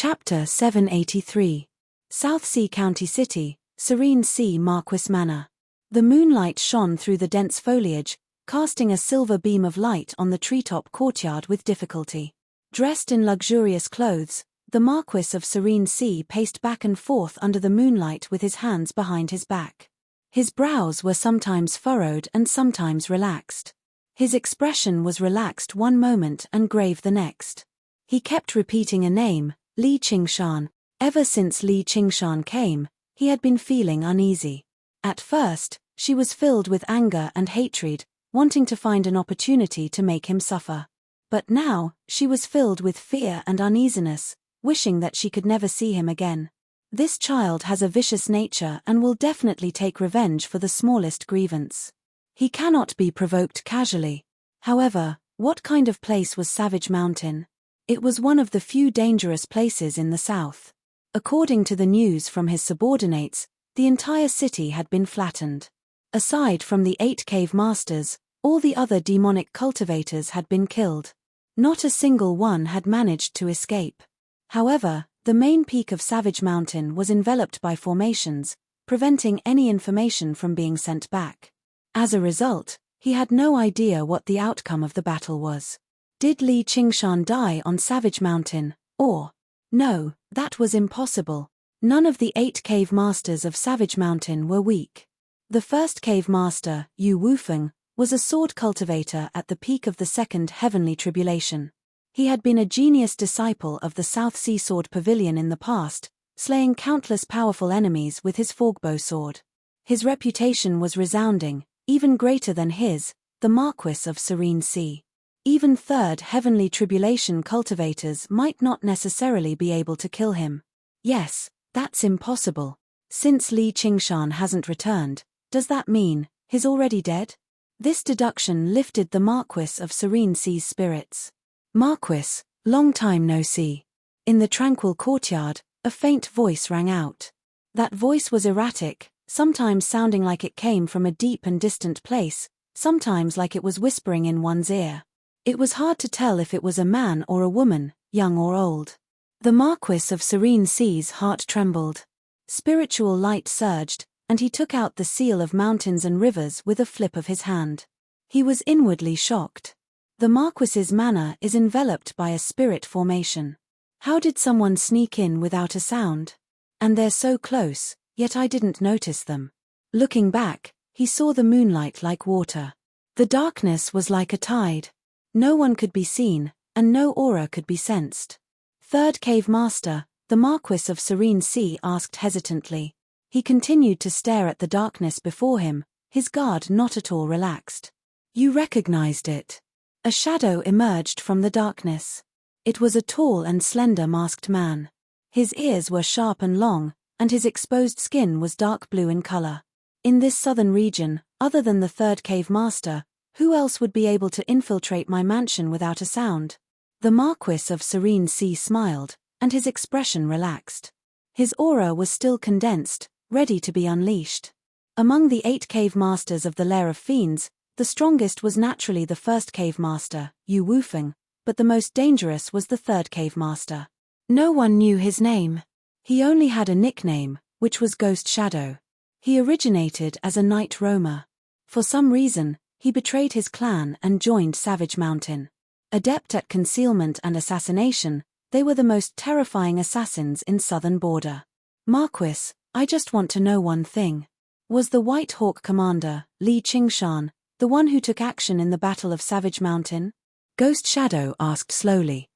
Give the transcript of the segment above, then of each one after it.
Chapter 783. South Sea County City, Serene Sea Marquis Manor. The moonlight shone through the dense foliage, casting a silver beam of light on the treetop courtyard with difficulty. Dressed in luxurious clothes, the Marquis of Serene Sea paced back and forth under the moonlight with his hands behind his back. His brows were sometimes furrowed and sometimes relaxed. His expression was relaxed one moment and grave the next. He kept repeating a name, Li Qingshan. Ever since Li Qingshan came, he had been feeling uneasy. At first, she was filled with anger and hatred, wanting to find an opportunity to make him suffer. But now, she was filled with fear and uneasiness, wishing that she could never see him again. This child has a vicious nature and will definitely take revenge for the smallest grievance. He cannot be provoked casually. However, what kind of place was Savage Mountain? It was one of the few dangerous places in the south. According to the news from his subordinates, the entire city had been flattened. Aside from the 8 cave masters, all the other demonic cultivators had been killed. Not a single one had managed to escape. However, the main peak of Savage Mountain was enveloped by formations, preventing any information from being sent back. As a result, he had no idea what the outcome of the battle was. Did Li Qingshan die on Savage Mountain, or? No, that was impossible. None of the 8 cave masters of Savage Mountain were weak. The first cave master, Yu Wufeng, was a sword cultivator at the peak of the second heavenly tribulation. He had been a genius disciple of the South Sea Sword Pavilion in the past, slaying countless powerful enemies with his forkbow sword. His reputation was resounding, even greater than his, the Marquis of Serene Sea. Even third heavenly tribulation cultivators might not necessarily be able to kill him. Yes, that's impossible. Since Li Qingshan hasn't returned, does that mean he's already dead? This deduction lifted the Marquis of Serene Sea's spirits. Marquis, long time no see. In the tranquil courtyard, a faint voice rang out. That voice was erratic, sometimes sounding like it came from a deep and distant place, sometimes like it was whispering in one's ear. It was hard to tell if it was a man or a woman, young or old. The Marquis of Serene Sea's heart trembled. Spiritual light surged, and he took out the seal of mountains and rivers with a flip of his hand. He was inwardly shocked. The Marquis's manor is enveloped by a spirit formation. How did someone sneak in without a sound? And they're so close, yet I didn't notice them. Looking back, he saw the moonlight like water. The darkness was like a tide. No one could be seen, and no aura could be sensed. Third cave master, the Marquis of Serene Sea asked hesitantly. He continued to stare at the darkness before him, his guard not at all relaxed. You recognized it. A shadow emerged from the darkness. It was a tall and slender masked man. His ears were sharp and long, and his exposed skin was dark blue in color. In this southern region, other than the third cave master, who else would be able to infiltrate my mansion without a sound? The Marquis of Serene Sea smiled, and his expression relaxed. His aura was still condensed, ready to be unleashed. Among the 8 cave masters of the Lair of Fiends, the strongest was naturally the first cave master, Yu Wufeng, but the most dangerous was the third cave master. No one knew his name. He only had a nickname, which was Ghost Shadow. He originated as a night roamer. For some reason, he betrayed his clan and joined Savage Mountain. Adept at concealment and assassination, they were the most terrifying assassins in southern border. Marquis, I just want to know one thing. Was the White Hawk commander, Li Qingshan, the one who took action in the Battle of Savage Mountain? Ghost Shadow asked slowly.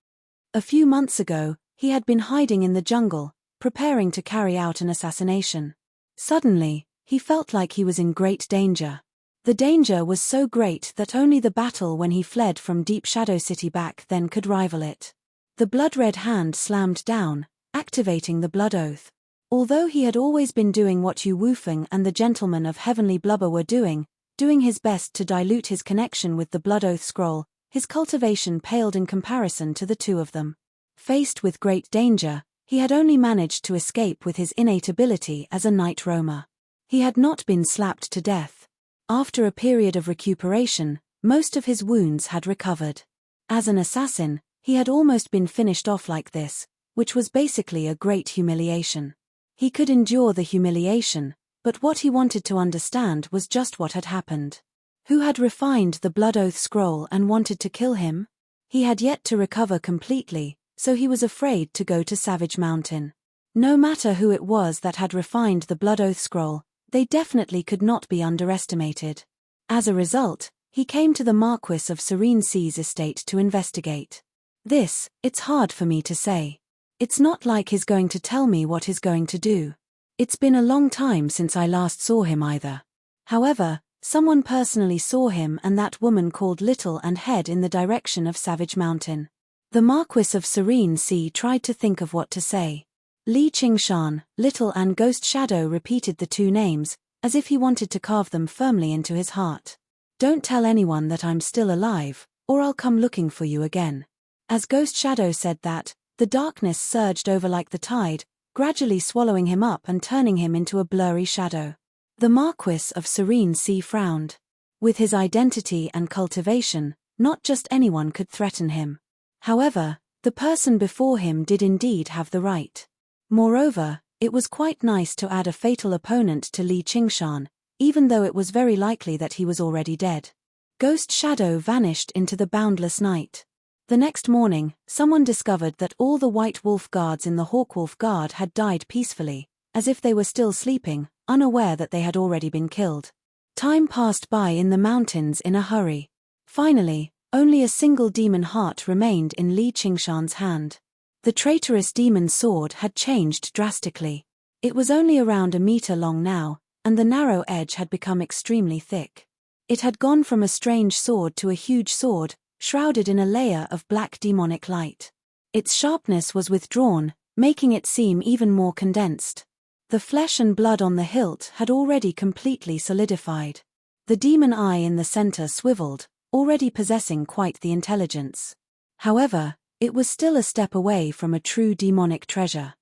A few months ago, he had been hiding in the jungle, preparing to carry out an assassination. Suddenly, he felt like he was in great danger. The danger was so great that only the battle when he fled from Deep Shadow City back then could rival it. The blood-red hand slammed down, activating the blood oath. Although he had always been doing what Yu Wufeng and the Gentleman of Heavenly Blubber were doing his best to dilute his connection with the blood oath scroll, his cultivation paled in comparison to the two of them. Faced with great danger, he had only managed to escape with his innate ability as a night roamer. He had not been slapped to death. After a period of recuperation, most of his wounds had recovered. As an assassin, he had almost been finished off like this, which was basically a great humiliation. He could endure the humiliation, but what he wanted to understand was just what had happened. Who had refined the Blood Oath scroll and wanted to kill him? He had yet to recover completely, so he was afraid to go to Savage Mountain. No matter who it was that had refined the Blood Oath scroll, they definitely could not be underestimated. As a result, he came to the Marquis of Serene Sea's estate to investigate. It's hard for me to say. It's not like he's going to tell me what he's going to do. It's been a long time since I last saw him either. However, someone personally saw him and that woman called Little and head in the direction of Savage Mountain. The Marquis of Serene Sea tried to think of what to say. Li Qingshan, Little and Ghost Shadow repeated the two names, as if he wanted to carve them firmly into his heart. Don't tell anyone that I'm still alive, or I'll come looking for you again. As Ghost Shadow said that, the darkness surged over like the tide, gradually swallowing him up and turning him into a blurry shadow. The Marquis of Serene Sea frowned. With his identity and cultivation, not just anyone could threaten him. However, the person before him did indeed have the right. Moreover, it was quite nice to add a fatal opponent to Li Qingshan, even though it was very likely that he was already dead. Ghost Shadow vanished into the boundless night. The next morning, someone discovered that all the White Wolf guards in the Hawkwolf Guard had died peacefully, as if they were still sleeping, unaware that they had already been killed. Time passed by in the mountains in a hurry. Finally, only a single demon heart remained in Li Qingshan's hand. The traitorous demon sword had changed drastically. It was only around a meter long now, and the narrow edge had become extremely thick. It had gone from a strange sword to a huge sword, shrouded in a layer of black demonic light. Its sharpness was withdrawn, making it seem even more condensed. The flesh and blood on the hilt had already completely solidified. The demon eye in the center swiveled, already possessing quite the intelligence. However, it was still a step away from a true demonic treasure.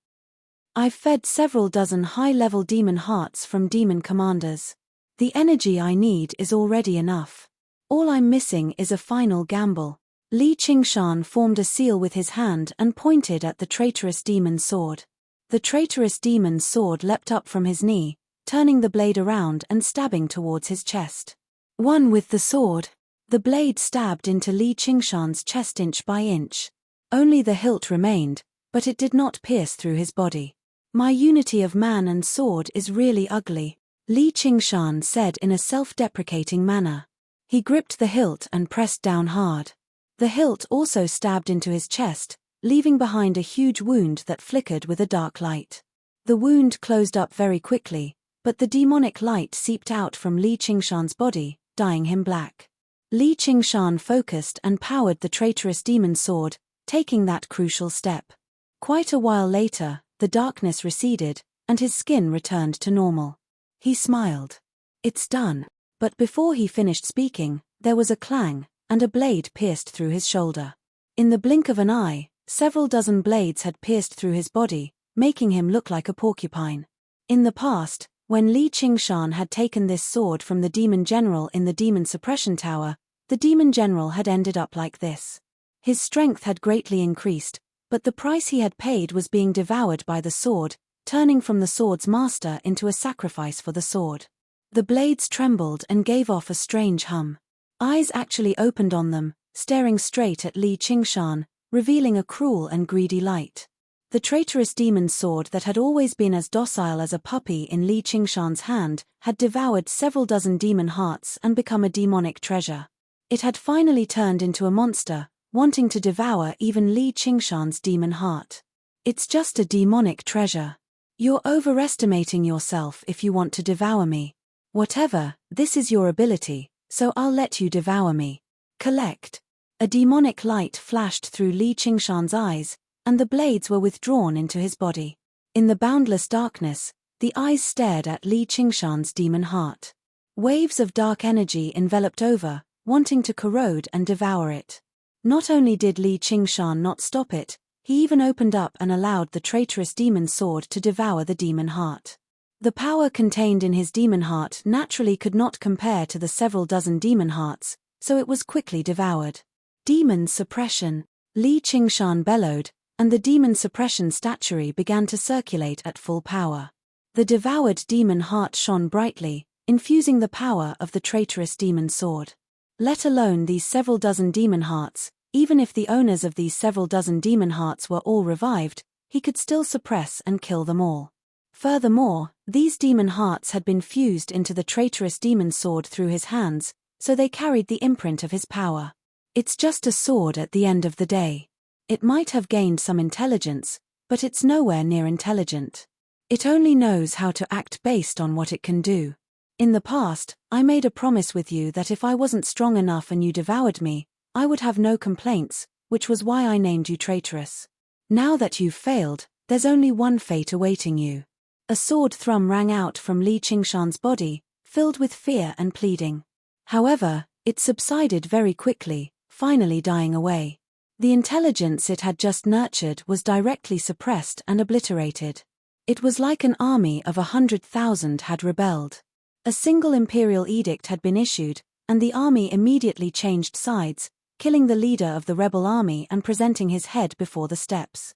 I've fed several dozen high-level demon hearts from demon commanders. The energy I need is already enough. All I'm missing is a final gamble. Li Qingshan formed a seal with his hand and pointed at the traitorous demon's sword. The traitorous demon's sword leapt up from his knee, turning the blade around and stabbing towards his chest. One with the sword. The blade stabbed into Li Qingshan's chest inch by inch. Only the hilt remained, but it did not pierce through his body. My unity of man and sword is really ugly, Li Qingshan said in a self-deprecating manner. He gripped the hilt and pressed down hard. The hilt also stabbed into his chest, leaving behind a huge wound that flickered with a dark light. The wound closed up very quickly, but the demonic light seeped out from Li Qingshan's body, dyeing him black. Li Qingshan focused and powered the traitorous demon sword, taking that crucial step. Quite a while later, the darkness receded, and his skin returned to normal. He smiled. It's done. But before he finished speaking, there was a clang, and a blade pierced through his shoulder. In the blink of an eye, several dozen blades had pierced through his body, making him look like a porcupine. In the past, when Li Qingshan had taken this sword from the demon general in the demon suppression tower, the demon general had ended up like this. His strength had greatly increased, but the price he had paid was being devoured by the sword, turning from the sword's master into a sacrifice for the sword. The blades trembled and gave off a strange hum. Eyes actually opened on them, staring straight at Li Qingshan, revealing a cruel and greedy light. The traitorous demon's sword that had always been as docile as a puppy in Li Qingshan's hand had devoured several dozen demon hearts and become a demonic treasure. It had finally turned into a monster, wanting to devour even Li Qingshan's demon heart. It's just a demonic treasure. You're overestimating yourself if you want to devour me. Whatever, this is your ability, so I'll let you devour me. Collect. A demonic light flashed through Li Qingshan's eyes, and the blades were withdrawn into his body. In the boundless darkness, the eyes stared at Li Qingshan's demon heart. Waves of dark energy enveloped over, wanting to corrode and devour it. Not only did Li Qingshan not stop it, he even opened up and allowed the traitorous demon sword to devour the demon heart. The power contained in his demon heart naturally could not compare to the several dozen demon hearts, so it was quickly devoured. Demon suppression, Li Qingshan bellowed, and the demon suppression statuary began to circulate at full power. The devoured demon heart shone brightly, infusing the power of the traitorous demon sword. Let alone these several dozen demon hearts, even if the owners of these several dozen demon hearts were all revived, he could still suppress and kill them all. Furthermore, these demon hearts had been fused into the traitorous demon sword through his hands, so they carried the imprint of his power. It's just a sword at the end of the day. It might have gained some intelligence, but it's nowhere near intelligent. It only knows how to act based on what it can do. In the past, I made a promise with you that if I wasn't strong enough and you devoured me, I would have no complaints, which was why I named you traitorous. Now that you've failed, there's only one fate awaiting you. A sword thrum rang out from Li Qingshan's body, filled with fear and pleading. However, it subsided very quickly, finally dying away. The intelligence it had just nurtured was directly suppressed and obliterated. It was like an army of 100,000 had rebelled. A single imperial edict had been issued, and the army immediately changed sides, killing the leader of the rebel army and presenting his head before the steps.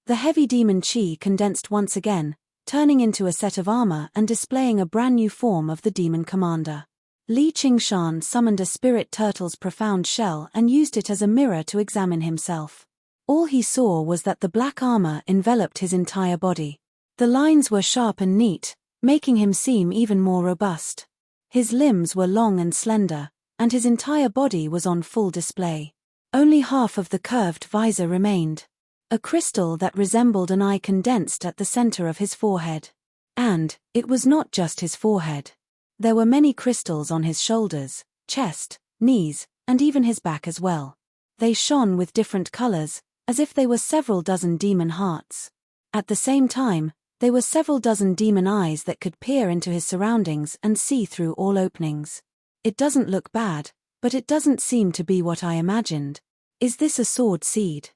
The heavy demon chi condensed once again, turning into a set of armor and displaying a brand new form of the demon commander. Li Qingshan summoned a spirit turtle's profound shell and used it as a mirror to examine himself. All he saw was that the black armor enveloped his entire body. The lines were sharp and neat, making him seem even more robust. His limbs were long and slender, and his entire body was on full display. Only half of the curved visor remained. A crystal that resembled an eye condensed at the center of his forehead. And it was not just his forehead. There were many crystals on his shoulders, chest, knees, and even his back as well. They shone with different colors, as if they were several dozen demon hearts. At the same time, there were several dozen demon eyes that could peer into his surroundings and see through all openings. It doesn't look bad, but it doesn't seem to be what I imagined. Is this a sword seed?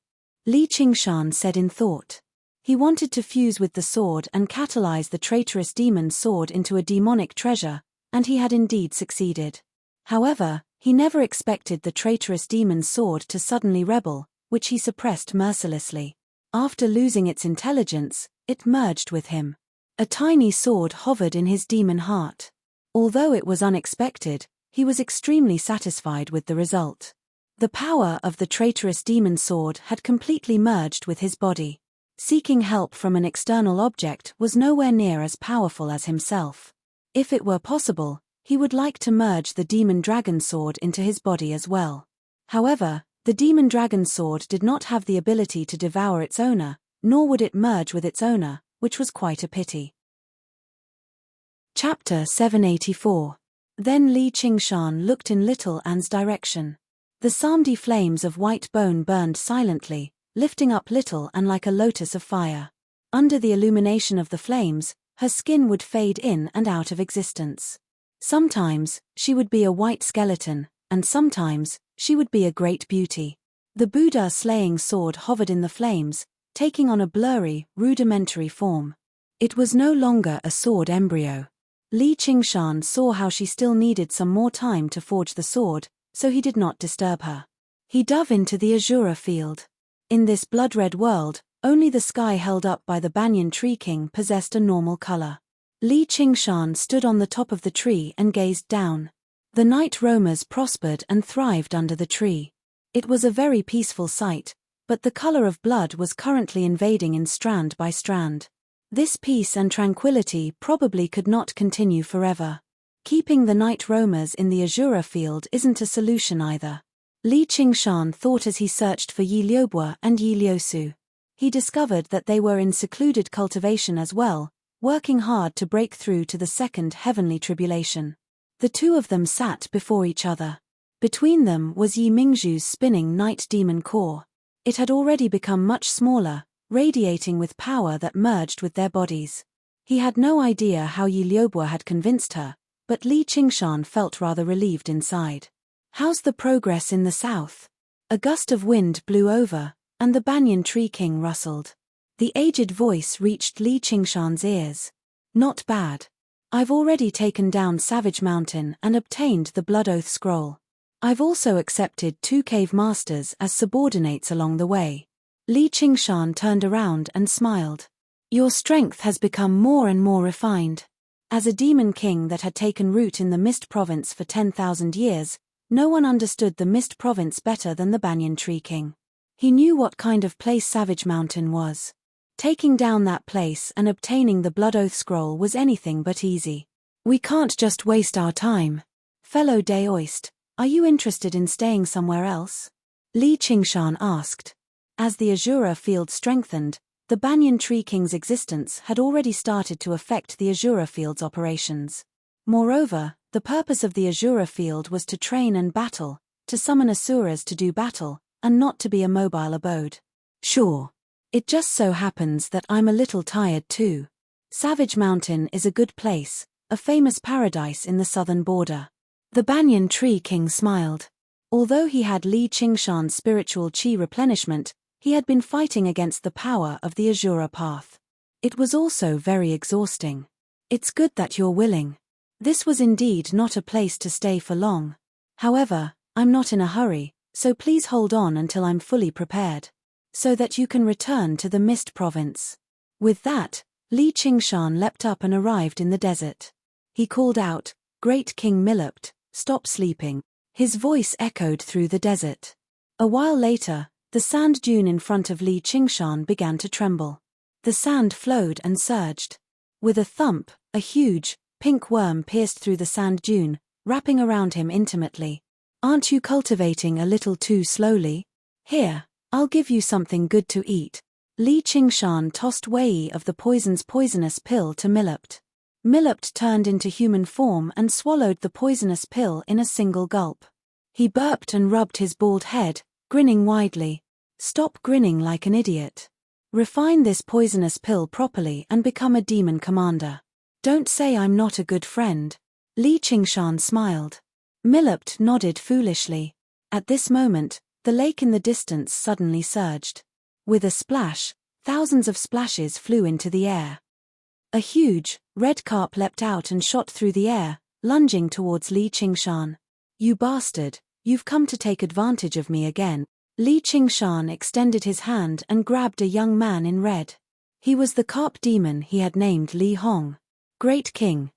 Li Qingshan said in thought. He wanted to fuse with the sword and catalyze the traitorous demon sword into a demonic treasure, and he had indeed succeeded. However, he never expected the traitorous demon sword to suddenly rebel, which he suppressed mercilessly. After losing its intelligence, it merged with him. A tiny sword hovered in his demon heart. Although it was unexpected, he was extremely satisfied with the result. The power of the traitorous demon sword had completely merged with his body. Seeking help from an external object was nowhere near as powerful as himself. If it were possible, he would like to merge the demon dragon sword into his body as well. However, the demon dragon sword did not have the ability to devour its owner, nor would it merge with its owner, which was quite a pity. Chapter 784. Then Li Qingshan looked in Little Anne's direction. The Samdi flames of white bone burned silently, lifting up Little Anne like a lotus of fire. Under the illumination of the flames, her skin would fade in and out of existence. Sometimes, she would be a white skeleton, and sometimes, she would be a great beauty. The Buddha slaying sword hovered in the flames, taking on a blurry, rudimentary form. It was no longer a sword embryo. Li Qingshan saw how she still needed some more time to forge the sword, so he did not disturb her. He dove into the azure field. In this blood-red world, only the sky held up by the banyan tree king possessed a normal color. Li Qingshan stood on the top of the tree and gazed down. The night roamers prospered and thrived under the tree. It was a very peaceful sight, but the color of blood was currently invading in strand by strand. This peace and tranquility probably could not continue forever. Keeping the night roamers in the azure field isn't a solution either. Li Qingshan thought as he searched for Yi Liubo and Yi Liusu. He discovered that they were in secluded cultivation as well, working hard to break through to the second heavenly tribulation. The two of them sat before each other. Between them was Yi Mingzhu's spinning night demon core. It had already become much smaller, radiating with power that merged with their bodies. He had no idea how Yi Liubo had convinced her, but Li Qingshan felt rather relieved inside. How's the progress in the south? A gust of wind blew over, and the banyan tree king rustled. The aged voice reached Li Qingshan's ears. Not bad. I've already taken down Savage Mountain and obtained the Blood Oath Scroll. I've also accepted 2 cave masters as subordinates along the way. Li Qingshan turned around and smiled. Your strength has become more and more refined. As a demon king that had taken root in the Mist Province for 10,000 years, no one understood the Mist Province better than the Banyan Tree King. He knew what kind of place Savage Mountain was. Taking down that place and obtaining the Blood Oath Scroll was anything but easy. We can't just waste our time. Fellow Daoist, are you interested in staying somewhere else? Li Qingshan asked. As the Azura field strengthened, the Banyan Tree King's existence had already started to affect the Azura field's operations. Moreover, the purpose of the Azura field was to train and battle, to summon Asuras to do battle, and not to be a mobile abode. Sure. It just so happens that I'm a little tired too. Savage Mountain is a good place, a famous paradise in the southern border. The Banyan Tree King smiled. Although he had Li Qingshan's spiritual chi replenishment, he had been fighting against the power of the Azura path. It was also very exhausting. It's good that you're willing. This was indeed not a place to stay for long. However, I'm not in a hurry, so please hold on until I'm fully prepared, so that you can return to the Mist Province. With that, Li Qingshan leapt up and arrived in the desert. He called out, Great King Milopt, stop sleeping. His voice echoed through the desert. A while later, the sand dune in front of Li Qingshan began to tremble. The sand flowed and surged. With a thump, a huge, pink worm pierced through the sand dune, wrapping around him intimately. Aren't you cultivating a little too slowly? Here, I'll give you something good to eat. Li Qingshan tossed Wei of the poisonous pill to Milopt. Milopt turned into human form and swallowed the poisonous pill in a single gulp. He burped and rubbed his bald head, grinning widely. Stop grinning like an idiot. Refine this poisonous pill properly and become a demon commander. Don't say I'm not a good friend. Li Qingshan smiled. Milopt nodded foolishly. At this moment, the lake in the distance suddenly surged. With a splash, thousands of splashes flew into the air. A huge, red carp leapt out and shot through the air, lunging towards Li Qingshan. You bastard, you've come to take advantage of me again. Li Qingshan extended his hand and grabbed a young man in red. He was the carp demon he had named Li Hong. Great King,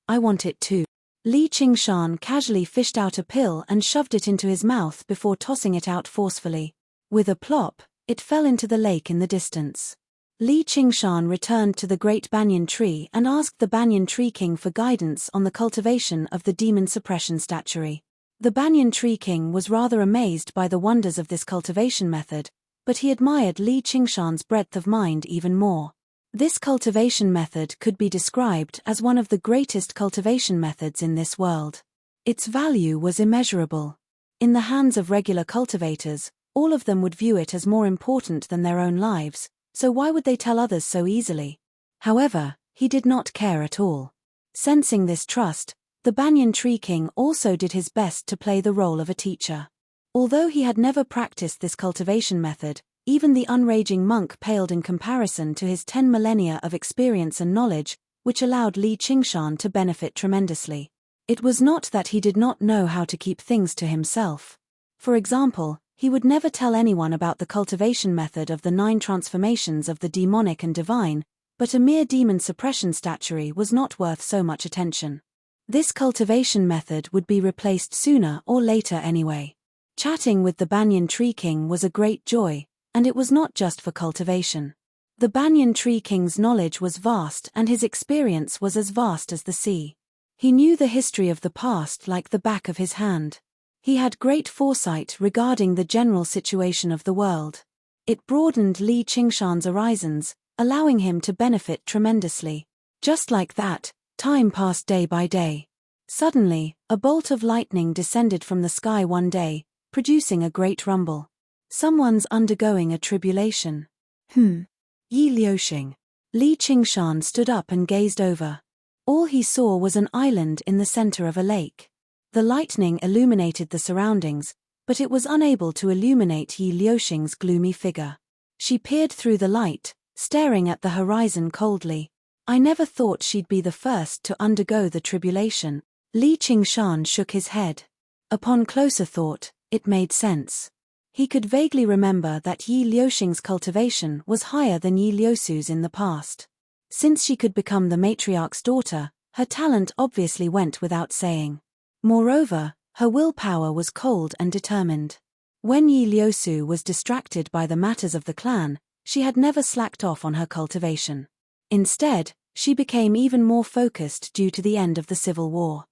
I want it too. Li Qingshan casually fished out a pill and shoved it into his mouth before tossing it out forcefully. With a plop, it fell into the lake in the distance. Li Qingshan returned to the great banyan tree and asked the Banyan Tree King for guidance on the cultivation of the demon suppression statuary. The Banyan Tree King was rather amazed by the wonders of this cultivation method, but he admired Li Qingshan's breadth of mind even more. This cultivation method could be described as one of the greatest cultivation methods in this world. Its value was immeasurable. In the hands of regular cultivators, all of them would view it as more important than their own lives, so why would they tell others so easily? However, he did not care at all. Sensing this trust, the Banyan Tree King also did his best to play the role of a teacher. Although he had never practiced this cultivation method, even the unraging monk paled in comparison to his 10 millennia of experience and knowledge, which allowed Li Qingshan to benefit tremendously. It was not that he did not know how to keep things to himself. For example, he would never tell anyone about the cultivation method of the 9 transformations of the demonic and divine, but a mere demon suppression statuary was not worth so much attention. This cultivation method would be replaced sooner or later anyway. Chatting with the Banyan Tree King was a great joy, and it was not just for cultivation. The Banyan Tree King's knowledge was vast and his experience was as vast as the sea. He knew the history of the past like the back of his hand. He had great foresight regarding the general situation of the world. It broadened Li Qingshan's horizons, allowing him to benefit tremendously. Just like that, time passed day by day. Suddenly, a bolt of lightning descended from the sky one day, producing a great rumble. Someone's undergoing a tribulation. Yi Liuxing. Li Qingshan stood up and gazed over. All he saw was an island in the center of a lake. The lightning illuminated the surroundings, but it was unable to illuminate Yi Liuxing's gloomy figure. She peered through the light, staring at the horizon coldly. I never thought she'd be the first to undergo the tribulation. Li Qingshan shook his head. Upon closer thought, it made sense. He could vaguely remember that Yi Liuxing's cultivation was higher than Yi Liusu's in the past. Since she could become the matriarch's daughter, her talent obviously went without saying. Moreover, her willpower was cold and determined. When Yi Liusu was distracted by the matters of the clan, she had never slacked off on her cultivation. Instead, she became even more focused due to the end of the civil war.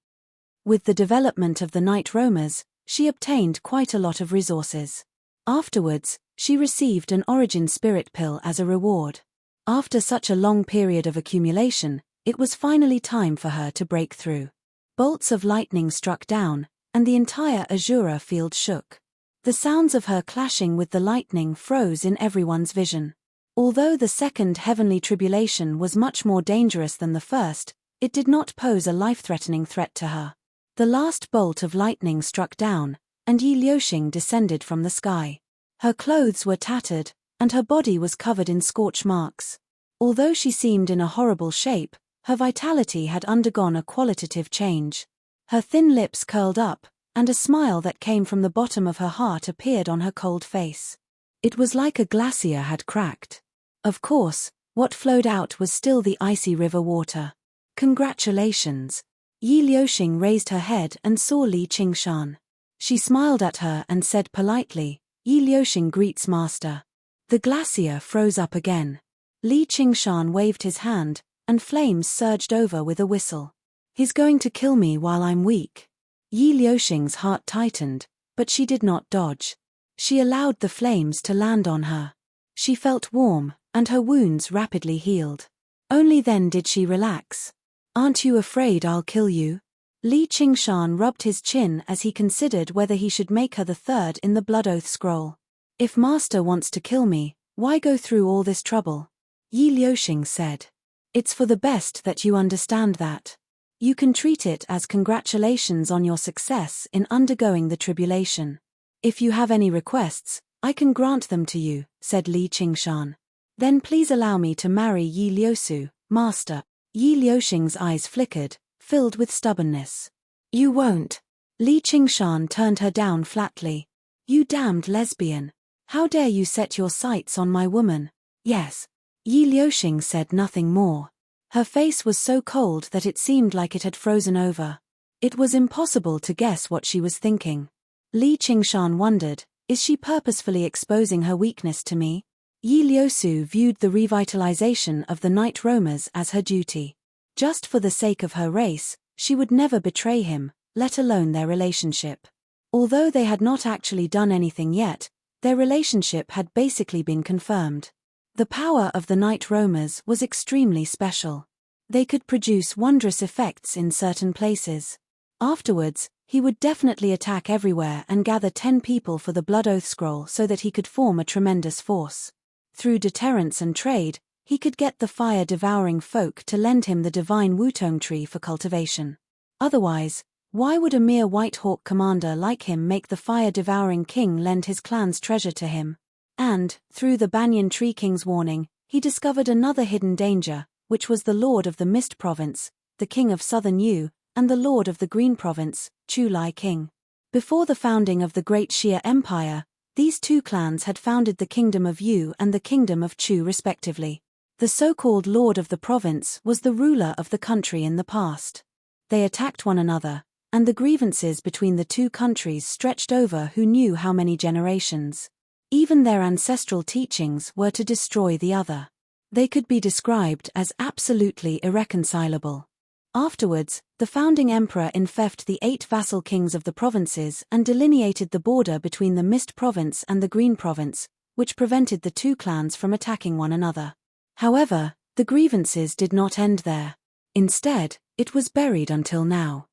With the development of the night roamers, she obtained quite a lot of resources. Afterwards, she received an origin spirit pill as a reward. After such a long period of accumulation, it was finally time for her to break through. Bolts of lightning struck down, and the entire Azura field shook. The sounds of her clashing with the lightning froze in everyone's vision. Although the second heavenly tribulation was much more dangerous than the first, it did not pose a life-threatening threat to her. The last bolt of lightning struck down, and Yi Liuxing descended from the sky. Her clothes were tattered, and her body was covered in scorch marks. Although she seemed in a horrible shape, her vitality had undergone a qualitative change. Her thin lips curled up, and a smile that came from the bottom of her heart appeared on her cold face. It was like a glacier had cracked. Of course, what flowed out was still the icy river water. Congratulations. Yi Liuxing raised her head and saw Li Qingshan. She smiled at her and said politely, "Yi Liuxing greets master." The glacier froze up again. Li Qingshan waved his hand, and flames surged over with a whistle. "He's going to kill me while I'm weak." Yi Liuxing's heart tightened, but she did not dodge. She allowed the flames to land on her. She felt warm, and her wounds rapidly healed. Only then did she relax. "Aren't you afraid I'll kill you?" Li Qingshan rubbed his chin as he considered whether he should make her the third in the blood oath scroll. "If master wants to kill me, why go through all this trouble?" Yi Liuxing said. "It's for the best that you understand that. You can treat it as congratulations on your success in undergoing the tribulation. If you have any requests, I can grant them to you," said Li Qingshan. "Then please allow me to marry Yi Liusu, master." Yi Liuxing's eyes flickered, filled with stubbornness. "You won't." Li Qingshan turned her down flatly. "You damned lesbian. How dare you set your sights on my woman?" "Yes." Yi Liuxing said nothing more. Her face was so cold that it seemed like it had frozen over. It was impossible to guess what she was thinking. Li Qingshan wondered, is she purposefully exposing her weakness to me? Yi Liusu viewed the revitalization of the night roamers as her duty. Just for the sake of her race, she would never betray him, let alone their relationship. Although they had not actually done anything yet, their relationship had basically been confirmed. The power of the night roamers was extremely special. They could produce wondrous effects in certain places. Afterwards, he would definitely attack everywhere and gather 10 people for the Blood Oath Scroll so that he could form a tremendous force. Through deterrence and trade, he could get the fire-devouring folk to lend him the divine Wutong tree for cultivation. Otherwise, why would a mere White Hawk commander like him make the fire-devouring king lend his clan's treasure to him? And, through the Banyan Tree King's warning, he discovered another hidden danger, which was the Lord of the Mist Province, the King of Southern Yu, and the Lord of the Green Province, Chu Lai King. Before the founding of the Great Xia Empire, these two clans had founded the Kingdom of Yu and the Kingdom of Chu respectively. The so-called Lord of the Province was the ruler of the country in the past. They attacked one another, and the grievances between the two countries stretched over who knew how many generations. Even their ancestral teachings were to destroy the other. They could be described as absolutely irreconcilable. Afterwards, the founding emperor infected the 8 vassal kings of the provinces and delineated the border between the Mist Province and the Green Province, which prevented the two clans from attacking one another. However, the grievances did not end there. Instead, it was buried until now.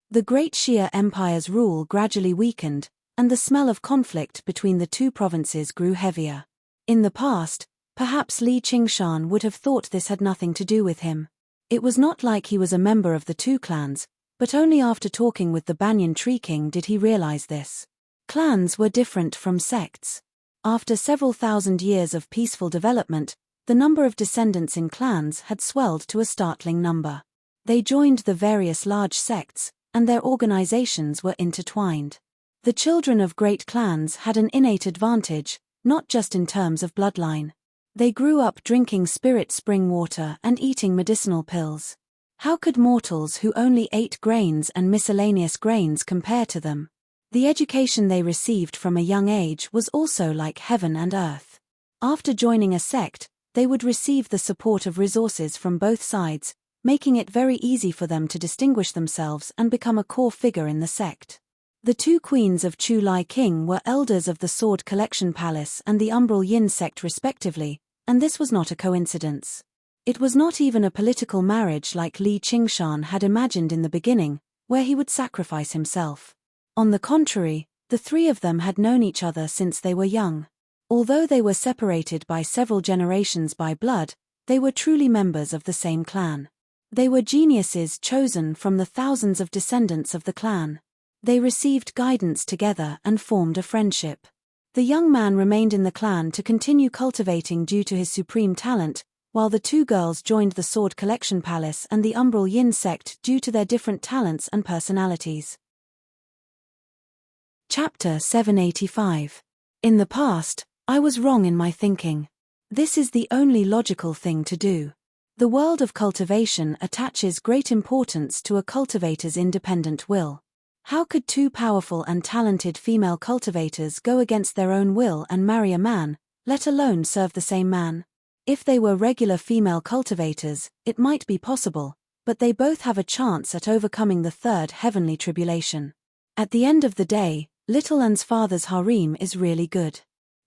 The Great Xia Empire's rule gradually weakened, and the smell of conflict between the two provinces grew heavier. In the past, perhaps Li Qingshan would have thought this had nothing to do with him. It was not like he was a member of the two clans, but only after talking with the Banyan Tree King did he realize this. Clans were different from sects. After several thousand years of peaceful development, the number of descendants in clans had swelled to a startling number. They joined the various large sects, and their organizations were intertwined. The children of great clans had an innate advantage, not just in terms of bloodline. They grew up drinking spirit spring water and eating medicinal pills. How could mortals who only ate grains and miscellaneous grains compare to them? The education they received from a young age was also like heaven and earth. After joining a sect, they would receive the support of resources from both sides, making it very easy for them to distinguish themselves and become a core figure in the sect. The two queens of Chu Lai King were elders of the Sword Collection Palace and the Umbral Yin sect respectively, and this was not a coincidence. It was not even a political marriage like Li Qingshan had imagined in the beginning, where he would sacrifice himself. On the contrary, the three of them had known each other since they were young. Although they were separated by several generations by blood, they were truly members of the same clan. They were geniuses chosen from the thousands of descendants of the clan. They received guidance together and formed a friendship. The young man remained in the clan to continue cultivating due to his supreme talent, while the two girls joined the Sword Collection Palace and the Umbral Yin sect due to their different talents and personalities. Chapter 785. In the past, I was wrong in my thinking. This is the only logical thing to do. The world of cultivation attaches great importance to a cultivator's independent will. How could two powerful and talented female cultivators go against their own will and marry a man, let alone serve the same man? If they were regular female cultivators, it might be possible, but they both have a chance at overcoming the third heavenly tribulation. At the end of the day, Little An's father's harem is really good.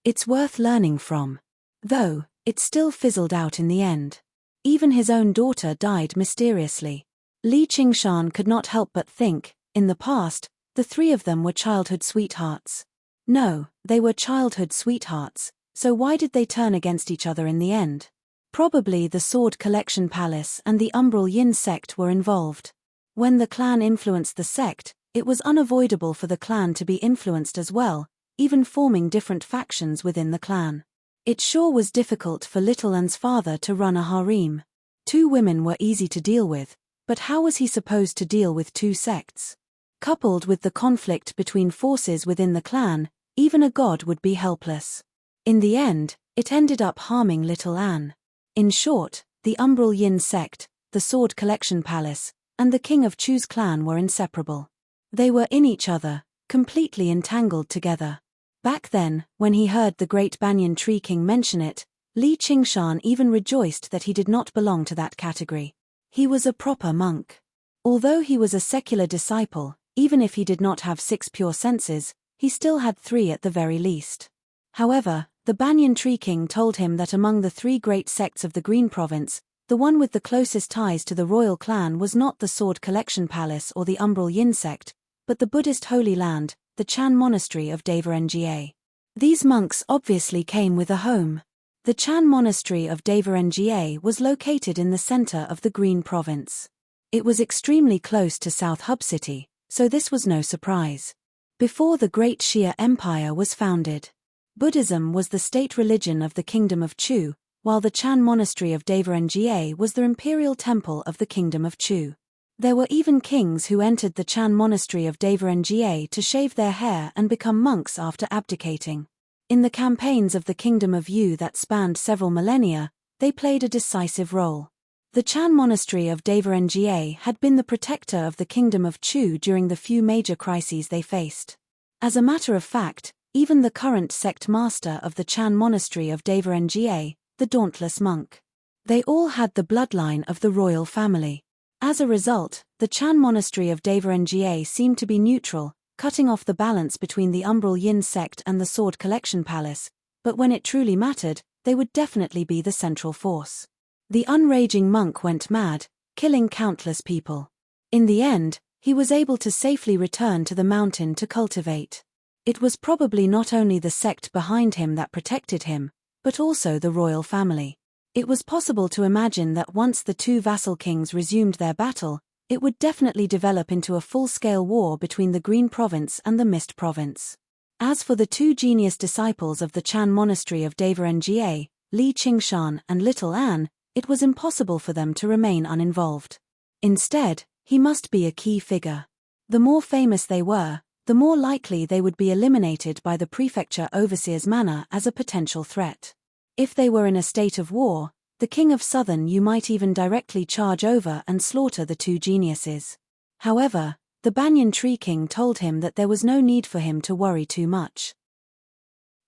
It's worth learning from. Though, it still fizzled out in the end. Even his own daughter died mysteriously. Li Qingshan could not help but think, in the past, the three of them were childhood sweethearts. No, they were childhood sweethearts, so why did they turn against each other in the end? Probably the Sword Collection Palace and the Umbral Yin sect were involved. When the clan influenced the sect, it was unavoidable for the clan to be influenced as well, even forming different factions within the clan. It sure was difficult for Little An's father to run a harem. Two women were easy to deal with, but how was he supposed to deal with two sects? Coupled with the conflict between forces within the clan, even a god would be helpless. In the end, it ended up harming Little Anne. In short, the Umbral Yin sect, the Sword Collection Palace, and the King of Chu's clan were inseparable. They were in each other, completely entangled together. Back then, when he heard the great Banyan Tree King mention it, Li Qingshan even rejoiced that he did not belong to that category. He was a proper monk. Although he was a secular disciple, even if he did not have 6 pure senses, he still had 3 at the very least. However, the Banyan Tree King told him that among the 3 great sects of the Green Province, the one with the closest ties to the royal clan was not the Sword Collection Palace or the Umbral Yin sect, but the Buddhist Holy Land, the Chan Monastery of Devarengye. These monks obviously came with a home. The Chan Monastery of Devarengye was located in the center of the Green Province. It was extremely close to South Hub City, so this was no surprise. Before the Great Xia Empire was founded, Buddhism was the state religion of the Kingdom of Chu, while the Chan Monastery of Devarengye was the imperial temple of the Kingdom of Chu. There were even kings who entered the Chan Monastery of Devarengye to shave their hair and become monks after abdicating. In the campaigns of the Kingdom of Yu that spanned several millennia, they played a decisive role. The Chan Monastery of Devarengye had been the protector of the Kingdom of Chu during the few major crises they faced. As a matter of fact, even the current sect master of the Chan Monastery of Devarengye, the Dauntless Monk. They all had the bloodline of the royal family. As a result, the Chan Monastery of Devarengye seemed to be neutral, cutting off the balance between the Umbral Yin sect and the Sword Collection Palace, but when it truly mattered, they would definitely be the central force. The unraging monk went mad, killing countless people. In the end, he was able to safely return to the mountain to cultivate. It was probably not only the sect behind him that protected him, but also the royal family. It was possible to imagine that once the 2 vassal kings resumed their battle, it would definitely develop into a full-scale war between the Green Province and the Mist Province. As for the 2 genius disciples of the Chan Monastery of Devarengye, Li Qingshan and Little Anne, it was impossible for them to remain uninvolved. Instead, he must be a key figure. The more famous they were, the the more likely they would be eliminated by the prefecture overseer's manner as a potential threat. If they were in a state of war, the King of Southern you might even directly charge over and slaughter the two geniuses. However, the Banyan Tree King told him that there was no need for him to worry too much.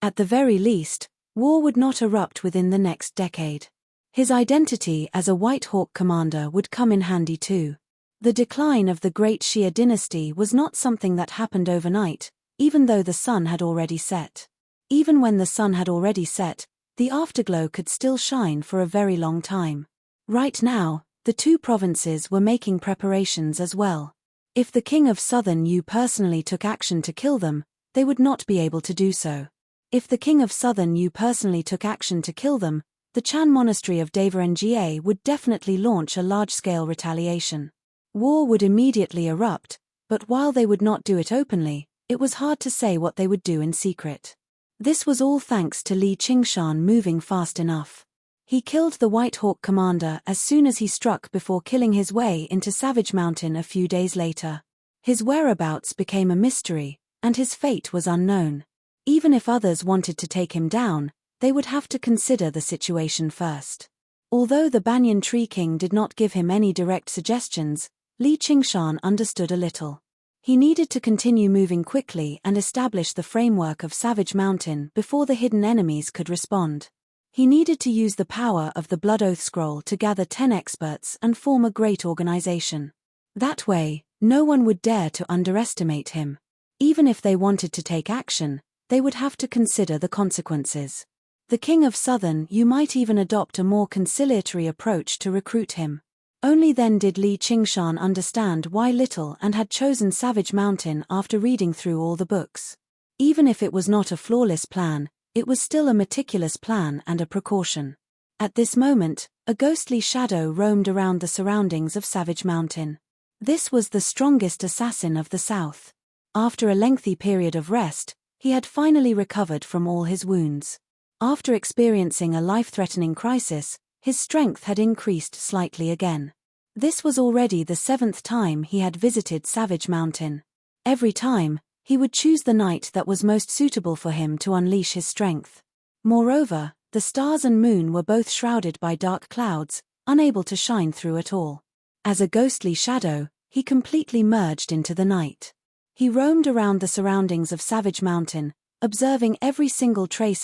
At the very least, war would not erupt within the next decade. His identity as a White Hawk commander would come in handy too. The decline of the Great Shia dynasty was not something that happened overnight, even though the sun had already set. Even when the sun had already set, the afterglow could still shine for a very long time. Right now, the two provinces were making preparations as well. If the King of Southern Yu personally took action to kill them, they would not be able to do so. If the King of Southern Yu personally took action to kill them, the Chan monastery of Devarenga would definitely launch a large-scale retaliation. War would immediately erupt, but while they would not do it openly, it was hard to say what they would do in secret. This was all thanks to Li Qingshan moving fast enough. He killed the White Hawk commander as soon as he struck before killing his way into Savage Mountain a few days later. His whereabouts became a mystery, and his fate was unknown. Even if others wanted to take him down, they would have to consider the situation first. Although the Banyan Tree King did not give him any direct suggestions, Li Qingshan understood a little. He needed to continue moving quickly and establish the framework of Savage Mountain before the hidden enemies could respond. He needed to use the power of the Blood Oath Scroll to gather 10 experts and form a great organization. That way, no one would dare to underestimate him. Even if they wanted to take action, they would have to consider the consequences. The King of Southern Yu might even adopt a more conciliatory approach to recruit him. Only then did Li Qingshan understand why Little and had chosen Savage Mountain after reading through all the books. Even if it was not a flawless plan, it was still a meticulous plan and a precaution. At this moment, a ghostly shadow roamed around the surroundings of Savage Mountain. This was the strongest assassin of the South. After a lengthy period of rest, he had finally recovered from all his wounds. After experiencing a life-threatening crisis, his strength had increased slightly again. This was already the 7th time he had visited Savage Mountain. Every time, he would choose the night that was most suitable for him to unleash his strength. Moreover, the stars and moon were both shrouded by dark clouds, unable to shine through at all. As a ghostly shadow, he completely merged into the night. He roamed around the surroundings of Savage Mountain, observing every single trace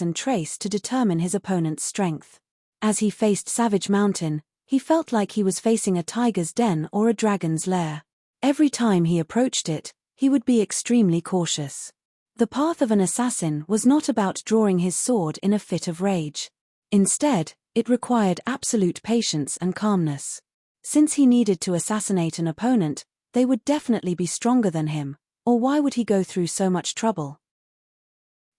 to determine his opponent's strength. As he faced Savage Mountain, he felt like he was facing a tiger's den or a dragon's lair. Every time he approached it, he would be extremely cautious. The path of an assassin was not about drawing his sword in a fit of rage. Instead, it required absolute patience and calmness. Since he needed to assassinate an opponent, they would definitely be stronger than him, or why would he go through so much trouble?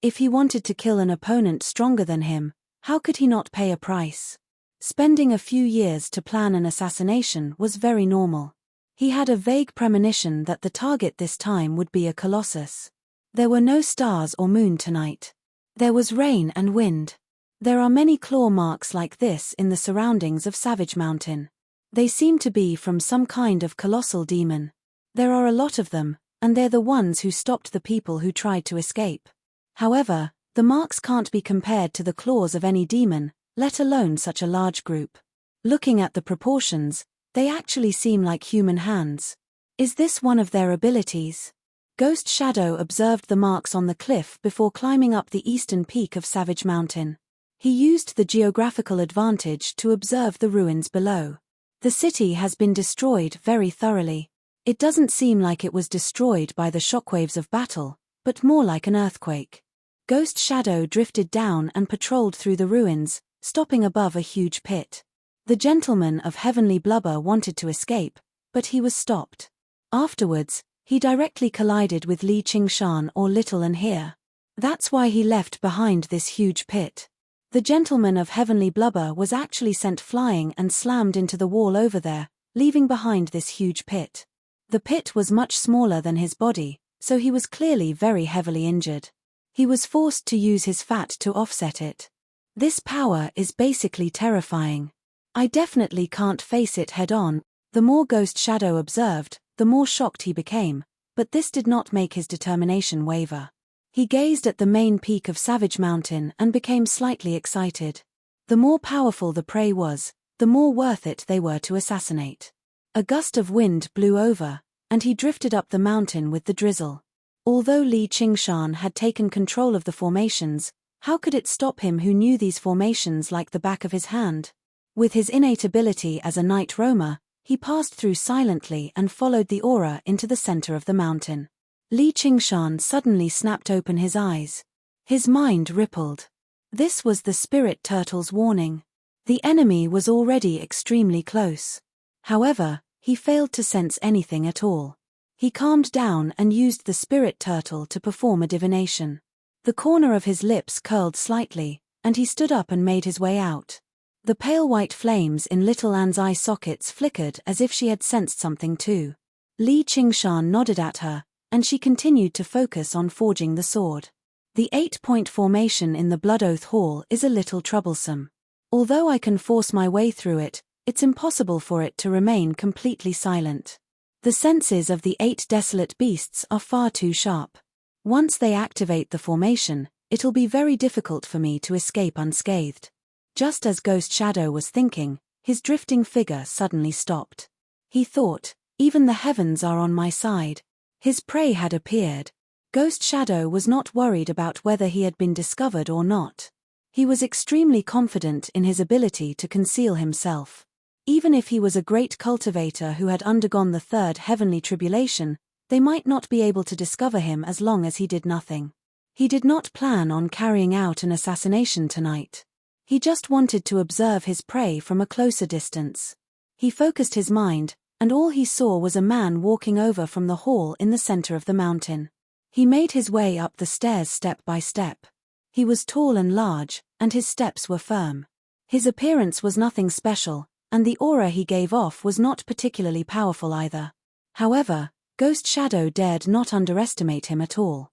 If he wanted to kill an opponent stronger than him, how could he not pay a price? Spending a few years to plan an assassination was very normal. He had a vague premonition that the target this time would be a colossus. There were no stars or moon tonight. There was rain and wind. There are many claw marks like this in the surroundings of Savage Mountain. They seem to be from some kind of colossal demon. There are a lot of them, and they're the ones who stopped the people who tried to escape. However, the marks can't be compared to the claws of any demon, let alone such a large group. Looking at the proportions, they actually seem like human hands. Is this one of their abilities? Ghost Shadow observed the marks on the cliff before climbing up the eastern peak of Savage Mountain. He used the geographical advantage to observe the ruins below. The city has been destroyed very thoroughly. It doesn't seem like it was destroyed by the shockwaves of battle, but more like an earthquake. Ghost Shadow drifted down and patrolled through the ruins, stopping above a huge pit. The gentleman of heavenly blubber wanted to escape, but he was stopped. Afterwards, he directly collided with Li Qingshan or Little and here. That's why he left behind this huge pit. The gentleman of heavenly blubber was actually sent flying and slammed into the wall over there, leaving behind this huge pit. The pit was much smaller than his body, so he was clearly very heavily injured. He was forced to use his fat to offset it. This power is basically terrifying. I definitely can't face it head on. The more Ghost Shadow observed, the more shocked he became, but this did not make his determination waver. He gazed at the main peak of Savage Mountain and became slightly excited. The more powerful the prey was, the more worth it they were to assassinate. A gust of wind blew over, and he drifted up the mountain with the drizzle. Although Li Qingshan had taken control of the formations, how could it stop him who knew these formations like the back of his hand? With his innate ability as a night roamer, he passed through silently and followed the aura into the center of the mountain. Li Qingshan suddenly snapped open his eyes. His mind rippled. This was the spirit turtle's warning. The enemy was already extremely close. However, he failed to sense anything at all. He calmed down and used the spirit turtle to perform a divination. The corner of his lips curled slightly, and he stood up and made his way out. The pale white flames in Little Anne's eye sockets flickered as if she had sensed something too. Li Qingshan nodded at her, and she continued to focus on forging the sword. The 8-point formation in the Blood Oath Hall is a little troublesome. Although I can force my way through it, it's impossible for it to remain completely silent. The senses of the 8 desolate beasts are far too sharp. Once they activate the formation, it'll be very difficult for me to escape unscathed. Just as Ghost Shadow was thinking, his drifting figure suddenly stopped. He thought, even the heavens are on my side. His prey had appeared. Ghost Shadow was not worried about whether he had been discovered or not. He was extremely confident in his ability to conceal himself. Even if he was a great cultivator who had undergone the 3rd heavenly tribulation, they might not be able to discover him as long as he did nothing. He did not plan on carrying out an assassination tonight. He just wanted to observe his prey from a closer distance. He focused his mind, and all he saw was a man walking over from the hall in the center of the mountain. He made his way up the stairs step by step. He was tall and large, and his steps were firm. His appearance was nothing special, and the aura he gave off was not particularly powerful either. However, Ghost Shadow dared not underestimate him at all.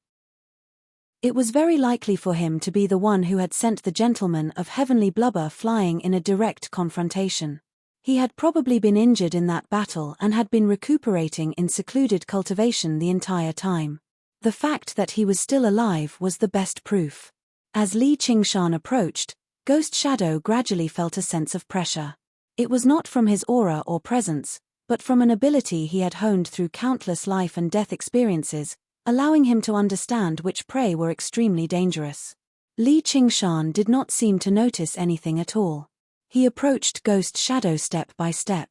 It was very likely for him to be the one who had sent the gentleman of heavenly blubber flying in a direct confrontation. He had probably been injured in that battle and had been recuperating in secluded cultivation the entire time. The fact that he was still alive was the best proof. As Li Qingshan approached, Ghost Shadow gradually felt a sense of pressure. It was not from his aura or presence, but from an ability he had honed through countless life and death experiences, allowing him to understand which prey were extremely dangerous. Li Qingshan did not seem to notice anything at all. He approached Ghost Shadow step by step.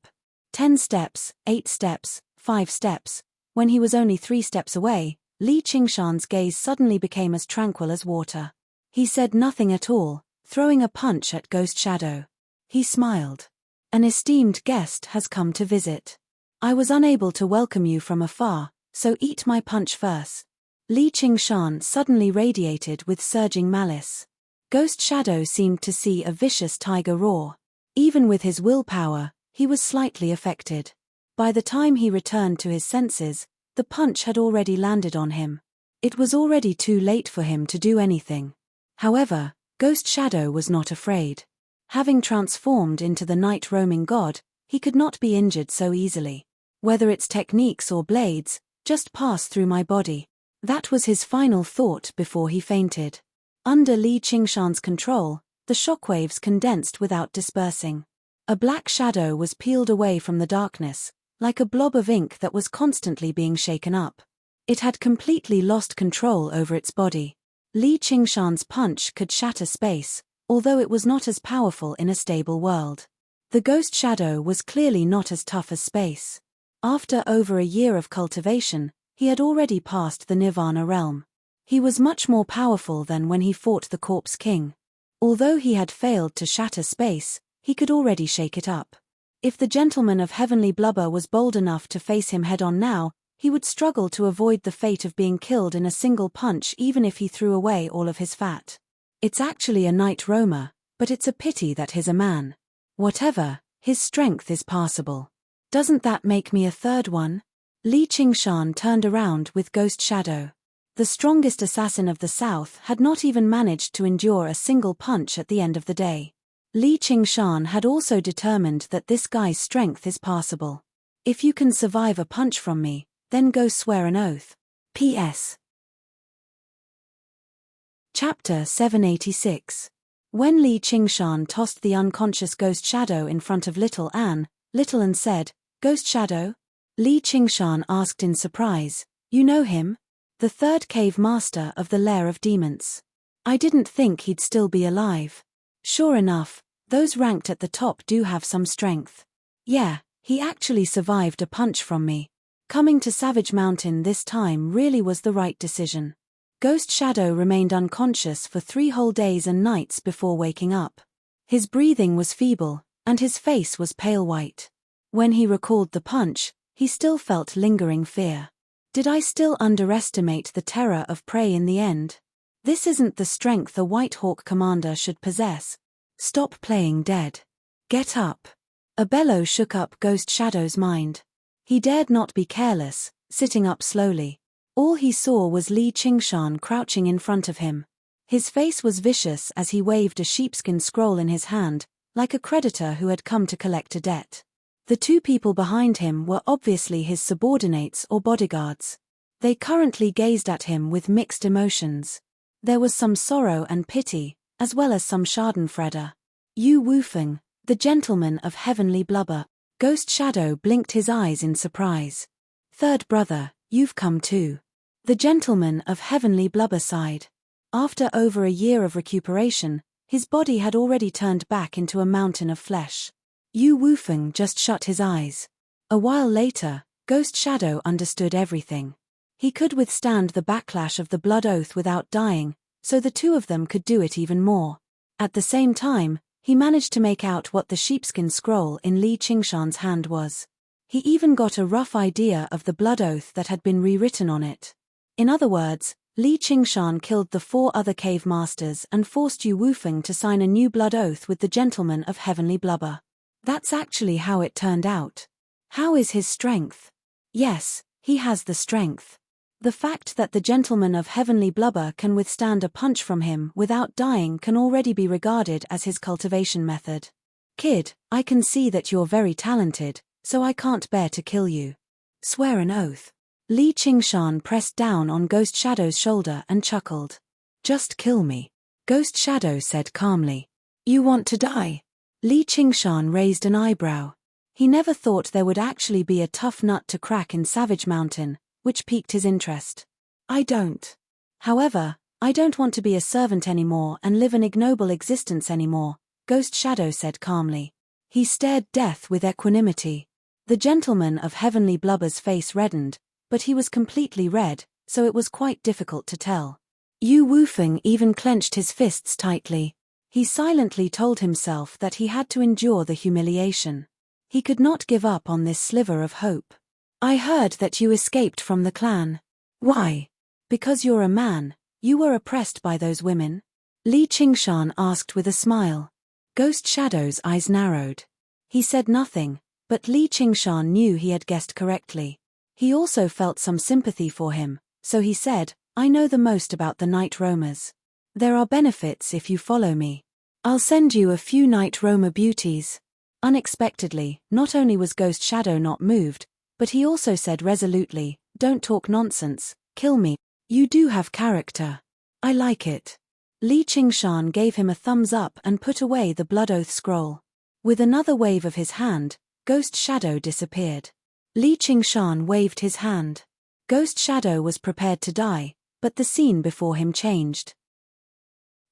10 steps, 8 steps, 5 steps. When he was only 3 steps away, Li Qingshan's gaze suddenly became as tranquil as water. He said nothing at all, throwing a punch at Ghost Shadow. He smiled. An esteemed guest has come to visit. I was unable to welcome you from afar, so eat my punch first. Li Qingshan suddenly radiated with surging malice. Ghost Shadow seemed to see a vicious tiger roar. Even with his willpower, he was slightly affected. By the time he returned to his senses, the punch had already landed on him. It was already too late for him to do anything. However, Ghost Shadow was not afraid. Having transformed into the night roaming god, he could not be injured so easily. Whether it's techniques or blades, just pass through my body. That was his final thought before he fainted. Under Li Qingshan's control, the shockwaves condensed without dispersing. A black shadow was peeled away from the darkness, like a blob of ink that was constantly being shaken up. It had completely lost control over its body. Li Qingshan's punch could shatter space, although it was not as powerful in a stable world. The ghost shadow was clearly not as tough as space. After over a year of cultivation, he had already passed the Nirvana realm. He was much more powerful than when he fought the Corpse King. Although he had failed to shatter space, he could already shake it up. If the gentleman of heavenly blubber was bold enough to face him head-on now, he would struggle to avoid the fate of being killed in a single punch even if he threw away all of his fat. It's actually a night roamer, but it's a pity that he's a man. Whatever, his strength is passable. Doesn't that make me a third one? Li Qingshan turned around with Ghost Shadow. The strongest assassin of the south had not even managed to endure a single punch at the end of the day. Li Qingshan had also determined that this guy's strength is passable. If you can survive a punch from me, then go swear an oath. P.S. Chapter 786. When Li Qingshan tossed the unconscious Ghost Shadow in front of Little Anne, Little Anne said, "Ghost Shadow?" Li Qingshan asked in surprise, "You know him? The third cave master of the Lair of Demons. I didn't think he'd still be alive." Sure enough, those ranked at the top do have some strength. Yeah, he actually survived a punch from me. Coming to Savage Mountain this time really was the right decision. Ghost Shadow remained unconscious for 3 whole days and nights before waking up. His breathing was feeble, and his face was pale white. When he recalled the punch, he still felt lingering fear. Did I still underestimate the terror of prey in the end? This isn't the strength a White Hawk commander should possess. Stop playing dead. Get up. A bellow shook up Ghost Shadow's mind. He dared not be careless, sitting up slowly. All he saw was Li Qingshan crouching in front of him. His face was vicious as he waved a sheepskin scroll in his hand, like a creditor who had come to collect a debt. The 2 people behind him were obviously his subordinates or bodyguards. They currently gazed at him with mixed emotions. There was some sorrow and pity, as well as some schadenfreude. Yu Wufeng, the gentleman of heavenly blubber. Ghost Shadow blinked his eyes in surprise. "Third brother, you've come too." The gentleman of heavenly blubber sighed. After over a year of recuperation, his body had already turned back into a mountain of flesh. Yu Wufeng just shut his eyes. A while later, Ghost Shadow understood everything. He could withstand the backlash of the blood oath without dying, so the 2 of them could do it even more. At the same time, he managed to make out what the sheepskin scroll in Li Qingshan's hand was. He even got a rough idea of the blood oath that had been rewritten on it. In other words, Li Qingshan killed the 4 other cave masters and forced Yu Wufeng to sign a new blood oath with the gentleman of heavenly blubber. That's actually how it turned out. How is his strength? Yes, he has the strength. The fact that the gentleman of heavenly blubber can withstand a punch from him without dying can already be regarded as his cultivation method. "Kid, I can see that you're very talented, so I can't bear to kill you. Swear an oath." Li Qingshan pressed down on Ghost Shadow's shoulder and chuckled. "Just kill me," Ghost Shadow said calmly. "You want to die?" Li Qingshan raised an eyebrow. He never thought there would actually be a tough nut to crack in Savage Mountain, which piqued his interest. "I don't. However, I don't want to be a servant anymore and live an ignoble existence anymore," Ghost Shadow said calmly. He stared death with equanimity. The gentleman of heavenly blubber's face reddened, but he was completely red, so it was quite difficult to tell. Yu Wufeng even clenched his fists tightly. He silently told himself that he had to endure the humiliation. He could not give up on this sliver of hope. "I heard that you escaped from the clan." "Why?" "Because you're a man. You were oppressed by those women?" Li Qingshan asked with a smile. Ghost Shadow's eyes narrowed. He said nothing, but Li Qingshan knew he had guessed correctly. He also felt some sympathy for him, so he said, "I know the most about the night roamers. There are benefits if you follow me. I'll send you a few night roamer beauties." Unexpectedly, not only was Ghost Shadow not moved, but he also said resolutely, "Don't talk nonsense, kill me. You do have character. I like it." Li Qingshan gave him a thumbs up and put away the blood oath scroll. With another wave of his hand, Ghost Shadow disappeared. Li Qingshan waved his hand. Ghost Shadow was prepared to die, but the scene before him changed.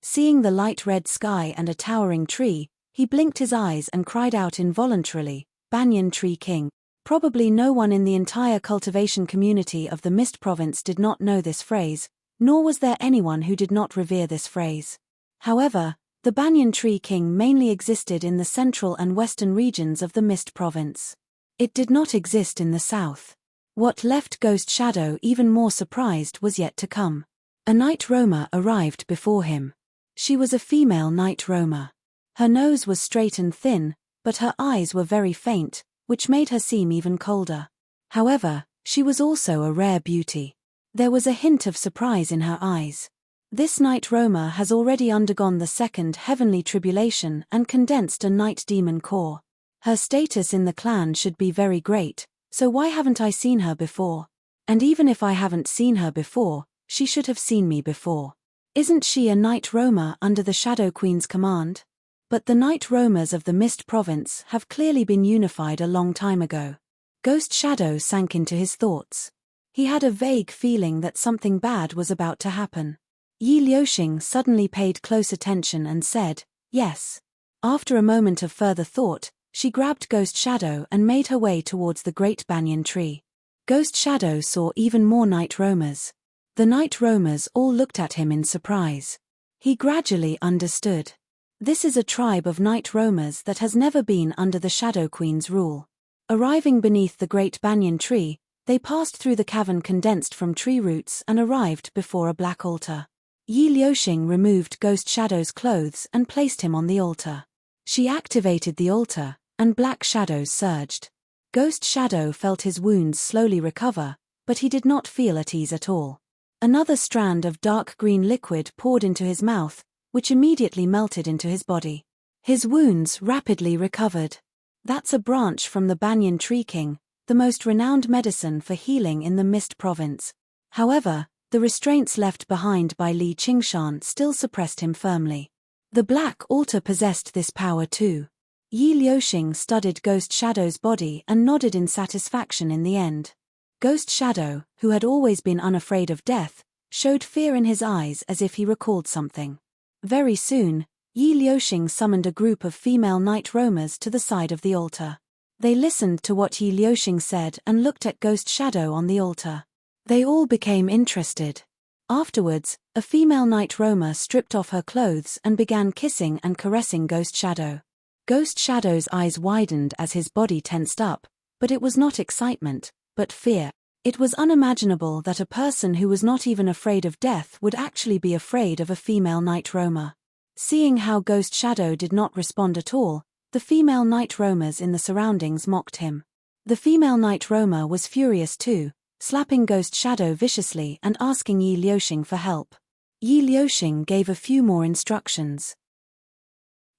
Seeing the light red sky and a towering tree, he blinked his eyes and cried out involuntarily, "Banyan Tree King." Probably no one in the entire cultivation community of the Mist Province did not know this phrase, nor was there anyone who did not revere this phrase. However, the Banyan Tree King mainly existed in the central and western regions of the Mist Province. It did not exist in the south. What left Ghost Shadow even more surprised was yet to come. A night roamer arrived before him. She was a female night roamer. Her nose was straight and thin, but her eyes were very faint, which made her seem even colder. However, she was also a rare beauty. There was a hint of surprise in her eyes. This night roamer has already undergone the second heavenly tribulation and condensed a night demon core. Her status in the clan should be very great, so why haven't I seen her before? And even if I haven't seen her before, she should have seen me before. Isn't she a night roamer under the Shadow Queen's command? But the night roamers of the Mist Province have clearly been unified a long time ago. Ghost Shadow sank into his thoughts. He had a vague feeling that something bad was about to happen. Yi Liuxing suddenly paid close attention and said, "Yes." After a moment of further thought, she grabbed Ghost Shadow and made her way towards the great banyan tree. Ghost Shadow saw even more night roamers. The night roamers all looked at him in surprise. He gradually understood. This is a tribe of night roamers that has never been under the Shadow Queen's rule. Arriving beneath the great banyan tree, they passed through the cavern condensed from tree roots and arrived before a black altar. Yi Liuxing removed Ghost Shadow's clothes and placed him on the altar. She activated the altar, and black shadows surged. Ghost Shadow felt his wounds slowly recover, but he did not feel at ease at all. Another strand of dark green liquid poured into his mouth, which immediately melted into his body. His wounds rapidly recovered. That's a branch from the Banyan Tree King, the most renowned medicine for healing in the Mist Province. However, the restraints left behind by Li Qingshan still suppressed him firmly. The black altar possessed this power too. Yi Liuxing studied Ghost Shadow's body and nodded in satisfaction in the end. Ghost Shadow, who had always been unafraid of death, showed fear in his eyes as if he recalled something. Very soon, Yi Liuxing summoned a group of female night roamers to the side of the altar. They listened to what Yi Liuxing said and looked at Ghost Shadow on the altar. They all became interested. Afterwards, a female night roamer stripped off her clothes and began kissing and caressing Ghost Shadow. Ghost Shadow's eyes widened as his body tensed up, but it was not excitement, but fear. It was unimaginable that a person who was not even afraid of death would actually be afraid of a female night roamer. Seeing how Ghost Shadow did not respond at all, the female night roamers in the surroundings mocked him. The female night roamer was furious too, slapping Ghost Shadow viciously and asking Yi Liuxing for help. Yi Liuxing gave a few more instructions.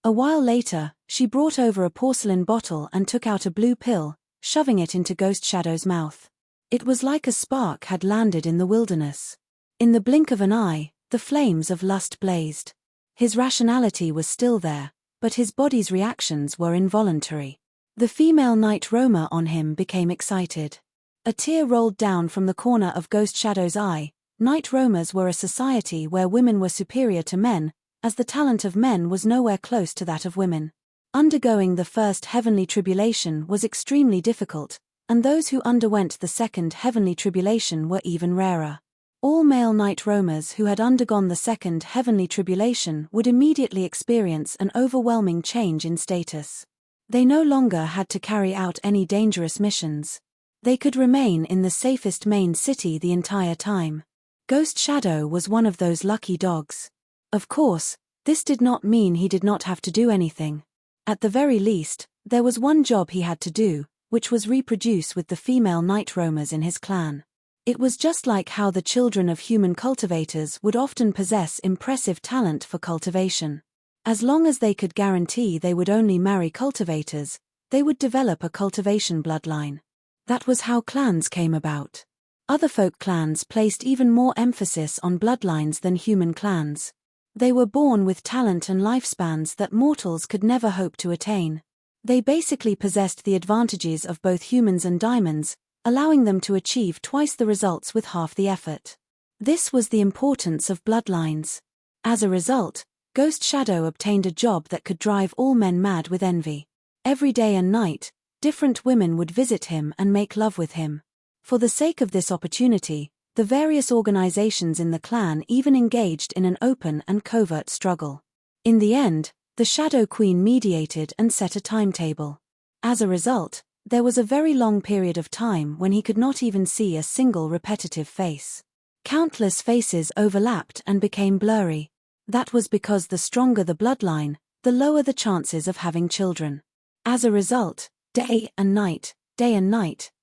A while later, she brought over a porcelain bottle and took out a blue pill, shoving it into Ghost Shadow's mouth. It was like a spark had landed in the wilderness. In the blink of an eye, the flames of lust blazed. His rationality was still there, but his body's reactions were involuntary. The female night roamer on him became excited. A tear rolled down from the corner of Ghost Shadow's eye. Night roamers were a society where women were superior to men, as the talent of men was nowhere close to that of women. Undergoing the first heavenly tribulation was extremely difficult, and those who underwent the second heavenly tribulation were even rarer. All male night roamers who had undergone the second heavenly tribulation would immediately experience an overwhelming change in status. They no longer had to carry out any dangerous missions. They could remain in the safest main city the entire time. Ghost Shadow was one of those lucky dogs. Of course, this did not mean he did not have to do anything. At the very least, there was one job he had to do, which was reproduce with the female night roamers in his clan. It was just like how the children of human cultivators would often possess impressive talent for cultivation. As long as they could guarantee they would only marry cultivators, they would develop a cultivation bloodline. That was how clans came about. Other folk clans placed even more emphasis on bloodlines than human clans. They were born with talent and lifespans that mortals could never hope to attain. They basically possessed the advantages of both humans and diamonds, allowing them to achieve twice the results with half the effort. This was the importance of bloodlines. As a result, Ghost Shadow obtained a job that could drive all men mad with envy. Every day and night, different women would visit him and make love with him. For the sake of this opportunity, the various organizations in the clan even engaged in an open and covert struggle. In the end, the Shadow Queen mediated and set a timetable. As a result, there was a very long period of time when he could not even see a single repetitive face. Countless faces overlapped and became blurry. That was because the stronger the bloodline, the lower the chances of having children. As a result, day and night,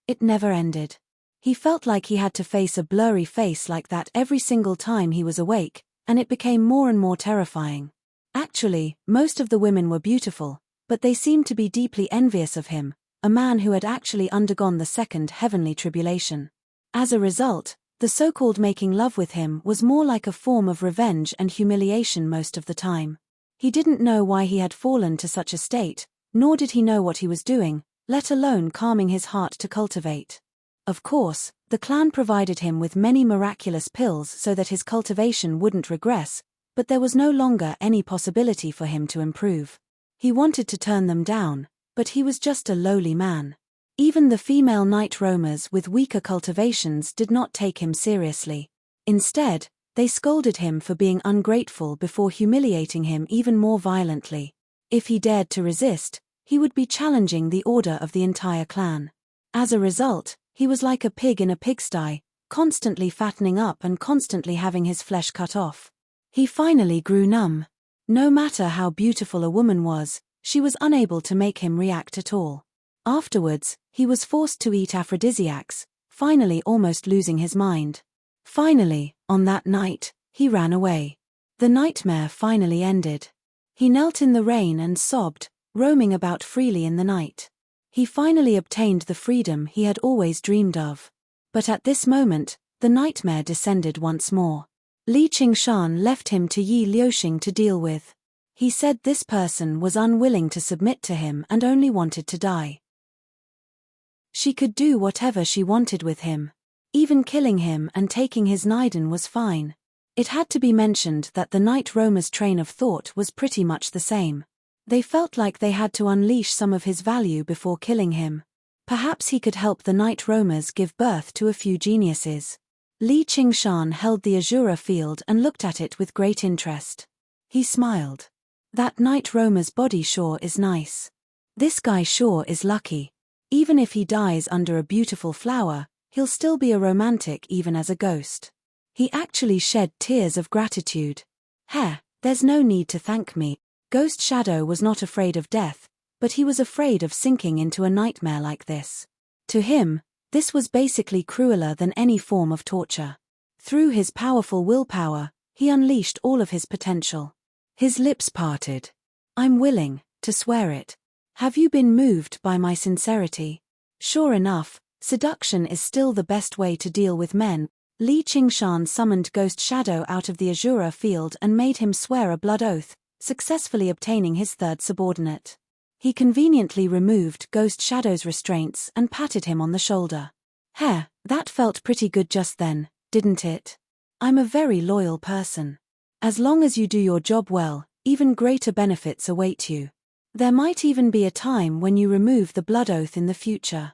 it never ended. He felt like he had to face a blurry face like that every single time he was awake, and it became more and more terrifying. Actually, most of the women were beautiful, but they seemed to be deeply envious of him, a man who had actually undergone the second heavenly tribulation. As a result, the so-called making love with him was more like a form of revenge and humiliation most of the time. He didn't know why he had fallen to such a state, nor did he know what he was doing, let alone calming his heart to cultivate. Of course, the clan provided him with many miraculous pills so that his cultivation wouldn't regress, but there was no longer any possibility for him to improve. He wanted to turn them down, but he was just a lowly man. Even the female night roamers with weaker cultivations did not take him seriously. Instead, they scolded him for being ungrateful before humiliating him even more violently. If he dared to resist, he would be challenging the order of the entire clan. As a result, he was like a pig in a pigsty, constantly fattening up and constantly having his flesh cut off. He finally grew numb. No matter how beautiful a woman was, she was unable to make him react at all. Afterwards, he was forced to eat aphrodisiacs, finally almost losing his mind. Finally, on that night, he ran away. The nightmare finally ended. He knelt in the rain and sobbed, roaming about freely in the night. He finally obtained the freedom he had always dreamed of. But at this moment, the nightmare descended once more. Li Qingshan left him to Yi Liuxing to deal with. He said this person was unwilling to submit to him and only wanted to die. She could do whatever she wanted with him. Even killing him and taking his Niden was fine. It had to be mentioned that the night roamer's train of thought was pretty much the same. They felt like they had to unleash some of his value before killing him. Perhaps he could help the night roamers give birth to a few geniuses. Li Qingshan held the Azura field and looked at it with great interest. He smiled. That night roamer's body sure is nice. This guy sure is lucky. Even if he dies under a beautiful flower, he'll still be a romantic even as a ghost. He actually shed tears of gratitude. There's no need to thank me. Ghost Shadow was not afraid of death, but he was afraid of sinking into a nightmare like this. To him, this was basically crueler than any form of torture. Through his powerful willpower, he unleashed all of his potential. His lips parted. I'm willing to swear it. Have you been moved by my sincerity? Sure enough, seduction is still the best way to deal with men. Li Qingshan summoned Ghost Shadow out of the Azura field and made him swear a blood oath, successfully obtaining his third subordinate. He conveniently removed Ghost Shadow's restraints and patted him on the shoulder. That felt pretty good just then, didn't it? I'm a very loyal person. As long as you do your job well, even greater benefits await you. There might even be a time when you remove the blood oath in the future.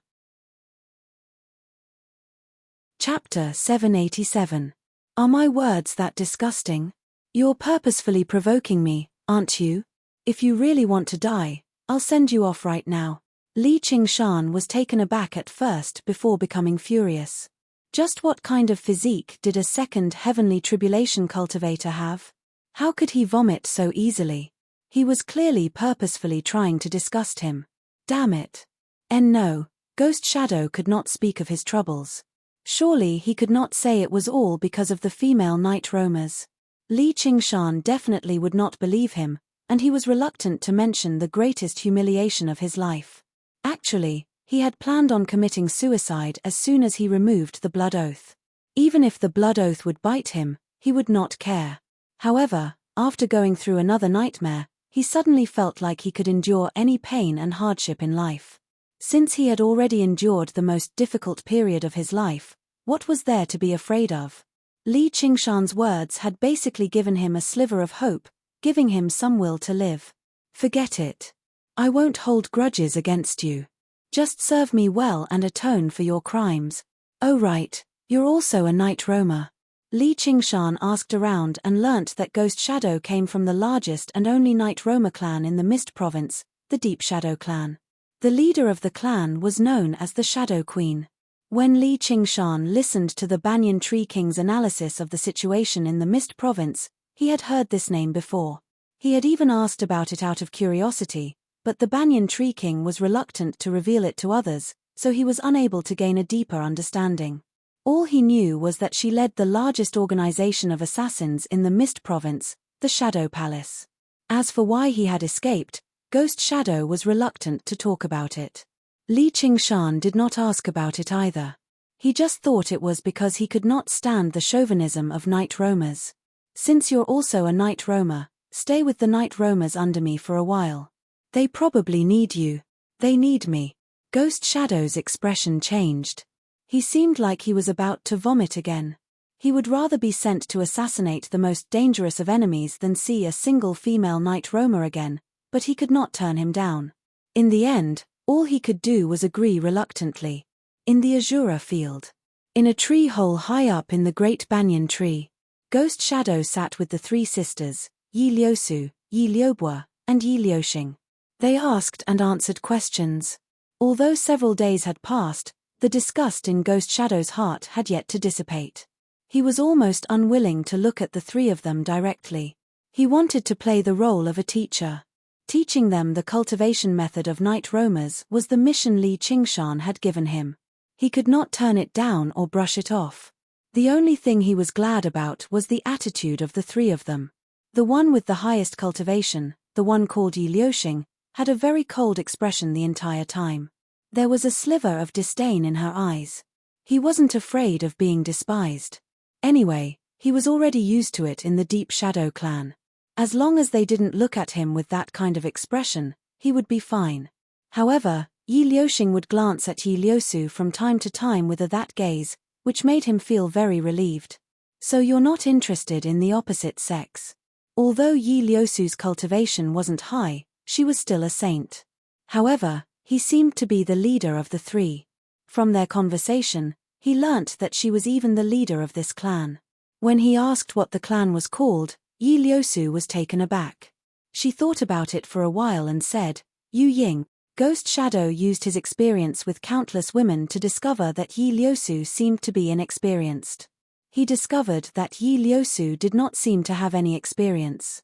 Chapter 787. Are my words that disgusting? You're purposefully provoking me, aren't you? If you really want to die, I'll send you off right now. Li Qingshan was taken aback at first before becoming furious. Just what kind of physique did a second heavenly tribulation cultivator have? How could he vomit so easily? He was clearly purposefully trying to disgust him. Damn it. No, Ghost Shadow could not speak of his troubles. Surely he could not say it was all because of the female night roamers. Li Qingshan definitely would not believe him, and he was reluctant to mention the greatest humiliation of his life. Actually, he had planned on committing suicide as soon as he removed the blood oath. Even if the blood oath would bite him, he would not care. However, after going through another nightmare, he suddenly felt like he could endure any pain and hardship in life. Since he had already endured the most difficult period of his life, what was there to be afraid of? Li Qingshan's words had basically given him a sliver of hope, giving him some will to live. Forget it. I won't hold grudges against you. Just serve me well and atone for your crimes. Oh right, you're also a night roamer. Li Qingshan asked around and learnt that Ghost Shadow came from the largest and only night roamer clan in the Mist Province, the Deep Shadow clan. The leader of the clan was known as the Shadow Queen. When Li Qingshan listened to the Banyan Tree King's analysis of the situation in the Mist Province, he had heard this name before. He had even asked about it out of curiosity, but the Banyan Tree King was reluctant to reveal it to others, so he was unable to gain a deeper understanding. All he knew was that she led the largest organization of assassins in the Mist Province, the Shadow Palace. As for why he had escaped, Ghost Shadow was reluctant to talk about it. Li Qingshan did not ask about it either. He just thought it was because he could not stand the chauvinism of night roamers. Since you're also a night roamer, stay with the night roamers under me for a while. They probably need you. They need me. Ghost Shadow's expression changed. He seemed like he was about to vomit again. He would rather be sent to assassinate the most dangerous of enemies than see a single female night roamer again, but he could not turn him down. In the end, all he could do was agree reluctantly. In the Azura field. In a tree hole high up in the great banyan tree, Ghost Shadow sat with the three sisters, Yi Liusu, Yi Liubwa, and Yi Liuxing. They asked and answered questions. Although several days had passed, the disgust in Ghost Shadow's heart had yet to dissipate. He was almost unwilling to look at the three of them directly. He wanted to play the role of a teacher. Teaching them the cultivation method of night roamers was the mission Li Qingshan had given him. He could not turn it down or brush it off. The only thing he was glad about was the attitude of the three of them. The one with the highest cultivation, the one called Yi Liuxing, had a very cold expression the entire time. There was a sliver of disdain in her eyes. He wasn't afraid of being despised. Anyway, he was already used to it in the Deep Shadow clan. As long as they didn't look at him with that kind of expression, he would be fine. However, Yi Liuxing would glance at Yi Liusu from time to time with that gaze, which made him feel very relieved. So you're not interested in the opposite sex. Although Yi Liusu's cultivation wasn't high, she was still a saint. However, he seemed to be the leader of the three. From their conversation, he learnt that she was even the leader of this clan. When he asked what the clan was called, Yi Liusu was taken aback. She thought about it for a while and said, Yu Ying. Ghost Shadow used his experience with countless women to discover that Yi Liusu seemed to be inexperienced. He discovered that Yi Liusu did not seem to have any experience.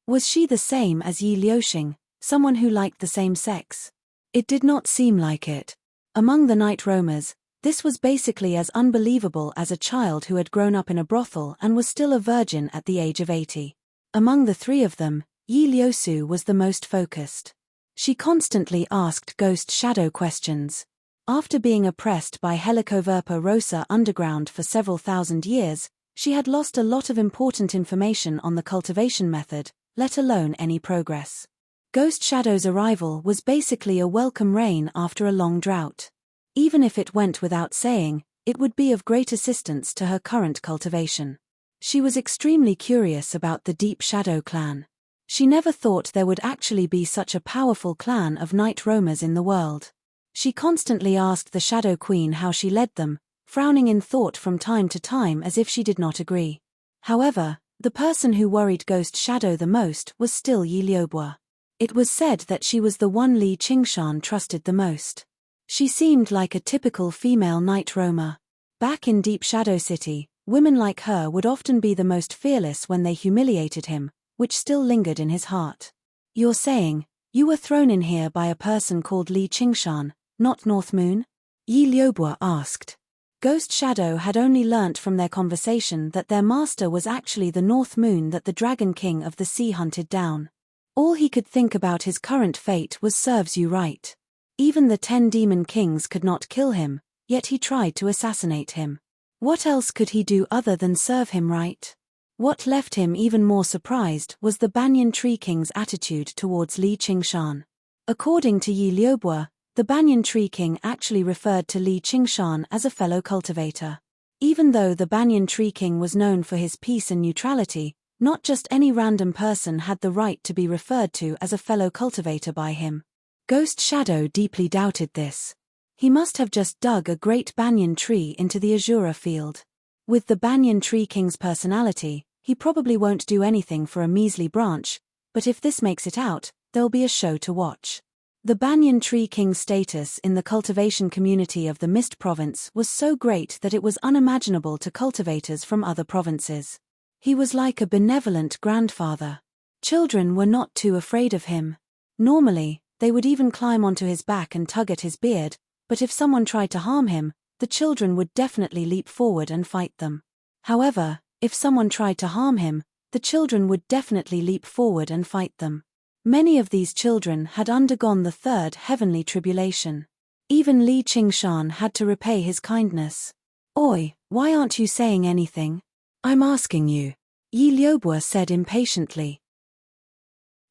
Was she the same as Yi Liuxing, someone who liked the same sex? It did not seem like it. Among the night roamers, this was basically as unbelievable as a child who had grown up in a brothel and was still a virgin at the age of 80. Among the three of them, Yi Liusu was the most focused. She constantly asked Ghost Shadow questions. After being oppressed by Helicoverpa rosa underground for several thousand years, she had lost a lot of important information on the cultivation method, let alone any progress. Ghost Shadow's arrival was basically a welcome rain after a long drought. Even if it went without saying, it would be of great assistance to her current cultivation. She was extremely curious about the Deep Shadow clan. She never thought there would actually be such a powerful clan of night roamers in the world. She constantly asked the Shadow Queen how she led them, frowning in thought from time to time as if she did not agree. However, the person who worried Ghost Shadow the most was still Yi Liubwa. It was said that she was the one Li Qingshan trusted the most. She seemed like a typical female night roamer. Back in Deep Shadow City, women like her would often be the most fearless when they humiliated him, which still lingered in his heart. You're saying, you were thrown in here by a person called Li Qingshan, not North Moon? Yi Liubwa asked. Ghost Shadow had only learnt from their conversation that their master was actually the North Moon that the Dragon King of the Sea hunted down. All he could think about his current fate was serves you right. Even the 10 demon kings could not kill him, yet he tried to assassinate him. What else could he do other than serve him right? What left him even more surprised was the Banyan Tree King's attitude towards Li Qingshan. According to Yi Liubwa, the Banyan Tree King actually referred to Li Qingshan as a fellow cultivator. Even though the Banyan Tree King was known for his peace and neutrality, not just any random person had the right to be referred to as a fellow cultivator by him. Ghost Shadow deeply doubted this. He must have just dug a great banyan tree into the Azura field. With the Banyan Tree King's personality, he probably won't do anything for a measly branch, but if this makes it out, there'll be a show to watch. The Banyan Tree King's status in the cultivation community of the Mist Province was so great that it was unimaginable to cultivators from other provinces. He was like a benevolent grandfather. Children were not too afraid of him. Normally, they would even climb onto his back and tug at his beard, but if someone tried to harm him, the children would definitely leap forward and fight them. However, if someone tried to harm him, the children would definitely leap forward and fight them. Many of these children had undergone the third heavenly tribulation. Even Li Qingshan had to repay his kindness. Oi, why aren't you saying anything? I'm asking you, Yi Liubo said impatiently.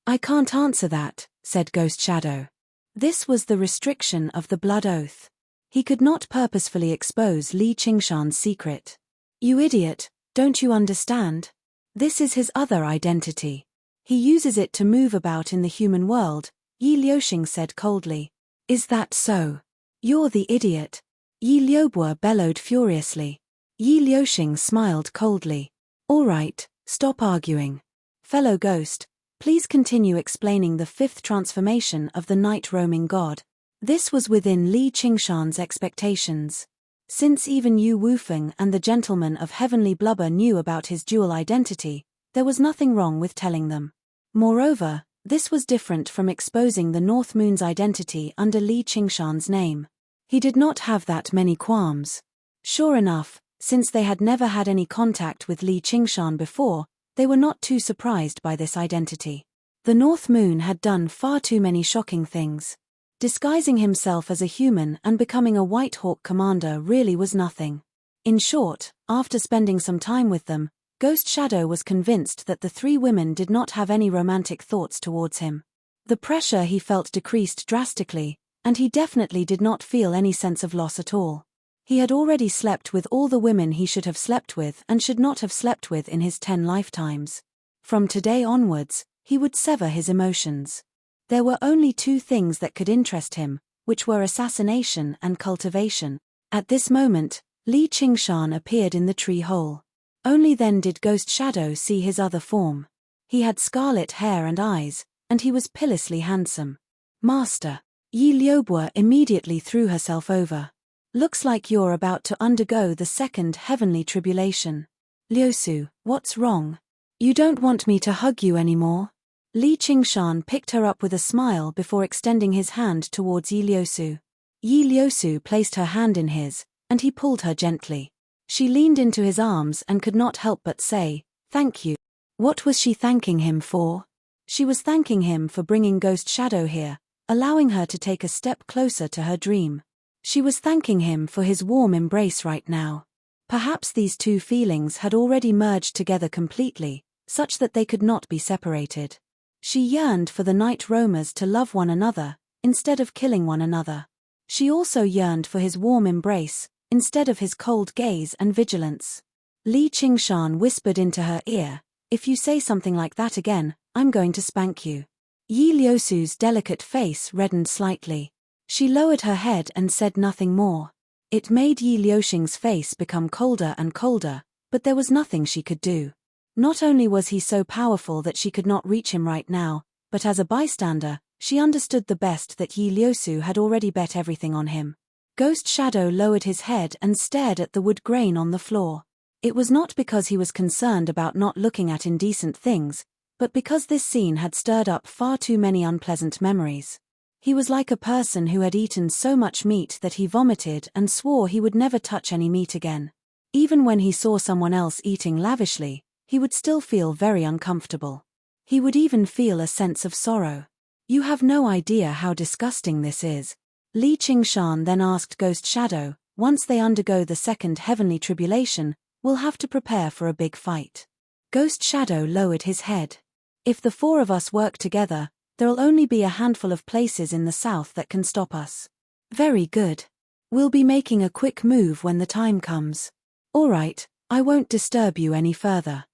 I can't answer that, said Ghost Shadow. This was the restriction of the blood oath. He could not purposefully expose Li Qingshan's secret. You idiot, don't you understand? This is his other identity. He uses it to move about in the human world, Yi Liuxing said coldly. Is that so? You're the idiot. Yi Liubo bellowed furiously. Yi Liuxing smiled coldly. All right, stop arguing. Fellow ghost, please continue explaining the fifth transformation of the night roaming god. This was within Li Qingshan's expectations. Since even Yu Wufeng and the gentleman of heavenly blubber knew about his dual identity, there was nothing wrong with telling them. Moreover, this was different from exposing the North Moon's identity under Li Qingshan's name. He did not have that many qualms. Sure enough, since they had never had any contact with Li Qingshan before, they were not too surprised by this identity. The North Moon had done far too many shocking things. Disguising himself as a human and becoming a White Hawk commander really was nothing. In short, after spending some time with them, Ghost Shadow was convinced that the three women did not have any romantic thoughts towards him. The pressure he felt decreased drastically, and he definitely did not feel any sense of loss at all. He had already slept with all the women he should have slept with and should not have slept with in his 10 lifetimes. From today onwards, he would sever his emotions. There were only two things that could interest him, which were assassination and cultivation. At this moment, Li Qingshan appeared in the tree hole. Only then did Ghost Shadow see his other form. He had scarlet hair and eyes, and he was pitilessly handsome. Master. Yi Liubo immediately threw herself over. Looks like you're about to undergo the second heavenly tribulation. Liusu, what's wrong? You don't want me to hug you anymore? Li Qingshan picked her up with a smile before extending his hand towards Yi Liusu. Yi Liusu placed her hand in his, and he pulled her gently. She leaned into his arms and could not help but say, "Thank you." What was she thanking him for? She was thanking him for bringing Ghost Shadow here, allowing her to take a step closer to her dream. She was thanking him for his warm embrace right now. Perhaps these two feelings had already merged together completely, such that they could not be separated. She yearned for the night roamers to love one another, instead of killing one another. She also yearned for his warm embrace, instead of his cold gaze and vigilance. Li Qingshan whispered into her ear, "If you say something like that again, I'm going to spank you." Yi Liusu's delicate face reddened slightly. She lowered her head and said nothing more. It made Yi Liuxing's face become colder and colder, but there was nothing she could do. Not only was he so powerful that she could not reach him right now, but as a bystander, she understood the best that Yi Liusu had already bet everything on him. Ghost Shadow lowered his head and stared at the wood grain on the floor. It was not because he was concerned about not looking at indecent things, but because this scene had stirred up far too many unpleasant memories. He was like a person who had eaten so much meat that he vomited and swore he would never touch any meat again. Even when he saw someone else eating lavishly, he would still feel very uncomfortable. He would even feel a sense of sorrow. You have no idea how disgusting this is. Li Qingshan then asked Ghost Shadow, once they undergo the second heavenly tribulation, we'll have to prepare for a big fight. Ghost Shadow lowered his head. If the four of us work together, there'll only be a handful of places in the south that can stop us. Very good. We'll be making a quick move when the time comes. All right, I won't disturb you any further.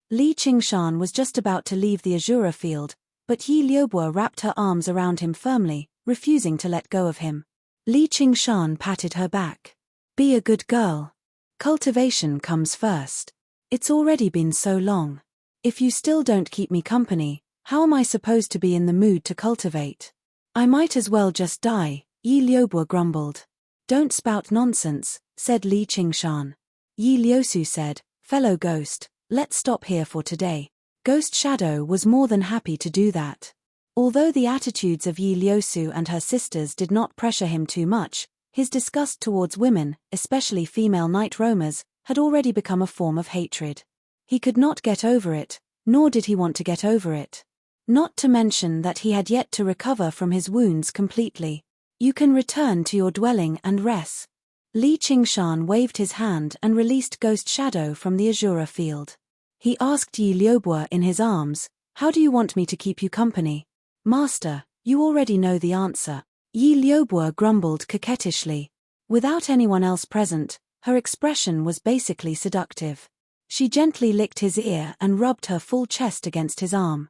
Li Qingshan was just about to leave the Azura field, but Yi Liubo wrapped her arms around him firmly, refusing to let go of him. Li Qingshan patted her back. Be a good girl. Cultivation comes first. It's already been so long. If you still don't keep me company, how am I supposed to be in the mood to cultivate? I might as well just die, Yi Liubo grumbled. Don't spout nonsense, said Li Qingshan. Yi Liusu said, fellow ghost, let's stop here for today. Ghost Shadow was more than happy to do that. Although the attitudes of Yi Liusu and her sisters did not pressure him too much, his disgust towards women, especially female night roamers, had already become a form of hatred. He could not get over it, nor did he want to get over it. Not to mention that he had yet to recover from his wounds completely. You can return to your dwelling and rest. Li Qingshan waved his hand and released Ghost Shadow from the Azura field. He asked Yi Liubo in his arms, "How do you want me to keep you company?" "Master, you already know the answer." Yi Liubo grumbled coquettishly. Without anyone else present, her expression was basically seductive. She gently licked his ear and rubbed her full chest against his arm.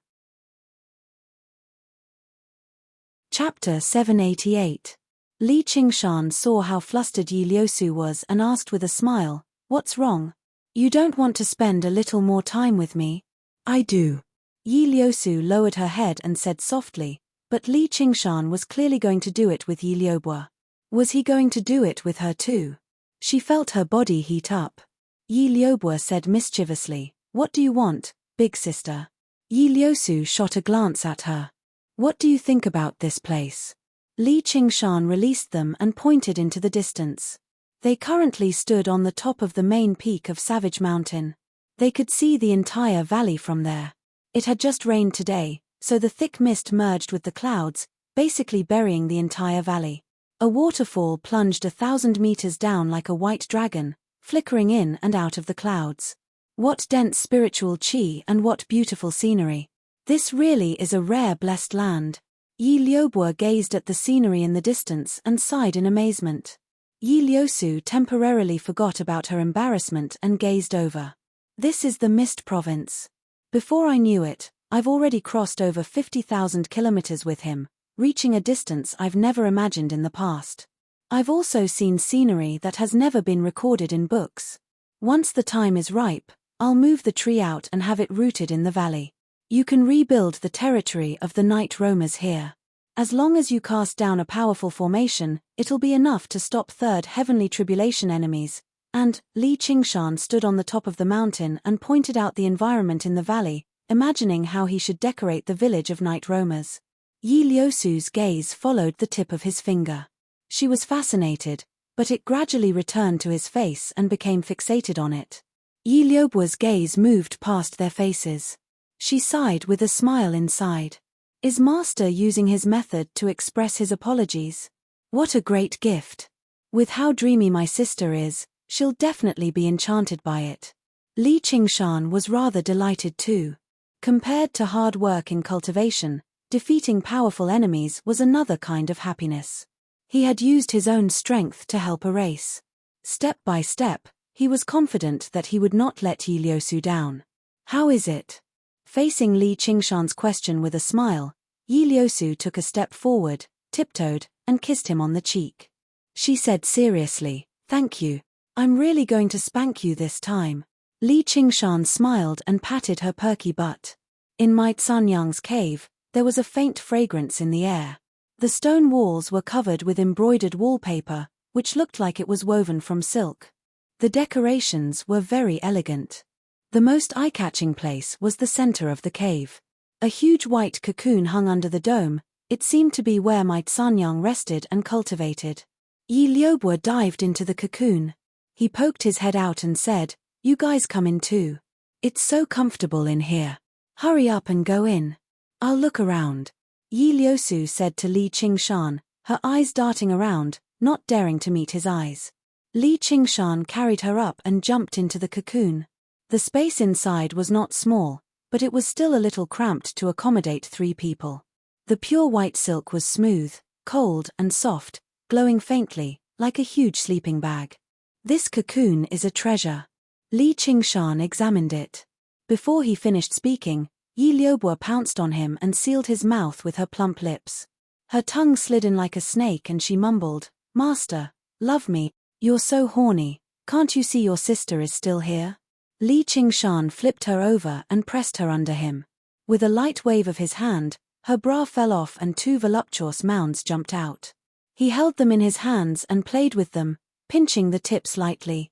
Chapter 788. Li Qingshan saw how flustered Yi Liusu was and asked with a smile, "What's wrong? You don't want to spend a little more time with me?" "I do." Yi Liusu lowered her head and said softly, but Li Qingshan was clearly going to do it with Yi Liubo. Was he going to do it with her too? She felt her body heat up. Yi Liubo said mischievously, "What do you want, big sister?" Yi Liusu shot a glance at her. "What do you think about this place?" Li Qingshan released them and pointed into the distance. They currently stood on the top of the main peak of Savage Mountain. They could see the entire valley from there. It had just rained today, so the thick mist merged with the clouds, basically burying the entire valley. A waterfall plunged 1,000 meters down like a white dragon, flickering in and out of the clouds. What dense spiritual chi and what beautiful scenery. This really is a rare blessed land. Yi Liubo gazed at the scenery in the distance and sighed in amazement. Yi Liusu temporarily forgot about her embarrassment and gazed over. This is the Mist Province. Before I knew it, I've already crossed over 50,000 kilometers with him, reaching a distance I've never imagined in the past. I've also seen scenery that has never been recorded in books. Once the time is ripe, I'll move the tree out and have it rooted in the valley. You can rebuild the territory of the night roamers here. As long as you cast down a powerful formation, it'll be enough to stop third heavenly tribulation enemies." And Li Qingshan stood on the top of the mountain and pointed out the environment in the valley, imagining how he should decorate the village of night roamers. Yi Liusu's gaze followed the tip of his finger. She was fascinated, but it gradually returned to his face and became fixated on it. Yi Liubo's gaze moved past their faces. She sighed with a smile inside. Is Master using his method to express his apologies? What a great gift. With how dreamy my sister is, she'll definitely be enchanted by it. Li Qingshan was rather delighted too. Compared to hard work in cultivation, defeating powerful enemies was another kind of happiness. He had used his own strength to help a race. Step by step, he was confident that he would not let Yi Liusu down. How is it? Facing Li Qingshan's question with a smile, Yi Liusu took a step forward, tiptoed, and kissed him on the cheek. She said seriously, "Thank you. I'm really going to spank you this time." Li Qingshan smiled and patted her perky butt. In Might Sanyang's cave, there was a faint fragrance in the air. The stone walls were covered with embroidered wallpaper, which looked like it was woven from silk. The decorations were very elegant. The most eye-catching place was the center of the cave. A huge white cocoon hung under the dome. It seemed to be where Might Sanyang rested and cultivated. Yi Liubo dived into the cocoon. He poked his head out and said, "You guys come in too. It's so comfortable in here. Hurry up and go in. I'll look around." Yi Liusu said to Li Qingshan, her eyes darting around, not daring to meet his eyes. Li Qingshan carried her up and jumped into the cocoon. The space inside was not small, but it was still a little cramped to accommodate 3 people. The pure white silk was smooth, cold and soft, glowing faintly, like a huge sleeping bag. This cocoon is a treasure. Li Qingshan examined it. Before he finished speaking, Yi Liubo pounced on him and sealed his mouth with her plump lips. Her tongue slid in like a snake and she mumbled, "Master, love me, you're so horny, can't you see your sister is still here?" Li Qingshan flipped her over and pressed her under him. With a light wave of his hand, her bra fell off and 2 voluptuous mounds jumped out. He held them in his hands and played with them, pinching the tips lightly.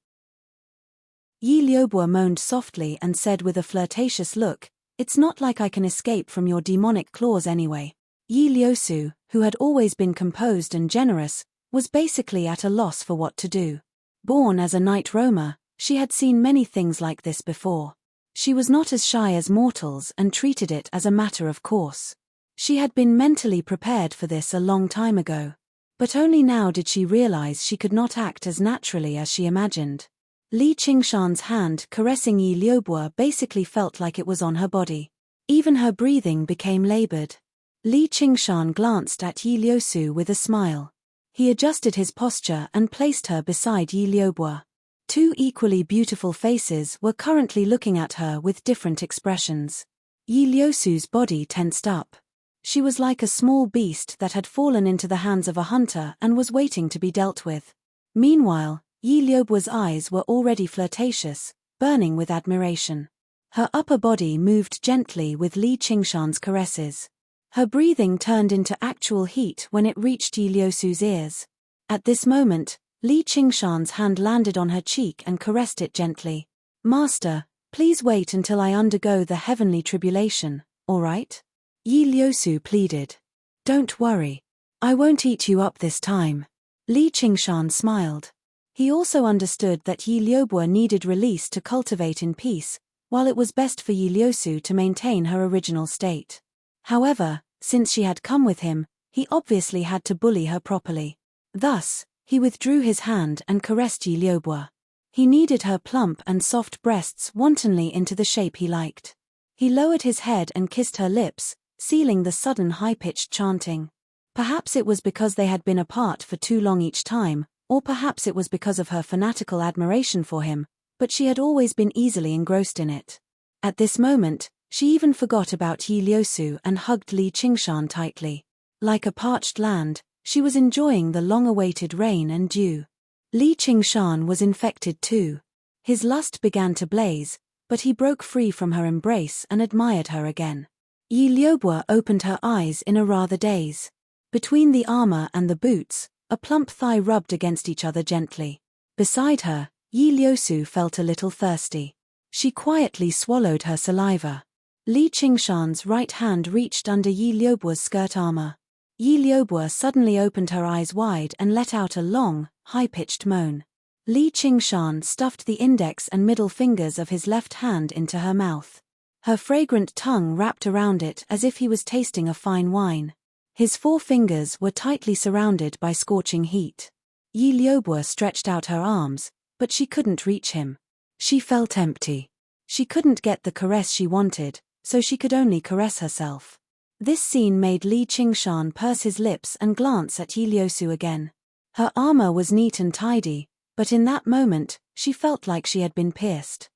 Yi Liubo moaned softly and said with a flirtatious look, "It's not like I can escape from your demonic claws anyway." Yi Liusu, who had always been composed and generous, was basically at a loss for what to do. Born as a night roamer, she had seen many things like this before. She was not as shy as mortals and treated it as a matter of course. She had been mentally prepared for this a long time ago. But only now did she realize she could not act as naturally as she imagined. Li Qingshan's hand caressing Yi Liubo basically felt like it was on her body. Even her breathing became labored. Li Qingshan glanced at Yi Liusu with a smile. He adjusted his posture and placed her beside Yi Liubo. Two equally beautiful faces were currently looking at her with different expressions. Yi Liusu's body tensed up. She was like a small beast that had fallen into the hands of a hunter and was waiting to be dealt with. Meanwhile, Yi Liubo's eyes were already flirtatious, burning with admiration. Her upper body moved gently with Li Qingshan's caresses. Her breathing turned into actual heat when it reached Yi Liusu's ears. At this moment, Li Qingshan's hand landed on her cheek and caressed it gently. "Master, please wait until I undergo the heavenly tribulation, all right?" Yi Liusu pleaded. "Don't worry. I won't eat you up this time." Li Qingshan smiled. He also understood that Yi Liubo needed release to cultivate in peace, while it was best for Yi Liusu to maintain her original state. However, since she had come with him, he obviously had to bully her properly. Thus, he withdrew his hand and caressed Yi Liubo. He kneaded her plump and soft breasts wantonly into the shape he liked. He lowered his head and kissed her lips, sealing the sudden high-pitched chanting. Perhaps it was because they had been apart for too long each time, or perhaps it was because of her fanatical admiration for him, but she had always been easily engrossed in it. At this moment, she even forgot about Yi Liusu and hugged Li Qingshan tightly. Like a parched land, she was enjoying the long-awaited rain and dew. Li Qingshan was infected too. His lust began to blaze, but he broke free from her embrace and admired her again. Yi Liubo opened her eyes in a rather daze. Between the armor and the boots, a plump thigh rubbed against each other gently. Beside her, Yi Liusu felt a little thirsty. She quietly swallowed her saliva. Li Qingshan's right hand reached under Yi Liubo's skirt armor. Yi Liubo suddenly opened her eyes wide and let out a long, high-pitched moan. Li Qingshan stuffed the index and middle fingers of his left hand into her mouth. Her fragrant tongue wrapped around it as if he was tasting a fine wine. His 4 fingers were tightly surrounded by scorching heat. Yi Liubo stretched out her arms, but she couldn't reach him. She felt empty. She couldn't get the caress she wanted, so she could only caress herself. This scene made Li Qingshan purse his lips and glance at Yi Liusu again. Her armor was neat and tidy, but in that moment, she felt like she had been pierced.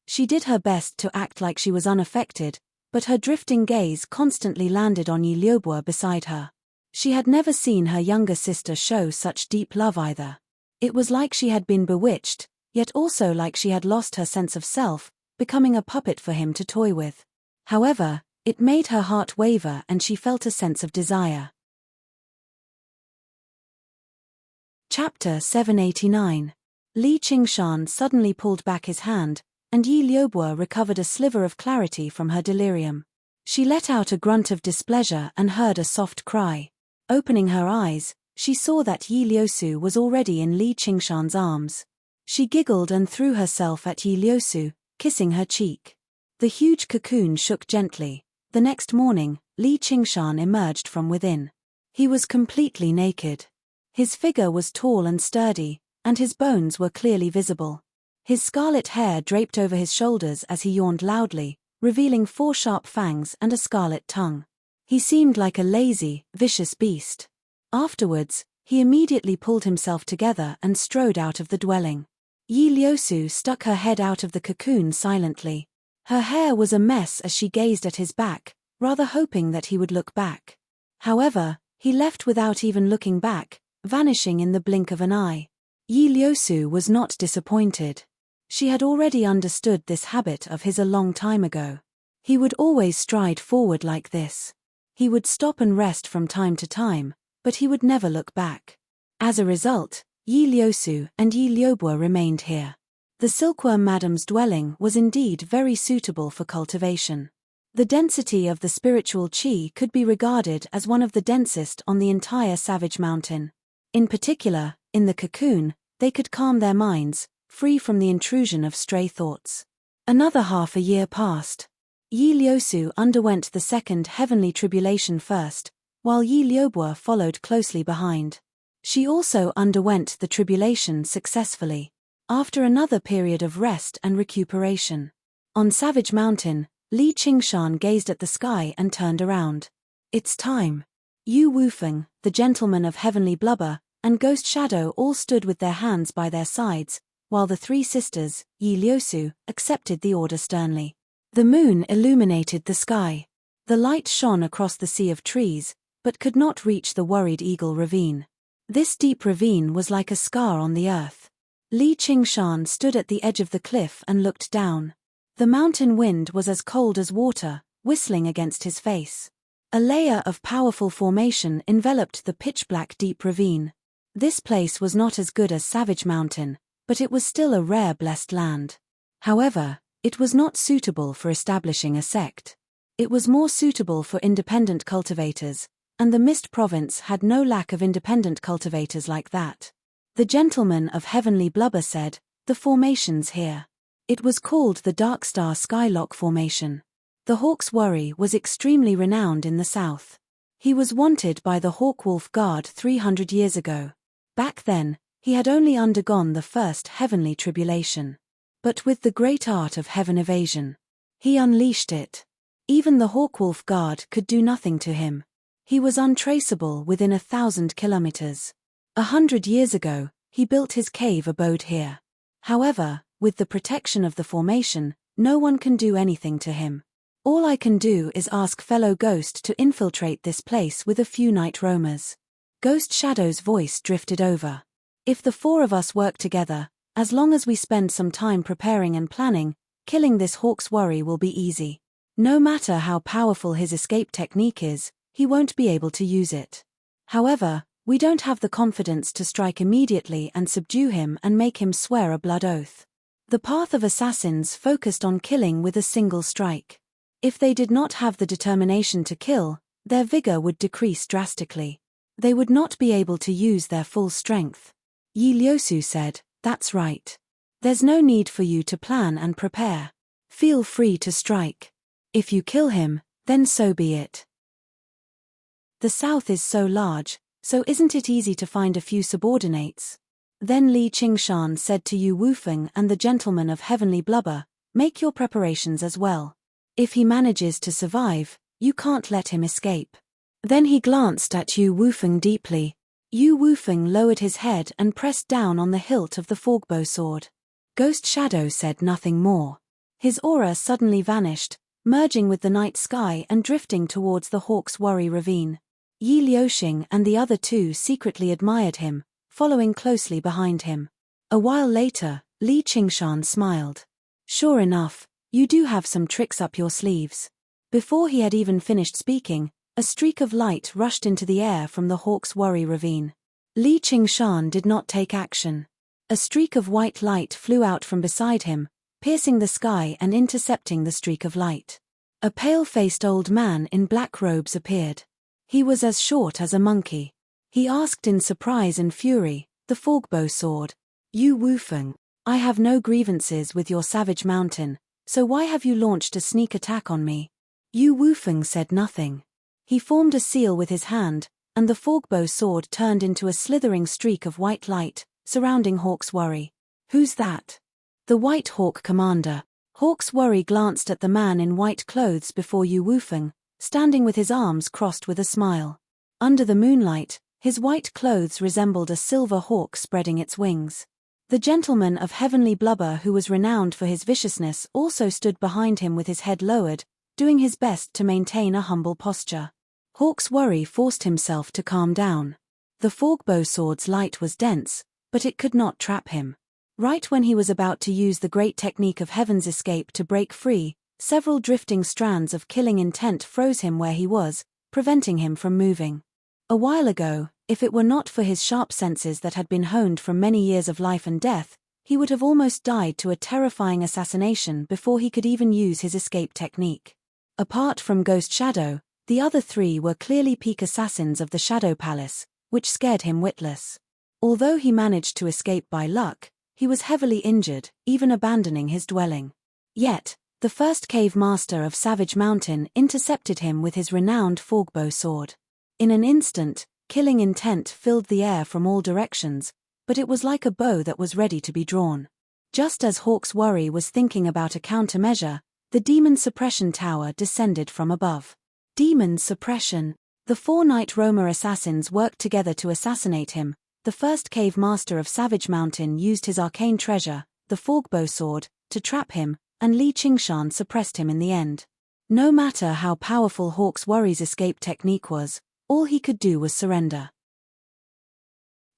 She did her best to act like she was unaffected, but her drifting gaze constantly landed on Yi Liubo beside her. She had never seen her younger sister show such deep love either. It was like she had been bewitched, yet also like she had lost her sense of self, becoming a puppet for him to toy with. However, it made her heart waver and she felt a sense of desire. Chapter 789. Li Qingshan suddenly pulled back his hand, and Yi Liubo recovered a sliver of clarity from her delirium. She let out a grunt of displeasure and heard a soft cry. Opening her eyes, she saw that Yi Liusu was already in Li Qingshan's arms. She giggled and threw herself at Yi Liusu, kissing her cheek. The huge cocoon shook gently. The next morning, Li Qingshan emerged from within. He was completely naked. His figure was tall and sturdy, and his bones were clearly visible. His scarlet hair draped over his shoulders as he yawned loudly, revealing 4 sharp fangs and a scarlet tongue. He seemed like a lazy, vicious beast. Afterwards, he immediately pulled himself together and strode out of the dwelling. Yi Liusu stuck her head out of the cocoon silently. Her hair was a mess as she gazed at his back, rather hoping that he would look back. However, he left without even looking back, vanishing in the blink of an eye. Yi Liusu was not disappointed. She had already understood this habit of his a long time ago. He would always stride forward like this. He would stop and rest from time to time, but he would never look back. As a result, Yi Liusu and Yi Liubo remained here. The silkworm madam's dwelling was indeed very suitable for cultivation. The density of the spiritual qi could be regarded as one of the densest on the entire Savage Mountain. In particular, in the cocoon, they could calm their minds, free from the intrusion of stray thoughts. Another half a year passed. Yi Liusu underwent the second heavenly tribulation first, while Yi Liubo followed closely behind. She also underwent the tribulation successfully. After another period of rest and recuperation. On Savage Mountain, Li Qingshan gazed at the sky and turned around. It's time. Yu Wufeng, the gentleman of heavenly blubber, and Ghost Shadow all stood with their hands by their sides, while the three sisters, Yi Liusu, accepted the order sternly. The moon illuminated the sky. The light shone across the sea of trees, but could not reach the Worried Eagle ravine. This deep ravine was like a scar on the earth. Li Qingshan stood at the edge of the cliff and looked down. The mountain wind was as cold as water, whistling against his face. A layer of powerful formation enveloped the pitch-black deep ravine. This place was not as good as Savage Mountain, but it was still a rare blessed land. However, it was not suitable for establishing a sect. It was more suitable for independent cultivators, and the Mist Province had no lack of independent cultivators like that. The gentleman of heavenly blubber said, "The formation's here." It was called the Darkstar Skylock Formation. The Hawk's Worry was extremely renowned in the south. He was wanted by the Hawkwolf Guard 300 years ago. Back then, he had only undergone the first heavenly tribulation. But with the great art of heaven evasion, he unleashed it. Even the Hawkwolf Guard could do nothing to him. He was untraceable within 1,000 kilometers. 100 years ago, he built his cave abode here. However, with the protection of the formation, no one can do anything to him. All I can do is ask fellow Ghost to infiltrate this place with a few night roamers. Ghost Shadow's voice drifted over. If the four of us work together, as long as we spend some time preparing and planning, killing this Hawk's Worry will be easy. No matter how powerful his escape technique is, he won't be able to use it. However, we don't have the confidence to strike immediately and subdue him and make him swear a blood oath. The path of assassins focused on killing with a single strike. If they did not have the determination to kill, their vigor would decrease drastically. They would not be able to use their full strength. Yi Liusu said, "That's right. There's no need for you to plan and prepare. Feel free to strike. If you kill him, then so be it. The south is so large, so isn't it easy to find a few subordinates?" Then Li Qingshan said to Yu Wufeng and the gentleman of heavenly blubber, "Make your preparations as well. If he manages to survive, you can't let him escape." Then he glanced at Yu Wufeng deeply. Yu Wufeng lowered his head and pressed down on the hilt of the forkbow sword. Ghost Shadow said nothing more. His aura suddenly vanished, merging with the night sky and drifting towards the Hawk's Worry ravine. Yi Liuxing and the other two secretly admired him, following closely behind him. A while later, Li Qingshan smiled. "Sure enough, you do have some tricks up your sleeves." Before he had even finished speaking, a streak of light rushed into the air from the Hawk's Worry ravine. Li Qingshan did not take action. A streak of white light flew out from beside him, piercing the sky and intercepting the streak of light. A pale-faced old man in black robes appeared. He was as short as a monkey. He asked in surprise and fury, "The forkbow sword. Yu Wufeng, I have no grievances with your Savage Mountain, so why have you launched a sneak attack on me?" Yu Wufeng said nothing. He formed a seal with his hand, and the forkbow sword turned into a slithering streak of white light, surrounding Hawk's Worry. "Who's that?" "The White Hawk Commander." Hawk's Worry glanced at the man in white clothes before Yu Wufeng, standing with his arms crossed with a smile. Under the moonlight, his white clothes resembled a silver hawk spreading its wings. The gentleman of heavenly blubber who was renowned for his viciousness also stood behind him with his head lowered, doing his best to maintain a humble posture. Hawk's Worry forced himself to calm down. The forkbow sword's light was dense, but it could not trap him. Right when he was about to use the great technique of Heaven's Escape to break free, several drifting strands of killing intent froze him where he was, preventing him from moving. A while ago, if it were not for his sharp senses that had been honed from many years of life and death, he would have almost died to a terrifying assassination before he could even use his escape technique. Apart from Ghost Shadow, the other three were clearly peak assassins of the Shadow Palace, which scared him witless. Although he managed to escape by luck, he was heavily injured, even abandoning his dwelling. Yet, the first cave master of Savage Mountain intercepted him with his renowned forkbow sword. In an instant, killing intent filled the air from all directions, but it was like a bow that was ready to be drawn. Just as Hawk's Worry was thinking about a countermeasure, the Demon Suppression Tower descended from above. Demon Suppression. The 4 Night Roamer assassins worked together to assassinate him. The first cave master of Savage Mountain used his arcane treasure, the Forgbow sword, to trap him, and Li Qingshan suppressed him in the end. No matter how powerful Hawk's Worry's escape technique was, all he could do was surrender.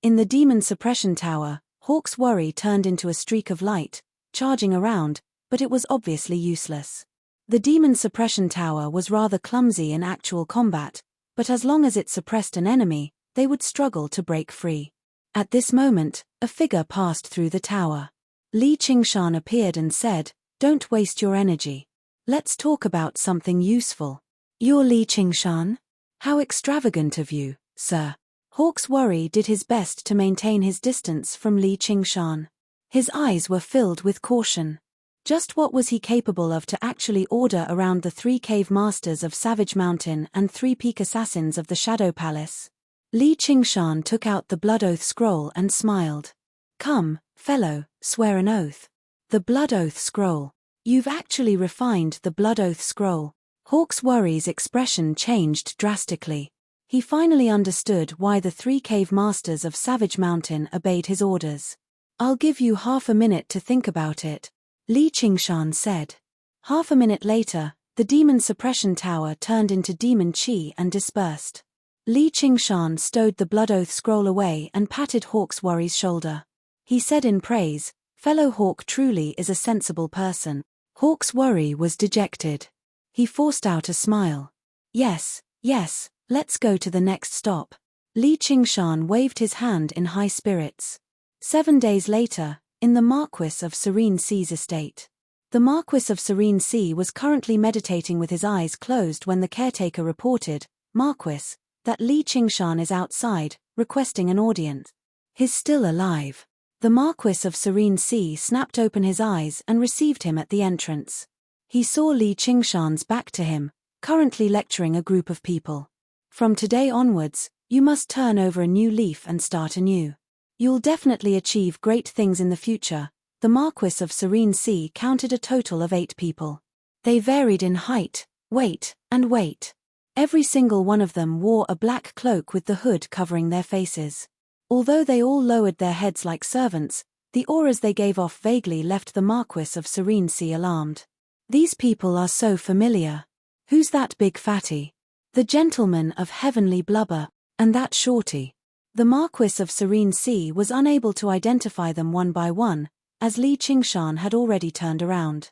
In the Demon Suppression Tower, Hawk's Worry turned into a streak of light, charging around, but it was obviously useless. The Demon Suppression Tower was rather clumsy in actual combat, but as long as it suppressed an enemy, they would struggle to break free. At this moment, a figure passed through the tower. Li Qingshan appeared and said, "Don't waste your energy. Let's talk about something useful." "You're Li Qingshan? How extravagant of you, sir." Hawk's Worry did his best to maintain his distance from Li Qingshan. His eyes were filled with caution. Just what was he capable of to actually order around the 3 cave masters of Savage Mountain and 3 peak assassins of the Shadow Palace? Li Qingshan took out the Blood Oath scroll and smiled. "Come, fellow, swear an oath." The Blood Oath scroll. "You've actually refined the Blood Oath scroll." Hawk's Worry's expression changed drastically. He finally understood why the 3 cave masters of Savage Mountain obeyed his orders. "I'll give you half a minute to think about it," Li Qingshan said. Half a minute later, the Demon Suppression Tower turned into demon chi and dispersed. Li Qingshan stowed the Blood Oath scroll away and patted Hawk's Worry's shoulder. He said in praise, "Fellow Hawk truly is a sensible person." Hawk's Worry was dejected. He forced out a smile. Yes, let's go to the next stop." Li Qingshan waved his hand in high spirits. 7 days later, in the Marquis of Serene Sea's estate. The Marquis of Serene Sea was currently meditating with his eyes closed when the caretaker reported, "Marquis, that Li Qingshan is outside, requesting an audience." "He's still alive." The Marquis of Serene Sea snapped open his eyes and received him at the entrance. He saw Li Qingshan's back to him, currently lecturing a group of people. "From today onwards, you must turn over a new leaf and start anew. You'll definitely achieve great things in the future." The Marquis of Serene Sea counted a total of 8 people. They varied in height, weight, and weight. Every single one of them wore a black cloak with the hood covering their faces. Although they all lowered their heads like servants, the auras they gave off vaguely left the Marquis of Serene Sea alarmed. "These people are so familiar. Who's that big fatty? The gentleman of heavenly blubber, and that shorty." The Marquis of Serene Sea was unable to identify them one by one, as Li Qingshan had already turned around.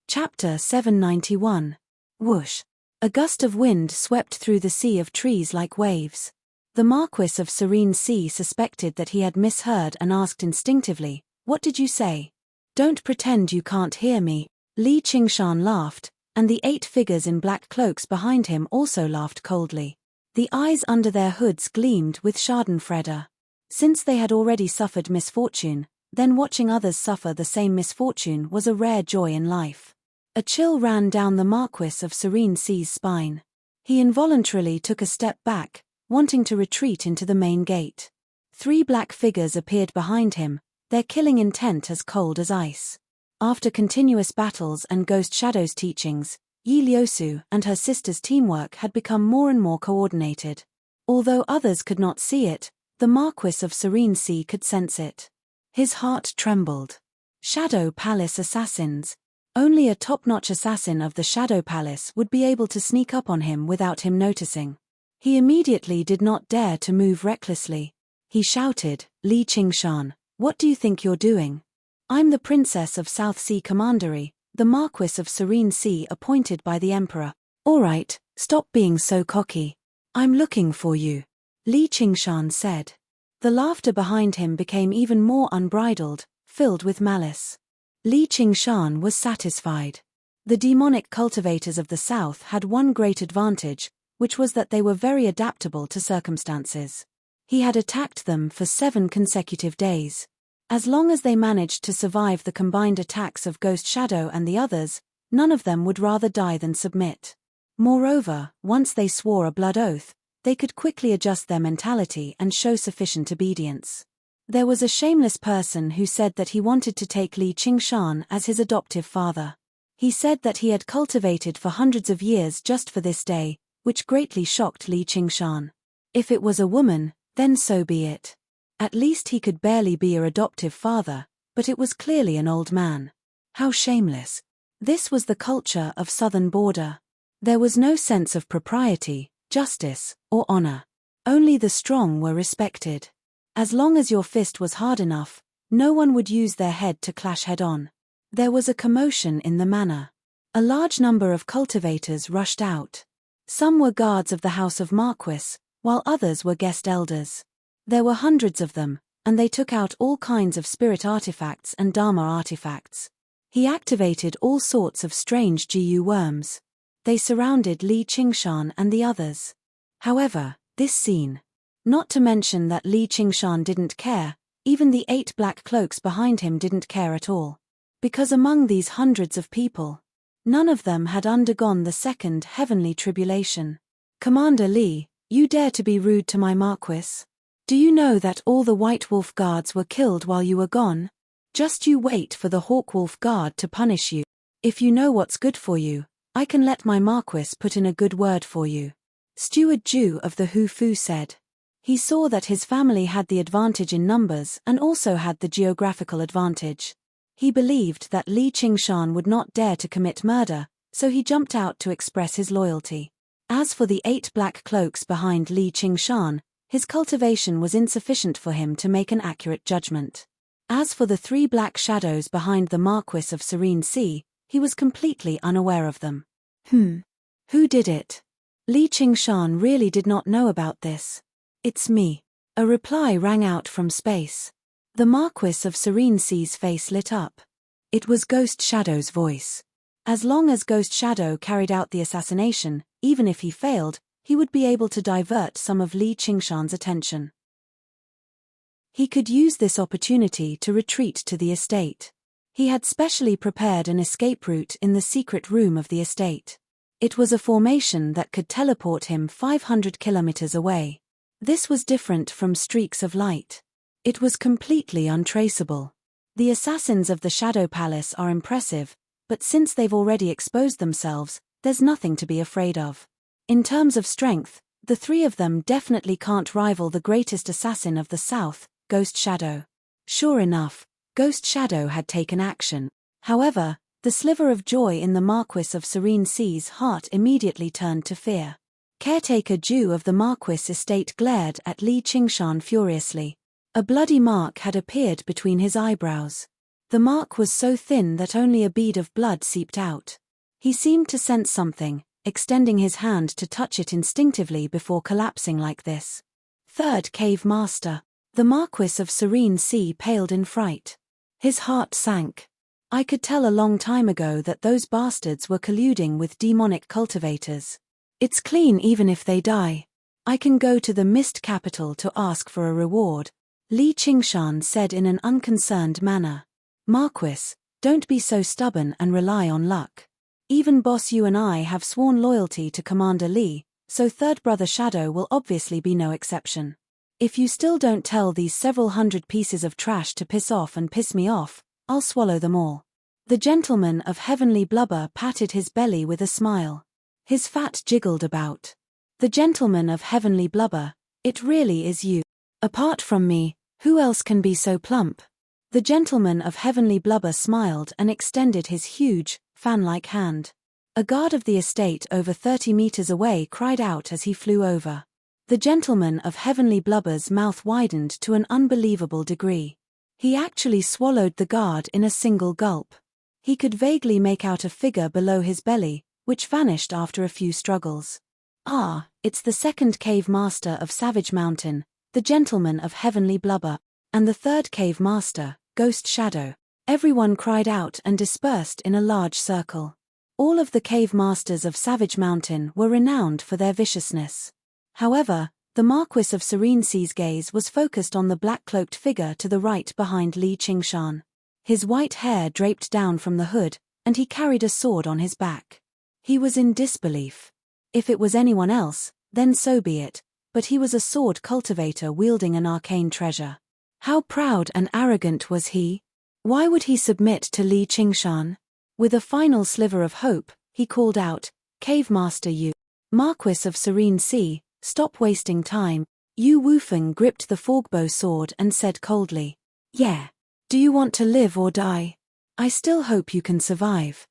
Chapter 791. Whoosh. A gust of wind swept through the sea of trees like waves. The Marquis of Serene Sea suspected that he had misheard and asked instinctively, "What did you say?" "Don't pretend you can't hear me." Li Qingshan laughed, and the 8 figures in black cloaks behind him also laughed coldly. The eyes under their hoods gleamed with schadenfreude. Since they had already suffered misfortune, then watching others suffer the same misfortune was a rare joy in life. A chill ran down the Marquis of Serene Sea's spine. He involuntarily took a step back, wanting to retreat into the main gate. 3 black figures appeared behind him, their killing intent as cold as ice. After continuous battles and Ghost Shadow's teachings, Yi Liusu and her sister's teamwork had become more and more coordinated. Although others could not see it, the Marquis of Serene Sea could sense it. His heart trembled. Shadow Palace assassins. Only a top-notch assassin of the Shadow Palace would be able to sneak up on him without him noticing. He immediately did not dare to move recklessly. He shouted, "Li Qingshan, what do you think you're doing?" "I'm the Princess of South Sea Commandery, the Marquis of Serene Sea appointed by the Emperor." "All right, stop being so cocky. I'm looking for you," Li Qingshan said. The laughter behind him became even more unbridled, filled with malice. Li Qingshan was satisfied. The demonic cultivators of the south had one great advantage, which was that they were very adaptable to circumstances. He had attacked them for 7 consecutive days. As long as they managed to survive the combined attacks of Ghost Shadow and the others, none of them would rather die than submit. Moreover, once they swore a blood oath, they could quickly adjust their mentality and show sufficient obedience. There was a shameless person who said that he wanted to take Li Qingshan as his adoptive father. He said that he had cultivated for hundreds of years just for this day, which greatly shocked Li Qingshan. If it was a woman, then so be it. At least he could barely be her adoptive father, but it was clearly an old man. How shameless. This was the culture of southern border. There was no sense of propriety, justice, or honor. Only the strong were respected. As long as your fist was hard enough, no one would use their head to clash head-on. There was a commotion in the manor. A large number of cultivators rushed out. Some were guards of the House of Marquis, while others were guest elders. There were hundreds of them, and they took out all kinds of spirit artifacts and Dharma artifacts. He activated all sorts of strange GU worms. They surrounded Li Qingshan and the others. However, this scene. Not to mention that Li Qingshan didn't care, even the 8 black cloaks behind him didn't care at all. Because among these hundreds of people, none of them had undergone the second heavenly tribulation. Commander Li, you dare to be rude to my Marquis? Do you know that all the White Wolf guards were killed while you were gone? Just you wait for the Hawk Wolf guard to punish you. If you know what's good for you, I can let my Marquis put in a good word for you. Steward Ju of the Hu Fu said. He saw that his family had the advantage in numbers and also had the geographical advantage. He believed that Li Qingshan would not dare to commit murder, so he jumped out to express his loyalty. As for the 8 black cloaks behind Li Qingshan, his cultivation was insufficient for him to make an accurate judgment. As for the 3 black shadows behind the Marquis of Serene Sea, he was completely unaware of them. Who did it? Li Qingshan really did not know about this. It's me. A reply rang out from space. The Marquis of Serene Sea's face lit up. It was Ghost Shadow's voice. As long as Ghost Shadow carried out the assassination, even if he failed, he would be able to divert some of Li Qingshan's attention. He could use this opportunity to retreat to the estate. He had specially prepared an escape route in the secret room of the estate. It was a formation that could teleport him 500 kilometers away. This was different from streaks of light. It was completely untraceable. The assassins of the Shadow Palace are impressive, but since they've already exposed themselves, there's nothing to be afraid of. In terms of strength, the 3 of them definitely can't rival the greatest assassin of the South, Ghost Shadow. Sure enough, Ghost Shadow had taken action. However, the sliver of joy in the Marquis of Serene Sea's heart immediately turned to fear. Caretaker Ju of the Marquis estate glared at Li Qingshan furiously. A bloody mark had appeared between his eyebrows. The mark was so thin that only a bead of blood seeped out. He seemed to sense something, extending his hand to touch it instinctively before collapsing like this. 3rd Cave Master. The Marquis of Serene Sea paled in fright. His heart sank. I could tell a long time ago that those bastards were colluding with demonic cultivators. It's clean even if they die. I can go to the Mist capital to ask for a reward, Li Qingshan said in an unconcerned manner. Marquis, don't be so stubborn and rely on luck. Even Boss you and I have sworn loyalty to Commander Li, so 3rd Brother Shadow will obviously be no exception. If you still don't tell these several hundred pieces of trash to piss off and piss me off, I'll swallow them all. The gentleman of heavenly blubber patted his belly with a smile. His fat jiggled about. The gentleman of heavenly blubber, it really is you. Apart from me, who else can be so plump? The gentleman of heavenly blubber smiled and extended his huge, fan-like hand. A guard of the estate over 30 meters away cried out as he flew over. The gentleman of heavenly blubber's mouth widened to an unbelievable degree. He actually swallowed the guard in a single gulp. He could vaguely make out a figure below his belly, which vanished after a few struggles. Ah, it's the 2nd Cave Master of Savage Mountain, the gentleman of heavenly blubber, and the 3rd Cave Master, Ghost Shadow. Everyone cried out and dispersed in a large circle. All of the cave masters of Savage Mountain were renowned for their viciousness. However, the Marquis of Serene Sea's gaze was focused on the black-cloaked figure to the right behind Li Qingshan. His white hair draped down from the hood, and he carried a sword on his back. He was in disbelief. If it was anyone else, then so be it, but he was a sword cultivator wielding an arcane treasure. How proud and arrogant was he? Why would he submit to Li Qingshan? With a final sliver of hope, he called out, "Cave Master Yu, Marquis of Serene Sea, stop wasting time." Yu Wufeng gripped the forgbow sword and said coldly, "Yeah. Do you want to live or die? I still hope you can survive."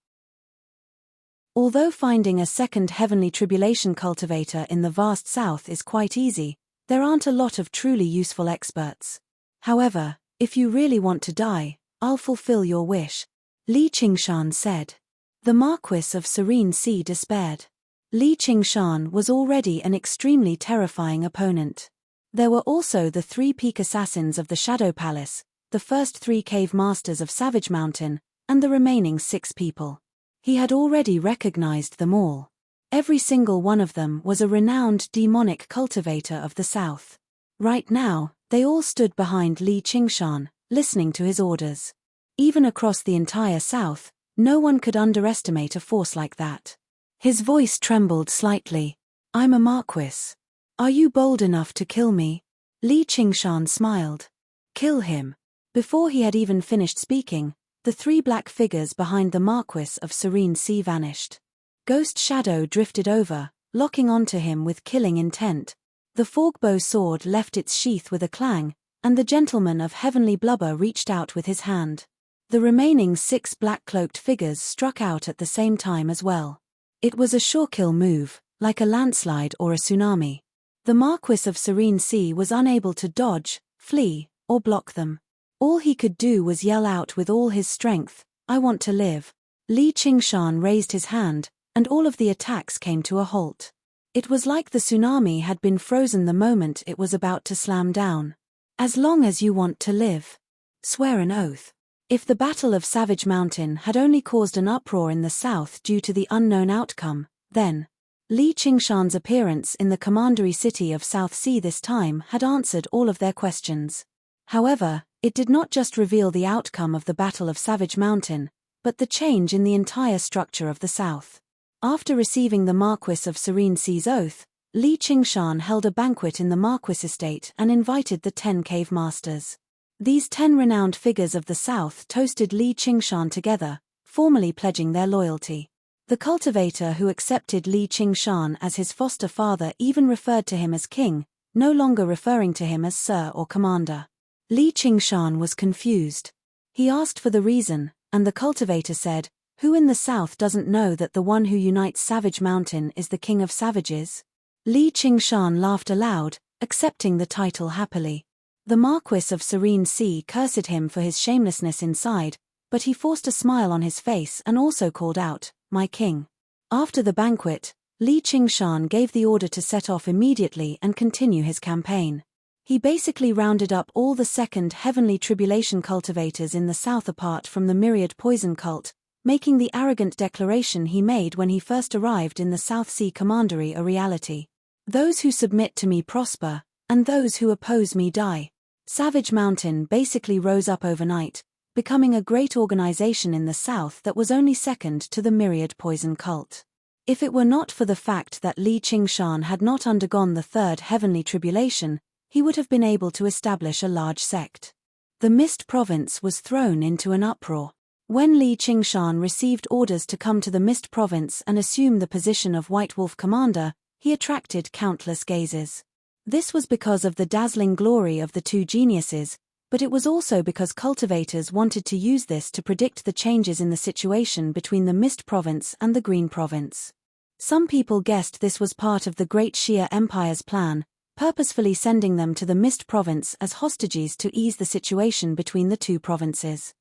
Although finding a second heavenly tribulation cultivator in the vast south is quite easy, there aren't a lot of truly useful experts. However, if you really want to die, I'll fulfill your wish, Li Qingshan said. The Marquis of Serene Sea despaired. Li Qingshan was already an extremely terrifying opponent. There were also the 3 peak assassins of the Shadow Palace, the first 3 cave masters of Savage Mountain, and the remaining 6 people. He had already recognized them all. Every single one of them was a renowned demonic cultivator of the south. Right now, they all stood behind Li Qingshan, listening to his orders. Even across the entire south, no one could underestimate a force like that. His voice trembled slightly. "I'm a marquis. Are you bold enough to kill me?" Li Qingshan smiled. "Kill him." Before he had even finished speaking, the 3 black figures behind the Marquis of Serene Sea vanished. Ghost Shadow drifted over, locking onto him with killing intent. The forgbow sword left its sheath with a clang, and the Gentleman of Heavenly Blubber reached out with his hand. The remaining 6 black-cloaked figures struck out at the same time as well. It was a sure-kill move, like a landslide or a tsunami. The Marquis of Serene Sea was unable to dodge, flee, or block them. All he could do was yell out with all his strength, "I want to live." Li Qingshan raised his hand, and all of the attacks came to a halt. It was like the tsunami had been frozen the moment it was about to slam down. "As long as you want to live. Swear an oath." If the Battle of Savage Mountain had only caused an uproar in the south due to the unknown outcome, then Li Qingshan's appearance in the commandery city of South Sea this time had answered all of their questions. However, it did not just reveal the outcome of the Battle of Savage Mountain, but the change in the entire structure of the south. After receiving the Marquis of Serene Sea's oath, Li Qingshan held a banquet in the Marquis estate and invited the 10 cave masters. These 10 renowned figures of the south toasted Li Qingshan together, formally pledging their loyalty. The cultivator who accepted Li Qingshan as his foster father even referred to him as king, no longer referring to him as sir or commander. Li Qingshan was confused. He asked for the reason, and the cultivator said, "Who in the south doesn't know that the one who unites Savage Mountain is the king of savages?" Li Qingshan laughed aloud, accepting the title happily. The Marquis of Serene Sea cursed him for his shamelessness inside, but he forced a smile on his face and also called out, "My king." After the banquet, Li Qingshan gave the order to set off immediately and continue his campaign. He basically rounded up all the second heavenly tribulation cultivators in the south apart from the myriad poison cult, making the arrogant declaration he made when he first arrived in the South Sea Commandery a reality. "Those who submit to me prosper, and those who oppose me die." Savage Mountain basically rose up overnight, becoming a great organization in the south that was only second to the myriad poison cult. If it were not for the fact that Li Qingshan had not undergone the third heavenly tribulation, he would have been able to establish a large sect. The Mist Province was thrown into an uproar. When Li Qingshan received orders to come to the Mist Province and assume the position of White Wolf Commander, he attracted countless gazes. This was because of the dazzling glory of the 2 geniuses, but it was also because cultivators wanted to use this to predict the changes in the situation between the Mist Province and the Green Province. Some people guessed this was part of the Great Xia Empire's plan, purposefully sending them to the Mist Province as hostages to ease the situation between the 2 provinces.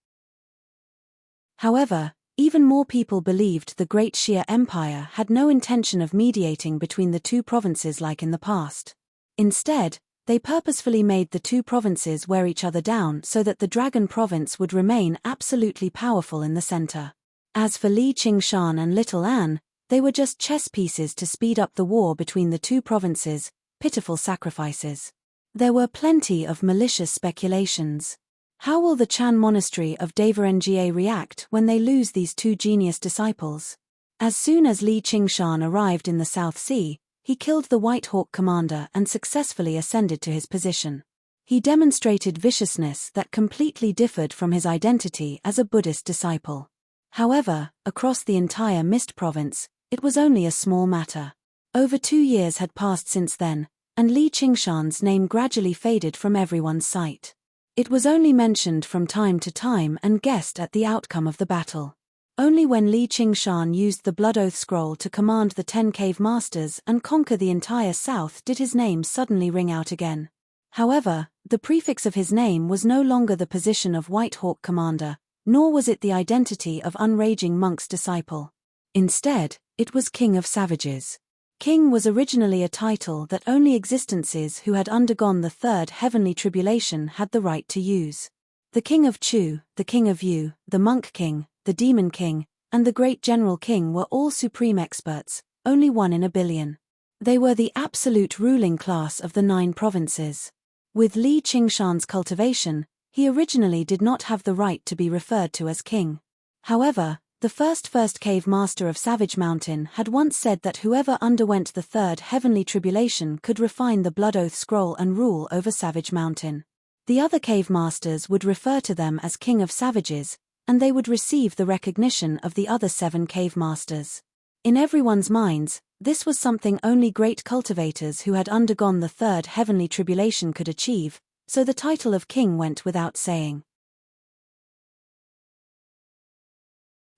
However, even more people believed the Great Xia Empire had no intention of mediating between the 2 provinces like in the past. Instead, they purposefully made the 2 provinces wear each other down so that the Dragon Province would remain absolutely powerful in the center. As for Li Qingshan and Little Anne, they were just chess pieces to speed up the war between the 2 provinces, pitiful sacrifices. There were plenty of malicious speculations. How will the Chan Monastery of Devarengye react when they lose these 2 genius disciples? As soon as Li Qingshan arrived in the South Sea, he killed the White Hawk commander and successfully ascended to his position. He demonstrated viciousness that completely differed from his identity as a Buddhist disciple. However, across the entire Mist province, it was only a small matter. Over 2 years had passed since then, and Li Qingshan's name gradually faded from everyone's sight. It was only mentioned from time to time and guessed at the outcome of the battle. Only when Li Qingshan used the Blood Oath Scroll to command the 10 cave masters and conquer the entire south did his name suddenly ring out again. However, the prefix of his name was no longer the position of White Hawk commander, nor was it the identity of unraging monk's disciple. Instead, it was King of Savages. King was originally a title that only existences who had undergone the third heavenly tribulation had the right to use. The King of Chu, the King of Yu, the Monk King, the Demon King, and the Great General King were all supreme experts, only one in a billion. They were the absolute ruling class of the 9 provinces. With Li Qingshan's cultivation, he originally did not have the right to be referred to as king. However, the first cave master of Savage Mountain had once said that whoever underwent the third heavenly tribulation could refine the Blood Oath Scroll and rule over Savage Mountain. The other cave masters would refer to them as King of Savages, and they would receive the recognition of the other 7 cave masters. In everyone's minds, this was something only great cultivators who had undergone the third heavenly tribulation could achieve, so the title of king went without saying.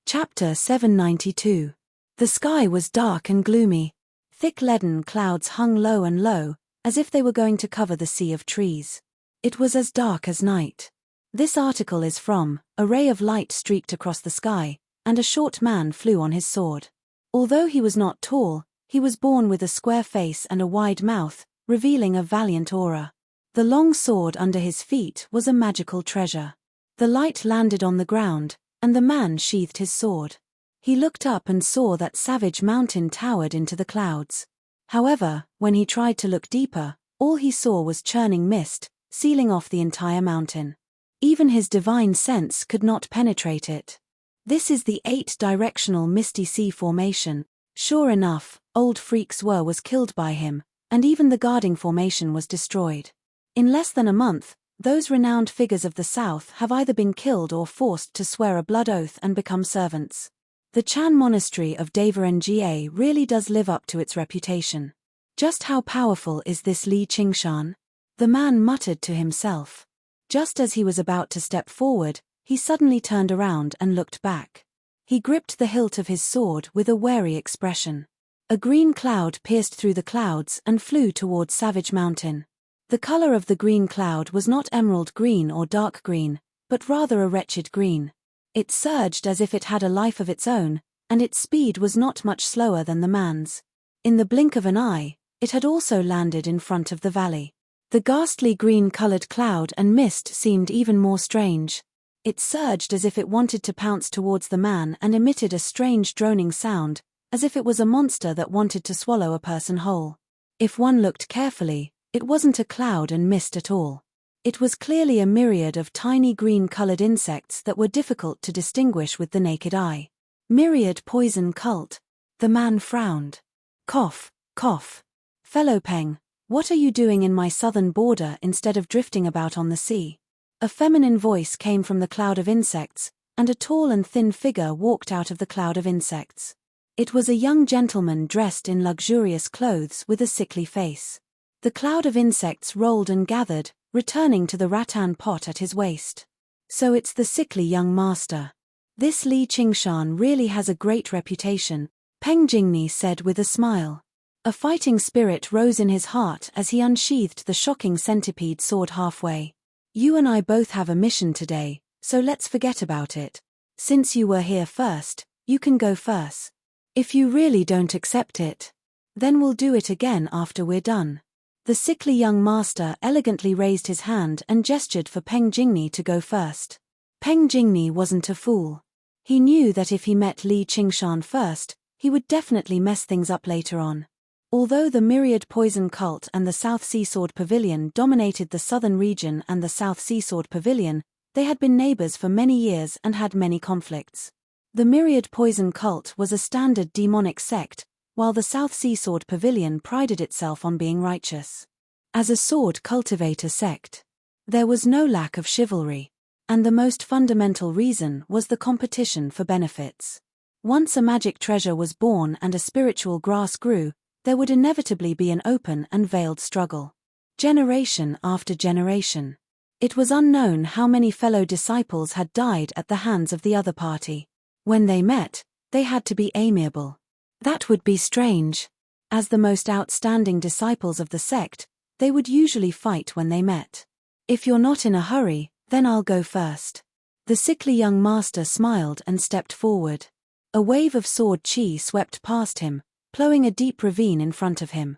Chapter 792. The sky was dark and gloomy. Thick leaden clouds hung low and low, as if they were going to cover the sea of trees. It was as dark as night. This article is from A ray of light streaked across the sky, and a short man flew on his sword. Although he was not tall, he was born with a square face and a wide mouth, revealing a valiant aura. The long sword under his feet was a magical treasure. The light landed on the ground, and the man sheathed his sword. He looked up and saw that Savage Mountain towered into the clouds. However, when he tried to look deeper, all he saw was churning mist, sealing off the entire mountain. Even his divine sense could not penetrate it. This is the 8-directional misty sea formation. Sure enough, old Freak Swir was killed by him, and even the guarding formation was destroyed. In less than a month, those renowned figures of the south have either been killed or forced to swear a blood oath and become servants. The Chan Monastery of Nga really does live up to its reputation. Just how powerful is this Li Qingshan? The man muttered to himself. Just as he was about to step forward, he suddenly turned around and looked back. He gripped the hilt of his sword with a wary expression. A green cloud pierced through the clouds and flew towards Savage Mountain. The color of the green cloud was not emerald green or dark green, but rather a wretched green. It surged as if it had a life of its own, and its speed was not much slower than the man's. In the blink of an eye, it had also landed in front of the valley. The ghastly green-colored cloud and mist seemed even more strange. It surged as if it wanted to pounce towards the man and emitted a strange droning sound, as if it was a monster that wanted to swallow a person whole. If one looked carefully, it wasn't a cloud and mist at all. It was clearly a myriad of tiny green-colored insects that were difficult to distinguish with the naked eye. Myriad poison cult. The man frowned. Cough, cough. Fellow Peng, what are you doing in my southern border instead of drifting about on the sea? A feminine voice came from the cloud of insects, and a tall and thin figure walked out of the cloud of insects. It was a young gentleman dressed in luxurious clothes with a sickly face. The cloud of insects rolled and gathered, returning to the rattan pot at his waist. So it's the sickly young master. This Li Qingshan really has a great reputation, Peng Jingni said with a smile. A fighting spirit rose in his heart as he unsheathed the shocking centipede sword halfway. You and I both have a mission today, so let's forget about it. Since you were here first, you can go first. If you really don't accept it, then we'll do it again after we're done. The sickly young master elegantly raised his hand and gestured for Peng Jingni to go first. Peng Jingni wasn't a fool. He knew that if he met Li Qingshan first, he would definitely mess things up later on. Although the Myriad Poison Cult and the South Sea Sword Pavilion dominated the southern region and the South Sea Sword Pavilion, they had been neighbors for many years and had many conflicts. The Myriad Poison Cult was a standard demonic sect, while the South Sea Sword Pavilion prided itself on being righteous. As a sword cultivator sect, there was no lack of chivalry, and the most fundamental reason was the competition for benefits. Once a magic treasure was born and a spiritual grass grew, there would inevitably be an open and veiled struggle. Generation after generation. It was unknown how many fellow disciples had died at the hands of the other party. When they met, they had to be amiable. That would be strange. As the most outstanding disciples of the sect, they would usually fight when they met. If you're not in a hurry, then I'll go first. The sickly young master smiled and stepped forward. A wave of sword chi swept past him, plowing a deep ravine in front of him.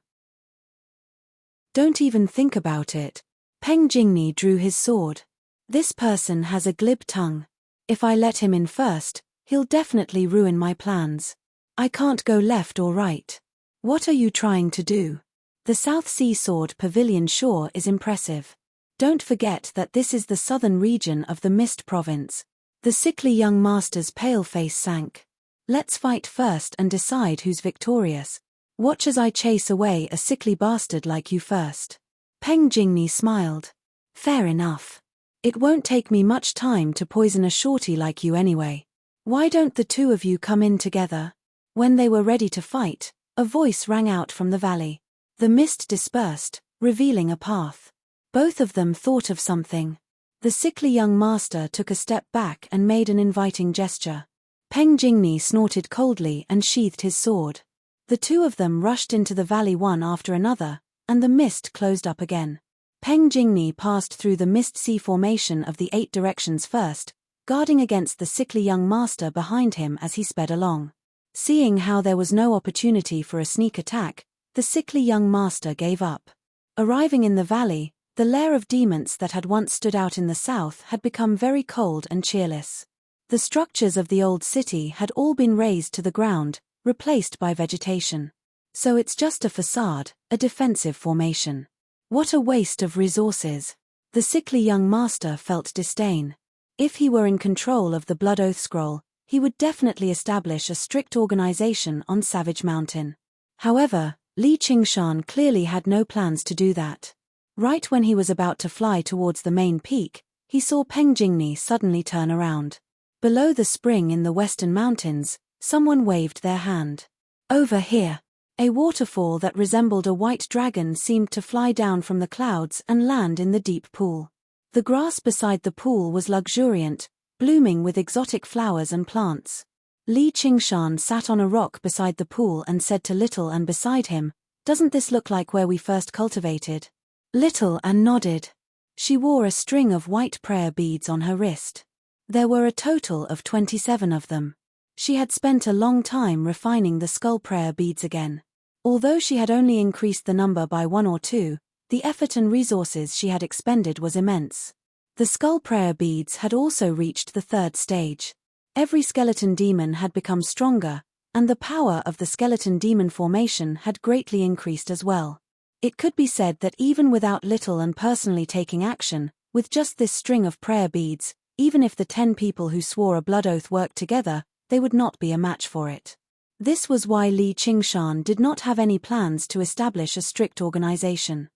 Don't even think about it. Peng Jingni drew his sword. This person has a glib tongue. If I let him in first, he'll definitely ruin my plans. I can't go left or right. What are you trying to do? The South Sea Sword Pavilion shore is impressive. Don't forget that this is the southern region of the Mist Province. The sickly young master's pale face sank. Let's fight first and decide who's victorious. Watch as I chase away a sickly bastard like you first. Peng Jingni smiled. Fair enough. It won't take me much time to poison a shorty like you anyway. Why don't the two of you come in together? When they were ready to fight, a voice rang out from the valley. The mist dispersed, revealing a path. Both of them thought of something. The sickly young master took a step back and made an inviting gesture. Peng Jingni snorted coldly and sheathed his sword. The two of them rushed into the valley one after another, and the mist closed up again. Peng Jingni passed through the mist-sea formation of the 8 directions first, guarding against the sickly young master behind him as he sped along. Seeing how there was no opportunity for a sneak attack, the sickly young master gave up. Arriving in the valley, the lair of demons that had once stood out in the south had become very cold and cheerless. The structures of the old city had all been razed to the ground, replaced by vegetation. So it's just a facade, a defensive formation. What a waste of resources. The sickly young master felt disdain. If he were in control of the Blood Oath Scroll, he would definitely establish a strict organization on Savage Mountain. However, Li Qingshan clearly had no plans to do that. Right when he was about to fly towards the main peak, he saw Peng Jingni suddenly turn around. Below the spring in the western mountains, someone waved their hand. Over here. A waterfall that resembled a white dragon seemed to fly down from the clouds and land in the deep pool. The grass beside the pool was luxuriant, blooming with exotic flowers and plants. Li Qingshan sat on a rock beside the pool and said to Little and beside him, "Doesn't this look like where we first cultivated?" Little and nodded. She wore a string of white prayer beads on her wrist. There were a total of 27 of them. She had spent a long time refining the skull prayer beads again. Although she had only increased the number by 1 or 2, the effort and resources she had expended was immense. The skull prayer beads had also reached the 3rd stage. Every skeleton demon had become stronger, and the power of the skeleton demon formation had greatly increased as well. It could be said that even without Little and personally taking action, with just this string of prayer beads, even if the 10 people who swore a blood oath worked together, they would not be a match for it. This was why Li Qingshan did not have any plans to establish a strict organization.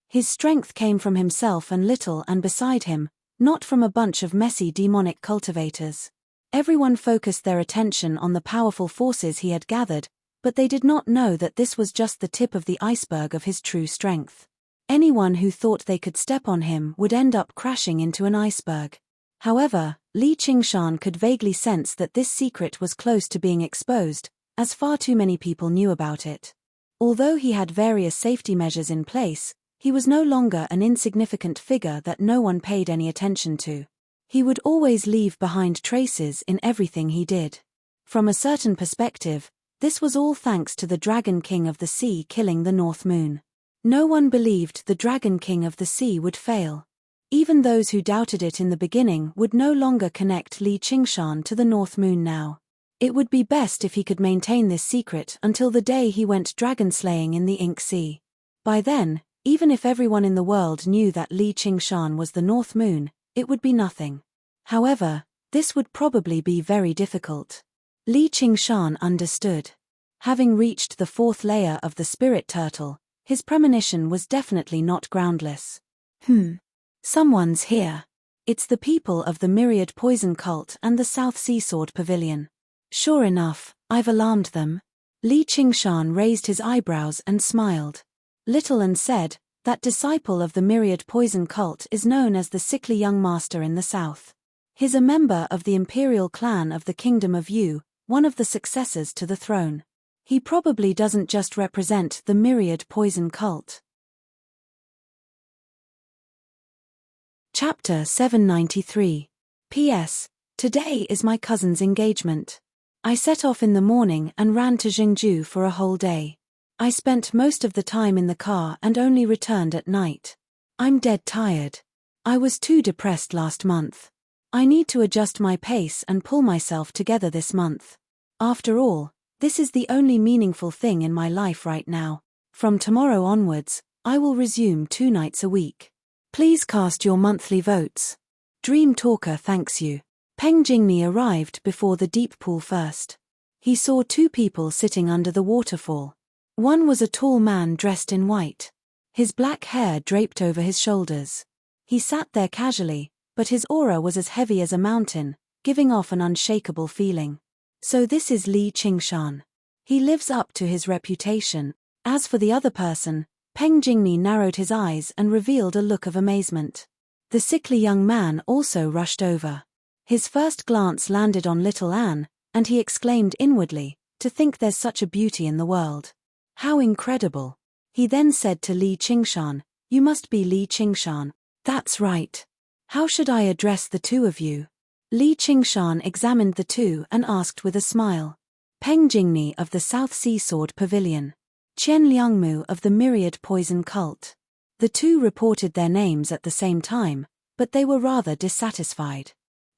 His strength came from himself and Little and beside him, not from a bunch of messy demonic cultivators. Everyone focused their attention on the powerful forces he had gathered, but they did not know that this was just the tip of the iceberg of his true strength. Anyone who thought they could step on him would end up crashing into an iceberg. However, Li Qingshan could vaguely sense that this secret was close to being exposed, as far too many people knew about it. Although he had various safety measures in place, he was no longer an insignificant figure that no one paid any attention to. He would always leave behind traces in everything he did. From a certain perspective, this was all thanks to the Dragon King of the Sea killing the North Moon. No one believed the Dragon King of the Sea would fail. Even those who doubted it in the beginning would no longer connect Li Qingshan to the North Moon now. It would be best if he could maintain this secret until the day he went dragon slaying in the Ink Sea. By then, even if everyone in the world knew that Li Qingshan was the North Moon, it would be nothing. However, This would probably be very difficult. Li Qingshan understood. Having reached the fourth layer of the spirit turtle, his premonition was definitely not groundless. Someone's here. It's the people of the Myriad Poison Cult and the South Sea Sword Pavilion. Sure enough, I've alarmed them. Li Qingshan raised his eyebrows and smiled. Little and said, that disciple of the Myriad Poison Cult is known as the sickly young master in the south. He's a member of the imperial clan of the Kingdom of Yu, one of the successors to the throne. He probably doesn't just represent the Myriad Poison Cult. Chapter 793. P.S. Today is my cousin's engagement. I set off in the morning and ran to Jingju for a whole day. I spent most of the time in the car and only returned at night. I'm dead tired. I was too depressed last month. I need to adjust my pace and pull myself together this month. After all, this is the only meaningful thing in my life right now. From tomorrow onwards, I will resume 2 nights a week. Please cast your monthly votes. Dream Talker thanks you. Peng Jingmi arrived before the deep pool first. He saw 2 people sitting under the waterfall. One was a tall man dressed in white. His black hair draped over his shoulders. He sat there casually, but his aura was as heavy as a mountain, giving off an unshakable feeling. So this is Li Qingshan. He lives up to his reputation. As for the other person, Peng Jingmi narrowed his eyes and revealed a look of amazement. The sickly young man also rushed over. His first glance landed on little Anne, and he exclaimed inwardly, to think there's such a beauty in the world. How incredible. He then said to Li Qingshan, you must be Li Qingshan. That's right. How should I address the 2 of you? Li Qingshan examined the 2 and asked with a smile. Peng Jingmi of the South Sea Sword Pavilion. Qian Liangmu of the Myriad Poison Cult. The 2 reported their names at the same time, but they were rather dissatisfied.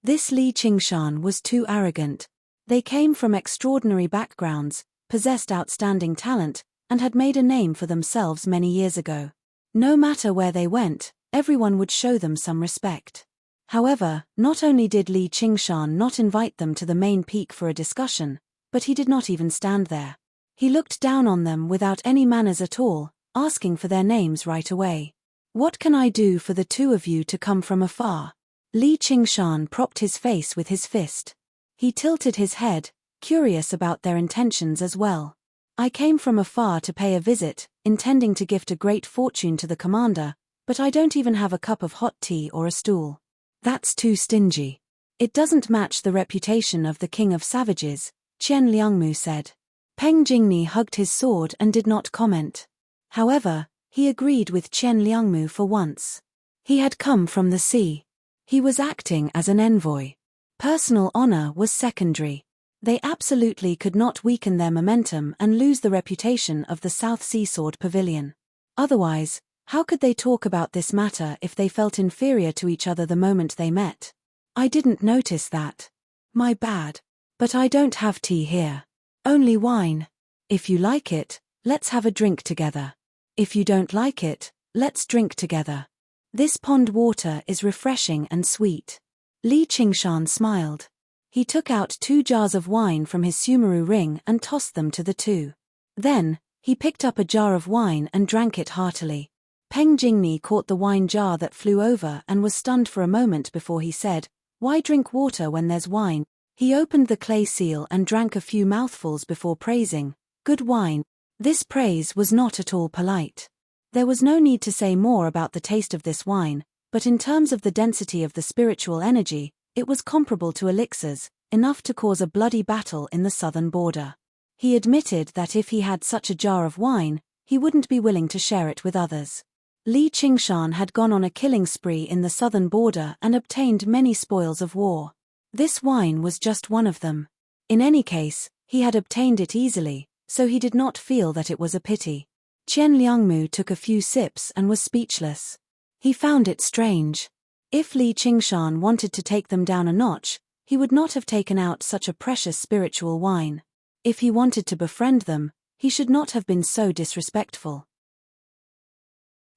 This Li Qingshan was too arrogant. They came from extraordinary backgrounds, possessed outstanding talent, and had made a name for themselves many years ago. No matter where they went, everyone would show them some respect. However, not only did Li Qingshan not invite them to the main peak for a discussion, but he did not even stand there. He looked down on them without any manners at all, asking for their names right away. What can I do for the 2 of you to come from afar? Li Qingshan propped his face with his fist. He tilted his head, curious about their intentions as well. I came from afar to pay a visit, intending to gift a great fortune to the commander, but I don't even have a cup of hot tea or a stool. That's too stingy. It doesn't match the reputation of the King of Savages, Qian Liangmu said. Peng Jingmi hugged his sword and did not comment. However, he agreed with Qian Liangmu for once. He had come from the sea. He was acting as an envoy. Personal honor was secondary. They absolutely could not weaken their momentum and lose the reputation of the South Sea Sword Pavilion. Otherwise, how could they talk about this matter if they felt inferior to each other the moment they met? I didn't notice that. My bad. But I don't have tea here. Only wine. If you like it, let's have a drink together. If you don't like it, let's drink together. This pond water is refreshing and sweet. Li Qingshan smiled. He took out 2 jars of wine from his sumaru ring and tossed them to the 2. Then, he picked up a jar of wine and drank it heartily. Peng Jingmi caught the wine jar that flew over and was stunned for a moment before he said, why drink water when there's wine? He opened the clay seal and drank a few mouthfuls before praising, good wine. This praise was not at all polite. There was no need to say more about the taste of this wine, but in terms of the density of the spiritual energy, it was comparable to elixirs, enough to cause a bloody battle in the southern border. He admitted that if he had such a jar of wine, he wouldn't be willing to share it with others. Li Qingshan had gone on a killing spree in the southern border and obtained many spoils of war. This wine was just one of them. In any case, he had obtained it easily, so he did not feel that it was a pity. Qian Liangmu took a few sips and was speechless. He found it strange. If Li Qingshan wanted to take them down a notch, he would not have taken out such a precious spiritual wine. If he wanted to befriend them, he should not have been so disrespectful.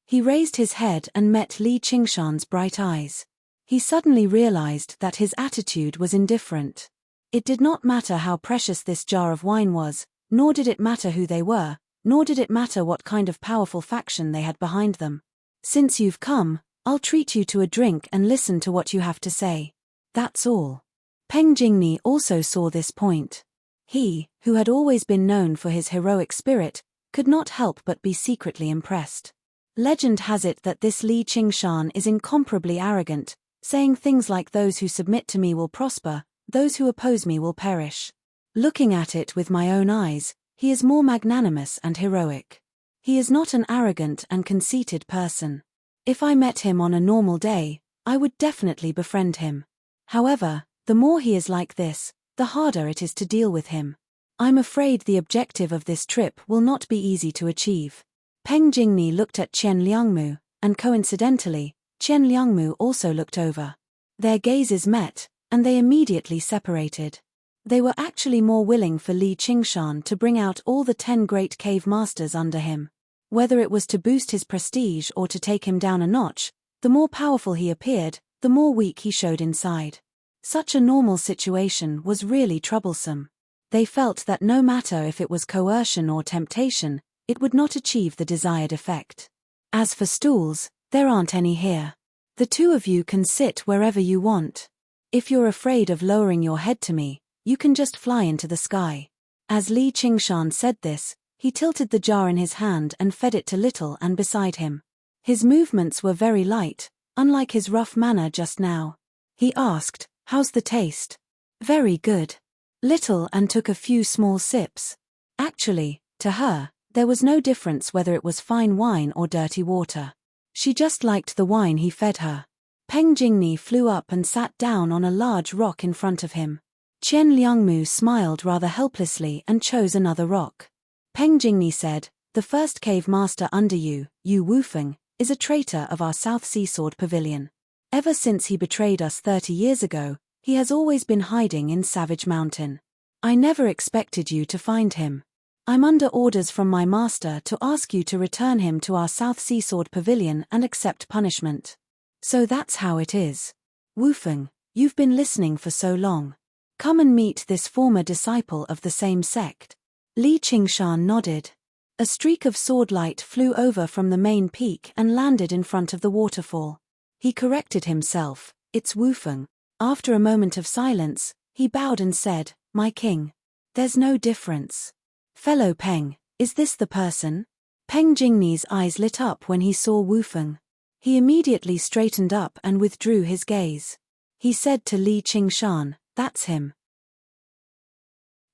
He raised his head and met Li Qingshan's bright eyes. He suddenly realized that his attitude was indifferent. It did not matter how precious this jar of wine was, nor did it matter who they were, nor did it matter what kind of powerful faction they had behind them. Since you've come, I'll treat you to a drink and listen to what you have to say. That's all. Peng Jingni also saw this point. He, who had always been known for his heroic spirit, could not help but be secretly impressed. Legend has it that this Li Qingshan is incomparably arrogant, saying things like those who submit to me will prosper, those who oppose me will perish. Looking at it with my own eyes, he is more magnanimous and heroic. He is not an arrogant and conceited person. If I met him on a normal day, I would definitely befriend him. However, the more he is like this, the harder it is to deal with him. I'm afraid the objective of this trip will not be easy to achieve. Peng Jingni looked at Qian Liangmu, and coincidentally, Qian Liangmu also looked over. Their gazes met, and they immediately separated. They were actually more willing for Li Qingshan to bring out all the 10 great cave masters under him. Whether it was to boost his prestige or to take him down a notch, the more powerful he appeared, the more weak he showed inside. Such a normal situation was really troublesome. They felt that no matter if it was coercion or temptation, it would not achieve the desired effect. As for stools, there aren't any here. The two of you can sit wherever you want. If you're afraid of lowering your head to me, you can just fly into the sky. As Li Qingshan said this, he tilted the jar in his hand and fed it to Little and beside him. His movements were very light, unlike his rough manner just now. He asked, "How's the taste?" "Very good." Little and took a few small sips. Actually, to her, there was no difference whether it was fine wine or dirty water. She just liked the wine he fed her. Peng Jingni flew up and sat down on a large rock in front of him. Qian Liangmu smiled rather helplessly and chose another rock. Peng Jingni said, "The first cave master under you, Yu Wufeng, is a traitor of our South Sea Sword Pavilion. Ever since he betrayed us 30 years ago, he has always been hiding in Savage Mountain. I never expected you to find him. I'm under orders from my master to ask you to return him to our South Sea Sword Pavilion and accept punishment. So that's how it is. Wufeng, you've been listening for so long. Come and meet this former disciple of the same sect." Li Qingshan nodded. A streak of sword light flew over from the main peak and landed in front of the waterfall. He corrected himself, "It's Wufeng." After a moment of silence, he bowed and said, "My king. There's no difference." "Fellow Peng, is this the person?" Peng Jingni's eyes lit up when he saw Wufeng. He immediately straightened up and withdrew his gaze. He said to Li Qingshan, "That's him.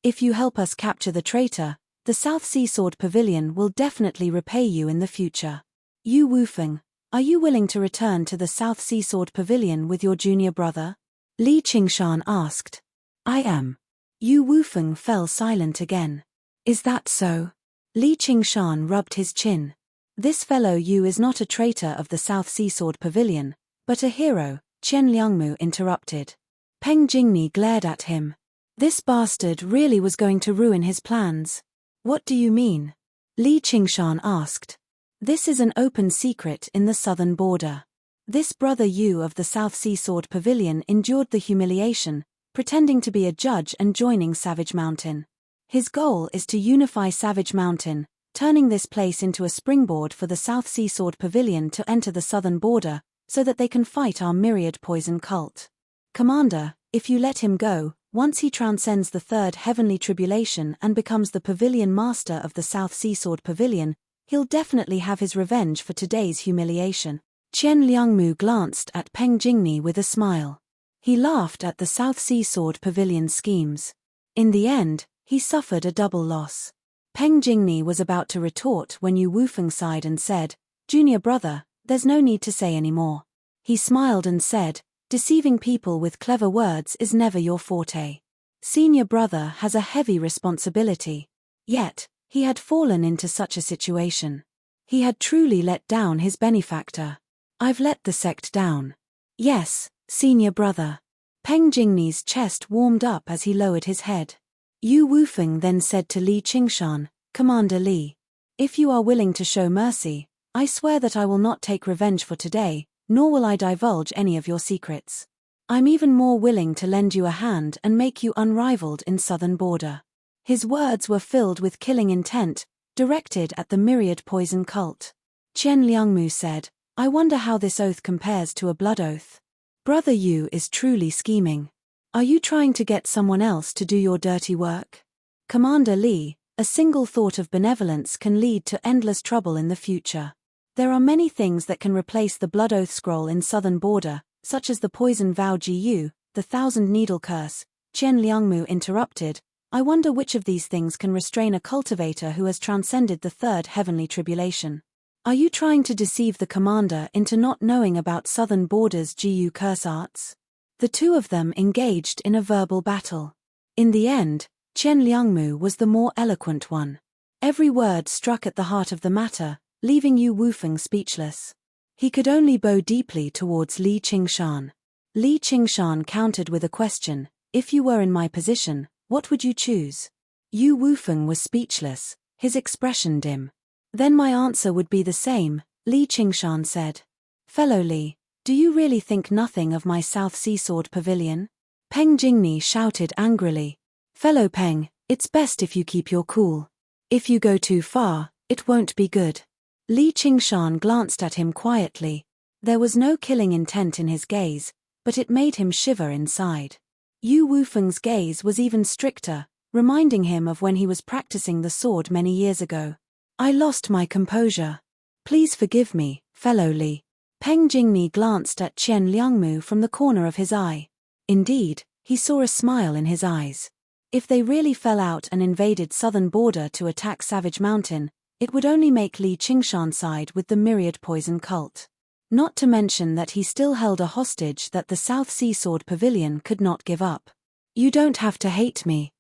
If you help us capture the traitor, the South Sea Sword Pavilion will definitely repay you in the future. Yu Wufeng, are you willing to return to the South Sea Sword Pavilion with your junior brother?" Li Qingshan asked. "I am." Yu Wufeng fell silent again. "Is that so?" Li Qingshan rubbed his chin. "This fellow Yu is not a traitor of the South Sea Sword Pavilion, but a hero," Qian Liangmu interrupted. Peng Jingni glared at him. This bastard really was going to ruin his plans. "What do you mean?" Li Qingshan asked. "This is an open secret in the southern border. This brother Yu of the South Sea Sword Pavilion endured the humiliation, pretending to be a judge and joining Savage Mountain. His goal is to unify Savage Mountain, turning this place into a springboard for the South Sea Sword Pavilion to enter the southern border, so that they can fight our myriad poison cult. Commander, if you let him go, once he transcends the third heavenly tribulation and becomes the pavilion master of the South Sea Sword Pavilion, he'll definitely have his revenge for today's humiliation." Qian Liangmu glanced at Peng Jingni with a smile. He laughed at the South Sea Sword Pavilion schemes. In the end, he suffered a double loss. Peng Jingni was about to retort when Yu Wufeng sighed and said, "Junior brother, there's no need to say any more." He smiled and said, "Deceiving people with clever words is never your forte. Senior brother has a heavy responsibility." Yet, he had fallen into such a situation. He had truly let down his benefactor. "I've let the sect down." "Yes, senior brother." Peng Jingni's chest warmed up as he lowered his head. Yu Wufeng then said to Li Qingshan, "Commander Li, if you are willing to show mercy, I swear that I will not take revenge for today, nor will I divulge any of your secrets. I'm even more willing to lend you a hand and make you unrivaled in southern border." His words were filled with killing intent, directed at the myriad poison cult. Chen Liangmu said, "I wonder how this oath compares to a blood oath. Brother Yu is truly scheming. Are you trying to get someone else to do your dirty work? Commander Li, a single thought of benevolence can lead to endless trouble in the future. There are many things that can replace the blood oath scroll in southern border, such as the poison vow Ji, the thousand needle curse." Chen Liangmu interrupted, "I wonder which of these things can restrain a cultivator who has transcended the third heavenly tribulation. Are you trying to deceive the commander into not knowing about southern border's Ji curse arts?" The two of them engaged in a verbal battle. In the end, Chen Liangmu was the more eloquent one. Every word struck at the heart of the matter, leaving Yu Wufeng speechless. He could only bow deeply towards Li Qingshan. Li Qingshan countered with a question, "If you were in my position, what would you choose?" Yu Wufeng was speechless, his expression dim. "Then my answer would be the same," Li Qingshan said. "Fellow Li, do you really think nothing of my South Sea Sword Pavilion?" Peng Jingni shouted angrily. "Fellow Peng, it's best if you keep your cool. If you go too far, it won't be good." Li Qingshan glanced at him quietly. There was no killing intent in his gaze, but it made him shiver inside. Yu Wufeng's gaze was even stricter, reminding him of when he was practicing the sword many years ago. "I lost my composure. Please forgive me, fellow Li." Peng Jingni glanced at Chen Liangmu from the corner of his eye. Indeed, he saw a smile in his eyes. If they really fell out and invaded southern border to attack Savage Mountain, it would only make Li Qingshan side with the myriad poison cult. Not to mention that he still held a hostage that the South Sea Sword Pavilion could not give up. "You don't have to hate me.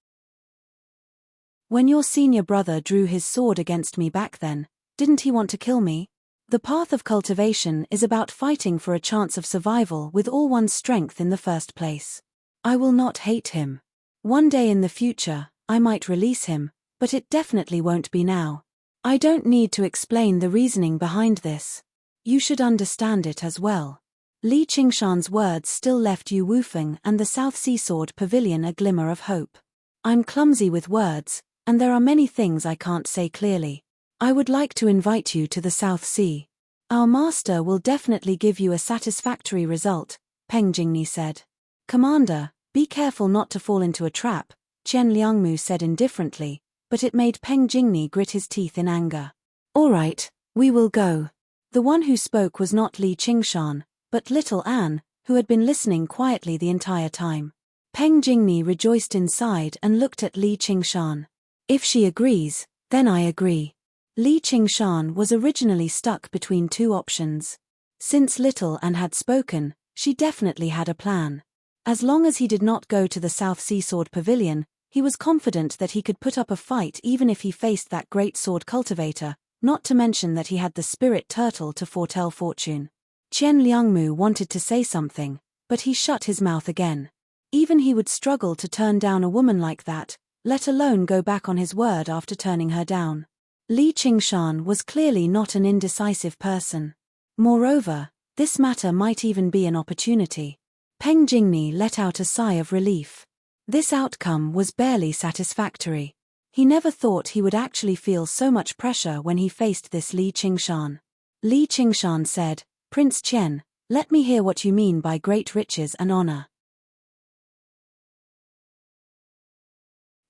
When your senior brother drew his sword against me back then, didn't he want to kill me? The path of cultivation is about fighting for a chance of survival with all one's strength in the first place. I will not hate him. One day in the future, I might release him, but it definitely won't be now. I don't need to explain the reasoning behind this. You should understand it as well." Li Qingshan's words still left Yu Wufeng and the South Sea Sword Pavilion a glimmer of hope. "I'm clumsy with words, and there are many things I can't say clearly. I would like to invite you to the South Sea. Our master will definitely give you a satisfactory result," Peng Jingni said. "Commander, be careful not to fall into a trap," Chen Liangmu said indifferently, but it made Peng Jingni grit his teeth in anger. "All right, we will go." The one who spoke was not Li Qingshan, but little Anne, who had been listening quietly the entire time. Peng Jingni rejoiced inside and looked at Li Qingshan. "If she agrees, then I agree." Li Qingshan was originally stuck between two options. Since Little Anne had spoken, she definitely had a plan. As long as he did not go to the South Sea Sword Pavilion, he was confident that he could put up a fight even if he faced that great sword cultivator, not to mention that he had the spirit turtle to foretell fortune. Chen Liangmu wanted to say something, but he shut his mouth again. Even he would struggle to turn down a woman like that, let alone go back on his word after turning her down. Li Qingshan was clearly not an indecisive person. Moreover, this matter might even be an opportunity. Peng Jingni let out a sigh of relief. This outcome was barely satisfactory. He never thought he would actually feel so much pressure when he faced this Li Qingshan. Li Qingshan said, "Prince Chen, let me hear what you mean by great riches and honor."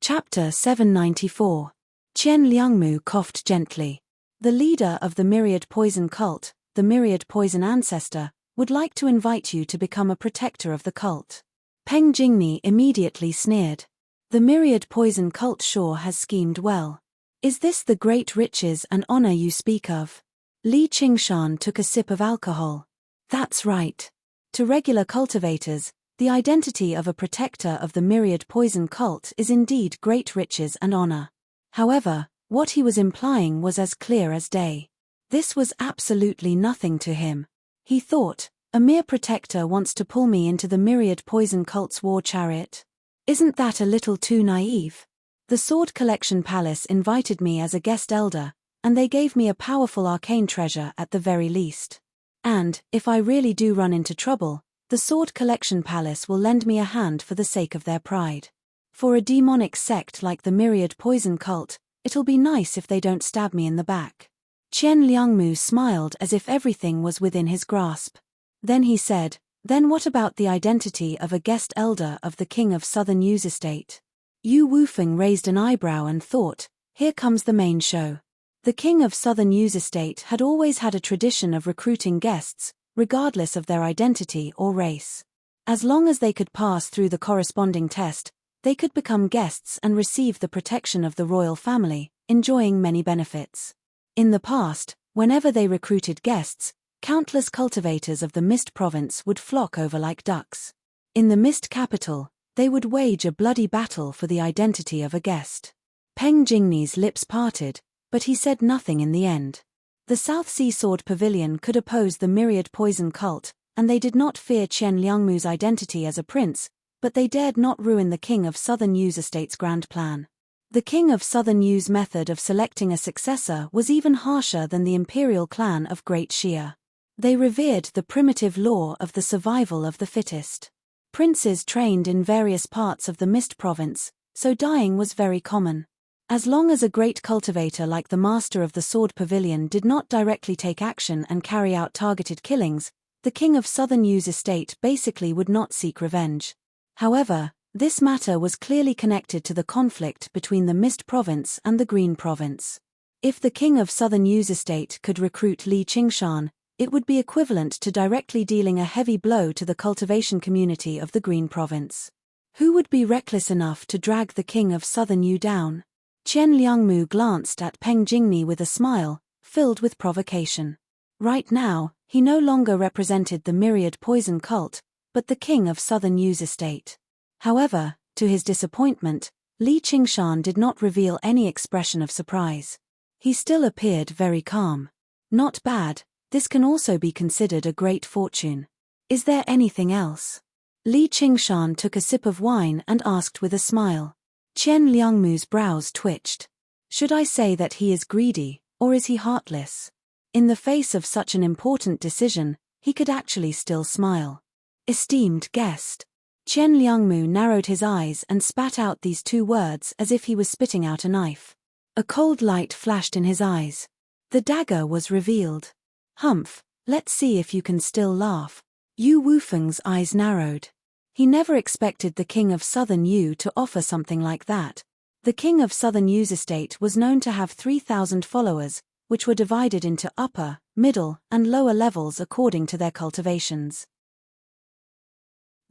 Chapter 794. Chen Liangmu coughed gently. The leader of the Myriad Poison cult, the Myriad Poison ancestor, would like to invite you to become a protector of the cult. Peng Jingni immediately sneered. The Myriad Poison cult sure has schemed well. Is this the great riches and honor you speak of? Li Qingshan took a sip of alcohol. That's right. To regular cultivators, the identity of a protector of the Myriad Poison cult is indeed great riches and honor. However, what he was implying was as clear as day. This was absolutely nothing to him. He thought, a mere protector wants to pull me into the Myriad Poison cult's war chariot? Isn't that a little too naive? The Sword Collection Palace invited me as a guest elder, and they gave me a powerful arcane treasure at the very least. And, if I really do run into trouble, the Sword Collection Palace will lend me a hand for the sake of their pride. For a demonic sect like the Myriad Poison Cult, it'll be nice if they don't stab me in the back. Qian Liangmu smiled as if everything was within his grasp. Then he said, "Then what about the identity of a guest elder of the King of Southern Yu's estate?" Yu Wufeng raised an eyebrow and thought, here comes the main show. The King of Southern Yu's estate had always had a tradition of recruiting guests, regardless of their identity or race. As long as they could pass through the corresponding test, they could become guests and receive the protection of the royal family, enjoying many benefits. In the past, whenever they recruited guests, countless cultivators of the Mist province would flock over like ducks. In the Mist capital, they would wage a bloody battle for the identity of a guest. Peng Jingni's lips parted, but he said nothing in the end. The South Sea Sword Pavilion could oppose the Myriad Poison Cult, and they did not fear Qian Liangmu's identity as a prince, but they dared not ruin the King of Southern Yu's estate's grand plan. The King of Southern Yu's method of selecting a successor was even harsher than the imperial clan of Great Xia. They revered the primitive law of the survival of the fittest. Princes trained in various parts of the Mist province, so dying was very common. As long as a great cultivator like the master of the Sword Pavilion did not directly take action and carry out targeted killings, the King of Southern Yu's estate basically would not seek revenge. However, this matter was clearly connected to the conflict between the Mist province and the Green province. If the King of Southern Yu's estate could recruit Li Qingshan, it would be equivalent to directly dealing a heavy blow to the cultivation community of the Green province. Who would be reckless enough to drag the King of Southern Yu down? Qian Liangmu glanced at Peng Jingni with a smile, filled with provocation. Right now, he no longer represented the Myriad Poison Cult, but the King of Southern Yu's estate. However, to his disappointment, Li Qingshan did not reveal any expression of surprise. He still appeared very calm. Not bad, this can also be considered a great fortune. Is there anything else? Li Qingshan took a sip of wine and asked with a smile. Qian Liangmu's brows twitched. Should I say that he is greedy, or is he heartless? In the face of such an important decision, he could actually still smile. Esteemed guest. Qian Liangmu narrowed his eyes and spat out these two words as if he was spitting out a knife. A cold light flashed in his eyes. The dagger was revealed. Humph, let's see if you can still laugh. Yu Wufeng's eyes narrowed. He never expected the King of Southern Yu to offer something like that. The King of Southern Yu's estate was known to have 3,000 followers, which were divided into upper, middle, and lower levels according to their cultivations.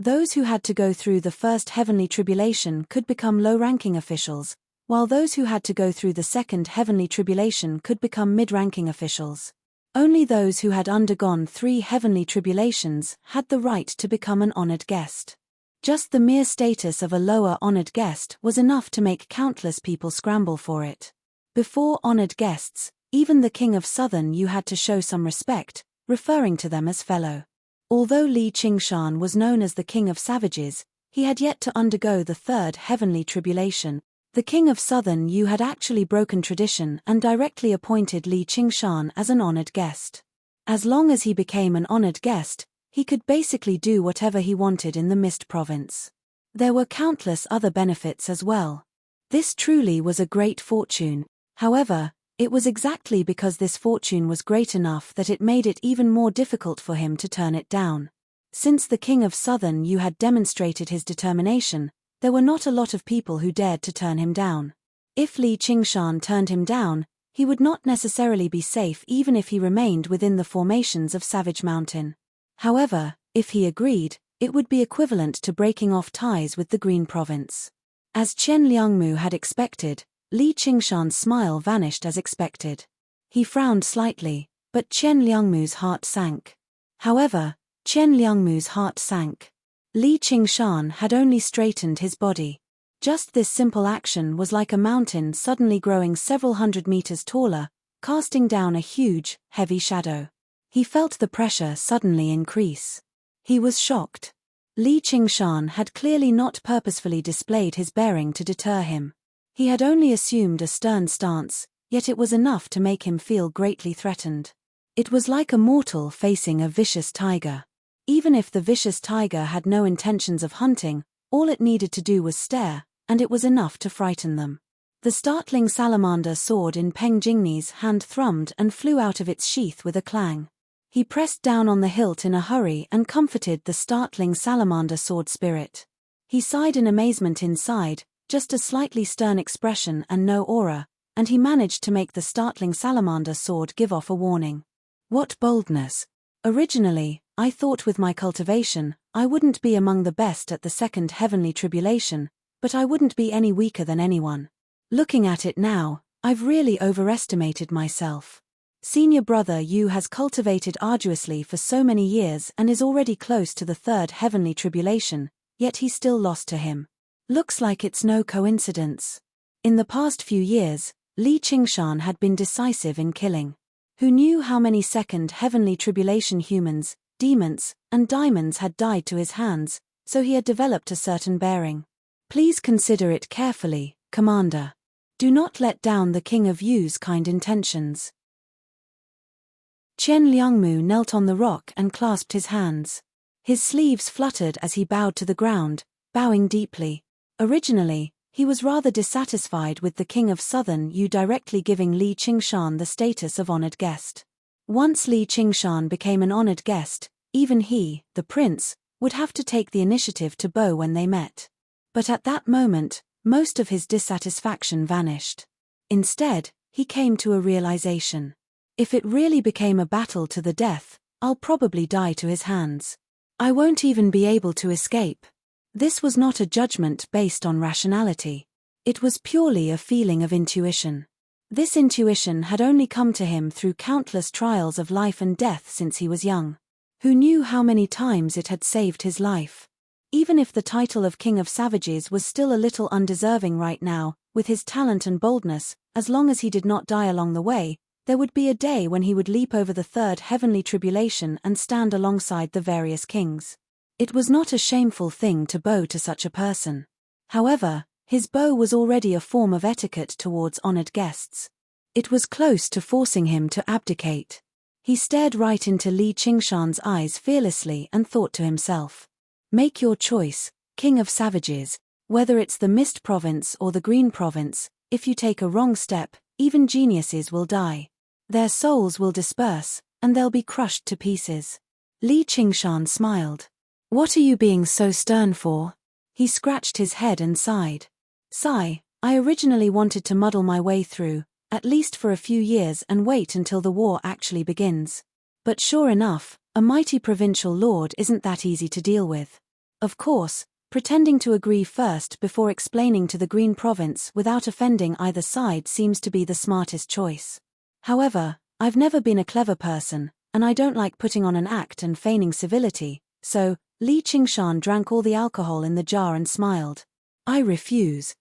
Those who had to go through the first heavenly tribulation could become low-ranking officials, while those who had to go through the second heavenly tribulation could become mid-ranking officials. Only those who had undergone 3 heavenly tribulations had the right to become an honored guest. Just the mere status of a lower honored guest was enough to make countless people scramble for it. Before honored guests, even the King of Southern Yu had to show some respect, referring to them as fellow. Although Li Qingshan was known as the King of Savages, he had yet to undergo the 3rd heavenly tribulation. The King of Southern Yu had actually broken tradition and directly appointed Li Qingshan as an honored guest. As long as he became an honored guest, he could basically do whatever he wanted in the Mist province. There were countless other benefits as well. This truly was a great fortune. However, it was exactly because this fortune was great enough that it made it even more difficult for him to turn it down. Since the King of Southern Yu had demonstrated his determination, there were not a lot of people who dared to turn him down. If Li Qingshan turned him down, he would not necessarily be safe even if he remained within the formations of Savage Mountain. However, if he agreed, it would be equivalent to breaking off ties with the Green province. As Qian Liangmu had expected, Li Qingshan's smile vanished as expected. He frowned slightly, but Qian Liangmu's heart sank. However, Qian Liangmu's heart sank. Li Qingshan had only straightened his body. Just this simple action was like a mountain suddenly growing several hundred meters taller, casting down a huge, heavy shadow. He felt the pressure suddenly increase. He was shocked. Li Qingshan had clearly not purposefully displayed his bearing to deter him. He had only assumed a stern stance, yet it was enough to make him feel greatly threatened. It was like a mortal facing a vicious tiger. Even if the vicious tiger had no intentions of hunting, all it needed to do was stare, and it was enough to frighten them. The startling salamander sword in Peng Jingni's hand thrummed and flew out of its sheath with a clang. He pressed down on the hilt in a hurry and comforted the startling salamander sword spirit. He sighed in amazement inside, just a slightly stern expression and no aura, and he managed to make the startling salamander sword give off a warning. What boldness! Originally, I thought with my cultivation, I wouldn't be among the best at the second heavenly tribulation, but I wouldn't be any weaker than anyone. Looking at it now, I've really overestimated myself. Senior brother Yu has cultivated arduously for so many years and is already close to the third heavenly tribulation, yet he still lost to him. Looks like it's no coincidence. In the past few years, Li Qingshan had been decisive in killing. Who knew how many second heavenly tribulation humans, demons, and diamonds had died to his hands, so he had developed a certain bearing. Please consider it carefully, Commander. Do not let down the King of Yu's kind intentions. Qian Liangmu knelt on the rock and clasped his hands. His sleeves fluttered as he bowed to the ground, bowing deeply. Originally, he was rather dissatisfied with the King of Southern Yu directly giving Li Qingshan the status of honored guest. Once Li Qingshan became an honored guest, even he, the prince, would have to take the initiative to bow when they met. But at that moment, most of his dissatisfaction vanished. Instead, he came to a realization. If it really became a battle to the death, I'll probably die to his hands. I won't even be able to escape. This was not a judgment based on rationality. It was purely a feeling of intuition. This intuition had only come to him through countless trials of life and death since he was young. Who knew how many times it had saved his life? Even if the title of King of Savages was still a little undeserving right now, with his talent and boldness, as long as he did not die along the way, there would be a day when he would leap over the third heavenly tribulation and stand alongside the various kings. It was not a shameful thing to bow to such a person. However, his bow was already a form of etiquette towards honored guests. It was close to forcing him to abdicate. He stared right into Li Qingshan's eyes fearlessly and thought to himself. Make your choice, King of Savages, whether it's the Mist Province or the Green Province. If you take a wrong step, even geniuses will die. Their souls will disperse, and they'll be crushed to pieces. Li Qingshan smiled. What are you being so stern for? He scratched his head and sighed. Sigh, I originally wanted to muddle my way through, at least for a few years and wait until the war actually begins. But sure enough, a mighty provincial lord isn't that easy to deal with. Of course, pretending to agree first before explaining to the Green Province without offending either side seems to be the smartest choice. However, I've never been a clever person, and I don't like putting on an act and feigning civility, so, Li Qingshan drank all the alcohol in the jar and smiled. I refuse.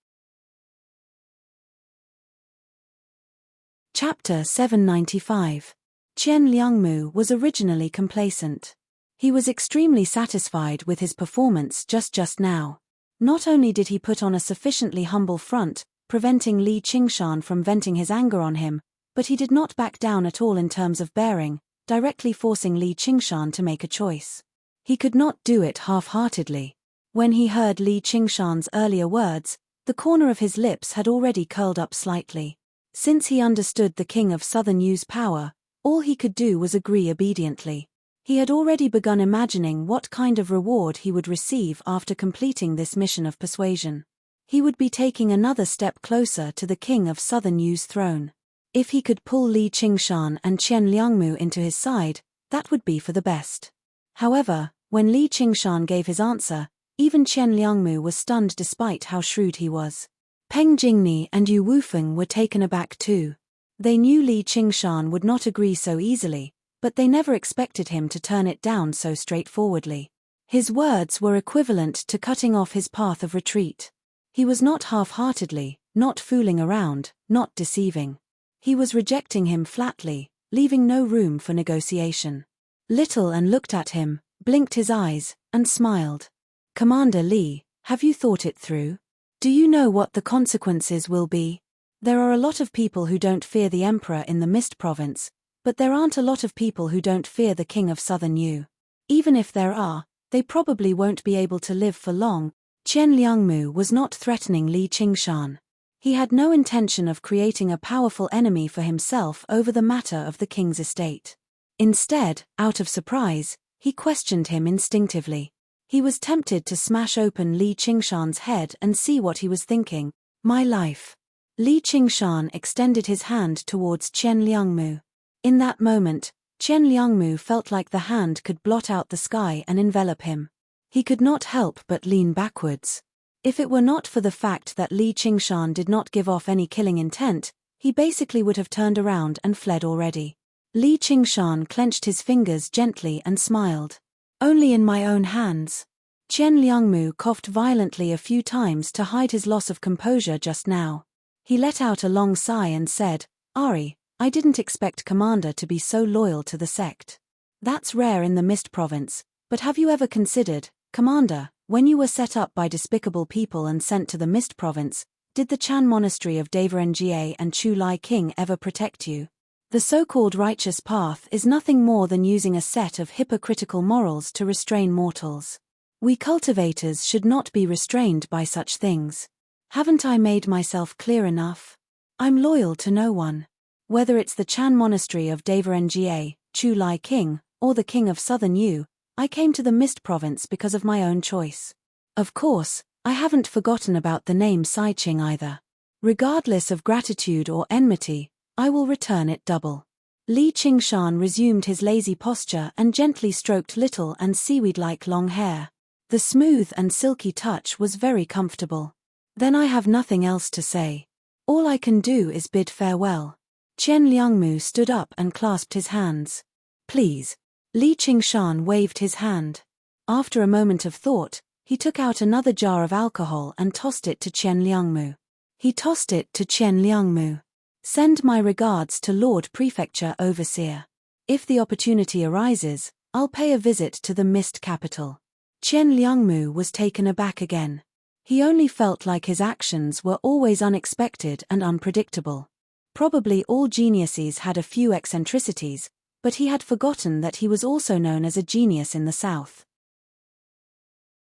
Chapter 795. Qian Liangmu was originally complacent. He was extremely satisfied with his performance just now. Not only did he put on a sufficiently humble front, preventing Li Qingshan from venting his anger on him, but he did not back down at all in terms of bearing, directly forcing Li Qingshan to make a choice. He could not do it half-heartedly. When he heard Li Qingshan's earlier words, the corner of his lips had already curled up slightly. Since he understood the King of Southern Yu's power, all he could do was agree obediently. He had already begun imagining what kind of reward he would receive after completing this mission of persuasion. He would be taking another step closer to the King of Southern Yu's throne. If he could pull Li Qingshan and Qian Liangmu into his side, that would be for the best. However, when Li Qingshan gave his answer, even Qian Liangmu was stunned despite how shrewd he was. Peng Jingni and Yu Wufeng were taken aback too. They knew Li Qingshan would not agree so easily, but they never expected him to turn it down so straightforwardly. His words were equivalent to cutting off his path of retreat. He was not half-heartedly, not fooling around, not deceiving. He was rejecting him flatly, leaving no room for negotiation. Little and looked at him, blinked his eyes, and smiled. Commander Li, have you thought it through? Do you know what the consequences will be? There are a lot of people who don't fear the emperor in the Mist Province, But there aren't a lot of people who don't fear the king of southern Yu. Even if there are, they probably won't be able to live for long. Qian Liangmu was not threatening Li Qingshan. He had no intention of creating a powerful enemy for himself over the matter of the king's estate. Instead, out of surprise, he questioned him instinctively. He was tempted to smash open Li Qingshan's head and see what he was thinking. My life. Li Qingshan extended his hand towards Qian Liangmu. In that moment, Qian Liangmu felt like the hand could blot out the sky and envelop him. He could not help but lean backwards. If it were not for the fact that Li Qingshan did not give off any killing intent, he basically would have turned around and fled already. Li Qingshan clenched his fingers gently and smiled. Only in my own hands. Qian Liangmu coughed violently a few times to hide his loss of composure just now. He let out a long sigh and said, Ari, I didn't expect Commander to be so loyal to the sect. That's rare in the Mist Province, but have you ever considered, Commander, when you were set up by despicable people and sent to the Mist Province, did the Chan Monastery of Devarenjie and Chu Lai King ever protect you? The so-called righteous path is nothing more than using a set of hypocritical morals to restrain mortals. We cultivators should not be restrained by such things. Haven't I made myself clear enough? I'm loyal to no one. Whether it's the Chan Monastery of Devarenjie, Chu Lai King, or the King of Southern Yu, I came to the Mist Province because of my own choice. Of course, I haven't forgotten about the name Saiqing either. Regardless of gratitude or enmity, I will return it double. Li Qingshan resumed his lazy posture and gently stroked little and seaweed-like long hair. The smooth and silky touch was very comfortable. Then I have nothing else to say. All I can do is bid farewell. Qian Liangmu stood up and clasped his hands. Please. Li Qingshan waved his hand. After a moment of thought, he took out another jar of alcohol and tossed it to Qian Liangmu. He tossed it to Qian Liangmu. Send my regards to Lord Prefecture Overseer. If the opportunity arises, I'll pay a visit to the Mist Capital. Qian Liangmu was taken aback again. He only felt like his actions were always unexpected and unpredictable. Probably all geniuses had a few eccentricities, but he had forgotten that he was also known as a genius in the south.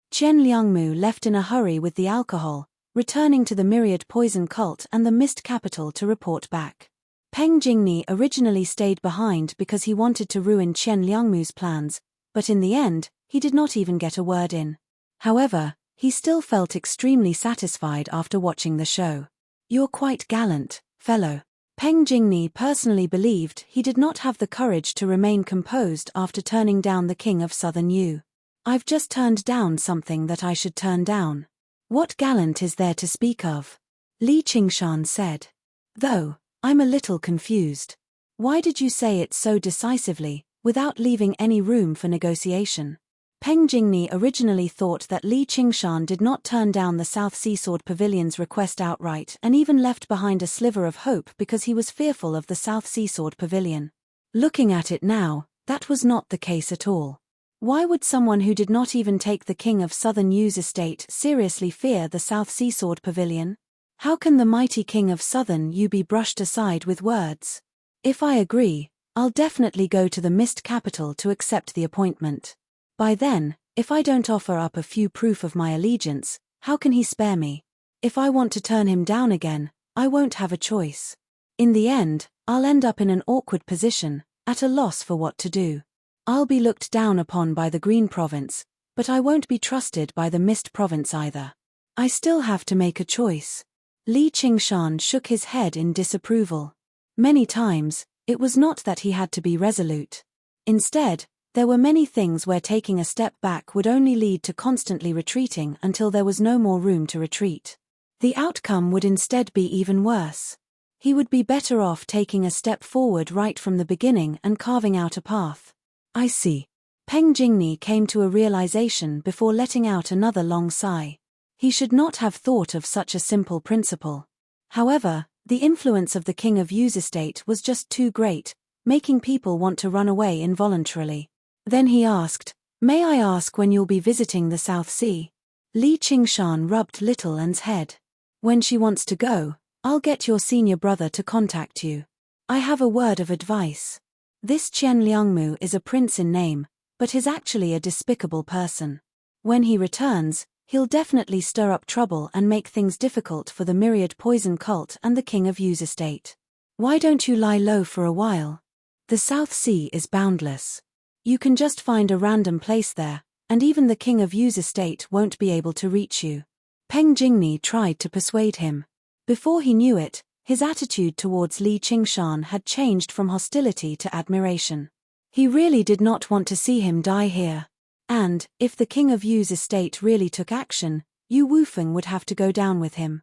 Qian Liangmu left in a hurry with the alcohol, returning to the Myriad Poison Cult and the Mist Capital to report back. Peng Jingni originally stayed behind because he wanted to ruin Qian Liangmu's plans, but in the end, he did not even get a word in. However, he still felt extremely satisfied after watching the show. You're quite gallant, fellow. Peng Jingni personally believed he did not have the courage to remain composed after turning down the King of Southern Yu. I've just turned down something that I should turn down. What gallant is there to speak of? Li Qingshan said. Though, I'm a little confused. Why did you say it so decisively, without leaving any room for negotiation? Peng Jingni originally thought that Li Qingshan did not turn down the South Sea Sword Pavilion's request outright and even left behind a sliver of hope because he was fearful of the South Sea Sword Pavilion. Looking at it now, that was not the case at all. Why would someone who did not even take the King of Southern Yu's estate seriously fear the South Sea Sword Pavilion? How can the mighty King of Southern Yu be brushed aside with words? If I agree, I'll definitely go to the Mist Capital to accept the appointment. By then, if I don't offer up a few proof of my allegiance, how can he spare me? If I want to turn him down again, I won't have a choice. In the end, I'll end up in an awkward position, at a loss for what to do. I'll be looked down upon by the Green Province, but I won't be trusted by the Mist Province either. I still have to make a choice. Li Qingshan shook his head in disapproval. Many times, it was not that he had to be resolute. Instead, there were many things where taking a step back would only lead to constantly retreating until there was no more room to retreat. The outcome would instead be even worse. He would be better off taking a step forward right from the beginning and carving out a path. I see. Peng Jingni came to a realization before letting out another long sigh. He should not have thought of such a simple principle. However, the influence of the King of Yu's estate was just too great, making people want to run away involuntarily. Then he asked, May I ask when you'll be visiting the South Sea? Li Qingshan rubbed Little An's head. When she wants to go, I'll get your senior brother to contact you. I have a word of advice. This Qian Liangmu is a prince in name, but is actually a despicable person. When he returns, he'll definitely stir up trouble and make things difficult for the myriad poison cult and the King of Yu's estate. Why don't you lie low for a while? The South Sea is boundless. You can just find a random place there, and even the King of Yu's estate won't be able to reach you. Peng Jingni tried to persuade him. Before he knew it, his attitude towards Li Qingshan had changed from hostility to admiration. He really did not want to see him die here. And, if the King of Yu's estate really took action, Yu Wufeng would have to go down with him.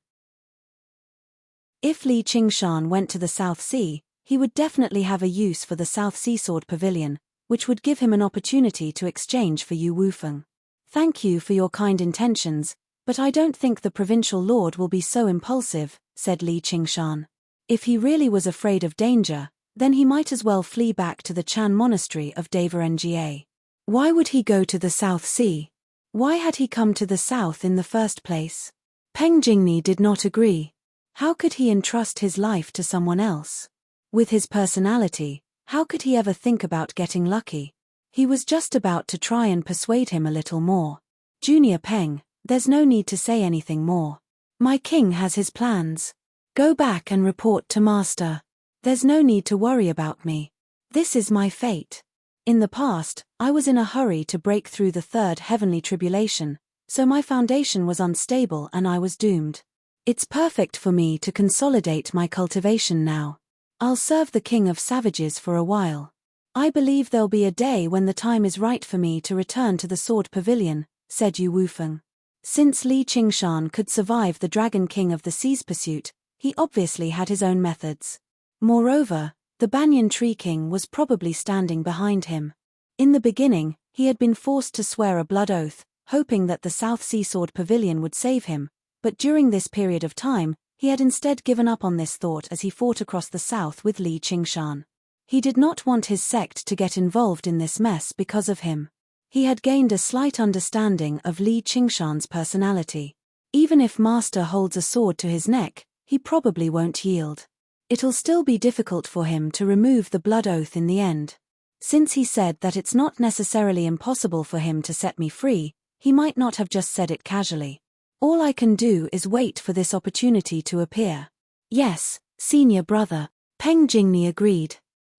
If Li Qingshan went to the South Sea, he would definitely have a use for the South Seasword Pavilion, which would give him an opportunity to exchange for Yu Wufeng. Thank you for your kind intentions, but I don't think the provincial lord will be so impulsive, said Li Qingshan. If he really was afraid of danger, then he might as well flee back to the Chan Monastery of Nga. Why would he go to the South Sea? Why had he come to the south in the first place? Peng Jingni did not agree. How could he entrust his life to someone else? With his personality, how could he ever think about getting lucky? He was just about to try and persuade him a little more. Junior Peng, there's no need to say anything more. My king has his plans. Go back and report to master. There's no need to worry about me. This is my fate. In the past, I was in a hurry to break through the third heavenly tribulation, so my foundation was unstable and I was doomed. It's perfect for me to consolidate my cultivation now. I'll serve the king of savages for a while. I believe there'll be a day when the time is right for me to return to the Sword Pavilion, said Yu Wufeng. Since Li Qingshan could survive the Dragon King of the Sea's pursuit, he obviously had his own methods. Moreover, the Banyan Tree King was probably standing behind him. In the beginning, he had been forced to swear a blood oath, hoping that the South Seasword Pavilion would save him, but during this period of time, he had instead given up on this thought as he fought across the south with Li Qingshan. He did not want his sect to get involved in this mess because of him. He had gained a slight understanding of Li Qingshan's personality. Even if master holds a sword to his neck, he probably won't yield. It'll still be difficult for him to remove the blood oath in the end. Since he said that it's not necessarily impossible for him to set me free, he might not have just said it casually. All I can do is wait for this opportunity to appear. Yes, senior brother, Peng Jingni agreed.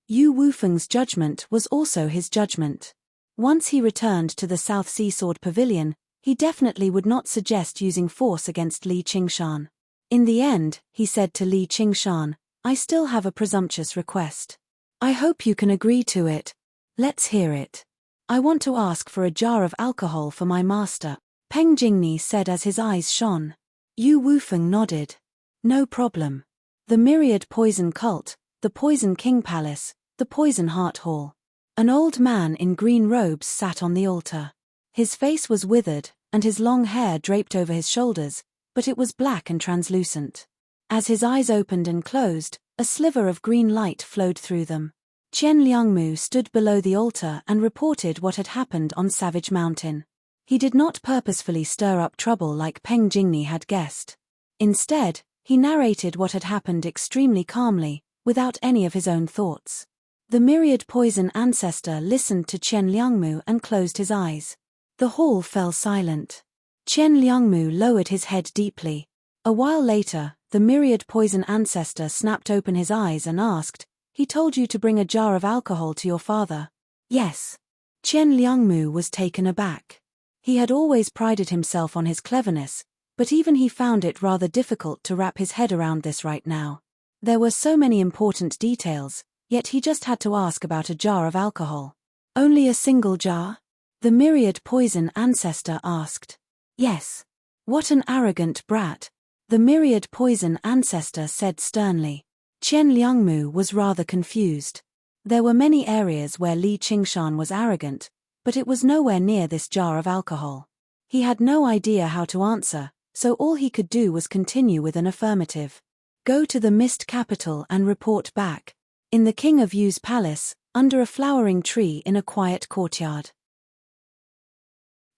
Yu Wufeng's judgment was also his judgment. Once he returned to the South Seasword Pavilion, he definitely would not suggest using force against Li Qingshan. In the end, he said to Li Qingshan, I still have a presumptuous request. I hope you can agree to it. Let's hear it. I want to ask for a jar of alcohol for my master, Peng Jingni said as his eyes shone. Yu Wufeng nodded. No problem. The myriad poison cult, the Poison King Palace, the Poison Heart Hall. An old man in green robes sat on the altar. His face was withered, and his long hair draped over his shoulders, but it was black and translucent. As his eyes opened and closed, a sliver of green light flowed through them. Qian Liangmu stood below the altar and reported what had happened on Savage Mountain. He did not purposefully stir up trouble like Peng Jingni had guessed. Instead, he narrated what had happened extremely calmly, without any of his own thoughts. The myriad poison ancestor listened to Qian Liangmu and closed his eyes. The hall fell silent. Qian Liangmu lowered his head deeply. A while later, the myriad poison ancestor snapped open his eyes and asked, He told you to bring a jar of alcohol to your father? Yes. Qian Liangmu was taken aback. He had always prided himself on his cleverness, but even he found it rather difficult to wrap his head around this right now. There were so many important details, yet he just had to ask about a jar of alcohol. Only a single jar? The myriad poison ancestor asked. Yes. What an arrogant brat. The myriad poison ancestor said sternly. Qian Liangmu was rather confused. There were many areas where Li Qingshan was arrogant, but it was nowhere near this jar of alcohol. He had no idea how to answer, so all he could do was continue with an affirmative. Go to the Mist Capital and report back. In the King of Yu's palace, under a flowering tree in a quiet courtyard.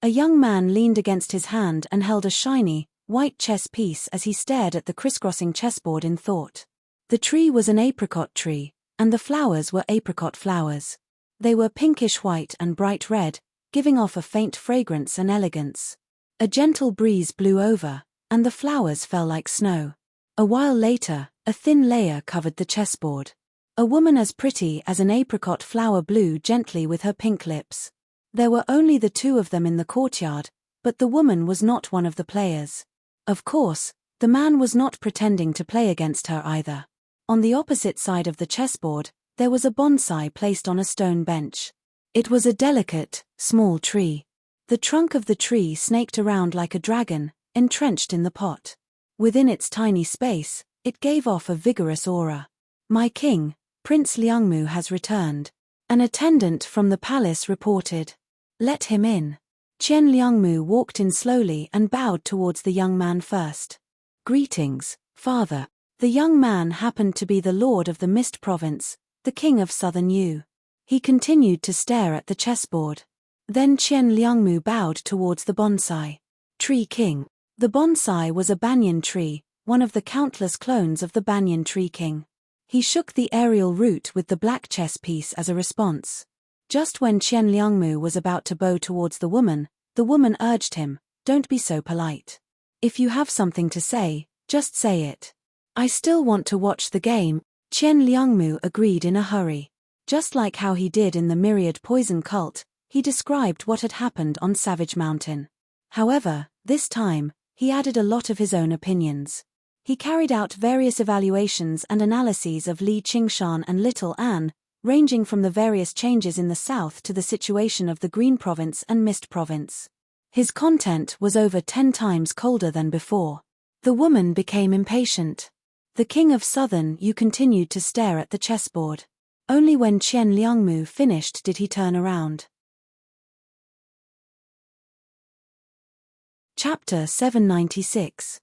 A young man leaned against his hand and held a shiny, white chess piece as he stared at the crisscrossing chessboard in thought. The tree was an apricot tree, and the flowers were apricot flowers. They were pinkish white and bright red, giving off a faint fragrance and elegance. A gentle breeze blew over, and the flowers fell like snow. A while later, a thin layer covered the chessboard. A woman as pretty as an apricot flower blew gently with her pink lips. There were only the two of them in the courtyard, but the woman was not one of the players. Of course, the man was not pretending to play against her either. On the opposite side of the chessboard, there was a bonsai placed on a stone bench. It was a delicate, small tree. The trunk of the tree snaked around like a dragon, entrenched in the pot. Within its tiny space, it gave off a vigorous aura. "My king, Prince Liangmu has returned," an attendant from the palace reported. "Let him in." Qian Liangmu walked in slowly and bowed towards the young man first. "Greetings, father." The young man happened to be the lord of the Mist Province, the king of southern Yu. He continued to stare at the chessboard. Then Qian Liangmu bowed towards the bonsai. "Tree king." The bonsai was a banyan tree, one of the countless clones of the banyan tree king. He shook the aerial root with the black chess piece as a response. Just when Qian Liangmu was about to bow towards the woman urged him, "Don't be so polite. If you have something to say, just say it." "I still want to watch the game," Qian Liangmu agreed in a hurry. Just like how he did in the Myriad Poison Cult, he described what had happened on Savage Mountain. However, this time, he added a lot of his own opinions. He carried out various evaluations and analyses of Li Qingshan and Little Anne, ranging from the various changes in the south to the situation of the Green Province and Mist Province. His content was over 10 times colder than before. The woman became impatient. The king of southern Yu continued to stare at the chessboard. Only when Qian Liangmu finished did he turn around. Chapter 796.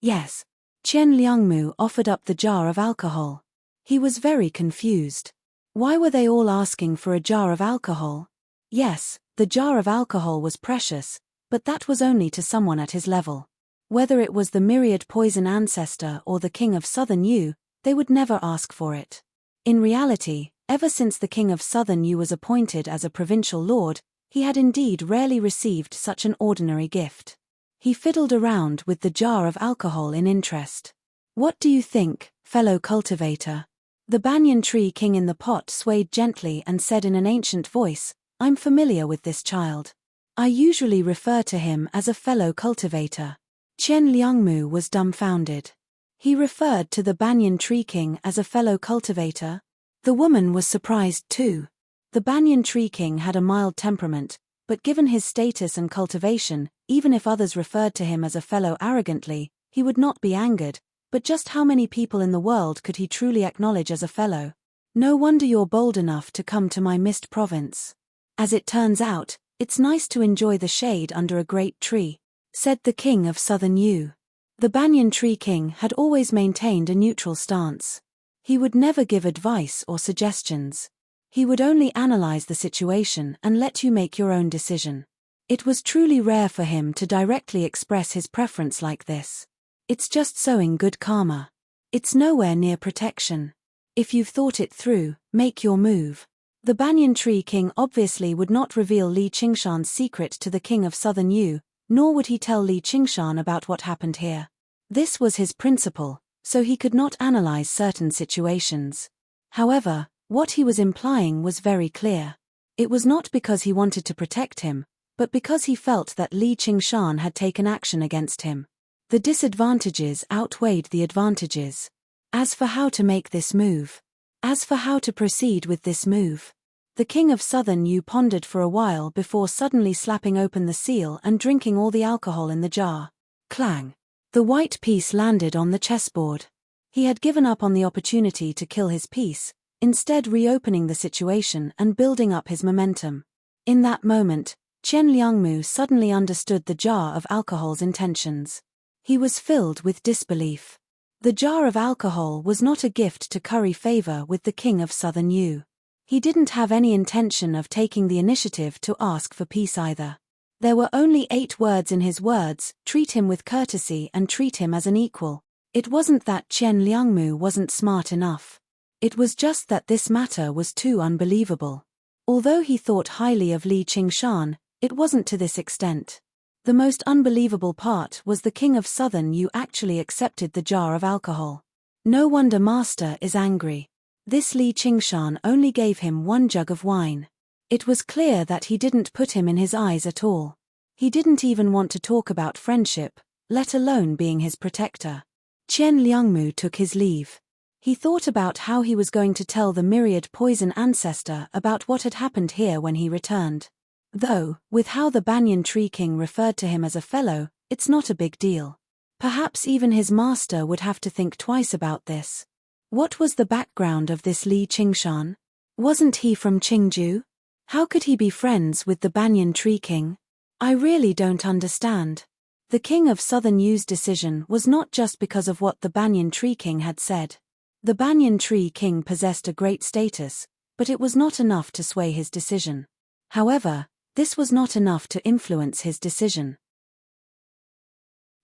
Yes. Qian Liangmu offered up the jar of alcohol. He was very confused. Why were they all asking for a jar of alcohol? Yes, the jar of alcohol was precious, but that was only to someone at his level. Whether it was the Myriad Poison Ancestor or the king of southern Yu, they would never ask for it. In reality, ever since the king of southern Yu was appointed as a provincial lord, he had indeed rarely received such an ordinary gift. He fiddled around with the jar of alcohol in interest. "What do you think, fellow cultivator?" The banyan tree king in the pot swayed gently and said in an ancient voice, "I'm familiar with this child. I usually refer to him as a fellow cultivator." Qian Liangmu was dumbfounded. He referred to the banyan tree king as a fellow cultivator? The woman was surprised too. The banyan tree king had a mild temperament, but given his status and cultivation, even if others referred to him as a fellow arrogantly, he would not be angered. But just how many people in the world could he truly acknowledge as a fellow? "No wonder you're bold enough to come to my Mist Province. As it turns out, it's nice to enjoy the shade under a great tree," said the king of southern Yu. The banyan tree king had always maintained a neutral stance. He would never give advice or suggestions. He would only analyze the situation and let you make your own decision. It was truly rare for him to directly express his preference like this. It's just sowing good karma. It's nowhere near protection. If you've thought it through, make your move. The banyan tree king obviously would not reveal Li Qingshan's secret to the king of southern Yu, nor would he tell Li Qingshan about what happened here. This was his principle, so he could not analyze certain situations. However, what he was implying was very clear. It was not because he wanted to protect him, but because he felt that Li Qingshan had taken action against him. The disadvantages outweighed the advantages. As for how to make this move. As for how to proceed with this move. The king of southern Yu pondered for a while before suddenly slapping open the seal and drinking all the alcohol in the jar. Clang. The white piece landed on the chessboard. He had given up on the opportunity to kill his piece, instead reopening the situation and building up his momentum. In that moment, Qian Liangmu suddenly understood the jar of alcohol's intentions. He was filled with disbelief. The jar of alcohol was not a gift to curry favor with the king of southern Yu. He didn't have any intention of taking the initiative to ask for peace either. There were only 8 words in his words: treat him with courtesy and treat him as an equal. It wasn't that Qian Liangmu wasn't smart enough. It was just that this matter was too unbelievable. Although he thought highly of Li Qingshan, it wasn't to this extent. The most unbelievable part was the king of Southern Yu actually accepted the jar of alcohol. No wonder master is angry. This Li Qingshan only gave him one jug of wine. It was clear that he didn't put him in his eyes at all. He didn't even want to talk about friendship, let alone being his protector. Qian Liangmu took his leave. He thought about how he was going to tell the myriad poison ancestor about what had happened here when he returned. Though, with how the banyan tree king referred to him as a fellow, it's not a big deal. Perhaps even his master would have to think twice about this. What was the background of this Li Qingshan? Wasn't he from Qingju? How could he be friends with the banyan tree king? I really don't understand. The king of Southern Yu's decision was not just because of what the banyan tree king had said. The banyan tree king possessed a great status, but it was not enough to sway his decision. However, this was not enough to influence his decision.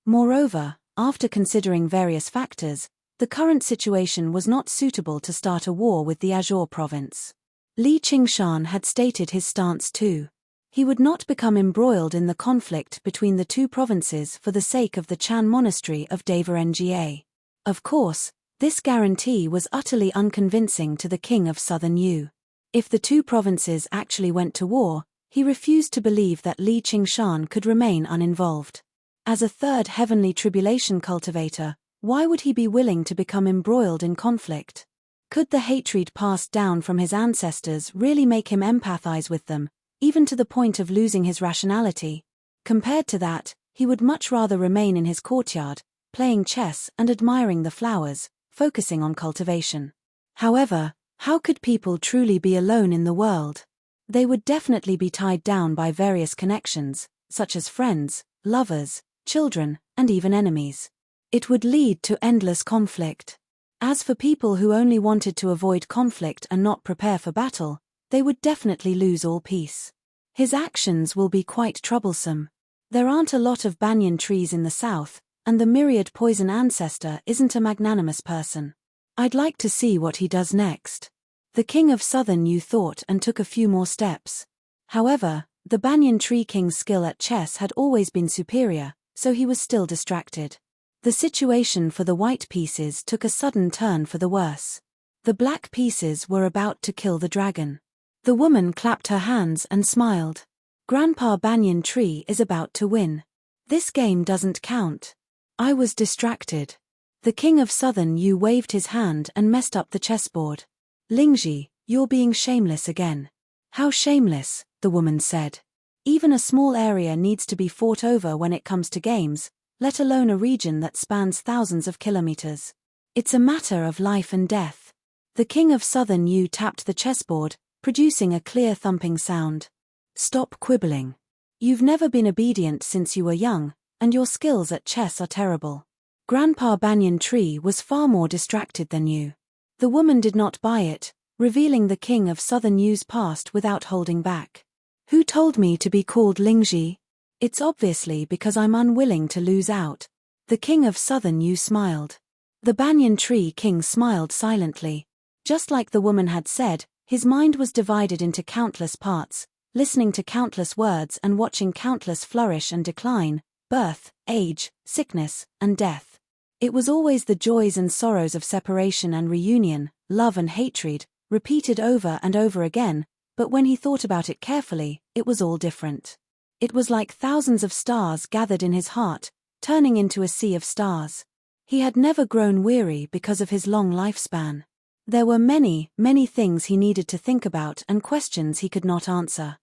Moreover, after considering various factors, the current situation was not suitable to start a war with the Azure province. Li Qingshan had stated his stance too. He would not become embroiled in the conflict between the two provinces for the sake of the Chan monastery of Deva Nga. Of course, this guarantee was utterly unconvincing to the king of Southern Yu. If the two provinces actually went to war, he refused to believe that Li Qingshan could remain uninvolved. As a third heavenly tribulation cultivator, why would he be willing to become embroiled in conflict? Could the hatred passed down from his ancestors really make him empathize with them, even to the point of losing his rationality? Compared to that, he would much rather remain in his courtyard, playing chess and admiring the flowers, focusing on cultivation. However, how could people truly be alone in the world? They would definitely be tied down by various connections, such as friends, lovers, children, and even enemies. It would lead to endless conflict. As for people who only wanted to avoid conflict and not prepare for battle, they would definitely lose all peace. His actions will be quite troublesome. There aren't a lot of banyan trees in the south, and the myriad poison ancestor isn't a magnanimous person. I'd like to see what he does next. The king of Southern Yu thought and took a few more steps. However, the banyan tree king's skill at chess had always been superior, so he was still distracted. The situation for the white pieces took a sudden turn for the worse. The black pieces were about to kill the dragon. The woman clapped her hands and smiled. Grandpa Banyan Tree is about to win. This game doesn't count. I was distracted. The king of Southern Yu waved his hand and messed up the chessboard. Lingji, you're being shameless again. How shameless, the woman said. Even a small area needs to be fought over when it comes to games, let alone a region that spans thousands of kilometers. It's a matter of life and death. The king of Southern Yu tapped the chessboard, producing a clear thumping sound. Stop quibbling. You've never been obedient since you were young, and your skills at chess are terrible. Grandpa Banyan Tree was far more distracted than you. The woman did not buy it, revealing the king of Southern Yu's past without holding back. Who told me to be called Lingji? It's obviously because I'm unwilling to lose out. The king of Southern Yu smiled. The Banyan Tree king smiled silently. Just like the woman had said, his mind was divided into countless parts, listening to countless words and watching countless flourish and decline, birth, age, sickness, and death. It was always the joys and sorrows of separation and reunion, love and hatred, repeated over and over again, but when he thought about it carefully, it was all different. It was like thousands of stars gathered in his heart, turning into a sea of stars. He had never grown weary because of his long lifespan. There were many, many things he needed to think about and questions he could not answer.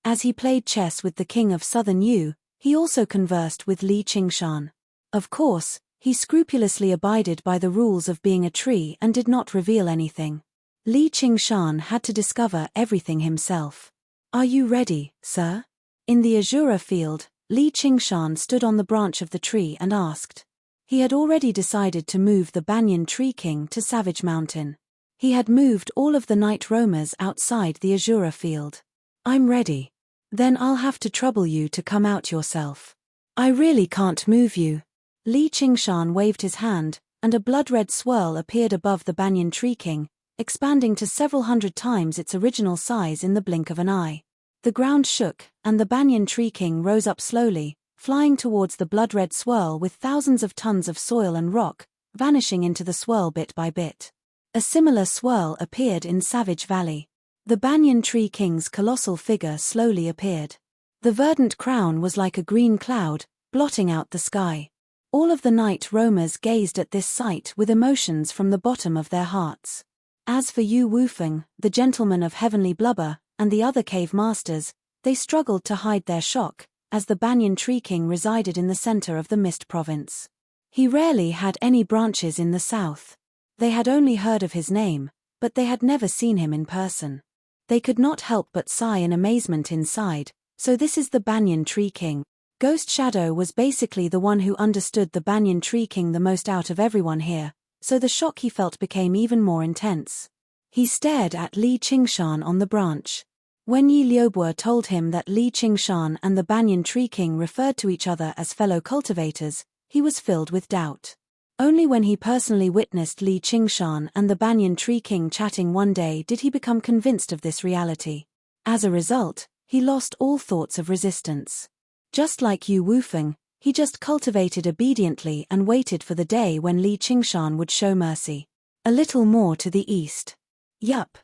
As he played chess with the king of Southern Yu, he also conversed with Li Qingshan. Of course, he scrupulously abided by the rules of being a tree and did not reveal anything. Li Qingshan had to discover everything himself. Are you ready, sir? In the Azura field, Li Qingshan stood on the branch of the tree and asked. He had already decided to move the Banyan Tree King to Savage Mountain. He had moved all of the night roamers outside the Azura field. I'm ready. Then I'll have to trouble you to come out yourself. I really can't move you. Li Qingshan waved his hand, and a blood-red swirl appeared above the banyan tree king, expanding to several hundred times its original size in the blink of an eye. The ground shook, and the banyan tree king rose up slowly, flying towards the blood-red swirl with thousands of tons of soil and rock, vanishing into the swirl bit by bit. A similar swirl appeared in Savage Valley. The banyan tree king's colossal figure slowly appeared. The verdant crown was like a green cloud, blotting out the sky. All of the night roamers gazed at this sight with emotions from the bottom of their hearts. As for Yu Wufeng, the gentleman of heavenly blubber, and the other cave masters, they struggled to hide their shock, as the banyan tree king resided in the center of the Mist Province. He rarely had any branches in the south. They had only heard of his name, but they had never seen him in person. They could not help but sigh in amazement inside. So this is the banyan tree king. Ghost Shadow was basically the one who understood the banyan tree king the most out of everyone here, so the shock he felt became even more intense. He stared at Li Qingshan on the branch. When Yi Liubo told him that Li Qingshan and the banyan tree king referred to each other as fellow cultivators, he was filled with doubt. Only when he personally witnessed Li Qingshan and the banyan tree king chatting one day did he become convinced of this reality. As a result, he lost all thoughts of resistance. Just like Yu Wufeng, he just cultivated obediently and waited for the day when Li Qingshan would show mercy. A little more to the east. Yup,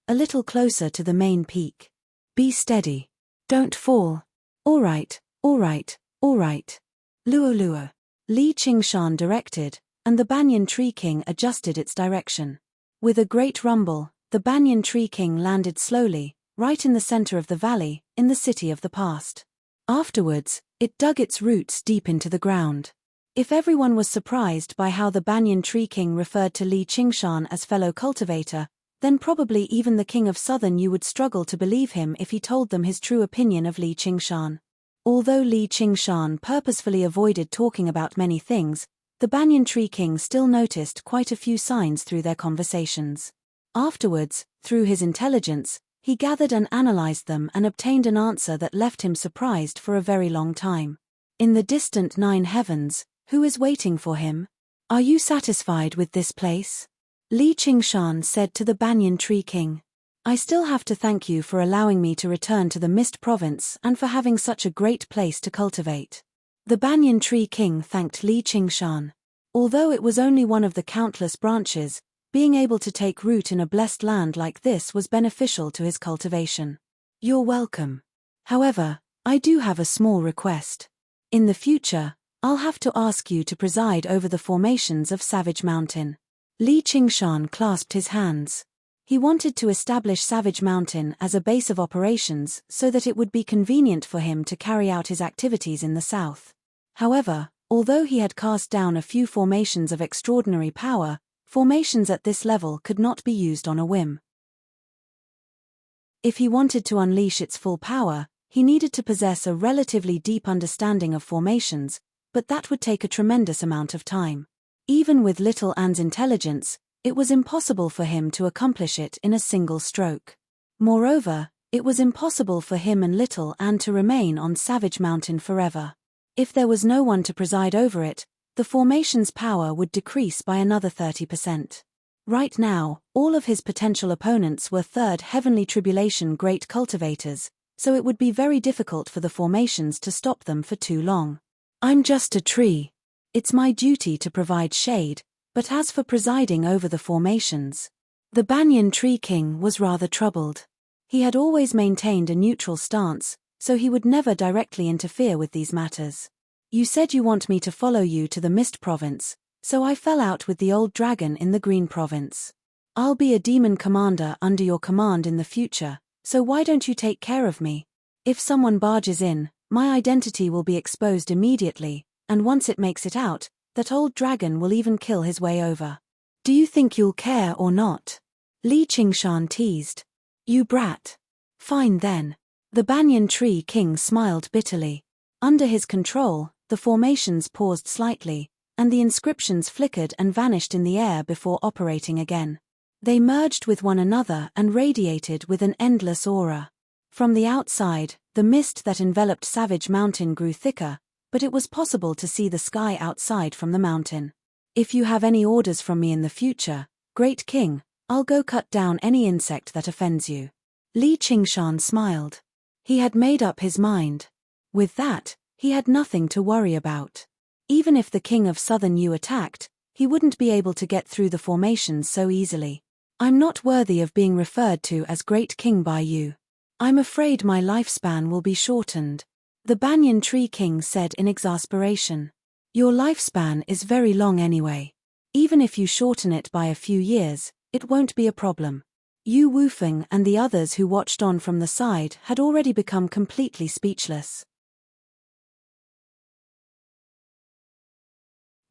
a little closer to the main peak. Be steady. Don't fall. All right. Luo. Li Qingshan directed, and the banyan tree king adjusted its direction. With a great rumble, the banyan tree king landed slowly, right in the center of the valley, in the city of the past. Afterwards, it dug its roots deep into the ground. If everyone was surprised by how the banyan tree king referred to Li Qingshan as fellow cultivator, then probably even the king of Southern Yu would struggle to believe him if he told them his true opinion of Li Qingshan. Although Li Qingshan purposefully avoided talking about many things, the banyan tree king still noticed quite a few signs through their conversations. Afterwards, through his intelligence, he gathered and analyzed them and obtained an answer that left him surprised for a very long time. In the distant 9 heavens, who is waiting for him? Are you satisfied with this place? Li Qingshan said to the banyan tree king. I still have to thank you for allowing me to return to the Mist Province and for having such a great place to cultivate. The banyan tree king thanked Li Qingshan. Although it was only one of the countless branches, being able to take root in a blessed land like this was beneficial to his cultivation. You're welcome. However, I do have a small request. In the future, I'll have to ask you to preside over the formations of Savage Mountain. Li Qingshan clasped his hands. He wanted to establish Savage Mountain as a base of operations so that it would be convenient for him to carry out his activities in the south. However, although he had cast down a few formations of extraordinary power, formations at this level could not be used on a whim. If he wanted to unleash its full power, he needed to possess a relatively deep understanding of formations, but that would take a tremendous amount of time. Even with Little An's intelligence, it was impossible for him to accomplish it in a single stroke. Moreover, it was impossible for him and Little An to remain on Savage Mountain forever. If there was no one to preside over it, the formation's power would decrease by another 30%. Right now, all of his potential opponents were third heavenly tribulation great cultivators, so it would be very difficult for the formations to stop them for too long. I'm just a tree. It's my duty to provide shade, but as for presiding over the formations, the banyan tree king was rather troubled. He had always maintained a neutral stance, so he would never directly interfere with these matters. You said you want me to follow you to the Mist Province, so I fell out with the old dragon in the Green Province. I'll be a demon commander under your command in the future, so why don't you take care of me? If someone barges in, my identity will be exposed immediately, and once it makes it out, that old dragon will even kill his way over. Do you think you'll care or not? Li Qingshan teased. You brat. Fine then. The banyan tree king smiled bitterly. Under his control, the formations paused slightly, and the inscriptions flickered and vanished in the air before operating again. They merged with one another and radiated with an endless aura. From the outside, the mist that enveloped Savage Mountain grew thicker, but it was possible to see the sky outside from the mountain. If you have any orders from me in the future, Great King, I'll go cut down any insect that offends you. Li Qingshan smiled. He had made up his mind. With that, he had nothing to worry about. Even if the king of Southern Yu attacked, he wouldn't be able to get through the formations so easily. I'm not worthy of being referred to as Great King by you. I'm afraid my lifespan will be shortened. The Banyan Tree King said in exasperation. Your lifespan is very long anyway. Even if you shorten it by a few years, it won't be a problem. Yu Wufeng and the others who watched on from the side had already become completely speechless.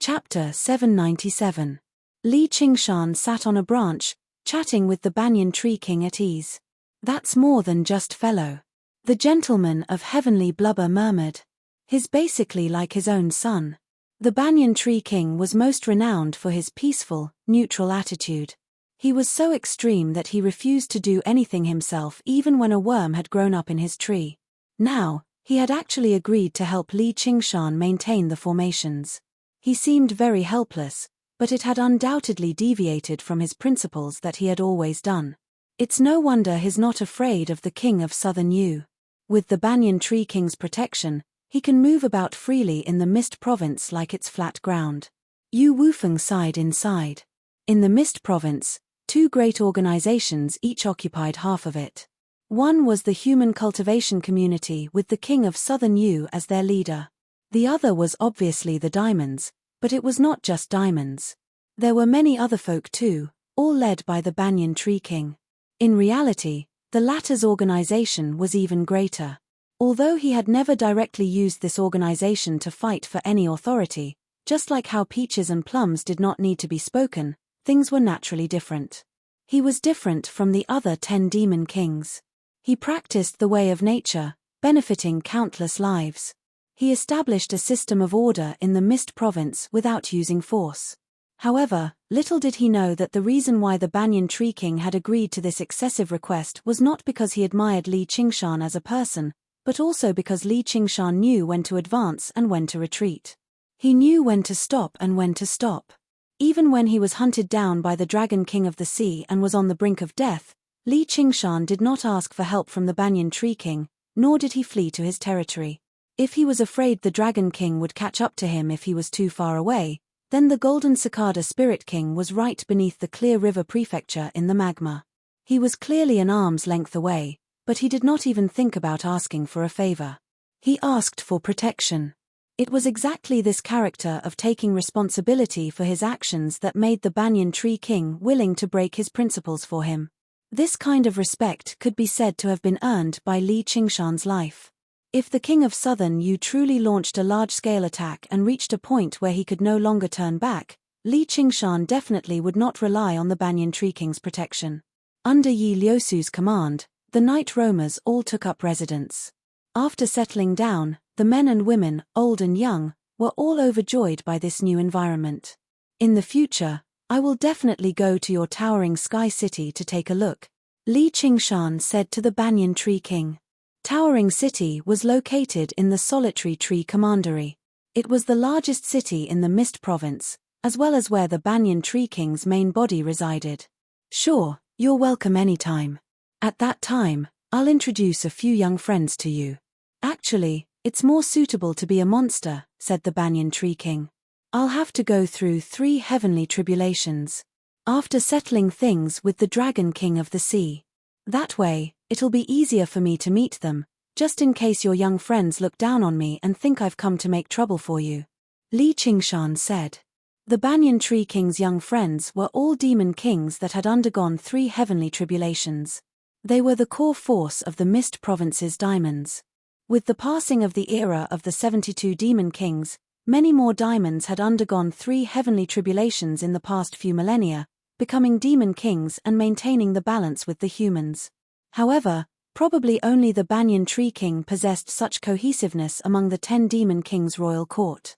Chapter 797. Li Qingshan sat on a branch, chatting with the Banyan Tree King at ease. That's more than just fellow. The gentleman of heavenly blubber murmured. He's basically like his own son. The Banyan Tree King was most renowned for his peaceful, neutral attitude. He was so extreme that he refused to do anything himself even when a worm had grown up in his tree. Now, he had actually agreed to help Li Qingshan maintain the formations. He seemed very helpless, but it had undoubtedly deviated from his principles that he had always done. It's no wonder he's not afraid of the king of Southern Yu. With the Banyan Tree King's protection, he can move about freely in the Mist Province like it's flat ground. Yu Wufeng sighed inside. In the Mist Province, two great organizations each occupied half of it. One was the human cultivation community with the king of Southern Yu as their leader. The other was obviously the diamonds, but it was not just diamonds. There were many other folk too, all led by the Banyan Tree King. In reality, the latter's organization was even greater. Although he had never directly used this organization to fight for any authority, just like how peaches and plums did not need to be spoken, things were naturally different. He was different from the other 10 demon kings. He practiced the way of nature, benefiting countless lives. He established a system of order in the Mist Province without using force. However, little did he know that the reason why the Banyan Tree King had agreed to this excessive request was not because he admired Li Qingshan as a person, but also because Li Qingshan knew when to advance and when to retreat. He knew when to stop and when to stop. Even when he was hunted down by the Dragon King of the Sea and was on the brink of death, Li Qingshan did not ask for help from the Banyan Tree King, nor did he flee to his territory. If he was afraid the Dragon King would catch up to him if he was too far away, then the Golden Cicada Spirit King was right beneath the Clear River Prefecture in the magma. He was clearly an arm's length away, but he did not even think about asking for a favor. He asked for protection. It was exactly this character of taking responsibility for his actions that made the Banyan Tree King willing to break his principles for him. This kind of respect could be said to have been earned by Li Qingshan's life. If the king of Southern Yu truly launched a large-scale attack and reached a point where he could no longer turn back, Li Qingshan definitely would not rely on the Banyan Tree King's protection. Under Yi Liusu's command, the night roamers all took up residence. After settling down, the men and women, old and young, were all overjoyed by this new environment. In the future, I will definitely go to your towering sky city to take a look, Li Qingshan said to the Banyan Tree King. Towering City was located in the Solitary Tree Commandery. It was the largest city in the Mist Province, as well as where the Banyan Tree King's main body resided. Sure, you're welcome anytime. At that time, I'll introduce a few young friends to you. Actually, it's more suitable to be a monster, said the Banyan Tree King. I'll have to go through 3 heavenly tribulations. After settling things with the Dragon King of the Sea. That way, it'll be easier for me to meet them, just in case your young friends look down on me and think I've come to make trouble for you. Li Qingshan said. The Banyan Tree King's young friends were all demon kings that had undergone 3 heavenly tribulations. They were the core force of the Mist Province's diamonds. With the passing of the era of the 72 demon kings, many more diamonds had undergone 3 heavenly tribulations in the past few millennia, becoming demon kings and maintaining the balance with the humans. However, probably only the Banyan Tree King possessed such cohesiveness among the 10 demon kings' royal court.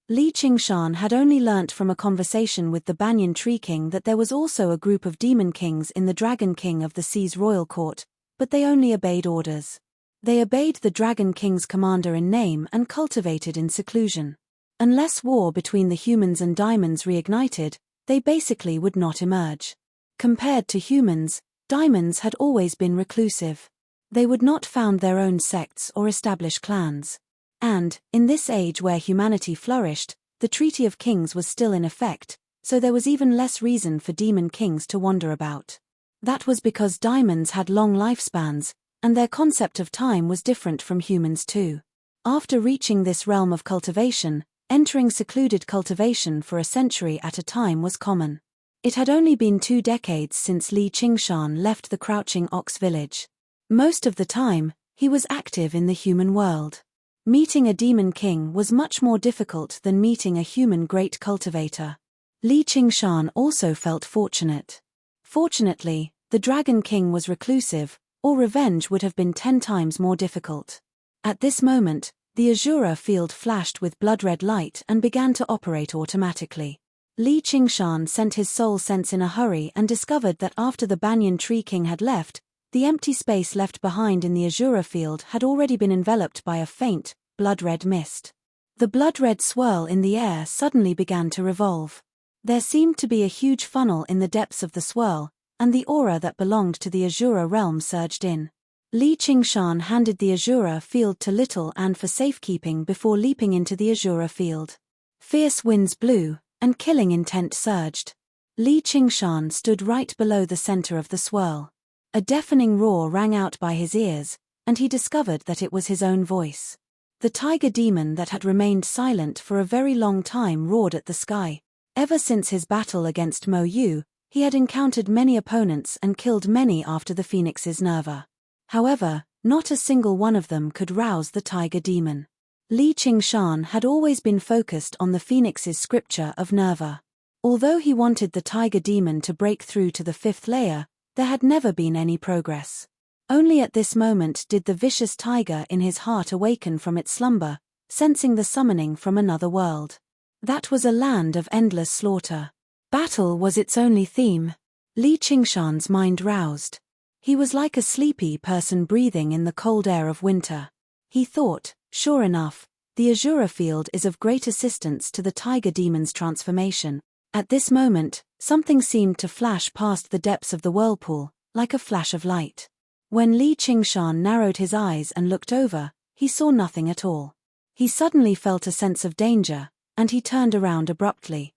Li Qingshan had only learnt from a conversation with the Banyan Tree King that there was also a group of demon kings in the Dragon King of the Sea's royal court, but they only obeyed orders. They obeyed the Dragon King's commander in name and cultivated in seclusion. Unless war between the humans and diamonds reignited, they basically would not emerge. Compared to humans, diamonds had always been reclusive. They would not found their own sects or establish clans. And, in this age where humanity flourished, the Treaty of Kings was still in effect, so there was even less reason for demon kings to wander about. That was because diamonds had long lifespans, and their concept of time was different from humans too. After reaching this realm of cultivation, entering secluded cultivation for a century at a time was common. It had only been 2 decades since Li Qingshan left the Crouching Ox village. Most of the time, he was active in the human world. Meeting a demon king was much more difficult than meeting a human great cultivator. Li Qingshan also felt fortunate. Fortunately, the Dragon King was reclusive, or revenge would have been 10 times more difficult. At this moment, the Azura field flashed with blood-red light and began to operate automatically. Li Qingshan sent his soul sense in a hurry and discovered that after the Banyan Tree King had left, the empty space left behind in the Azura field had already been enveloped by a faint, blood-red mist. The blood-red swirl in the air suddenly began to revolve. There seemed to be a huge funnel in the depths of the swirl, and the aura that belonged to the Azura realm surged in. Li Qingshan handed the Azura field to Little Anne for safekeeping before leaping into the Azura field. Fierce winds blew, and killing intent surged. Li Qingshan stood right below the center of the swirl. A deafening roar rang out by his ears, and he discovered that it was his own voice. The tiger demon that had remained silent for a very long time roared at the sky. Ever since his battle against Mo Yu, he had encountered many opponents and killed many after the Phoenix's Nerva. However, not a single one of them could rouse the tiger demon. Li Qingshan had always been focused on the Phoenix's scripture of Nerva. Although he wanted the tiger demon to break through to the 5th layer, there had never been any progress. Only at this moment did the vicious tiger in his heart awaken from its slumber, sensing the summoning from another world. That was a land of endless slaughter. Battle was its only theme. Li Qingshan's mind roused. He was like a sleepy person breathing in the cold air of winter. He thought, sure enough, the Azura field is of great assistance to the tiger demon's transformation. At this moment, something seemed to flash past the depths of the whirlpool, like a flash of light. When Li Qingshan narrowed his eyes and looked over, he saw nothing at all. He suddenly felt a sense of danger, and he turned around abruptly.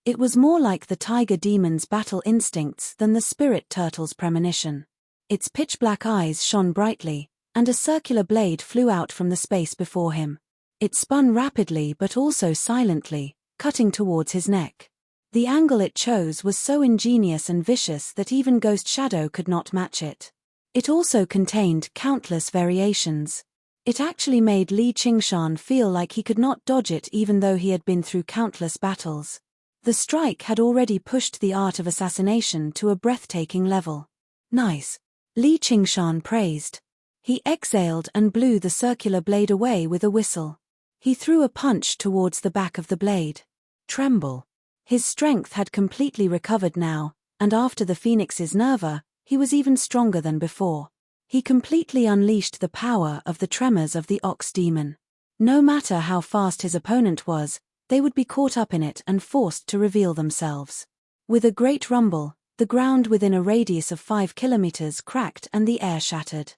It was more like the tiger demon's battle instincts than the spirit turtle's premonition. Its pitch-black eyes shone brightly, and a circular blade flew out from the space before him. It spun rapidly but also silently, cutting towards his neck. The angle it chose was so ingenious and vicious that even Ghost Shadow could not match it. It also contained countless variations. It actually made Li Qingshan feel like he could not dodge it even though he had been through countless battles. The strike had already pushed the art of assassination to a breathtaking level. Nice. Li Qingshan praised. He exhaled and blew the circular blade away with a whistle. He threw a punch towards the back of the blade. Tremble. His strength had completely recovered now, and after the Phoenix's Nerva, he was even stronger than before. He completely unleashed the power of the tremors of the ox demon. No matter how fast his opponent was, they would be caught up in it and forced to reveal themselves. With a great rumble, the ground within a radius of 5 kilometers cracked and the air shattered.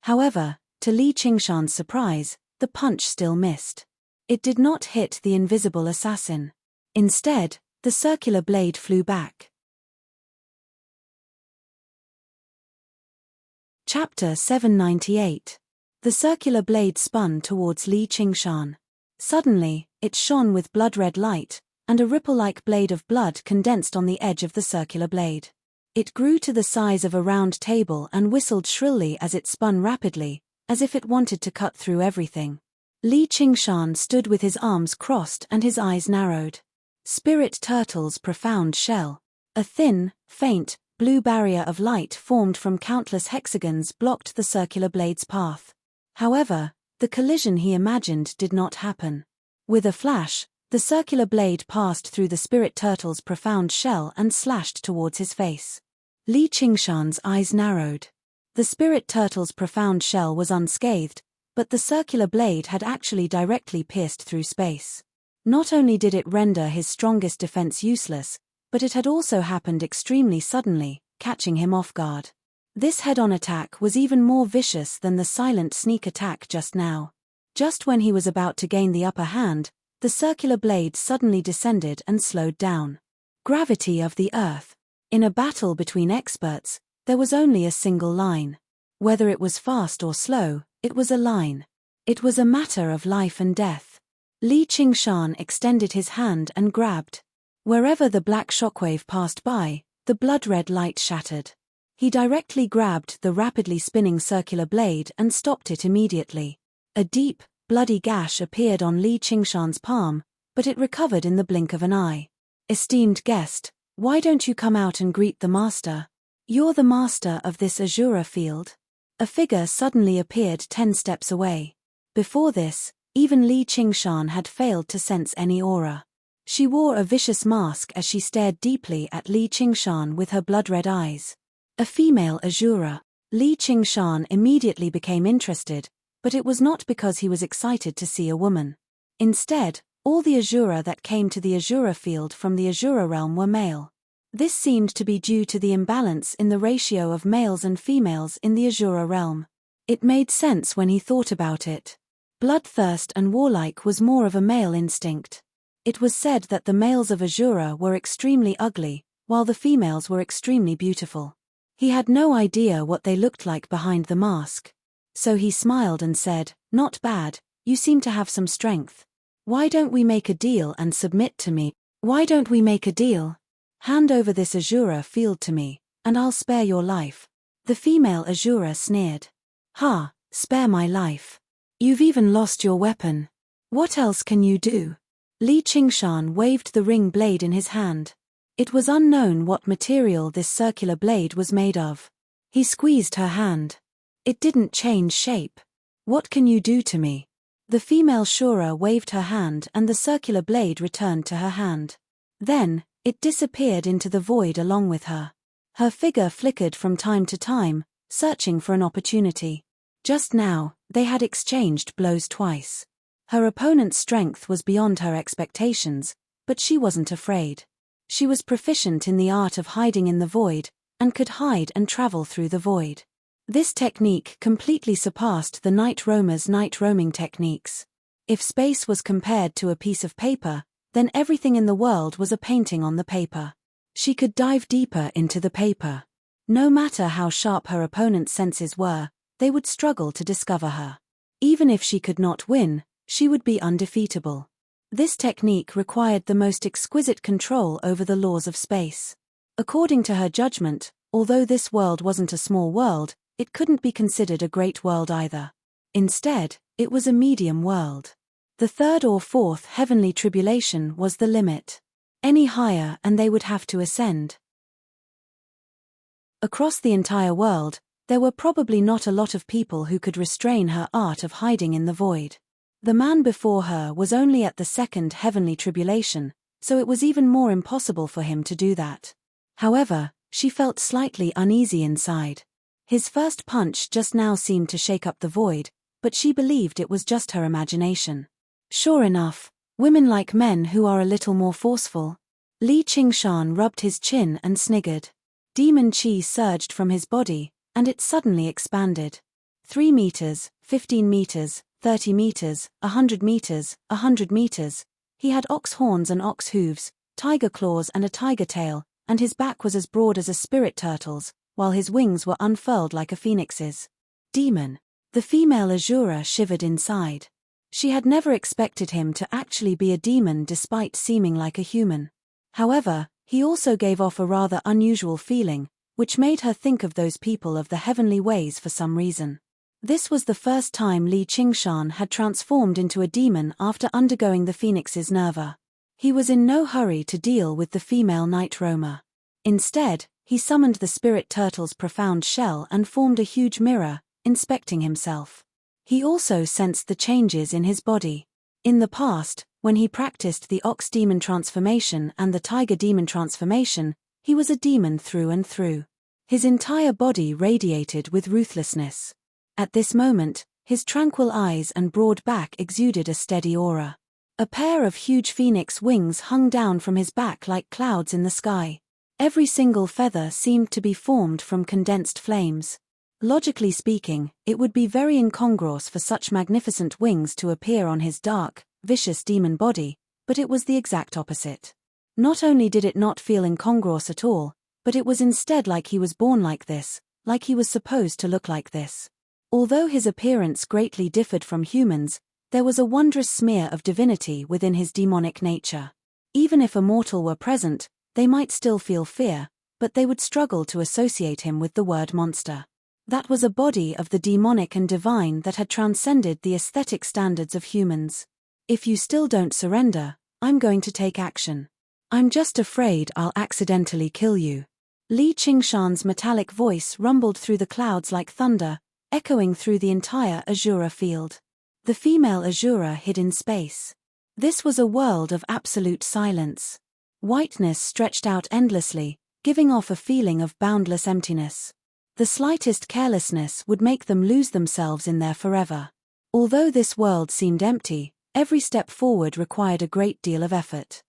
However, to Li Qingshan's surprise, the punch still missed. It did not hit the invisible assassin. Instead, the circular blade flew back. Chapter 798. The circular blade spun towards Li Qingshan. Suddenly, it shone with blood-red light, and a ripple-like blade of blood condensed on the edge of the circular blade. It grew to the size of a round table and whistled shrilly as it spun rapidly, as if it wanted to cut through everything. Li Qingshan stood with his arms crossed and his eyes narrowed. Spirit Turtle's profound shell. A thin, faint, blue barrier of light formed from countless hexagons blocked the circular blade's path. However, the collision he imagined did not happen. With a flash, the circular blade passed through the Spirit Turtle's profound shell and slashed towards his face. Li Qingshan's eyes narrowed. The Spirit Turtle's profound shell was unscathed, but the circular blade had actually directly pierced through space. Not only did it render his strongest defense useless, but it had also happened extremely suddenly, catching him off guard. This head-on attack was even more vicious than the silent sneak attack just now. Just when he was about to gain the upper hand, the circular blade suddenly descended and slowed down. Gravity of the Earth. In a battle between experts, there was only a single line. Whether it was fast or slow, it was a line. It was a matter of life and death. Li Qingshan extended his hand and grabbed. Wherever the black shockwave passed by, the blood-red light shattered. He directly grabbed the rapidly spinning circular blade and stopped it immediately. A deep, bloody gash appeared on Li Qingshan's palm, but it recovered in the blink of an eye. "Esteemed guest, why don't you come out and greet the master? You're the master of this Azura field." A figure suddenly appeared 10 steps away. Before this, even Li Qingshan had failed to sense any aura. She wore a vicious mask as she stared deeply at Li Qingshan with her blood-red eyes. A female Azura. Li Qingshan immediately became interested, but it was not because he was excited to see a woman. Instead, all the Azura that came to the Azura field from the Azura realm were male. This seemed to be due to the imbalance in the ratio of males and females in the Azura realm. It made sense when he thought about it. Bloodthirst and warlike was more of a male instinct. It was said that the males of Azura were extremely ugly, while the females were extremely beautiful. He had no idea what they looked like behind the mask. So he smiled and said, "Not bad, you seem to have some strength. Why don't we make a deal and submit to me? Why don't we make a deal? Hand over this Azura field to me, and I'll spare your life." The female Azura sneered. "Ha, spare my life. You've even lost your weapon. What else can you do?" Li Qingshan waved the ring blade in his hand. It was unknown what material this circular blade was made of. He squeezed her hand. "It didn't change shape. What can you do to me?" The female Shura waved her hand and the circular blade returned to her hand. Then, it disappeared into the void along with her. Her figure flickered from time to time, searching for an opportunity. Just now, they had exchanged blows twice. Her opponent's strength was beyond her expectations, but she wasn't afraid. She was proficient in the art of hiding in the void, and could hide and travel through the void. This technique completely surpassed the night roamer's night roaming techniques. If space was compared to a piece of paper, then everything in the world was a painting on the paper. She could dive deeper into the paper. No matter how sharp her opponent's senses were, they would struggle to discover her. Even if she could not win, she would be undefeatable. This technique required the most exquisite control over the laws of space. According to her judgment, although this world wasn't a small world, it couldn't be considered a great world either. Instead, it was a medium world. The third or fourth heavenly tribulation was the limit. Any higher and they would have to ascend. Across the entire world, there were probably not a lot of people who could restrain her art of hiding in the void. The man before her was only at the second heavenly tribulation, so it was even more impossible for him to do that. However, she felt slightly uneasy inside. His first punch just now seemed to shake up the void, but she believed it was just her imagination. Sure enough, women like men who are a little more forceful. Li Qingshan rubbed his chin and sniggered. Demon chi surged from his body, and it suddenly expanded. 3 meters, 15 meters, 30 meters, 100 meters, 100 meters. He had ox horns and ox hooves, tiger claws and a tiger tail, and his back was as broad as a spirit turtle's, while his wings were unfurled like a phoenix's. Demon. The female Azura shivered inside. She had never expected him to actually be a demon despite seeming like a human. However, he also gave off a rather unusual feeling, which made her think of those people of the heavenly ways for some reason. This was the first time Li Qingshan had transformed into a demon after undergoing the Phoenix's Nerva. He was in no hurry to deal with the female night roamer. Instead, he summoned the spirit turtle's profound shell and formed a huge mirror, inspecting himself. He also sensed the changes in his body. In the past, when he practiced the ox demon transformation and the tiger demon transformation, he was a demon through and through. His entire body radiated with ruthlessness. At this moment, His tranquil eyes and broad back exuded a steady aura. A pair of huge phoenix wings hung down from his back like clouds in the sky. Every single feather seemed to be formed from condensed flames. Logically speaking, it would be very incongruous for such magnificent wings to appear on his dark, vicious demon body, but it was the exact opposite. Not only did it not feel incongruous at all, but it was instead like he was born like this, like he was supposed to look like this. Although his appearance greatly differed from humans, there was a wondrous smear of divinity within his demonic nature. Even if a mortal were present, they might still feel fear, but they would struggle to associate him with the word monster. That was a body of the demonic and divine that had transcended the aesthetic standards of humans. If you still don't surrender, I'm going to take action. I'm just afraid I'll accidentally kill you. Li Qingshan's metallic voice rumbled through the clouds like thunder, echoing through the entire Azura field. The female Azura hid in space. This was a world of absolute silence. Whiteness stretched out endlessly, giving off a feeling of boundless emptiness. The slightest carelessness would make them lose themselves in there forever. Although this world seemed empty, every step forward required a great deal of effort.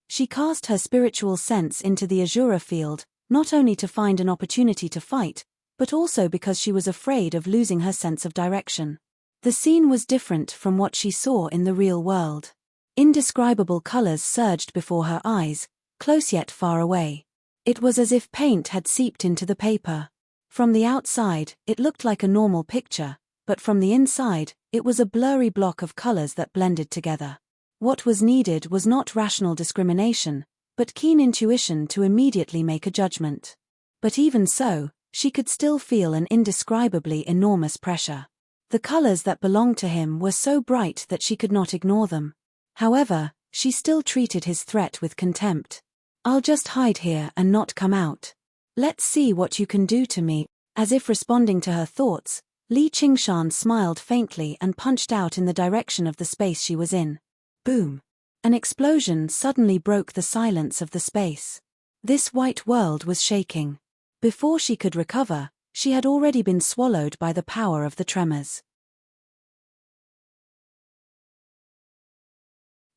She cast her spiritual sense into the Azura field, not only to find an opportunity to fight, but also because she was afraid of losing her sense of direction. The scene was different from what she saw in the real world. Indescribable colors surged before her eyes, close yet far away. It was as if paint had seeped into the paper. From the outside, it looked like a normal picture, but from the inside, it was a blurry block of colors that blended together. What was needed was not rational discrimination, but keen intuition to immediately make a judgment. But even so, she could still feel an indescribably enormous pressure. The colors that belonged to him were so bright that she could not ignore them. However, she still treated his threat with contempt. I'll just hide here and not come out. Let's see what you can do to me. As if responding to her thoughts, Li Qingshan smiled faintly and punched out in the direction of the space she was in. Boom! An explosion suddenly broke the silence of the space. This white world was shaking. Before she could recover, she had already been swallowed by the power of the tremors.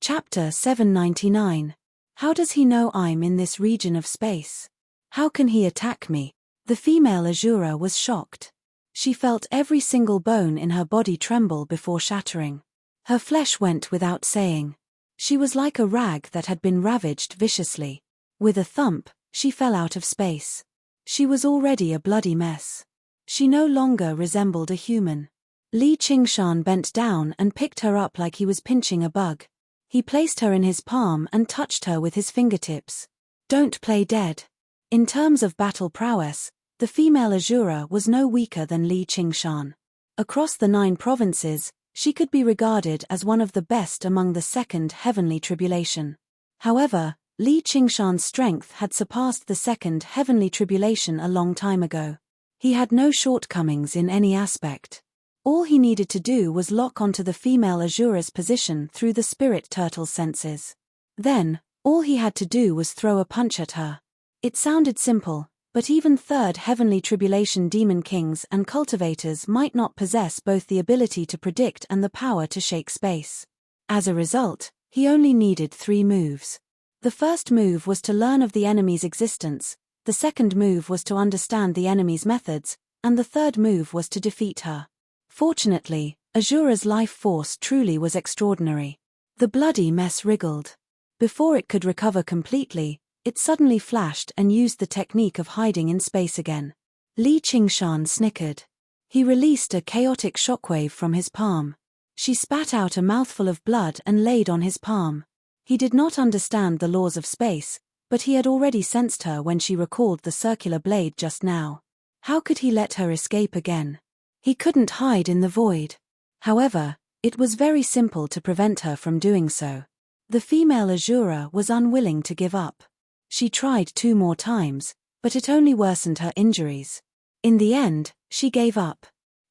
Chapter 799. How does he know I'm in this region of space? How can he attack me? The female Azura was shocked. She felt every single bone in her body tremble before shattering. Her flesh went without saying. She was like a rag that had been ravaged viciously. With a thump, she fell out of space. She was already a bloody mess. She no longer resembled a human. Li Qingshan bent down and picked her up like he was pinching a bug. He placed her in his palm and touched her with his fingertips. Don't play dead. In terms of battle prowess, the female Azura was no weaker than Li Qingshan. Across the 9 provinces, she could be regarded as one of the best among the second heavenly tribulation. However, Li Qingshan's strength had surpassed the second heavenly tribulation a long time ago. He had no shortcomings in any aspect. All he needed to do was lock onto the female Azura's position through the spirit turtle's senses. Then, all he had to do was throw a punch at her. It sounded simple, but even third heavenly tribulation demon kings and cultivators might not possess both the ability to predict and the power to shake space. As a result, he only needed 3 moves. The first move was to learn of the enemy's existence, the second move was to understand the enemy's methods, and the third move was to defeat her. Fortunately, Azura's life force truly was extraordinary. The bloody mess wriggled. Before it could recover completely, it suddenly flashed and used the technique of hiding in space again. Li Qingshan snickered. He released a chaotic shockwave from his palm. She spat out a mouthful of blood and laid on his palm. He did not understand the laws of space, but he had already sensed her when she recalled the circular blade just now. How could he let her escape again? He couldn't hide in the void. However, it was very simple to prevent her from doing so. The female Azura was unwilling to give up. She tried 2 more times, but it only worsened her injuries. In the end, she gave up.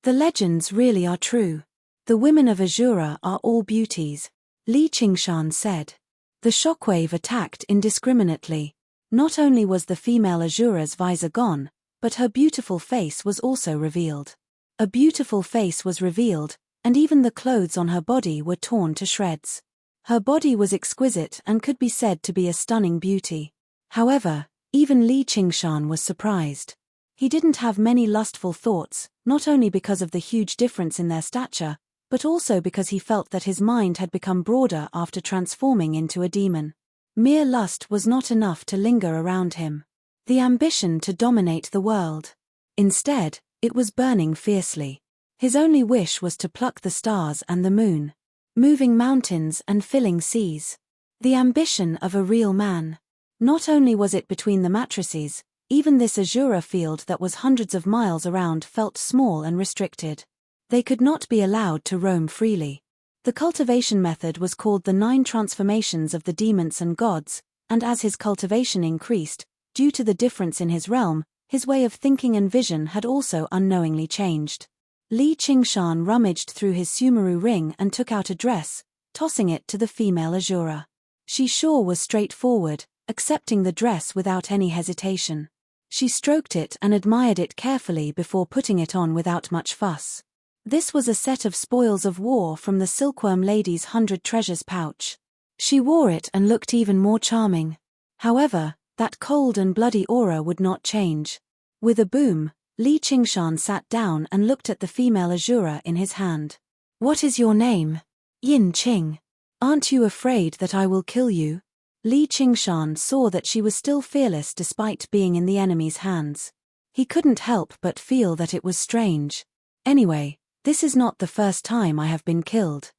The legends really are true. The women of Azura are all beauties, Li Qingshan said. The shockwave attacked indiscriminately. Not only was the female Azura's visor gone, but her beautiful face was also revealed. A beautiful face was revealed, and even the clothes on her body were torn to shreds. Her body was exquisite and could be said to be a stunning beauty. However, even Li Qingshan was surprised. He didn't have many lustful thoughts, not only because of the huge difference in their stature, but also because he felt that his mind had become broader after transforming into a demon. Mere lust was not enough to linger around him. The ambition to dominate the world. Instead, it was burning fiercely. His only wish was to pluck the stars and the moon, moving mountains and filling seas. The ambition of a real man. Not only was it between the matrices, even this azure field that was hundreds of miles around felt small and restricted. They could not be allowed to roam freely. The cultivation method was called the 9 transformations of the demons and gods, and as his cultivation increased, due to the difference in his realm, his way of thinking and vision had also unknowingly changed. Li Qingshan rummaged through his Sumeru ring and took out a dress, tossing it to the female Azura. She sure was straightforward, accepting the dress without any hesitation. She stroked it and admired it carefully before putting it on without much fuss. This was a set of spoils of war from the Silkworm Lady's 100 treasures pouch. She wore it and looked even more charming. However, that cold and bloody aura would not change. With a boom, Li Qingshan sat down and looked at the female Azura in his hand. "What is your name?" "Yin Qing." "Aren't you afraid that I will kill you?" Li Qingshan saw that she was still fearless despite being in the enemy's hands. He couldn't help but feel that it was strange. "Anyway, this is not the first time I have been killed.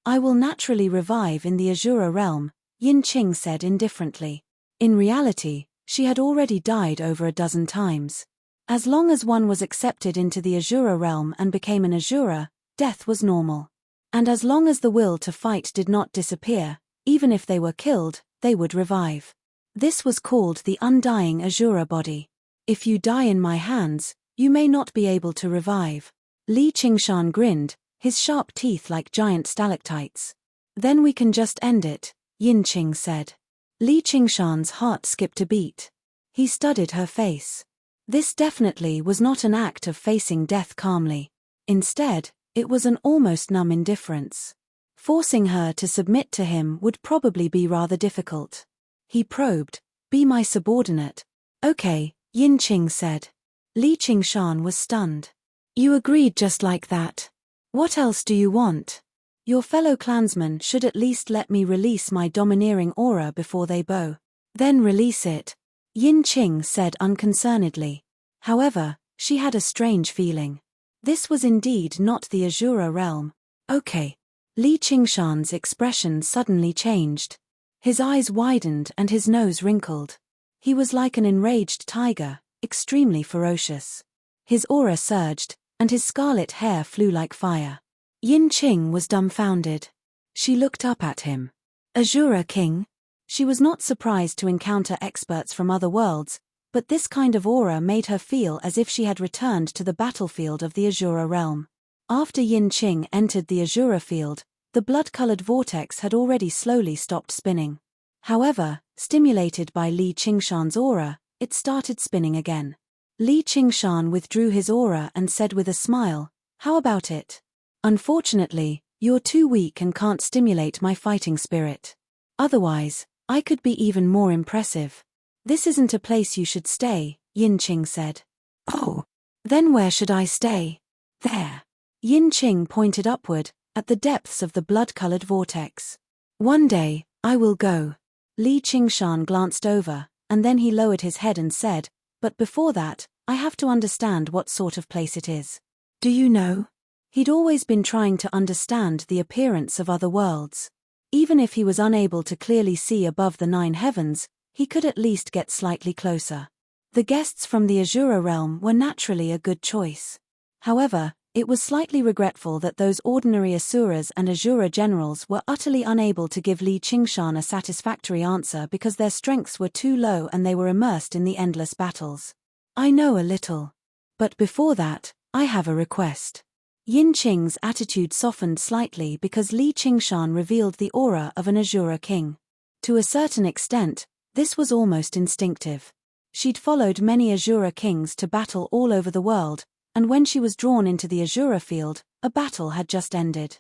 I will naturally revive in the Azura realm," Yin Qing said indifferently. In reality, she had already died over a dozen times. As long as one was accepted into the Azura realm and became an Azura, death was normal. And as long as the will to fight did not disappear, even if they were killed, they would revive. This was called the undying Azura body. "If you die in my hands, you may not be able to revive." Li Qingshan grinned, his sharp teeth like giant stalactites. "Then we can just end it," Yin Qing said. Li Qingshan's heart skipped a beat. He studied her face. This definitely was not an act of facing death calmly. Instead, it was an almost numb indifference. Forcing her to submit to him would probably be rather difficult. He probed, "Be my subordinate." "Okay," Yin Qing said. Li Qingshan was stunned. "You agreed just like that. What else do you want? Your fellow clansmen should at least let me release my domineering aura before they bow." "Then release it," Yin Qing said unconcernedly. However, she had a strange feeling. This was indeed not the Azura realm. "Okay." Li Qingshan's expression suddenly changed. His eyes widened and his nose wrinkled. He was like an enraged tiger, extremely ferocious. His aura surged, and his scarlet hair flew like fire. Yin Qing was dumbfounded. She looked up at him. "Azura King?" She was not surprised to encounter experts from other worlds, but this kind of aura made her feel as if she had returned to the battlefield of the Azura realm. After Yin Qing entered the Azura field, the blood-colored vortex had already slowly stopped spinning. However, stimulated by Li Qingshan's aura, it started spinning again. Li Qingshan withdrew his aura and said with a smile, "How about it? Unfortunately, you're too weak and can't stimulate my fighting spirit. Otherwise, I could be even more impressive." "This isn't a place you should stay," Yin Qing said. "Oh. Then where should I stay?" "There." Yin Qing pointed upward, at the depths of the blood-colored vortex. "One day, I will go." Li Qingshan glanced over, and then he lowered his head and said, "But before that, I have to understand what sort of place it is." "Do you know?" He'd always been trying to understand the appearance of other worlds. Even if he was unable to clearly see above the 9 heavens, he could at least get slightly closer. The guests from the Azura realm were naturally a good choice. However, it was slightly regretful that those ordinary Asuras and Azura generals were utterly unable to give Li Qingshan a satisfactory answer because their strengths were too low and they were immersed in the endless battles. "I know a little. But before that, I have a request." Yin Qing's attitude softened slightly because Li Qingshan revealed the aura of an Azura king. To a certain extent, this was almost instinctive. She'd followed many Azura kings to battle all over the world, and when she was drawn into the Azura field, a battle had just ended.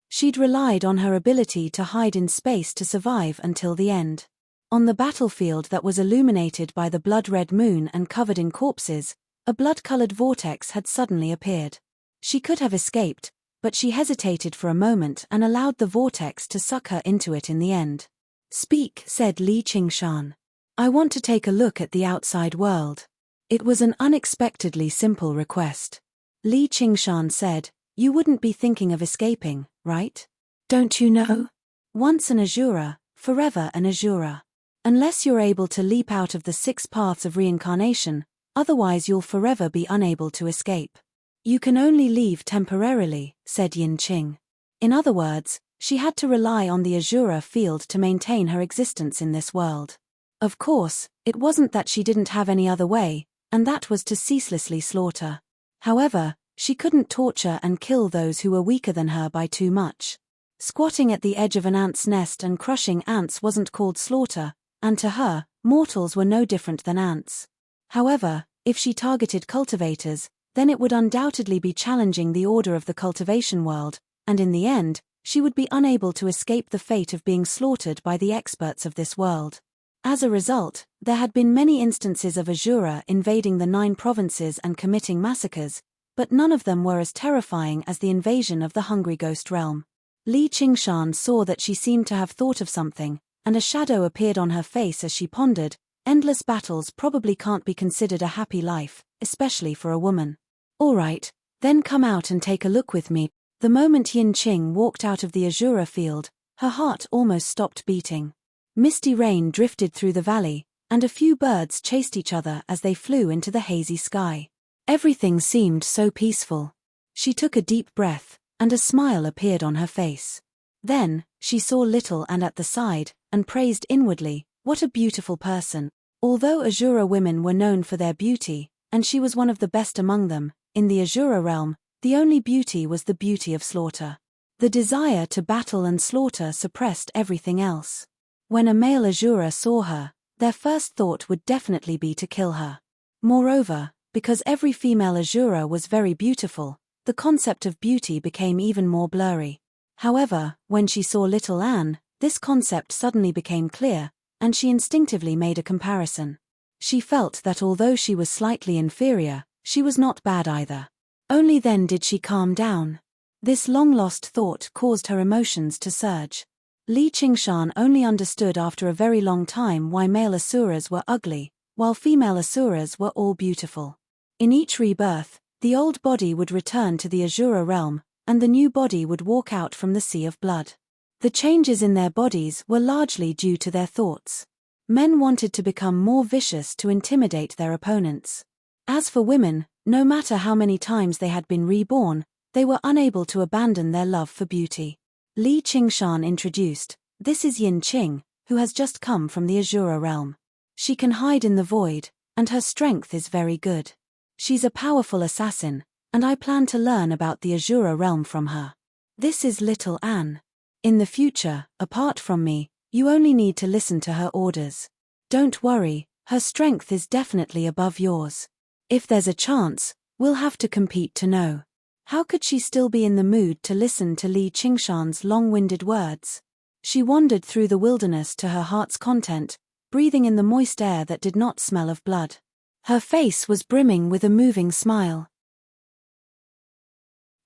She'd relied on her ability to hide in space to survive until the end. On the battlefield that was illuminated by the blood-red moon and covered in corpses, a blood-colored vortex had suddenly appeared. She could have escaped, but she hesitated for a moment and allowed the vortex to suck her into it in the end. "Speak," said Li Qingshan. "I want to take a look at the outside world." It was an unexpectedly simple request. Li Qingshan said, "You wouldn't be thinking of escaping, right? Don't you know? Once an Azura, forever an Azura. Unless you're able to leap out of the 6 paths of reincarnation, otherwise you'll forever be unable to escape. You can only leave temporarily," said Yin Qing. In other words, she had to rely on the Azura field to maintain her existence in this world. Of course, it wasn't that she didn't have any other way, and that was to ceaselessly slaughter. However, she couldn't torture and kill those who were weaker than her by too much. Squatting at the edge of an ant's nest and crushing ants wasn't called slaughter, and to her, mortals were no different than ants. However, if she targeted cultivators, then it would undoubtedly be challenging the order of the cultivation world, and in the end, she would be unable to escape the fate of being slaughtered by the experts of this world. As a result, there had been many instances of Azura invading the 9 provinces and committing massacres, but none of them were as terrifying as the invasion of the Hungry Ghost realm. Li Qingshan saw that she seemed to have thought of something, and a shadow appeared on her face as she pondered, "Endless battles probably can't be considered a happy life, especially for a woman. All right, then come out and take a look with me." The moment Yin Qing walked out of the Azura field, her heart almost stopped beating. Misty rain drifted through the valley, and a few birds chased each other as they flew into the hazy sky. Everything seemed so peaceful. She took a deep breath, and a smile appeared on her face. Then, she saw Little Anne at the side, and praised inwardly, "What a beautiful person." Although Azura women were known for their beauty, and she was one of the best among them, in the Azura realm, the only beauty was the beauty of slaughter. The desire to battle and slaughter suppressed everything else. When a male Azura saw her, their first thought would definitely be to kill her. Moreover, because every female Azura was very beautiful, the concept of beauty became even more blurry. However, when she saw Little Anne, this concept suddenly became clear, and she instinctively made a comparison. She felt that although she was slightly inferior, she was not bad either. Only then did she calm down. This long-lost thought caused her emotions to surge. Li Qingshan only understood after a very long time why male Asuras were ugly, while female Asuras were all beautiful. In each rebirth, the old body would return to the Azura realm, and the new body would walk out from the sea of blood. The changes in their bodies were largely due to their thoughts. Men wanted to become more vicious to intimidate their opponents. As for women, no matter how many times they had been reborn, they were unable to abandon their love for beauty. Li Qingshan introduced, "This is Yin Qing, who has just come from the Azura realm. She can hide in the void, and her strength is very good. She's a powerful assassin, and I plan to learn about the Azura realm from her. This is Little Anne. In the future, apart from me, you only need to listen to her orders. Don't worry, her strength is definitely above yours. If there's a chance, we'll have to compete to know." How could she still be in the mood to listen to Li Qingshan's long-winded words? She wandered through the wilderness to her heart's content, breathing in the moist air that did not smell of blood. Her face was brimming with a moving smile.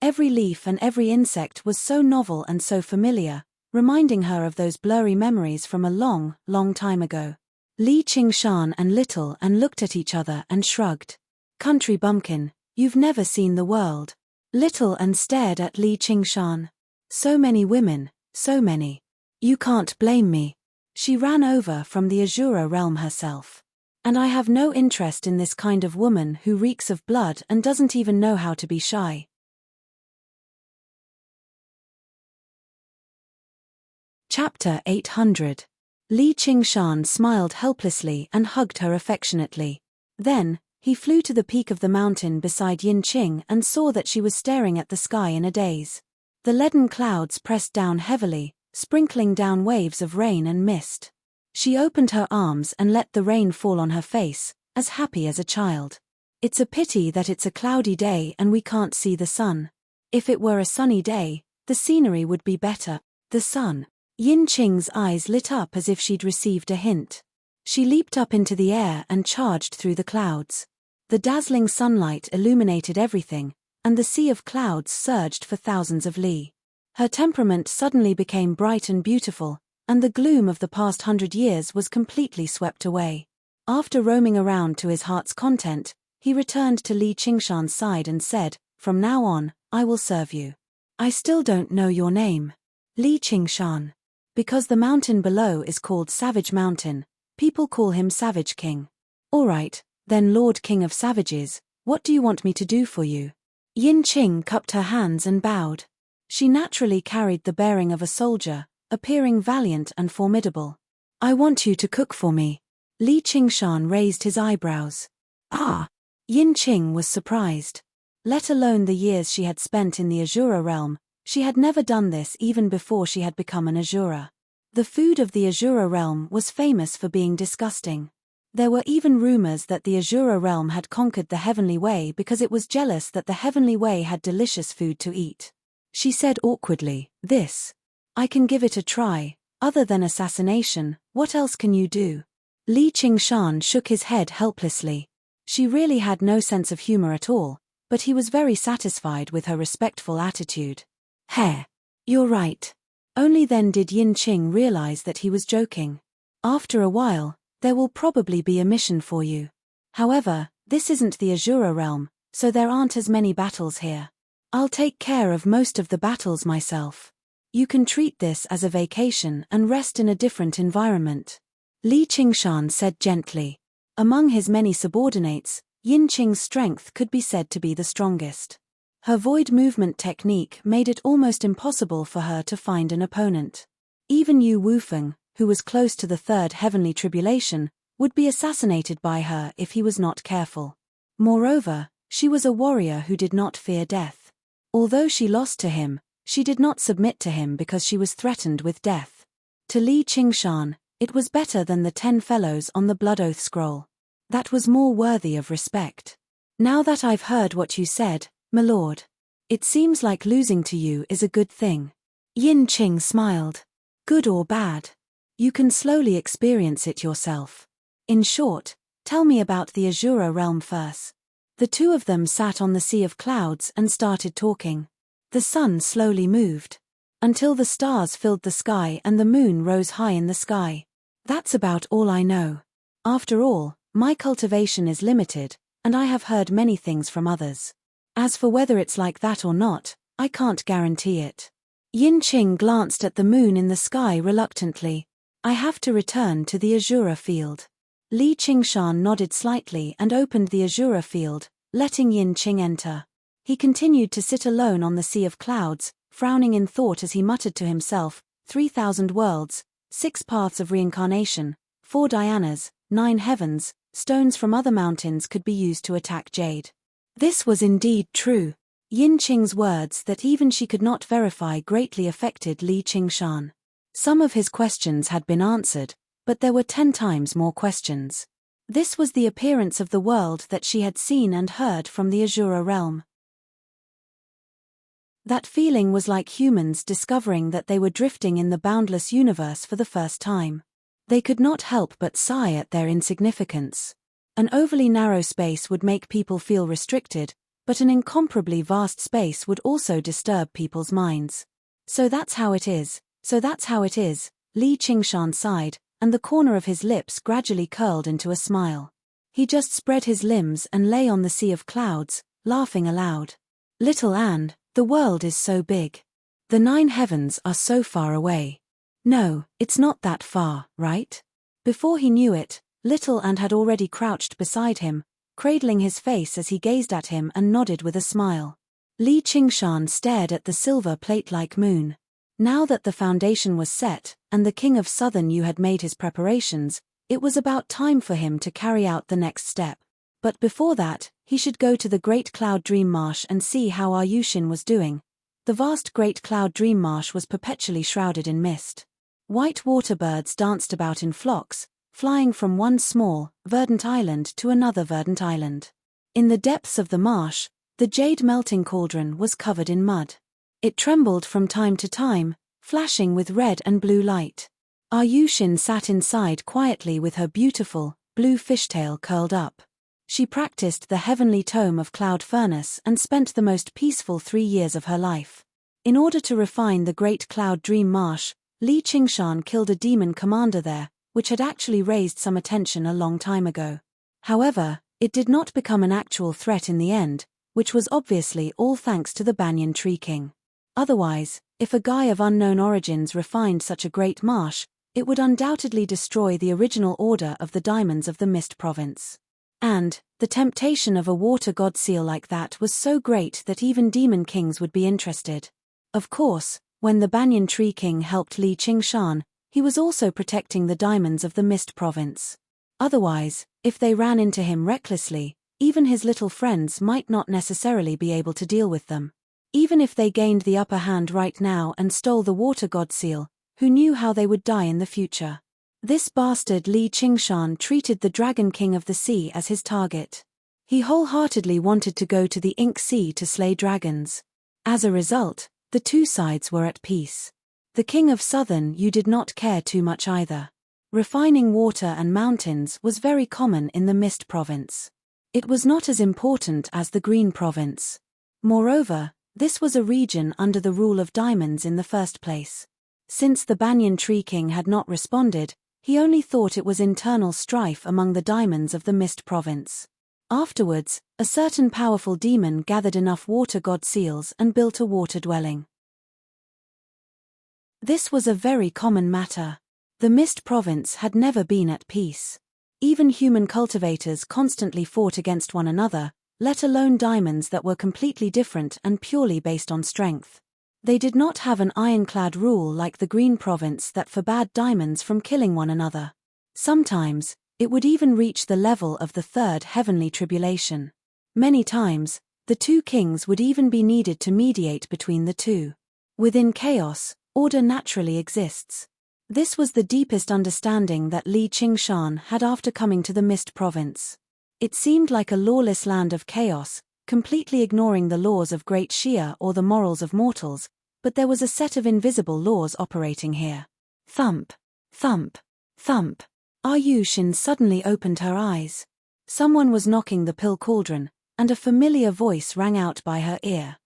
Every leaf and every insect was so novel and so familiar, reminding her of those blurry memories from a long, long time ago. Li Qingshan and Little Anne looked at each other and shrugged. "Country bumpkin, you've never seen the world." Little Anne stared at Li Qingshan. "So many women, so many. You can't blame me. She ran over from the Azura realm herself. And I have no interest in this kind of woman who reeks of blood and doesn't even know how to be shy." Chapter 800. Li Qingshan smiled helplessly and hugged her affectionately. Then, he flew to the peak of the mountain beside Yin Qing and saw that she was staring at the sky in a daze. The leaden clouds pressed down heavily, sprinkling down waves of rain and mist. She opened her arms and let the rain fall on her face, as happy as a child. It's a pity that it's a cloudy day and we can't see the sun. If it were a sunny day, the scenery would be better. The sun. Yin Qing's eyes lit up as if she'd received a hint. She leaped up into the air and charged through the clouds. The dazzling sunlight illuminated everything, and the sea of clouds surged for thousands of li. Her temperament suddenly became bright and beautiful, and the gloom of the past 100 years was completely swept away. After roaming around to his heart's content, he returned to Li Qingshan's side and said, "From now on, I will serve you. I still don't know your name." Li Qingshan. Because the mountain below is called Savage Mountain, people call him Savage King. All right, then Lord King of Savages, what do you want me to do for you? Yin Qing cupped her hands and bowed. She naturally carried the bearing of a soldier, appearing valiant and formidable. "I want you to cook for me." Li Qingshan raised his eyebrows. "Ah!" Yin Qing was surprised. Let alone the years she had spent in the Azura realm, she had never done this even before she had become an Azura. The food of the Azura realm was famous for being disgusting. There were even rumors that the Azura realm had conquered the Heavenly Way because it was jealous that the Heavenly Way had delicious food to eat. She said awkwardly, "This. I can give it a try. Other than assassination, what else can you do?" Li Qingshan shook his head helplessly. She really had no sense of humor at all, but he was very satisfied with her respectful attitude. "Heh. You're right." Only then did Yin Qing realize that he was joking. "After a while, there will probably be a mission for you. However, this isn't the Azura realm, so there aren't as many battles here. I'll take care of most of the battles myself. You can treat this as a vacation and rest in a different environment." Li Qingshan said gently. Among his many subordinates, Yin Qing's strength could be said to be the strongest. Her void movement technique made it almost impossible for her to find an opponent. Even Yu Wufeng, who was close to the third heavenly tribulation, would be assassinated by her if he was not careful. Moreover, she was a warrior who did not fear death. Although she lost to him, she did not submit to him because she was threatened with death. To Li Qingshan, it was better than the 10 fellows on the Blood Oath scroll. That was more worthy of respect. "Now that I've heard what you said, my lord, it seems like losing to you is a good thing." Yin Qing smiled. "Good or bad? You can slowly experience it yourself. In short, tell me about the Azura realm first." The two of them sat on the sea of clouds and started talking. The sun slowly moved, until the stars filled the sky and the moon rose high in the sky. "That's about all I know. After all, my cultivation is limited, and I have heard many things from others. As for whether it's like that or not, I can't guarantee it." Yin Qing glanced at the moon in the sky reluctantly. "I have to return to the Azura field." Li Qingshan nodded slightly and opened the Azura field, letting Yin Qing enter. He continued to sit alone on the sea of clouds, frowning in thought as he muttered to himself, 3,000 worlds, 6 paths of reincarnation, 4 Dianas, 9 heavens, stones from other mountains could be used to attack Jade. This was indeed true. Yin Qing's words that even she could not verify greatly affected Li Qingshan. Some of his questions had been answered, but there were 10 times more questions. This was the appearance of the world that she had seen and heard from the Azura realm. That feeling was like humans discovering that they were drifting in the boundless universe for the first time. They could not help but sigh at their insignificance. An overly narrow space would make people feel restricted, but an incomparably vast space would also disturb people's minds. So that's how it is, Li Qingshan sighed, and the corner of his lips gradually curled into a smile. He just spread his limbs and lay on the sea of clouds, laughing aloud. "Little Anne, the world is so big. The 9 heavens are so far away. No, it's not that far, right?" Before he knew it, Little Anne had already crouched beside him, cradling his face as he gazed at him and nodded with a smile. Li Qingshan stared at the silver plate-like moon. Now that the foundation was set, and the King of Southern Yu had made his preparations, it was about time for him to carry out the next step. But before that, he should go to the Great Cloud Dream Marsh and see how our Yushin was doing. The vast Great Cloud Dream Marsh was perpetually shrouded in mist. White water birds danced about in flocks, flying from one small, verdant island to another verdant island. In the depths of the marsh, the jade melting cauldron was covered in mud. It trembled from time to time, flashing with red and blue light. Ayushin sat inside quietly with her beautiful, blue fishtail curled up. She practiced the heavenly tome of Cloud Furnace and spent the most peaceful 3 years of her life. In order to refine the Great Cloud Dream Marsh, Li Qingshan killed a demon commander there, which had actually raised some attention a long time ago. However, it did not become an actual threat in the end, which was obviously all thanks to the Banyan Tree King. Otherwise, if a guy of unknown origins refined such a great marsh, it would undoubtedly destroy the original order of the diamonds of the Mist Province. And, the temptation of a water god seal like that was so great that even demon kings would be interested. Of course, when the Banyan Tree King helped Li Qingshan, he was also protecting the diamonds of the Mist Province. Otherwise, if they ran into him recklessly, even his little friends might not necessarily be able to deal with them. Even if they gained the upper hand right now and stole the water god seal, who knew how they would die in the future? This bastard Li Qingshan treated the Dragon King of the Sea as his target. He wholeheartedly wanted to go to the Ink Sea to slay dragons. As a result, the two sides were at peace. The King of Southern Yu did not care too much either. Refining water and mountains was very common in the Mist Province. It was not as important as the Green Province. Moreover, this was a region under the rule of diamonds in the first place. Since the Banyan Tree King had not responded, he only thought it was internal strife among the diamonds of the Mist Province. Afterwards, a certain powerful demon gathered enough water god seals and built a water dwelling. This was a very common matter. The Mist Province had never been at peace. Even human cultivators constantly fought against one another, let alone diamonds that were completely different and purely based on strength. They did not have an ironclad rule like the Green Province that forbade diamonds from killing one another. Sometimes, it would even reach the level of the third heavenly tribulation. Many times, the two kings would even be needed to mediate between the two. Within chaos, order naturally exists. This was the deepest understanding that Li Qingshan had after coming to the Mist Province. It seemed like a lawless land of chaos, completely ignoring the laws of Great Xia or the morals of mortals, but there was a set of invisible laws operating here. Thump, thump, thump. Ayushin suddenly opened her eyes. Someone was knocking the pill cauldron, and a familiar voice rang out by her ear.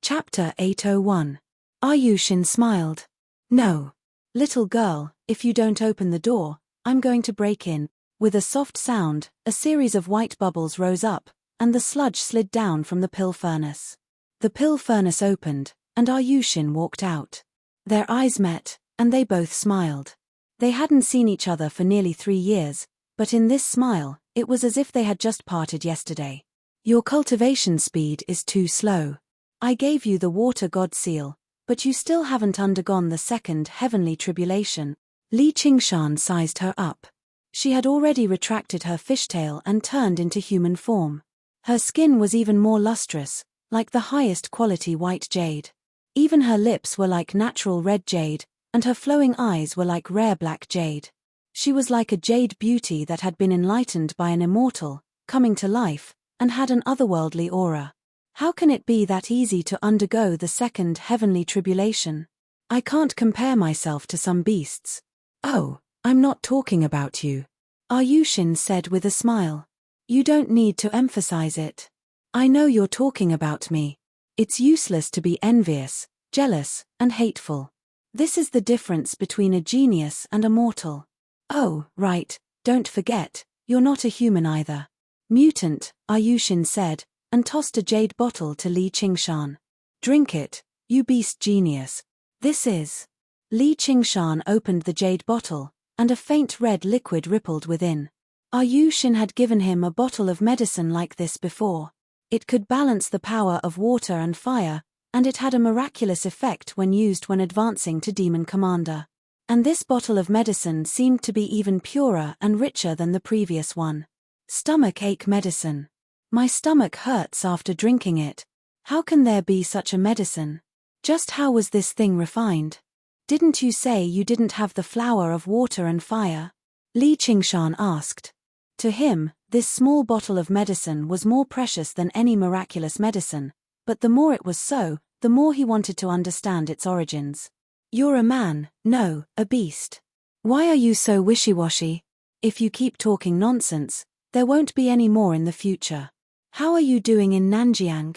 Chapter 801. Ayushin smiled. No. Little girl, if you don't open the door, I'm going to break in. With a soft sound, a series of white bubbles rose up, and the sludge slid down from the pill furnace. The pill furnace opened, and Ayushin walked out. Their eyes met, and they both smiled. They hadn't seen each other for nearly 3 years, but in this smile, it was as if they had just parted yesterday. Your cultivation speed is too slow. I gave you the water god seal, but you still haven't undergone the second heavenly tribulation. Li Qingshan sized her up. She had already retracted her fishtail and turned into human form. Her skin was even more lustrous, like the highest quality white jade. Even her lips were like natural red jade, and her flowing eyes were like rare black jade. She was like a jade beauty that had been enlightened by an immortal, coming to life, and had an otherworldly aura. How can it be that easy to undergo the second heavenly tribulation? I can't compare myself to some beasts. Oh, I'm not talking about you. Ayushin said with a smile. You don't need to emphasize it. I know you're talking about me. It's useless to be envious, jealous, and hateful. This is the difference between a genius and a mortal. Oh, right, don't forget, you're not a human either. Mutant, Ayushin said, and tossed a jade bottle to Li Qingshan. Drink it, you beast genius. This is. Li Qingshan opened the jade bottle, and a faint red liquid rippled within. Ayushin had given him a bottle of medicine like this before. It could balance the power of water and fire, and it had a miraculous effect when used when advancing to Demon Commander. And this bottle of medicine seemed to be even purer and richer than the previous one. Stomach ache medicine. My stomach hurts after drinking it. How can there be such a medicine? Just how was this thing refined? Didn't you say you didn't have the flower of water and fire? Li Qingshan asked. To him, this small bottle of medicine was more precious than any miraculous medicine, but the more it was so, the more he wanted to understand its origins. You're a man, no, a beast. Why are you so wishy-washy? If you keep talking nonsense, there won't be any more in the future. How are you doing in Nanjiang?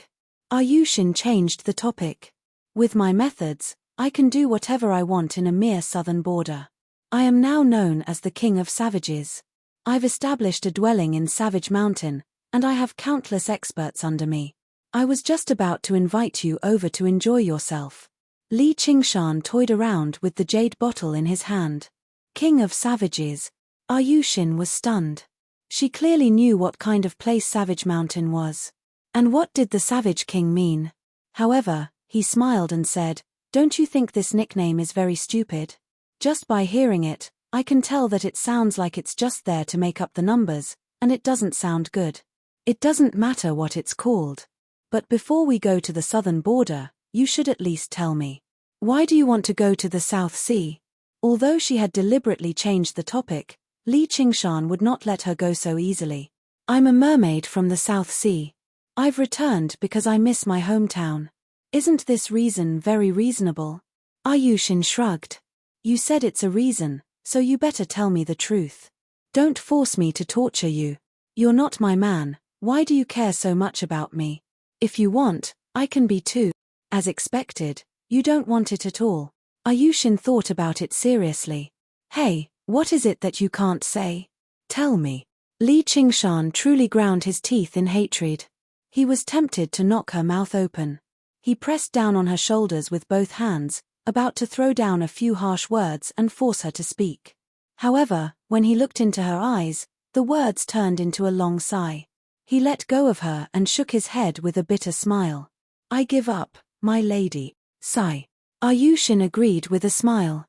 Ayushin changed the topic. With my methods, I can do whatever I want in a mere southern border. I am now known as the King of Savages. I've established a dwelling in Savage Mountain, and I have countless experts under me. I was just about to invite you over to enjoy yourself. Li Qingshan toyed around with the jade bottle in his hand. King of Savages. Ayushin was stunned. She clearly knew what kind of place Savage Mountain was. And what did the Savage King mean? However, he smiled and said, "Don't you think this nickname is very stupid? Just by hearing it, I can tell that it sounds like it's just there to make up the numbers, and it doesn't sound good. It doesn't matter what it's called. But before we go to the southern border, you should at least tell me. Why do you want to go to the South Sea?" Although she had deliberately changed the topic, Li Qingshan would not let her go so easily. "I'm a mermaid from the South Sea. I've returned because I miss my hometown. Isn't this reason very reasonable?" Ayushin shrugged. "You said it's a reason, so you better tell me the truth. Don't force me to torture you. You're not my man, why do you care so much about me? If you want, I can be too." As expected, you don't want it at all. Ayushin thought about it seriously. "Hey, what is it that you can't say? Tell me." Li Qingshan truly ground his teeth in hatred. He was tempted to knock her mouth open. He pressed down on her shoulders with both hands, about to throw down a few harsh words and force her to speak. However, when he looked into her eyes, the words turned into a long sigh. He let go of her and shook his head with a bitter smile. "I give up, my lady." Sigh. Ayushin agreed with a smile.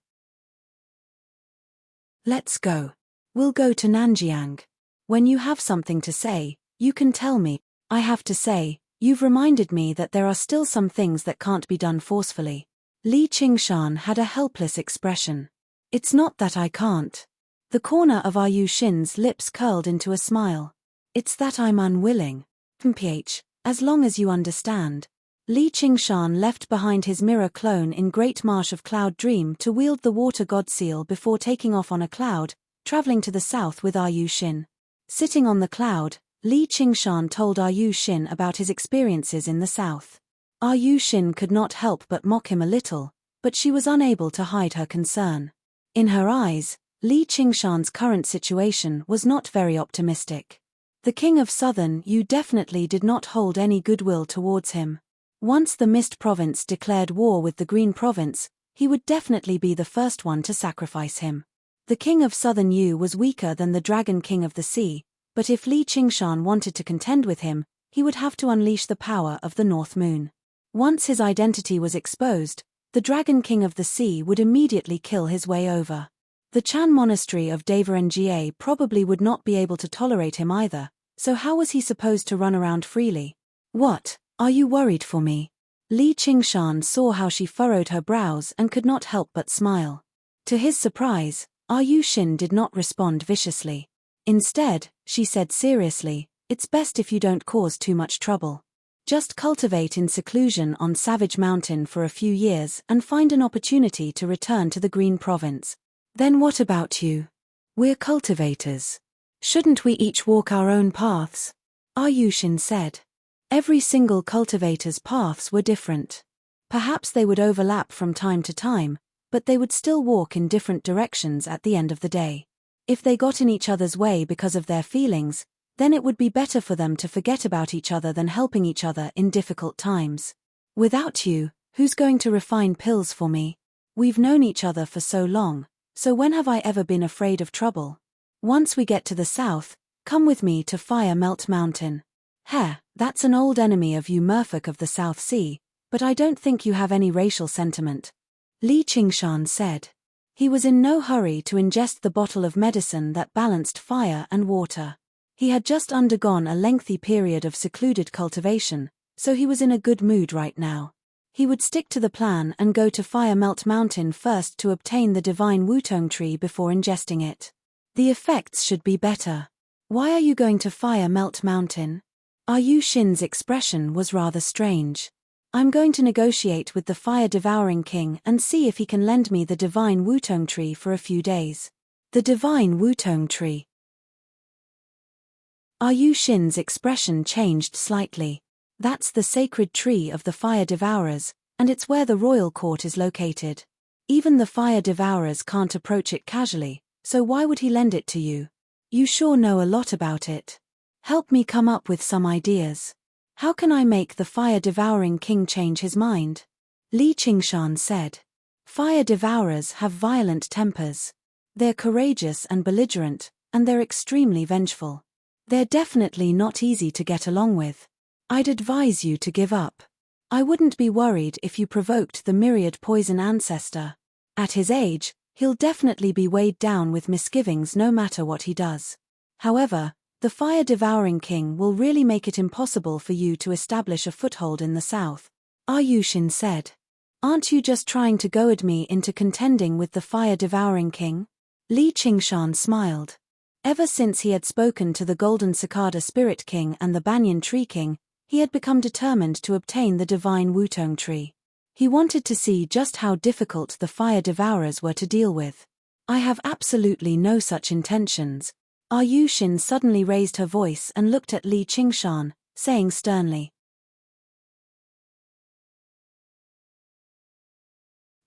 "Let's go. We'll go to Nanjiang. When you have something to say, you can tell me. I have to say, you've reminded me that there are still some things that can't be done forcefully." Li Qingshan had a helpless expression. "It's not that I can't." The corner of Ayushin's lips curled into a smile. "It's that I'm unwilling. As long as you understand." Li Qingshan left behind his mirror clone in Great Marsh of Cloud Dream to wield the water god seal before taking off on a cloud, traveling to the south with Ayushin. Sitting on the cloud, Li Qingshan told Ayushin about his experiences in the south. Ayushin could not help but mock him a little, but she was unable to hide her concern. In her eyes, Li Qingshan's current situation was not very optimistic. The King of Southern Yu definitely did not hold any goodwill towards him. Once the Mist Province declared war with the Green Province, he would definitely be the first one to sacrifice him. The King of Southern Yu was weaker than the Dragon King of the Sea, but if Li Qingshan wanted to contend with him, he would have to unleash the power of the North Moon. Once his identity was exposed, the Dragon King of the Sea would immediately kill his way over. The Chan Monastery of Nga probably would not be able to tolerate him either, so how was he supposed to run around freely? "What, are you worried for me?" Li Qingshan saw how she furrowed her brows and could not help but smile. To his surprise, Ayushin did not respond viciously. Instead, she said seriously, "It's best if you don't cause too much trouble. Just cultivate in seclusion on Savage Mountain for a few years and find an opportunity to return to the Green Province. Then what about you? We're cultivators. Shouldn't we each walk our own paths?" Ayushin said. Every single cultivator's paths were different. Perhaps they would overlap from time to time, but they would still walk in different directions at the end of the day. If they got in each other's way because of their feelings, then it would be better for them to forget about each other than helping each other in difficult times. "Without you, who's going to refine pills for me? We've known each other for so long, so when have I ever been afraid of trouble? Once we get to the south, come with me to Fire Melt Mountain. That's an old enemy of you merfolk of the South Sea, but I don't think you have any racial sentiment," Li Qingshan said. He was in no hurry to ingest the bottle of medicine that balanced fire and water. He had just undergone a lengthy period of secluded cultivation, so he was in a good mood right now. He would stick to the plan and go to Fire Melt Mountain first to obtain the divine Wutong tree before ingesting it. The effects should be better. Why are you going to fire Melt Mountain? Yu Xin's expression was rather strange. I'm going to negotiate with the fire-devouring king and see if he can lend me the divine Wutong tree for a few days. The divine Wutong tree. Yu Xin's expression changed slightly. That's the sacred tree of the fire devourers, and it's where the royal court is located. Even the fire devourers can't approach it casually, so why would he lend it to you? You sure know a lot about it. Help me come up with some ideas. How can I make the fire-devouring king change his mind? Li Qingshan said. Fire devourers have violent tempers. They're courageous and belligerent, and they're extremely vengeful. They're definitely not easy to get along with. I'd advise you to give up. I wouldn't be worried if you provoked the myriad poison ancestor. At his age, he'll definitely be weighed down with misgivings no matter what he does. However, the fire-devouring king will really make it impossible for you to establish a foothold in the south. Yu Xin said. Aren't you just trying to goad me into contending with the fire-devouring king? Li Qingshan smiled. Ever since he had spoken to the Golden Cicada Spirit King and the Banyan Tree King, he had become determined to obtain the divine Wutong tree. He wanted to see just how difficult the fire devourers were to deal with. I have absolutely no such intentions. Yu Xin suddenly raised her voice and looked at Li Qingshan, saying sternly.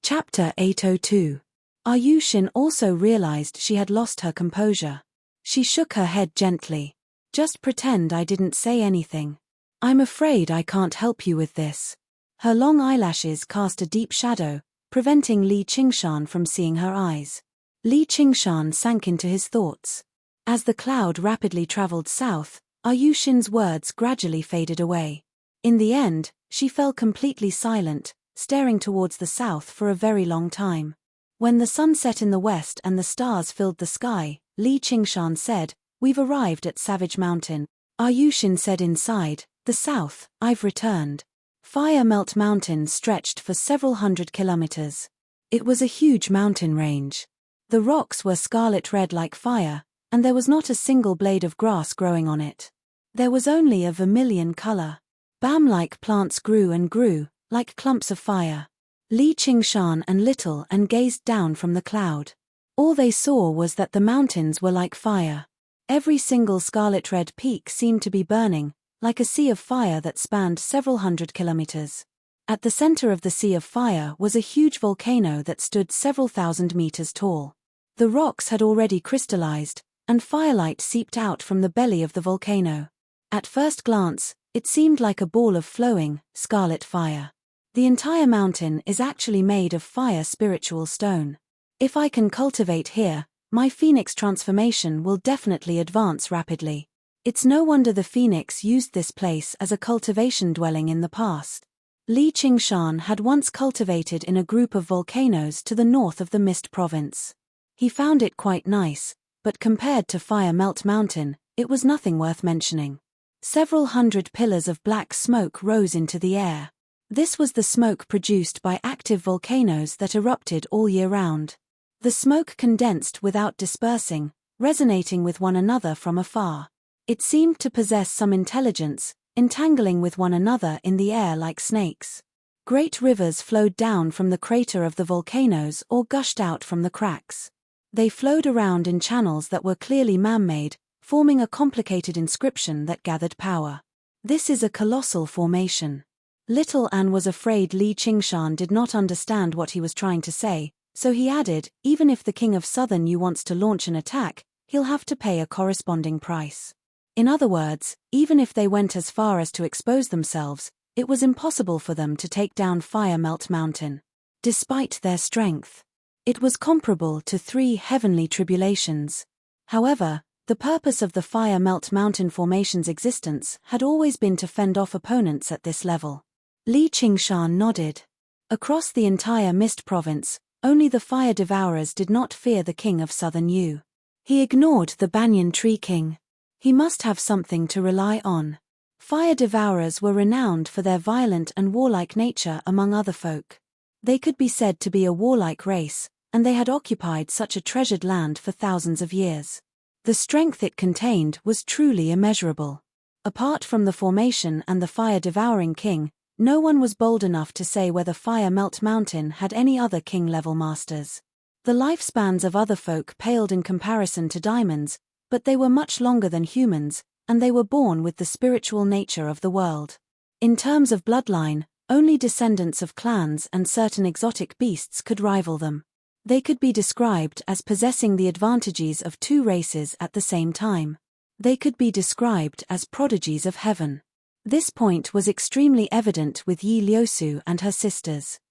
Chapter 802. Yu Xin also realized she had lost her composure. She shook her head gently. Just pretend I didn't say anything. I'm afraid I can't help you with this. Her long eyelashes cast a deep shadow, preventing Li Qingshan from seeing her eyes. Li Qingshan sank into his thoughts. As the cloud rapidly traveled south, Yu Xin's words gradually faded away. In the end, she fell completely silent, staring towards the south for a very long time. When the sun set in the west and the stars filled the sky, Li Qingshan said, "We've arrived at Savage Mountain." Yu Xin said inside, "The south, I've returned." Fire Melt Mountain stretched for several hundred kilometers. It was a huge mountain range. The rocks were scarlet red like fire, and there was not a single blade of grass growing on it. There was only a vermilion color. Balm-like plants grew and grew, like clumps of fire. Li Qingshan and Little and gazed down from the cloud. All they saw was that the mountains were like fire. Every single scarlet-red peak seemed to be burning, like a sea of fire that spanned several hundred kilometers. At the center of the sea of fire was a huge volcano that stood several thousand meters tall. The rocks had already crystallized, and firelight seeped out from the belly of the volcano. At first glance, it seemed like a ball of flowing, scarlet fire. The entire mountain is actually made of fire spiritual stone. If I can cultivate here, my phoenix transformation will definitely advance rapidly. It's no wonder the phoenix used this place as a cultivation dwelling in the past. Li Qingshan had once cultivated in a group of volcanoes to the north of the Mist Province. He found it quite nice, but compared to Fire Melt Mountain, it was nothing worth mentioning. Several hundred pillars of black smoke rose into the air. This was the smoke produced by active volcanoes that erupted all year round. The smoke condensed without dispersing, resonating with one another from afar. It seemed to possess some intelligence, entangling with one another in the air like snakes. Great rivers flowed down from the crater of the volcanoes or gushed out from the cracks. They flowed around in channels that were clearly man-made, forming a complicated inscription that gathered power. This is a colossal formation. Little Anne was afraid Li Qingshan did not understand what he was trying to say, so he added, even if the king of Southern Yu wants to launch an attack, he'll have to pay a corresponding price. In other words, even if they went as far as to expose themselves, it was impossible for them to take down Fire Melt Mountain. Despite their strength, it was comparable to 3 heavenly tribulations. However, the purpose of the Fire Melt Mountain formation's existence had always been to fend off opponents at this level. Li Qingshan nodded. Across the entire Mist Province, only the Fire Devourers did not fear the king of Southern Yu. He ignored the Banyan Tree King. He must have something to rely on. Fire Devourers were renowned for their violent and warlike nature among other folk. They could be said to be a warlike race, and they had occupied such a treasured land for thousands of years. The strength it contained was truly immeasurable. Apart from the formation and the fire-devouring king, no one was bold enough to say whether Fire Melt Mountain had any other king-level masters. The lifespans of other folk paled in comparison to diamonds, but they were much longer than humans, and they were born with the spiritual nature of the world. In terms of bloodline, only descendants of clans and certain exotic beasts could rival them. They could be described as possessing the advantages of two races at the same time. They could be described as prodigies of heaven. This point was extremely evident with Yi Liusu and her sisters.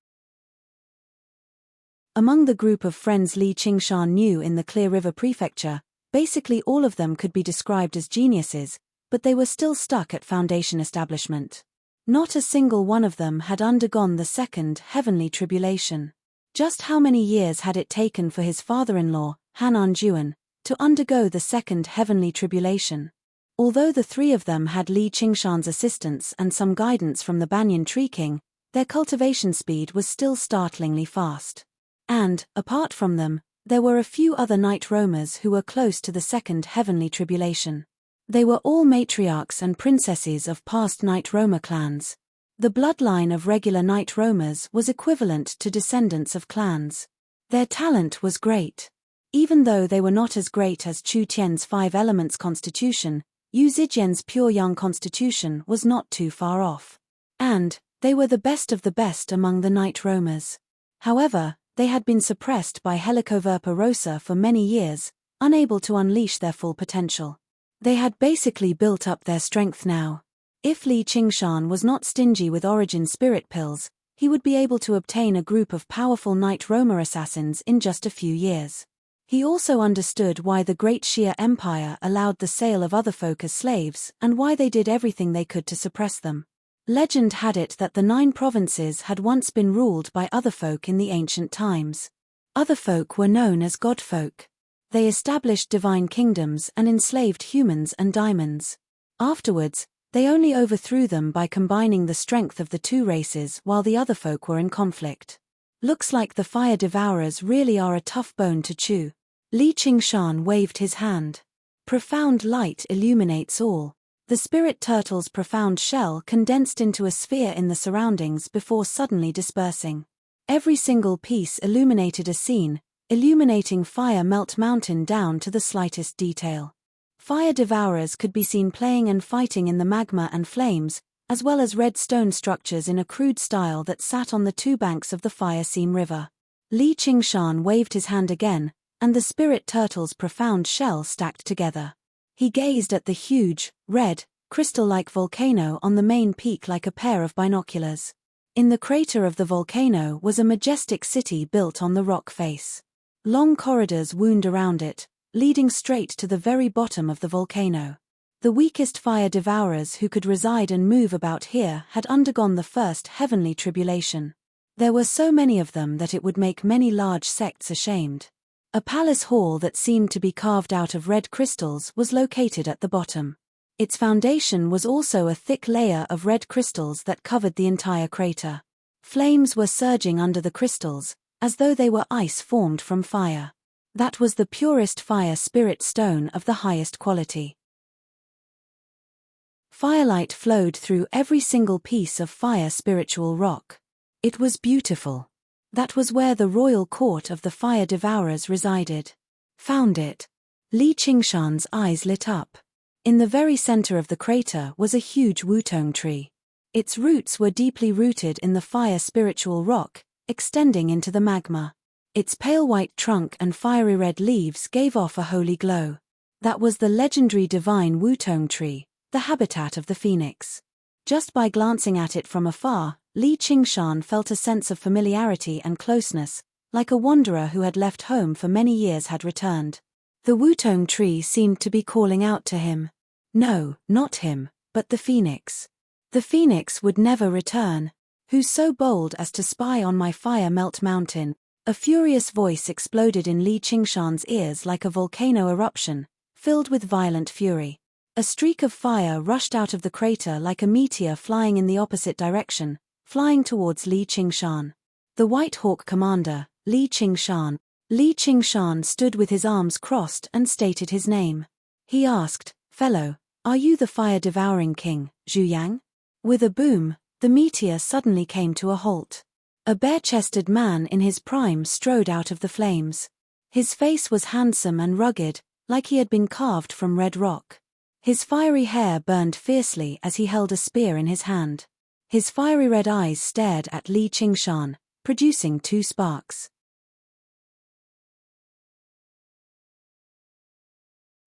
Among the group of friends Li Qingshan knew in the Clear River Prefecture, basically all of them could be described as geniuses, but they were still stuck at foundation establishment. Not a single one of them had undergone the second heavenly tribulation. Just how many years had it taken for his father-in-law, Han Anjuan, to undergo the second heavenly tribulation? Although the three of them had Li Qingshan's assistance and some guidance from the Banyan Tree King, their cultivation speed was still startlingly fast. And, apart from them, there were a few other night roamers who were close to the second heavenly tribulation. They were all matriarchs and princesses of past night roamer clans. The bloodline of regular night roamers was equivalent to descendants of clans. Their talent was great. Even though they were not as great as Chu Tian's 5 elements constitution, Yu Zijian's pure yang constitution was not too far off. And, they were the best of the best among the night roamers. However, they had been suppressed by Helicoverpa rosa for many years, unable to unleash their full potential. They had basically built up their strength now. If Li Qingshan was not stingy with origin spirit pills, he would be able to obtain a group of powerful night roamer assassins in just a few years. He also understood why the Great Xia Empire allowed the sale of other folk as slaves, and why they did everything they could to suppress them. Legend had it that the 9 provinces had once been ruled by other folk in the ancient times. Other folk were known as godfolk. They established divine kingdoms and enslaved humans and diamonds. Afterwards, they only overthrew them by combining the strength of the two races while the other folk were in conflict. Looks like the fire devourers really are a tough bone to chew. Li Qingshan waved his hand. Profound light illuminates all. The spirit turtle's profound shell condensed into a sphere in the surroundings before suddenly dispersing. Every single piece illuminated a scene, illuminating Fire Melt Mountain down to the slightest detail. Fire devourers could be seen playing and fighting in the magma and flames, as well as red stone structures in a crude style that sat on the 2 banks of the Fire Seam River. Li Qingshan waved his hand again, and the spirit turtle's profound shell stacked together. He gazed at the huge, red, crystal-like volcano on the main peak like a pair of binoculars. In the crater of the volcano was a majestic city built on the rock face. Long corridors wound around it, leading straight to the very bottom of the volcano. The weakest fire devourers who could reside and move about here had undergone the first heavenly tribulation. There were so many of them that it would make many large sects ashamed. A palace hall that seemed to be carved out of red crystals was located at the bottom. Its foundation was also a thick layer of red crystals that covered the entire crater. Flames were surging under the crystals, as though they were ice formed from fire. That was the purest fire spirit stone of the highest quality. Firelight flowed through every single piece of fire spiritual rock. It was beautiful. That was where the royal court of the fire devourers resided. Found it. Li Qingshan's eyes lit up. In the very center of the crater was a huge wutong tree. Its roots were deeply rooted in the fire spiritual rock, extending into the magma. Its pale white trunk and fiery red leaves gave off a holy glow. That was the legendary divine wutong tree, the habitat of the phoenix. Just by glancing at it from afar, Li Qingshan felt a sense of familiarity and closeness, like a wanderer who had left home for many years had returned. The wutong tree seemed to be calling out to him. No, not him, but the phoenix. The phoenix would never return. Who's so bold as to spy on my Fire Melt Mountain? A furious voice exploded in Li Qingshan's ears like a volcano eruption, filled with violent fury. A streak of fire rushed out of the crater like a meteor flying in the opposite direction, flying towards Li Qingshan. The White Hawk commander, Li Qingshan, Li Qingshan stood with his arms crossed and stated his name. He asked, "Fellow, are you the fire-devouring king, Zhu Yang?" With a boom, the meteor suddenly came to a halt. A bare-chested man in his prime strode out of the flames. His face was handsome and rugged, like he had been carved from red rock. His fiery hair burned fiercely as he held a spear in his hand. His fiery red eyes stared at Li Qingshan, producing 2 sparks.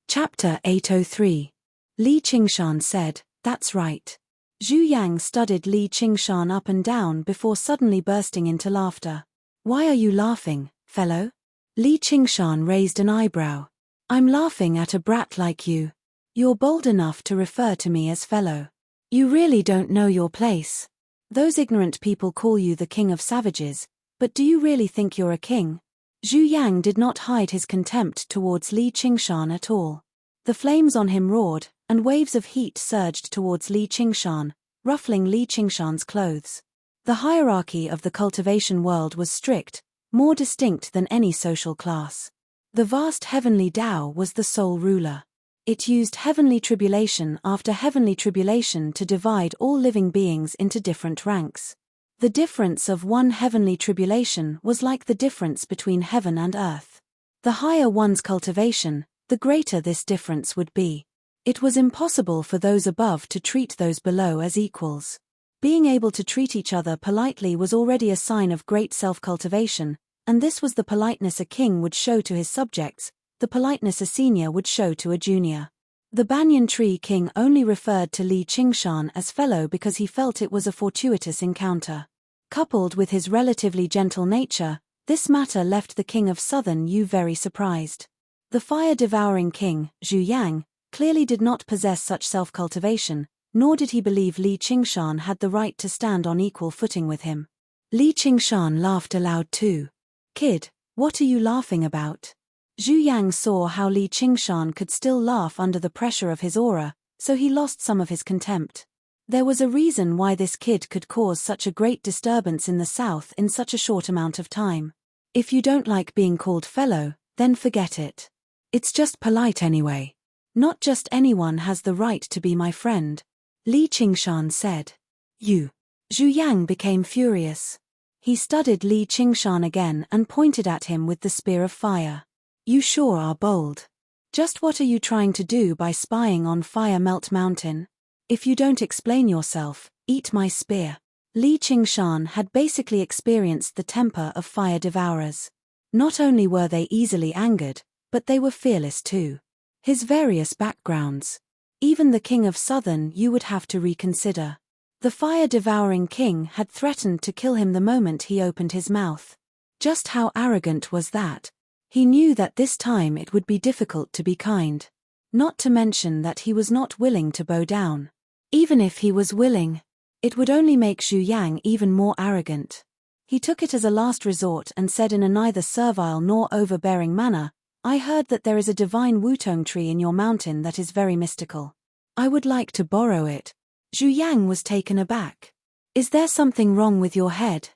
Chapter 803. Li Qingshan said, "That's right." Zhu Yang studied Li Qingshan up and down before suddenly bursting into laughter. "Why are you laughing, fellow?" Li Qingshan raised an eyebrow. "I'm laughing at a brat like you. You're bold enough to refer to me as fellow. You really don't know your place. Those ignorant people call you the king of savages, but do you really think you're a king?" Zhu Yang did not hide his contempt towards Li Qingshan at all. The flames on him roared, and waves of heat surged towards Li Qingshan, ruffling Li Qingshan's clothes. The hierarchy of the cultivation world was strict, more distinct than any social class. The vast heavenly Tao was the sole ruler. It used heavenly tribulation after heavenly tribulation to divide all living beings into different ranks. The difference of one heavenly tribulation was like the difference between heaven and earth. The higher one's cultivation, the greater this difference would be. It was impossible for those above to treat those below as equals. Being able to treat each other politely was already a sign of great self-cultivation, and this was the politeness a king would show to his subjects, the politeness a senior would show to a junior. The Banyan Tree King only referred to Li Qingshan as fellow because he felt it was a fortuitous encounter. Coupled with his relatively gentle nature, this matter left the king of Southern Yu very surprised. The fire-devouring king, Zhu Yang, clearly did not possess such self-cultivation, nor did he believe Li Qingshan had the right to stand on equal footing with him. Li Qingshan laughed aloud too. "Kid, what are you laughing about?" Zhu Yang saw how Li Qingshan could still laugh under the pressure of his aura, so he lost some of his contempt. There was a reason why this kid could cause such a great disturbance in the south in such a short amount of time. If you don't like being called fellow, then forget it. It's just polite anyway. Not just anyone has the right to be my friend. Li Qingshan said. "You." Zhu Yang became furious. He studied Li Qingshan again and pointed at him with the spear of fire. "You sure are bold. Just what are you trying to do by spying on Fire Melt Mountain? If you don't explain yourself, eat my spear." Li Qingshan had basically experienced the temper of fire devourers. Not only were they easily angered, but they were fearless too. His various backgrounds. Even the king of Southern you would have to reconsider. The fire-devouring king had threatened to kill him the moment he opened his mouth. Just how arrogant was that? He knew that this time it would be difficult to be kind. Not to mention that he was not willing to bow down. Even if he was willing, it would only make Zhu Yang even more arrogant. He took it as a last resort and said in a neither servile nor overbearing manner, "I heard that there is a divine wutong tree in your mountain that is very mystical. I would like to borrow it." Zhu Yang was taken aback. "Is there something wrong with your head?"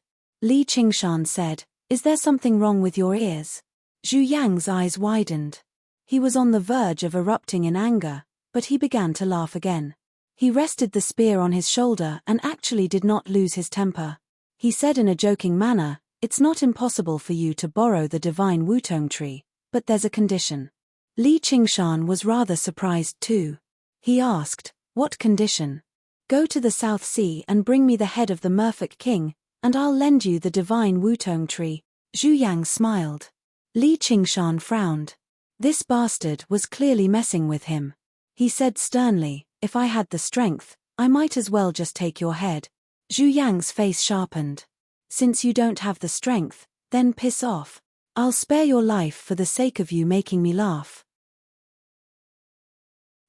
Li Qingshan said, "Is there something wrong with your ears?" Zhu Yang's eyes widened. He was on the verge of erupting in anger, but he began to laugh again. He rested the spear on his shoulder and actually did not lose his temper. He said in a joking manner, "It's not impossible for you to borrow the divine wutong tree, but there's a condition." Li Qingshan was rather surprised too. He asked, "What condition?" "Go to the South Sea and bring me the head of the Merfolk king, and I'll lend you the divine wutong tree." Zhu Yang smiled. Li Qingshan frowned. This bastard was clearly messing with him. He said sternly, "If I had the strength, I might as well just take your head." Zhu Yang's face sharpened. "Since you don't have the strength, then piss off. I'll spare your life for the sake of you making me laugh.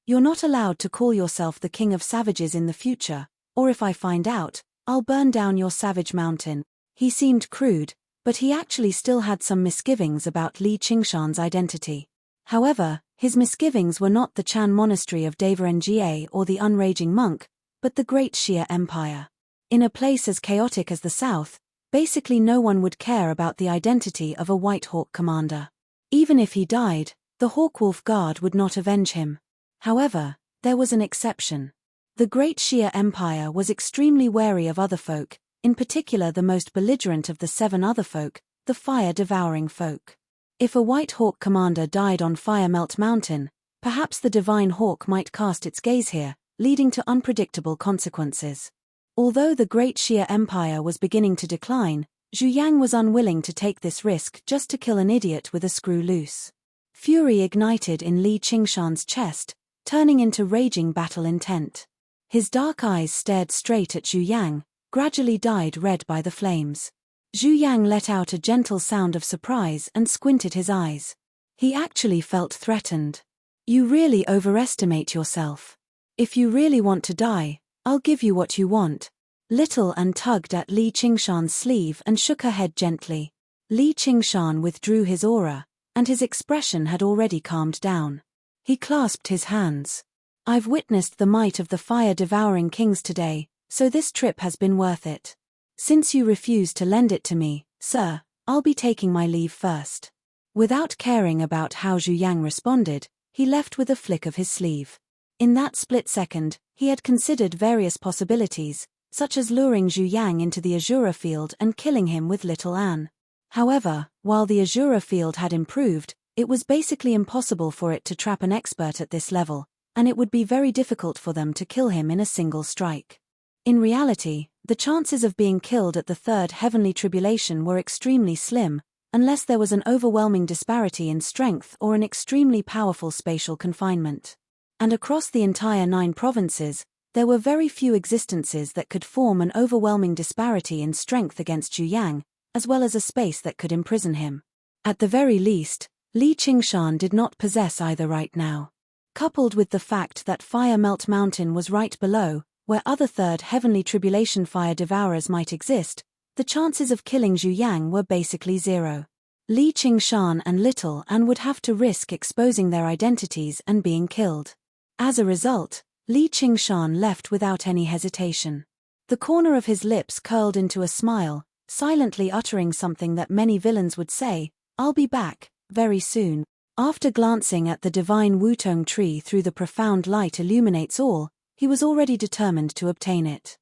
You're not allowed to call yourself the king of savages in the future, or if I find out, I'll burn down your savage mountain." He seemed crude, but he actually still had some misgivings about Li Qingshan's identity. However, his misgivings were not the Chan monastery of Devarengye or the unraging monk, but the great Xia Empire. In a place as chaotic as the South, Basically no one would care about the identity of a White Hawk commander. Even if he died, the Hawkwolf Guard would not avenge him. However, there was an exception. The Great Shia Empire was extremely wary of other folk, in particular the most belligerent of the 7 other folk, the fire-devouring folk. If a White Hawk commander died on Firemelt Mountain, perhaps the Divine Hawk might cast its gaze here, leading to unpredictable consequences. Although the Great Shia Empire was beginning to decline, Zhu Yang was unwilling to take this risk just to kill an idiot with a screw loose. Fury ignited in Li Qingshan's chest, turning into raging battle intent. His dark eyes stared straight at Zhu Yang, gradually dyed red by the flames. Zhu Yang let out a gentle sound of surprise and squinted his eyes. He actually felt threatened. You really overestimate yourself. If you really want to die, I'll give you what you want. Little An tugged at Li Qingshan's sleeve and shook her head gently. Li Qingshan withdrew his aura, and his expression had already calmed down. He clasped his hands. I've witnessed the might of the fire-devouring kings today, so this trip has been worth it. Since you refuse to lend it to me, sir, I'll be taking my leave first. Without caring about how Zhu Yang responded, he left with a flick of his sleeve. In that split second, he had considered various possibilities, such as luring Zhu Yang into the Azura field and killing him with Little An. However, while the Azura field had improved, it was basically impossible for it to trap an expert at this level, and it would be very difficult for them to kill him in a single strike. In reality, the chances of being killed at the 3rd Heavenly Tribulation were extremely slim, unless there was an overwhelming disparity in strength or an extremely powerful spatial confinement. And across the entire 9 provinces, there were very few existences that could form an overwhelming disparity in strength against Zhu Yang, as well as a space that could imprison him. At the very least, Li Qingshan did not possess either right now. Coupled with the fact that Firemelt Mountain was right below, where other 3rd Heavenly Tribulation fire devourers might exist, the chances of killing Zhu Yang were basically zero. Li Qingshan and Little An would have to risk exposing their identities and being killed. As a result, Li Qingshan left without any hesitation. The corner of his lips curled into a smile, silently uttering something that many villains would say, "I'll be back, very soon." After glancing at the divine Wutong tree through the profound light illuminates all, he was already determined to obtain it.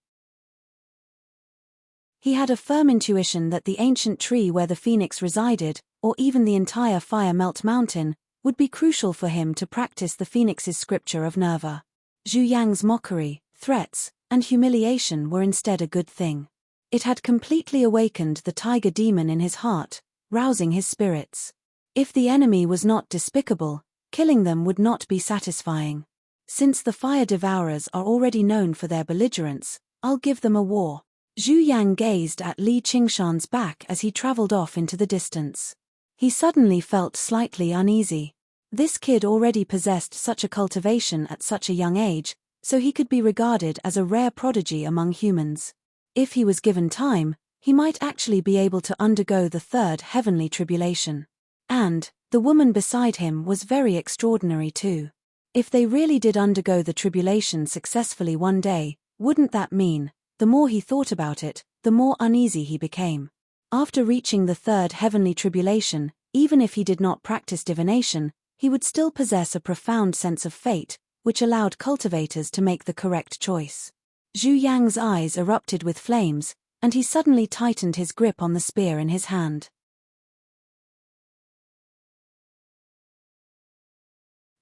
He had a firm intuition that the ancient tree where the phoenix resided, or even the entire Firemelt Mountain, would be crucial for him to practice the phoenix's scripture of Nerva. Zhu Yang's mockery, threats, and humiliation were instead a good thing. It had completely awakened the tiger demon in his heart, rousing his spirits. If the enemy was not despicable, killing them would not be satisfying. Since the fire devourers are already known for their belligerence, I'll give them a war. Zhu Yang gazed at Li Qingshan's back as he traveled off into the distance. He suddenly felt slightly uneasy. This kid already possessed such a cultivation at such a young age, so he could be regarded as a rare prodigy among humans. If he was given time, he might actually be able to undergo the 3rd Heavenly Tribulation. And, the woman beside him was very extraordinary too. If they really did undergo the tribulation successfully one day, wouldn't that mean, the more he thought about it, the more uneasy he became. After reaching the 3rd Heavenly Tribulation, even if he did not practice divination, he would still possess a profound sense of fate, which allowed cultivators to make the correct choice. Zhu Yang's eyes erupted with flames, and he suddenly tightened his grip on the spear in his hand.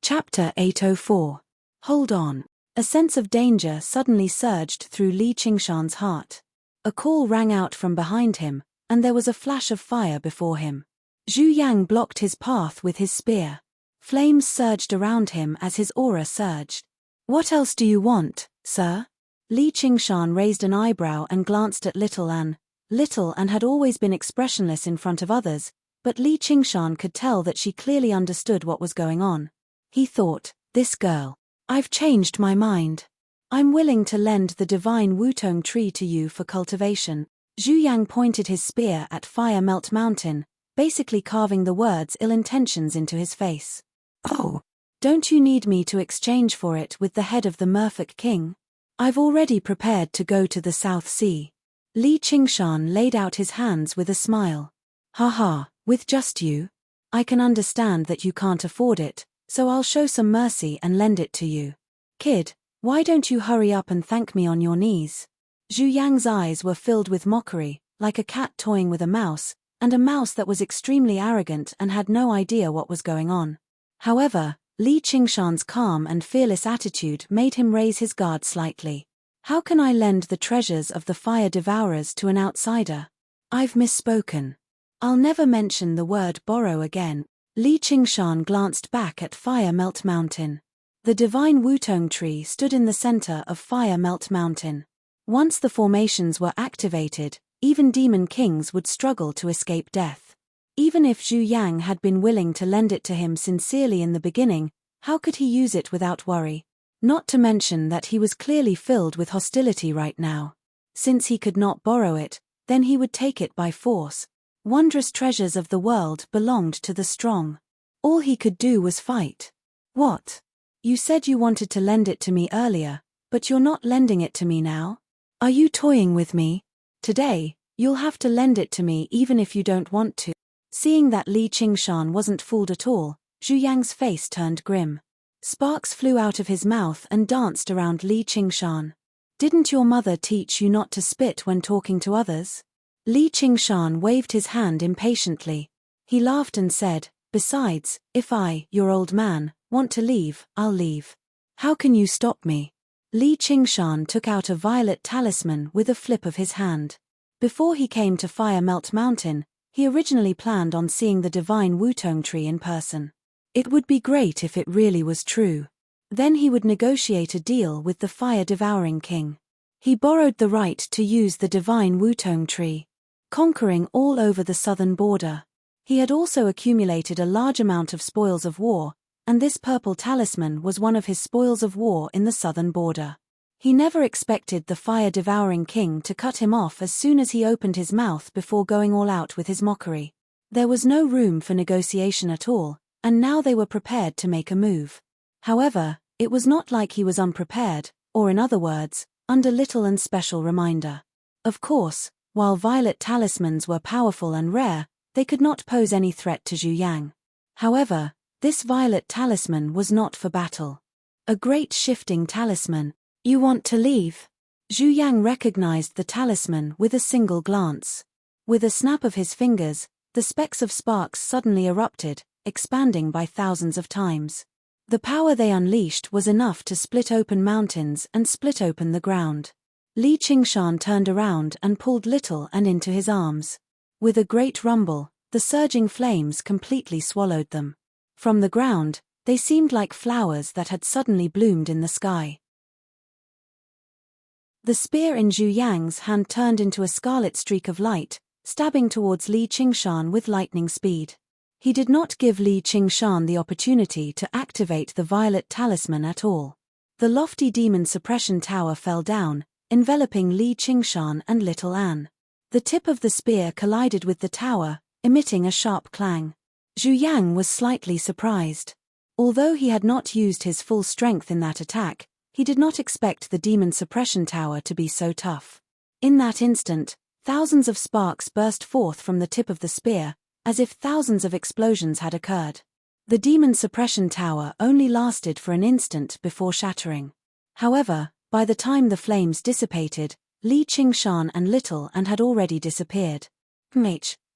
Chapter 804. Hold on. A sense of danger suddenly surged through Li Qingshan's heart. A call rang out from behind him, and there was a flash of fire before him. Zhu Yang blocked his path with his spear. Flames surged around him as his aura surged. What else do you want, sir? Li Qingshan raised an eyebrow and glanced at Little An. Little An had always been expressionless in front of others, but Li Qingshan could tell that she clearly understood what was going on. He thought, this girl. I've changed my mind. I'm willing to lend the divine Wutong tree to you for cultivation. Zhu Yang pointed his spear at Firemelt Mountain, basically carving the words ill intentions into his face. Oh, don't you need me to exchange for it with the head of the Merfolk King? I've already prepared to go to the South Sea. Li Qingshan laid out his hands with a smile. Haha, with just you? I can understand that you can't afford it, so I'll show some mercy and lend it to you. Kid, why don't you hurry up and thank me on your knees? Zhu Yang's eyes were filled with mockery, like a cat toying with a mouse, and a mouse that was extremely arrogant and had no idea what was going on. However, Li Qingshan's calm and fearless attitude made him raise his guard slightly. How can I lend the treasures of the fire devourers to an outsider? I've misspoken. I'll never mention the word borrow again. Li Qingshan glanced back at Fire Melt Mountain. The divine Wutong tree stood in the center of Fire Melt Mountain. Once the formations were activated, even demon kings would struggle to escape death. Even if Zhu Yang had been willing to lend it to him sincerely in the beginning, how could he use it without worry? Not to mention that he was clearly filled with hostility right now. Since he could not borrow it, then he would take it by force. Wondrous treasures of the world belonged to the strong. All he could do was fight. What? You said you wanted to lend it to me earlier, but you're not lending it to me now? Are you toying with me? Today, you'll have to lend it to me even if you don't want to. Seeing that Li Qingshan wasn't fooled at all, Zhu Yang's face turned grim. Sparks flew out of his mouth and danced around Li Qingshan. Didn't your mother teach you not to spit when talking to others? Li Qingshan waved his hand impatiently. He laughed and said, besides, if I, your old man, want to leave, I'll leave. How can you stop me? Li Qingshan took out a violet talisman with a flip of his hand. Before he came to Fire Melt Mountain, he originally planned on seeing the divine Wutong tree in person. It would be great if it really was true. Then he would negotiate a deal with the fire-devouring king. He borrowed the right to use the divine Wutong tree, conquering all over the southern border. He had also accumulated a large amount of spoils of war, and this purple talisman was one of his spoils of war in the southern border. He never expected the fire-devouring king to cut him off as soon as he opened his mouth before going all out with his mockery. There was no room for negotiation at all, and now they were prepared to make a move. However, it was not like he was unprepared, or in other words, under little and special reminder. Of course, while violet talismans were powerful and rare, they could not pose any threat to Zhu Yang. However, this violet talisman was not for battle. A great shifting talisman. You want to leave? Zhu Yang recognized the talisman with a single glance. With a snap of his fingers, the specks of sparks suddenly erupted, expanding by thousands of times. The power they unleashed was enough to split open mountains and split open the ground. Li Qingshan turned around and pulled Little An into his arms. With a great rumble, the surging flames completely swallowed them. From the ground, they seemed like flowers that had suddenly bloomed in the sky. The spear in Zhu Yang's hand turned into a scarlet streak of light, stabbing towards Li Qingshan with lightning speed. He did not give Li Qingshan the opportunity to activate the violet talisman at all. The lofty demon suppression tower fell down, enveloping Li Qingshan and Little An. The tip of the spear collided with the tower, emitting a sharp clang. Zhu Yang was slightly surprised. Although he had not used his full strength in that attack, he did not expect the demon suppression tower to be so tough. In that instant, thousands of sparks burst forth from the tip of the spear, as if thousands of explosions had occurred. The demon suppression tower only lasted for an instant before shattering. However, by the time the flames dissipated, Li Qingshan and Little An had already disappeared.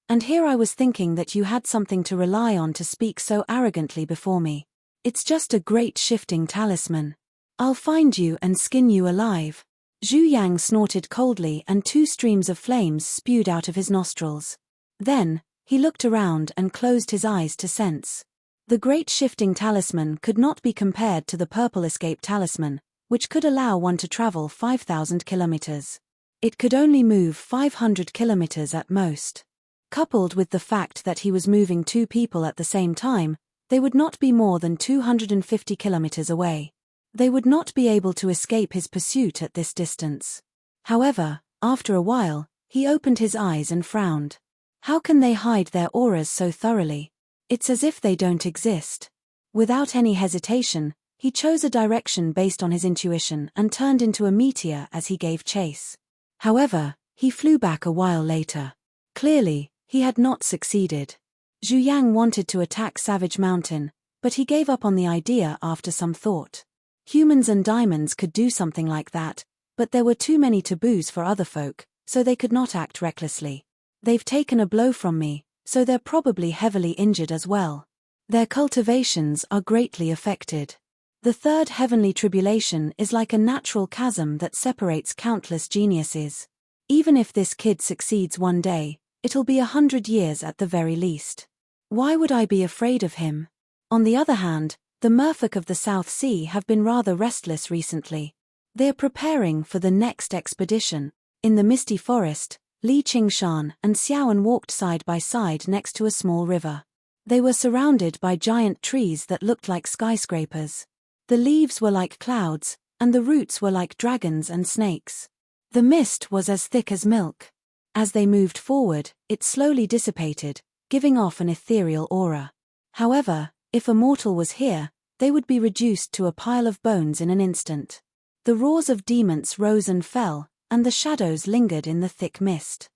And here I was thinking that you had something to rely on to speak so arrogantly before me. It's just a great shifting talisman. I'll find you and skin you alive. Zhu Yang snorted coldly and 2 streams of flames spewed out of his nostrils. Then, he looked around and closed his eyes to sense. The great shifting talisman could not be compared to the purple escape talisman, which could allow one to travel 5,000 kilometers. It could only move 500 kilometers at most. Coupled with the fact that he was moving 2 people at the same time, they would not be more than 250 kilometers away. They would not be able to escape his pursuit at this distance. However, after a while, he opened his eyes and frowned. How can they hide their auras so thoroughly? It's as if they don't exist. Without any hesitation, he chose a direction based on his intuition and turned into a meteor as he gave chase. However, He flew back a while later. Clearly, he had not succeeded. Zhu Yang wanted to attack Savage Mountain, but he gave up on the idea after some thought. Humans and diamonds could do something like that, but there were too many taboos for other folk, so they could not act recklessly. They've taken a blow from me, so they're probably heavily injured as well. Their cultivations are greatly affected. The third heavenly tribulation is like a natural chasm that separates countless geniuses. Even if this kid succeeds one day, it'll be 100 years at the very least. Why would I be afraid of him? On the other hand, the merfolk of the South Sea have been rather restless recently. They are preparing for the next expedition. In the misty forest, Li Qingshan and Xiaoan walked side by side next to a small river. They were surrounded by giant trees that looked like skyscrapers. The leaves were like clouds, and the roots were like dragons and snakes. The mist was as thick as milk. As they moved forward, it slowly dissipated, giving off an ethereal aura. However, if a mortal was here, they would be reduced to a pile of bones in an instant. The roars of demons rose and fell, and the shadows lingered in the thick mist.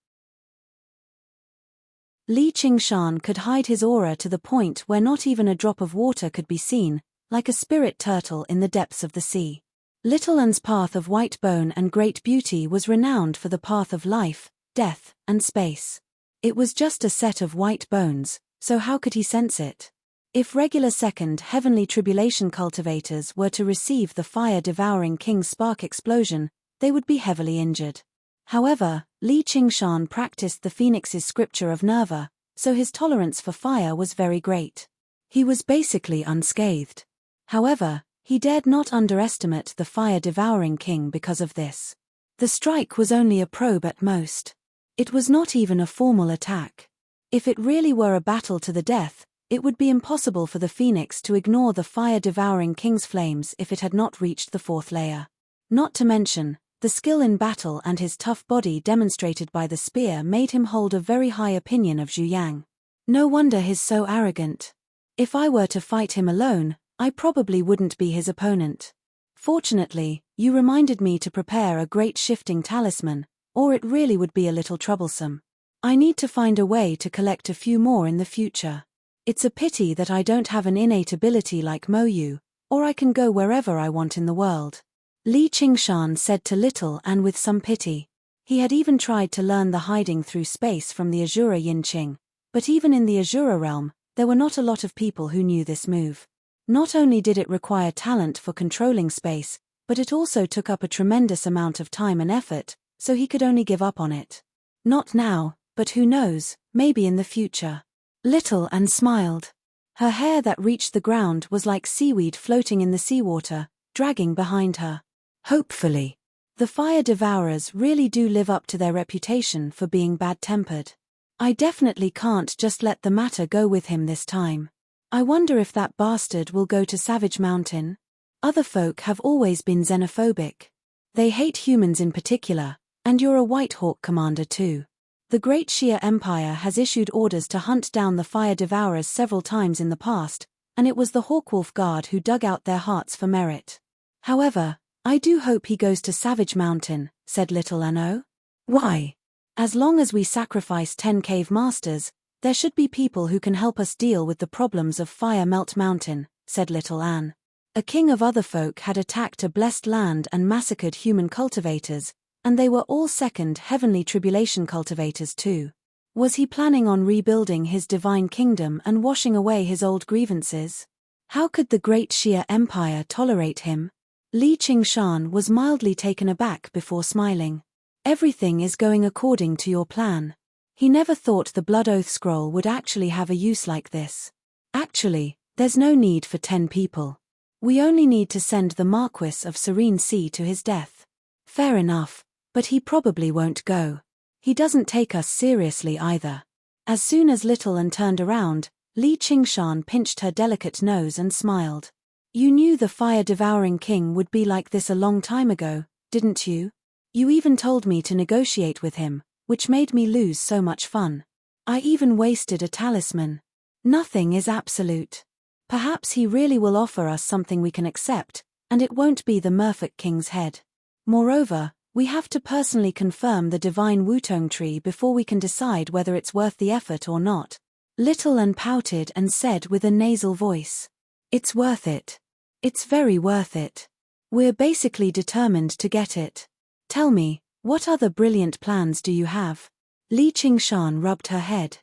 Li Qingshan could hide his aura to the point where not even a drop of water could be seen, like a spirit turtle in the depths of the sea. Little An's path of white bone and great beauty was renowned for the path of life, death, and space. It was just a set of white bones, so how could he sense it? If regular second heavenly tribulation cultivators were to receive the fire-devouring king's spark explosion, they would be heavily injured. However, Li Qingshan practiced the phoenix's scripture of Nerva, so his tolerance for fire was very great. He was basically unscathed. However, he dared not underestimate the fire-devouring king because of this. The strike was only a probe at most. It was not even a formal attack. If it really were a battle to the death, it would be impossible for the phoenix to ignore the fire-devouring king's flames if it had not reached the fourth layer. Not to mention, the skill in battle and his tough body demonstrated by the spear made him hold a very high opinion of Zhu Yang. No wonder he's so arrogant. If I were to fight him alone, I probably wouldn't be his opponent. Fortunately, you reminded me to prepare a great shifting talisman, or it really would be a little troublesome. I need to find a way to collect a few more in the future. It's a pity that I don't have an innate ability like Mo Yu, or I can go wherever I want in the world. Li Qingshan said to Little An with some pity. He had even tried to learn the hiding through space from the Azura Yinqing, but even in the Azura realm, there were not a lot of people who knew this move. Not only did it require talent for controlling space, but it also took up a tremendous amount of time and effort, so he could only give up on it. Not now, but who knows, maybe in the future. Little An smiled. Her hair that reached the ground was like seaweed floating in the seawater, dragging behind her. Hopefully. The fire devourers really do live up to their reputation for being bad-tempered. I definitely can't just let the matter go with him this time. I wonder if that bastard will go to Savage Mountain. Other folk have always been xenophobic. They hate humans in particular, and you're a White Hawk commander too. The Great Xia Empire has issued orders to hunt down the fire devourers several times in the past, and it was the Hawkwolf Guard who dug out their hearts for merit. However, I do hope he goes to Savage Mountain, said Little An. Why? As long as we sacrifice 10 cave masters, there should be people who can help us deal with the problems of Fire Melt Mountain, said Little An. A king of other folk had attacked a blessed land and massacred human cultivators, and they were all second heavenly tribulation cultivators too. Was he planning on rebuilding his divine kingdom and washing away his old grievances? How could the Great Xia Empire tolerate him? Li Qingshan was mildly taken aback before smiling. Everything is going according to your plan. He never thought the Blood Oath Scroll would actually have a use like this. Actually, there's no need for 10 people. We only need to send the Marquis of Serene Sea to his death. Fair enough, but he probably won't go. He doesn't take us seriously either. As soon as Little An turned around, Li Qingshan pinched her delicate nose and smiled. You knew the fire-devouring king would be like this a long time ago, didn't you? You even told me to negotiate with him, which made me lose so much fun. I even wasted a talisman. Nothing is absolute. Perhaps he really will offer us something we can accept, and it won't be the Merfolk King's head. Moreover, We have to personally confirm the divine Wutong tree before we can decide whether it's worth the effort or not. Little An pouted and said with a nasal voice. It's worth it. It's very worth it. We're basically determined to get it. Tell me, what other brilliant plans do you have? Li Qingshan rubbed her head.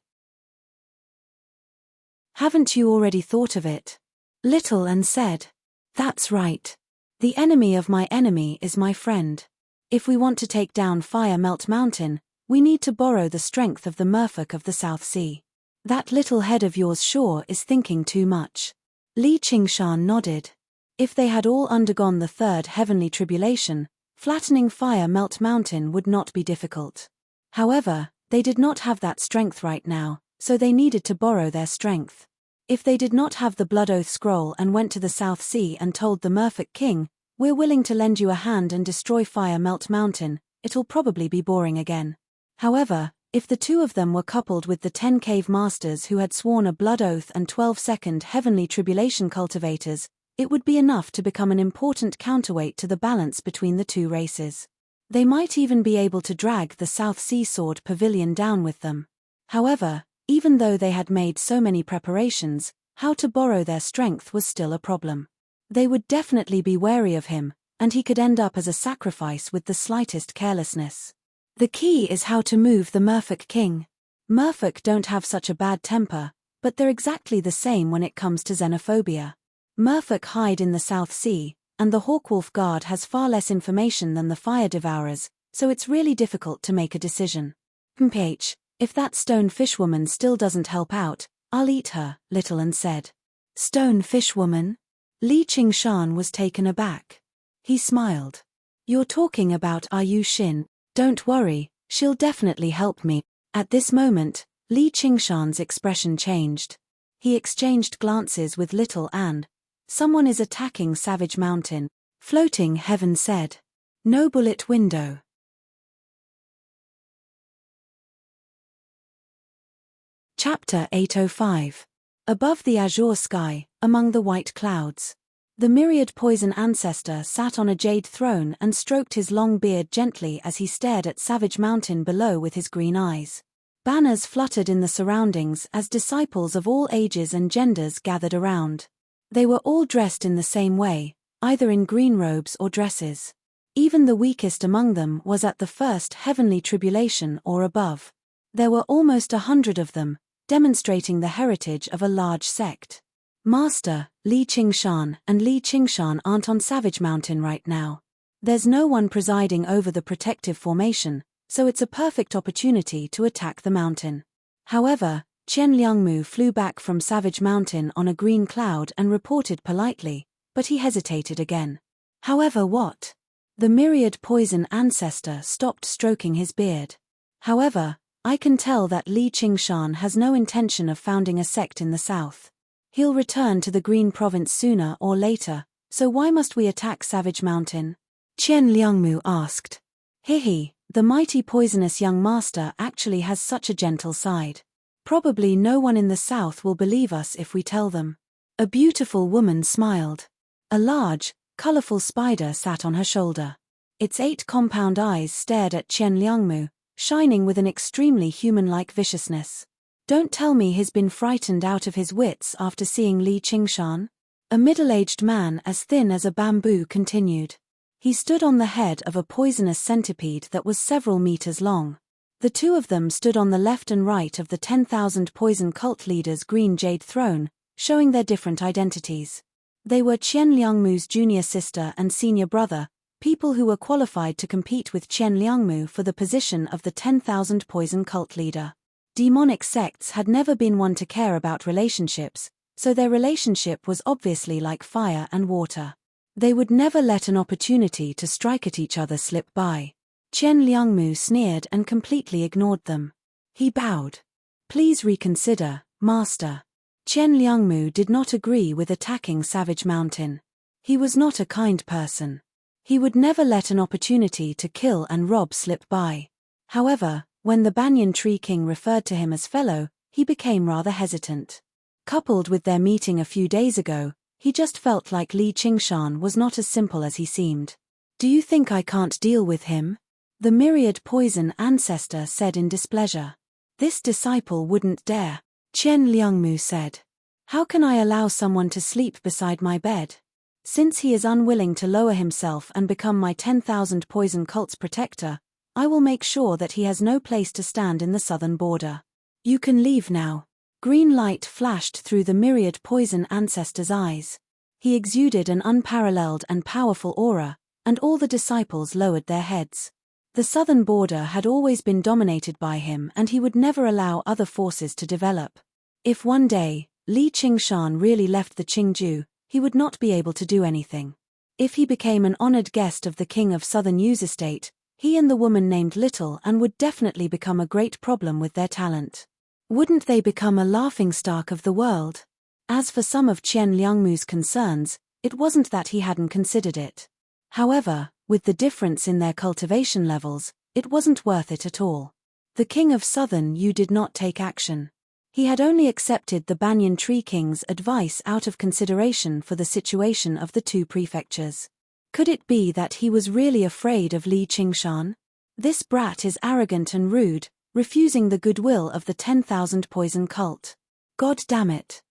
Haven't you already thought of it? Little An said. That's right. The enemy of my enemy is my friend. If we want to take down Fire Melt Mountain, we need to borrow the strength of the merfolk of the South Sea. That little head of yours sure is thinking too much. Li Qingshan nodded. If they had all undergone the third heavenly tribulation, flattening Fire Melt Mountain would not be difficult. However, they did not have that strength right now, so they needed to borrow their strength. If they did not have the Blood Oath Scroll and went to the South Sea and told the Merfolk King, "We're willing to lend you a hand and destroy Fire Melt Mountain," it'll probably be boring again. However, if the two of them were coupled with the 10 cave masters who had sworn a blood oath and 12-second heavenly tribulation cultivators, it would be enough to become an important counterweight to the balance between the two races. They might even be able to drag the South Sea Sword Pavilion down with them. However, even though they had made so many preparations, how to borrow their strength was still a problem. They would definitely be wary of him, and he could end up as a sacrifice with the slightest carelessness. The key is how to move the Merfolk King. Merfolk don't have such a bad temper, but they're exactly the same when it comes to xenophobia. Merfolk hide in the South Sea, and the Hawkwolf Guard has far less information than the Fire Devourers, so it's really difficult to make a decision. If that stone fishwoman still doesn't help out, I'll eat her, Little An said. Stone fishwoman? Li Qingshan was taken aback. He smiled. You're talking about Yu Xin. Don't worry, she'll definitely help me. At this moment, Li Qingshan's expression changed. He exchanged glances with Little An. Someone is attacking Savage Mountain. Floating Heaven said. No bullet window. Chapter 805. Above the azure sky, among the white clouds. The myriad poison ancestor sat on a jade throne and stroked his long beard gently as he stared at Savage Mountain below with his green eyes. Banners fluttered in the surroundings as disciples of all ages and genders gathered around. They were all dressed in the same way, either in green robes or dresses. Even the weakest among them was at the first heavenly tribulation or above. There were almost 100 of them, demonstrating the heritage of a large sect. Master, Li Qingshan and Li Qingshan aren't on Savage Mountain right now. There's no one presiding over the protective formation, so it's a perfect opportunity to attack the mountain. However, Qian Liangmu flew back from Savage Mountain on a green cloud and reported politely, but he hesitated again. However, what? The myriad poison ancestor stopped stroking his beard. However, I can tell that Li Qingshan has no intention of founding a sect in the south. He'll return to the Green Province sooner or later, so why must we attack Savage Mountain? Qian Liangmu asked. Hihi, the mighty poisonous young master actually has such a gentle side. Probably no one in the south will believe us if we tell them. A beautiful woman smiled. A large, colorful spider sat on her shoulder. Its 8 compound eyes stared at Qian Liangmu, shining with an extremely human-like viciousness. Don't tell me he's been frightened out of his wits after seeing Li Qingshan? A middle-aged man as thin as a bamboo continued. He stood on the head of a poisonous centipede that was several meters long. The two of them stood on the left and right of the 10,000 poison cult leaders' green jade throne, showing their different identities. They were Qian Liangmu's junior sister and senior brother, people who were qualified to compete with Qian Liangmu for the position of the 10,000 poison cult leader. Demonic sects had never been one to care about relationships, so their relationship was obviously like fire and water. They would never let an opportunity to strike at each other slip by. Qian Liangmu sneered and completely ignored them. He bowed. Please reconsider, Master. Qian Liangmu did not agree with attacking Savage Mountain. He was not a kind person. He would never let an opportunity to kill and rob slip by. However, when the Banyan Tree King referred to him as fellow, he became rather hesitant. Coupled with their meeting a few days ago, he just felt like Li Qingshan was not as simple as he seemed. Do you think I can't deal with him? The myriad poison ancestor said in displeasure. This disciple wouldn't dare. Qian Liangmu said. How can I allow someone to sleep beside my bed? Since he is unwilling to lower himself and become my 10,000 poison cult's protector, I will make sure that he has no place to stand in the southern border. You can leave now. Green light flashed through the myriad poison ancestor's eyes. He exuded an unparalleled and powerful aura, and all the disciples lowered their heads. The southern border had always been dominated by him, and he would never allow other forces to develop. If one day, Li Qingshan really left the Qingju, he would not be able to do anything. If he became an honored guest of the king of Southern Yu's estate, he and the woman named Little and would definitely become a great problem with their talent. Wouldn't they become a laughingstock of the world? As for some of Qian Liangmu's concerns, it wasn't that he hadn't considered it. However, with the difference in their cultivation levels, it wasn't worth it at all. The king of Southern Yu did not take action. He had only accepted the banyan tree king's advice out of consideration for the situation of the two prefectures. Could it be that he was really afraid of Li Qingshan? This brat is arrogant and rude, refusing the goodwill of the 10,000 poison cult. God damn it.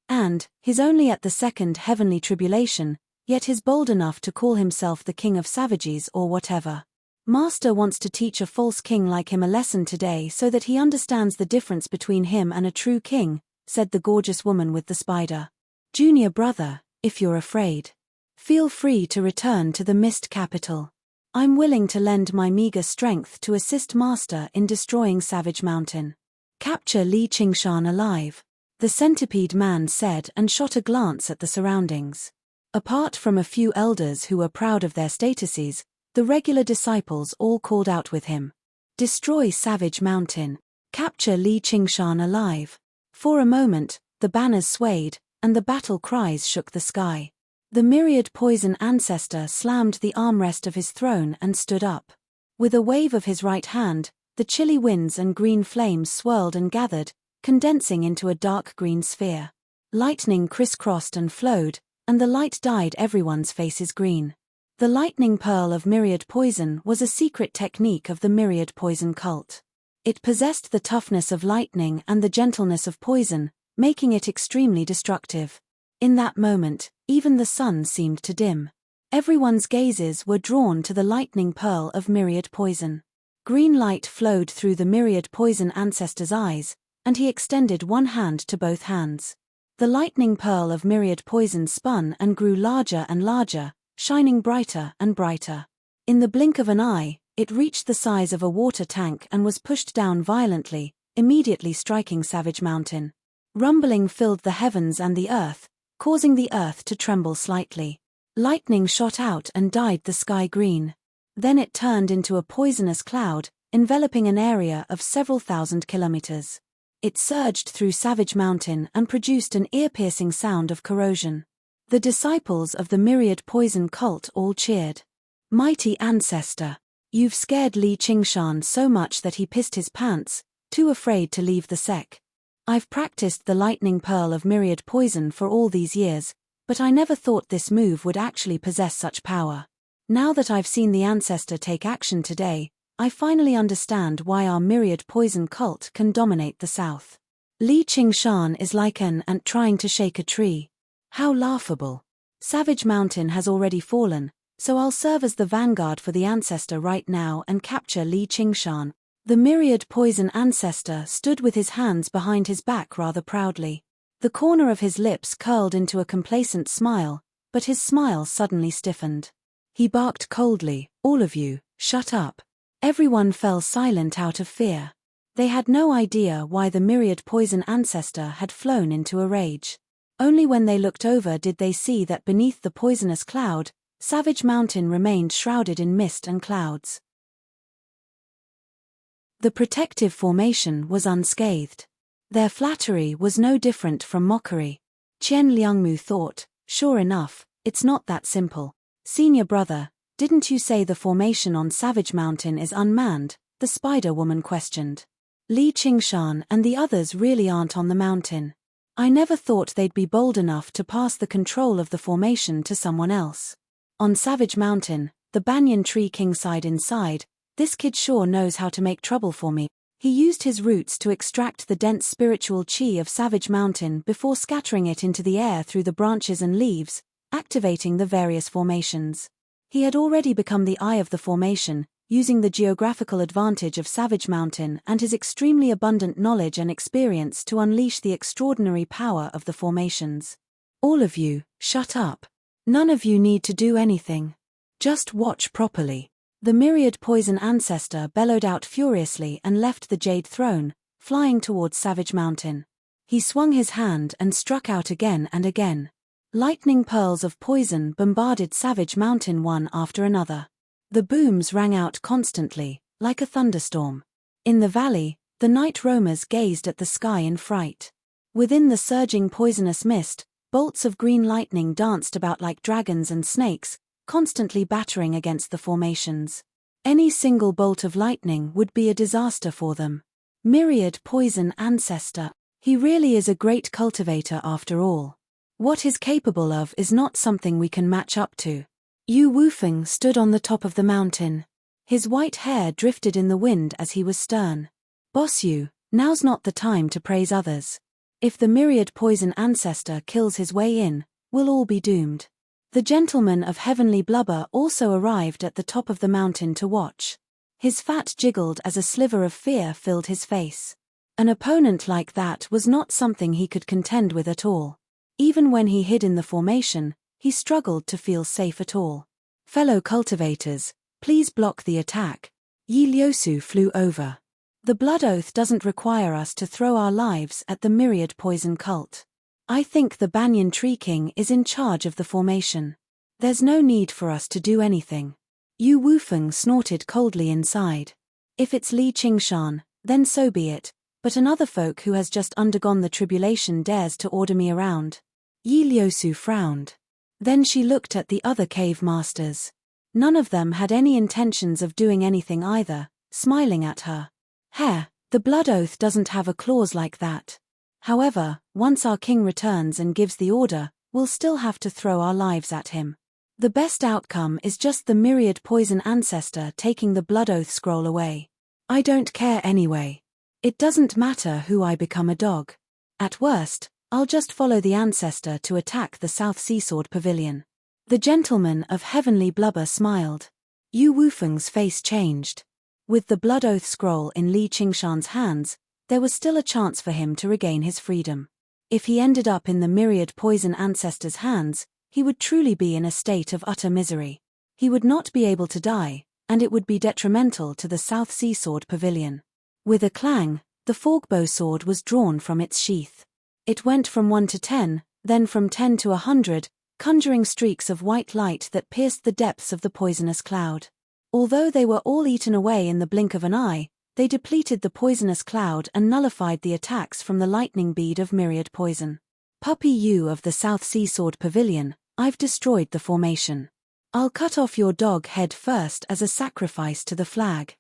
And, he's only at the second heavenly tribulation, yet he's bold enough to call himself the king of savages or whatever. Master wants to teach a false king like him a lesson today so that he understands the difference between him and a true king, said the gorgeous woman with the spider. Junior brother, if you're afraid, feel free to return to the mist capital. I'm willing to lend my meager strength to assist Master in destroying Savage Mountain. Capture Li Qingshan alive, the centipede man said and shot a glance at the surroundings. Apart from a few elders who were proud of their statuses, the regular disciples all called out with him. Destroy Savage Mountain. Capture Li Qingshan alive. For a moment, the banners swayed, and the battle cries shook the sky. The myriad poison ancestor slammed the armrest of his throne and stood up. With a wave of his right hand, the chilly winds and green flames swirled and gathered, condensing into a dark green sphere. Lightning crisscrossed and flowed, and the light dyed everyone's faces green. The lightning pearl of myriad poison was a secret technique of the myriad poison cult. It possessed the toughness of lightning and the gentleness of poison, making it extremely destructive. In that moment, even the sun seemed to dim. Everyone's gazes were drawn to the lightning pearl of myriad poison. Green light flowed through the myriad poison ancestor's eyes, and he extended one hand to both hands. The lightning pearl of myriad poison spun and grew larger and larger, shining brighter and brighter. In the blink of an eye, it reached the size of a water tank and was pushed down violently, immediately striking Savage Mountain. Rumbling filled the heavens and the earth, causing the earth to tremble slightly. Lightning shot out and dyed the sky green. Then it turned into a poisonous cloud, enveloping an area of several thousand kilometers. It surged through Savage Mountain and produced an ear-piercing sound of corrosion. The disciples of the myriad poison cult all cheered. Mighty ancestor, you've scared Li Qingshan so much that he pissed his pants, too afraid to leave the sect. I've practiced the lightning pearl of myriad poison for all these years, but I never thought this move would actually possess such power. Now that I've seen the ancestor take action today, I finally understand why our myriad poison cult can dominate the south. Li Qingshan is like an ant trying to shake a tree. How laughable. Savage Mountain has already fallen, so I'll serve as the vanguard for the ancestor right now and capture Li Qingshan. The myriad poison ancestor stood with his hands behind his back rather proudly. The corner of his lips curled into a complacent smile, but his smile suddenly stiffened. He barked coldly, "All of you, shut up." Everyone fell silent out of fear. They had no idea why the myriad poison ancestor had flown into a rage. Only when they looked over did they see that beneath the poisonous cloud, Savage Mountain remained shrouded in mist and clouds. The protective formation was unscathed. Their flattery was no different from mockery. Qian Liangmu thought, sure enough, it's not that simple. Senior brother, didn't you say the formation on Savage Mountain is unmanned? The spider woman questioned. Li Qingshan and the others really aren't on the mountain. I never thought they'd be bold enough to pass the control of the formation to someone else. On Savage Mountain, the banyan tree king sighed inside, "This kid sure knows how to make trouble for me." He used his roots to extract the dense spiritual chi of Savage Mountain before scattering it into the air through the branches and leaves, activating the various formations. He had already become the eye of the formation, using the geographical advantage of Savage Mountain and his extremely abundant knowledge and experience to unleash the extraordinary power of the formations. "All of you, shut up. None of you need to do anything. Just watch properly." The myriad poison ancestor bellowed out furiously and left the jade throne, flying towards Savage Mountain. He swung his hand and struck out again and again. Lightning pearls of poison bombarded Savage Mountain one after another. The booms rang out constantly, like a thunderstorm. In the valley, the night roamers gazed at the sky in fright. Within the surging poisonous mist, bolts of green lightning danced about like dragons and snakes, constantly battering against the formations. Any single bolt of lightning would be a disaster for them. Myriad poison ancestor. He really is a great cultivator after all. What he's capable of is not something we can match up to. Yu Wufeng stood on the top of the mountain. His white hair drifted in the wind as he was stern. "Boss Yu, now's not the time to praise others. If the myriad poison ancestor kills his way in, we'll all be doomed." The gentleman of heavenly blubber also arrived at the top of the mountain to watch. His fat jiggled as a sliver of fear filled his face. An opponent like that was not something he could contend with at all. Even when he hid in the formation, he struggled to feel safe at all. "Fellow cultivators, please block the attack." Yi Liusu flew over. "The blood oath doesn't require us to throw our lives at the myriad poison cult. I think the banyan tree king is in charge of the formation. There's no need for us to do anything." Yu Wufeng snorted coldly inside. "If it's Li Qingshan, then so be it, but another folk who has just undergone the tribulation dares to order me around." Yi Liusu frowned. Then she looked at the other cave masters. None of them had any intentions of doing anything either, smiling at her. The blood oath doesn't have a clause like that. However, once our king returns and gives the order, we'll still have to throw our lives at him. The best outcome is just the myriad poison ancestor taking the blood oath scroll away. I don't care anyway. It doesn't matter who I become a dog. At worst, I'll just follow the ancestor to attack the South Seasword Pavilion." The gentleman of heavenly blubber smiled. Yu Wufeng's face changed. With the blood oath scroll in Li Qingshan's hands, there was still a chance for him to regain his freedom. If he ended up in the myriad poison ancestor's hands, he would truly be in a state of utter misery. He would not be able to die, and it would be detrimental to the South Seasword Pavilion. With a clang, the forkbow sword was drawn from its sheath. It went from 1 to 10, then from 10 to 100, conjuring streaks of white light that pierced the depths of the poisonous cloud. Although they were all eaten away in the blink of an eye, they depleted the poisonous cloud and nullified the attacks from the lightning bead of myriad poison. "Puppy Yu of the South Seasword Pavilion, I've destroyed the formation. I'll cut off your dog head first as a sacrifice to the flag."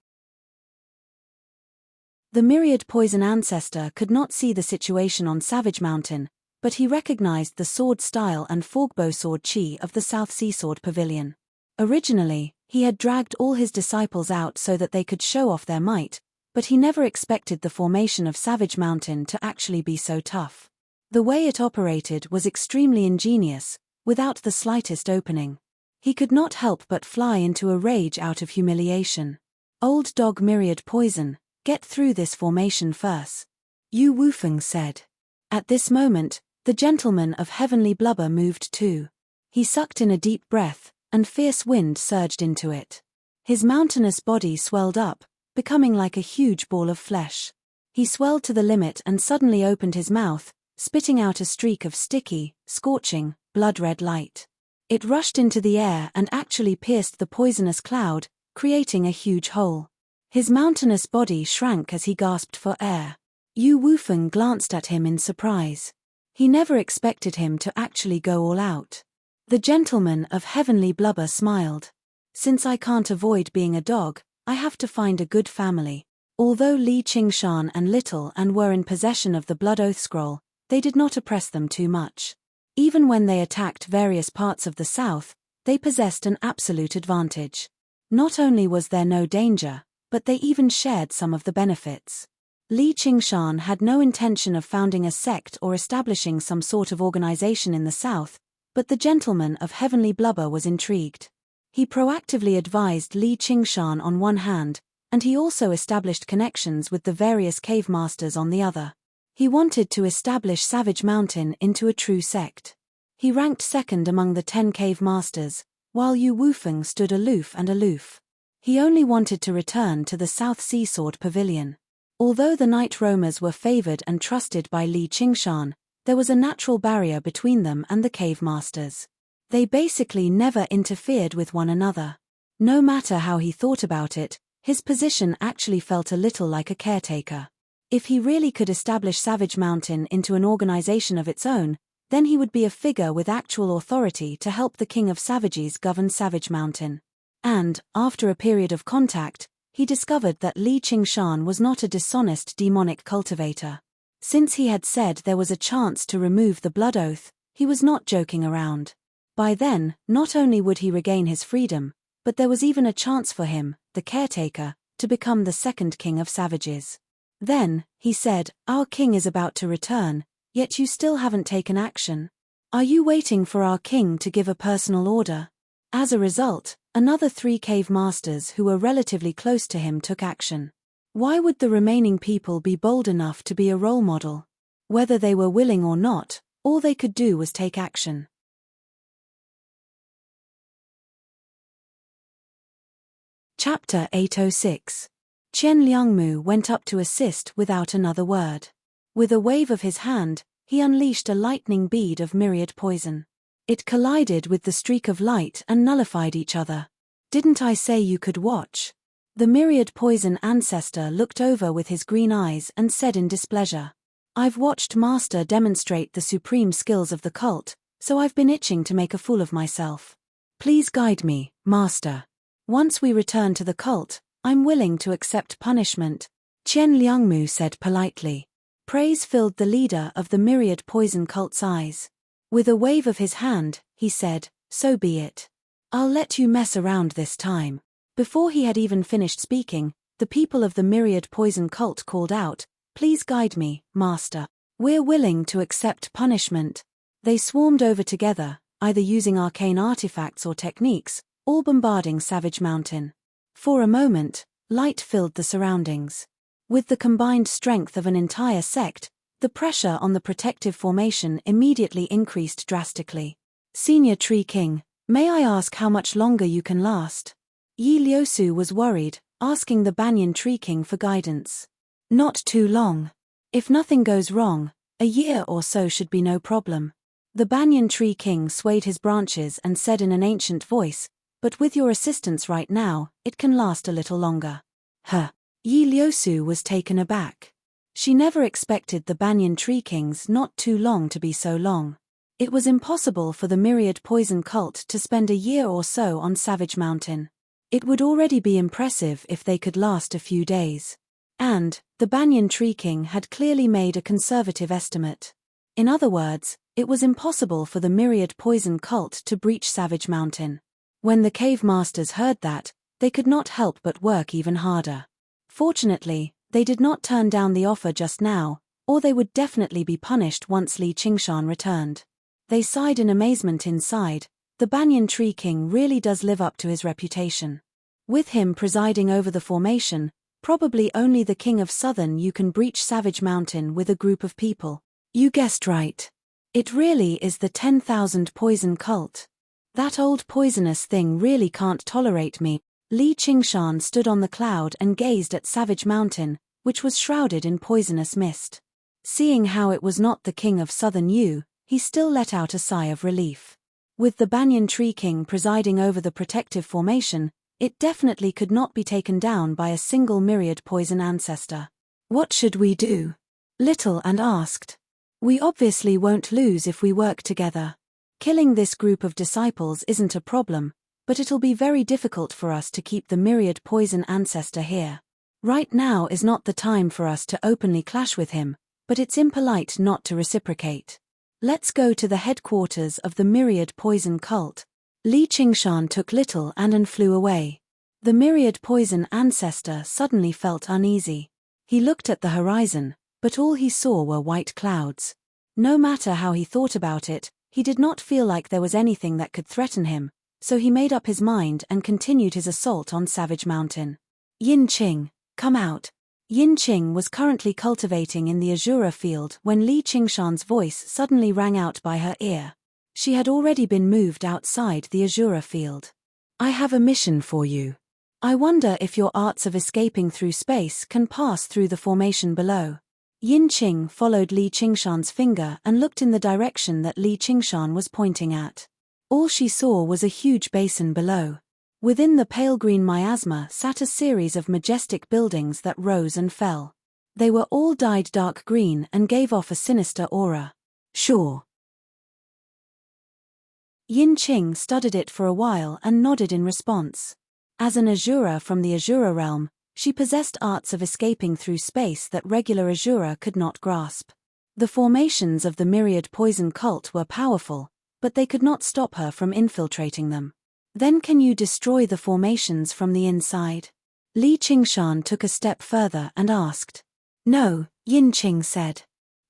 The myriad poison ancestor could not see the situation on Savage Mountain, but he recognized the sword style and forkbow sword chi of the South Seasword Pavilion. Originally, he had dragged all his disciples out so that they could show off their might, but he never expected the formation of Savage Mountain to actually be so tough. The way it operated was extremely ingenious, without the slightest opening. He could not help but fly into a rage out of humiliation. "Old dog myriad poison, get through this formation first," Yu Wufeng said. At this moment, the gentleman of heavenly blubber moved too. He sucked in a deep breath, and fierce wind surged into it. His mountainous body swelled up, becoming like a huge ball of flesh. He swelled to the limit and suddenly opened his mouth, spitting out a streak of sticky, scorching, blood-red light. It rushed into the air and actually pierced the poisonous cloud, creating a huge hole. His mountainous body shrank as he gasped for air. Yu Wufeng glanced at him in surprise. He never expected him to actually go all out. The gentleman of heavenly blubber smiled. "Since I can't avoid being a dog, I have to find a good family." Although Li Qingshan and Little An were in possession of the Blood Oath Scroll, they did not oppress them too much. Even when they attacked various parts of the south, They possessed an absolute advantage. Not only was there no danger, but they even shared some of the benefits. Li Qingshan had no intention of founding a sect or establishing some sort of organization in the south, but the gentleman of heavenly blubber was intrigued. He proactively advised Li Qingshan on one hand, and he also established connections with the various cave masters on the other. He wanted to establish Savage Mountain into a true sect. He ranked second among the 10 cave masters, while Yu Wufeng stood aloof. He only wanted to return to the South Sea Sword Pavilion. Although the night roamers were favored and trusted by Li Qingshan, there was a natural barrier between them and the cave masters. They basically never interfered with one another. No matter how he thought about it, his position actually felt a little like a caretaker. If he really could establish Savage Mountain into an organization of its own, then he would be a figure with actual authority to help the King of Savages govern Savage Mountain. And, after a period of contact, he discovered that Li Qingshan was not a dishonest demonic cultivator. Since he had said there was a chance to remove the blood oath, he was not joking around. By then, not only would he regain his freedom, but there was even a chance for him, the caretaker, to become the second king of savages. Then, he said, "Our king is about to return, yet you still haven't taken action. Are you waiting for our king to give a personal order?" As a result, another 3 cave masters who were relatively close to him took action. Why would the remaining people be bold enough to be a role model? Whether they were willing or not, all they could do was take action. Chapter 806. Qian Liangmu went up to assist without another word. With a wave of his hand, he unleashed a lightning bead of myriad poison. It collided with the streak of light and nullified each other. "Didn't I say you could watch?" The myriad poison ancestor looked over with his green eyes and said in displeasure. "I've watched Master demonstrate the supreme skills of the cult, so I've been itching to make a fool of myself. Please guide me, Master. Once we return to the cult, I'm willing to accept punishment," Qian Liangmu said politely. Praise filled the leader of the myriad poison cult's eyes. With a wave of his hand, he said, "So be it. I'll let you mess around this time." Before he had even finished speaking, the people of the myriad poison cult called out, "Please guide me, Master. We're willing to accept punishment." They swarmed over together, either using arcane artifacts or techniques, all bombarding Savage Mountain. For a moment, light filled the surroundings. With the combined strength of an entire sect, the pressure on the protective formation immediately increased drastically. "Senior Tree King, may I ask how much longer you can last?" Yi Liusu was worried, asking the Banyan Tree King for guidance. "Not too long. If nothing goes wrong, a year or so should be no problem." The Banyan Tree King swayed his branches and said in an ancient voice, "But with your assistance right now, it can last a little longer." Huh. Yi Liusu was taken aback. She never expected the Banyan Tree King's not too long to be so long. It was impossible for the myriad poison cult to spend a year or so on Savage Mountain. It would already be impressive if they could last a few days. And, the Banyan Tree King had clearly made a conservative estimate. In other words, it was impossible for the myriad poison cult to breach Savage Mountain. When the cave masters heard that, they could not help but work even harder. Fortunately, they did not turn down the offer just now, or they would definitely be punished once Li Qingshan returned. They sighed in amazement inside. The Banyan Tree King really does live up to his reputation. With him presiding over the formation, probably only the King of Southern you can breach Savage Mountain with a group of people. You guessed right. It really is the 10,000 poison cult. That old poisonous thing really can't tolerate me. Li Qingshan stood on the cloud and gazed at Savage Mountain, which was shrouded in poisonous mist. Seeing how it was not the King of Southern Yu, he still let out a sigh of relief. With the Banyan Tree King presiding over the protective formation, it definitely could not be taken down by a single myriad poison ancestor. "What should we do?" Little and asked. "We obviously won't lose if we work together. Killing this group of disciples isn't a problem, but it'll be very difficult for us to keep the myriad poison ancestor here. Right now is not the time for us to openly clash with him, but it's impolite not to reciprocate. Let's go to the headquarters of the myriad poison cult." Li Qingshan took little and flew away. The myriad poison ancestor suddenly felt uneasy. He looked at the horizon, but all he saw were white clouds. No matter how he thought about it, he did not feel like there was anything that could threaten him, so he made up his mind and continued his assault on Savage Mountain. Yin Qing, come out. Yin Qing was currently cultivating in the Azura field when Li Qingshan's voice suddenly rang out by her ear. She had already been moved outside the Azura field. I have a mission for you. I wonder if your arts of escaping through space can pass through the formation below. Yin Qing followed Li Qingshan's finger and looked in the direction that Li Qingshan was pointing at. All she saw was a huge basin below. Within the pale green miasma sat a series of majestic buildings that rose and fell. They were all dyed dark green and gave off a sinister aura. Sure. Yin Qing studied it for a while and nodded in response. As an Azura from the Azura realm, she possessed arts of escaping through space that regular Azura could not grasp. The formations of the myriad poison cult were powerful, but they could not stop her from infiltrating them. Then can you destroy the formations from the inside? Li Qingshan took a step further and asked. No, Yin Qing said.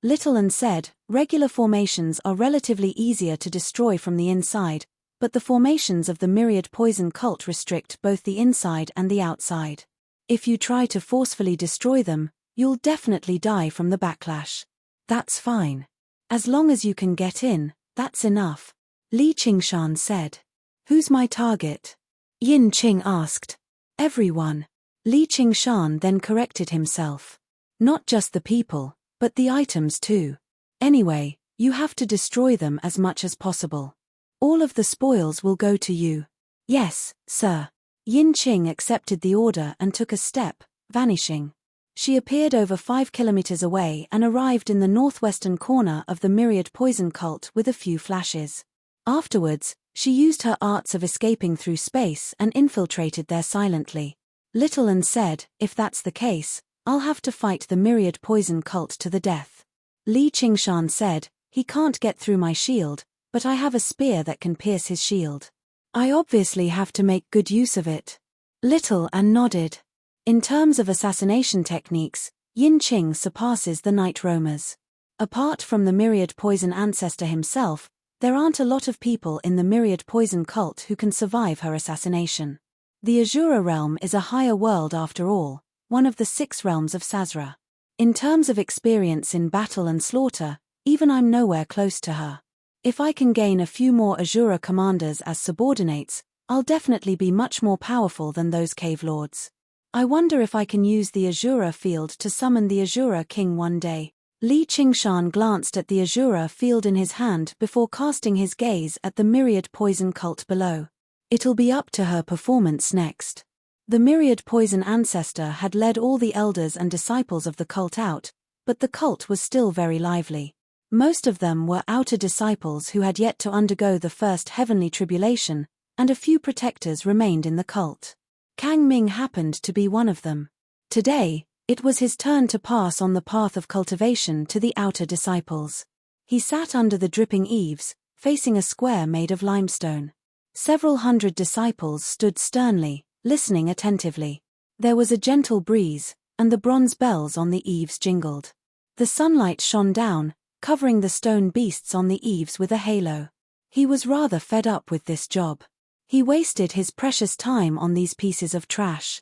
Little and said, regular formations are relatively easier to destroy from the inside, but the formations of the myriad poison cult restrict both the inside and the outside. If you try to forcefully destroy them, you'll definitely die from the backlash. That's fine. As long as you can get in, that's enough. Li Qingshan said. Who's my target? Yin Qing asked. Everyone. Li Qingshan then corrected himself. Not just the people, but the items too. Anyway, you have to destroy them as much as possible. All of the spoils will go to you. Yes, sir. Yin Qing accepted the order and took a step, vanishing. She appeared over 5 kilometers away and arrived in the northwestern corner of the myriad poison cult with a few flashes. Afterwards, she used her arts of escaping through space and infiltrated there silently. Little and said, if that's the case, I'll have to fight the myriad poison cult to the death. Li Qingshan said, he can't get through my shield, but I have a spear that can pierce his shield. I obviously have to make good use of it. Little and nodded. In terms of assassination techniques, Yin Qing surpasses the night roamers. Apart from the myriad poison ancestor himself, there aren't a lot of people in the myriad poison cult who can survive her assassination. The Azura realm is a higher world after all, one of the 6 realms of Sazra. In terms of experience in battle and slaughter, even I'm nowhere close to her. If I can gain a few more Azura commanders as subordinates, I'll definitely be much more powerful than those cave lords. I wonder if I can use the Azura field to summon the Azura king one day. Li Qingshan glanced at the Azura field in his hand before casting his gaze at the myriad poison cult below. It'll be up to her performance next. The myriad poison ancestor had led all the elders and disciples of the cult out, but the cult was still very lively. Most of them were outer disciples who had yet to undergo the first heavenly tribulation, and a few protectors remained in the cult. Kang Ming happened to be one of them. Today, it was his turn to pass on the path of cultivation to the outer disciples. He sat under the dripping eaves, facing a square made of limestone. Several hundred disciples stood sternly, listening attentively. There was a gentle breeze, and the bronze bells on the eaves jingled. The sunlight shone down, covering the stone beasts on the eaves with a halo. He was rather fed up with this job. He wasted his precious time on these pieces of trash.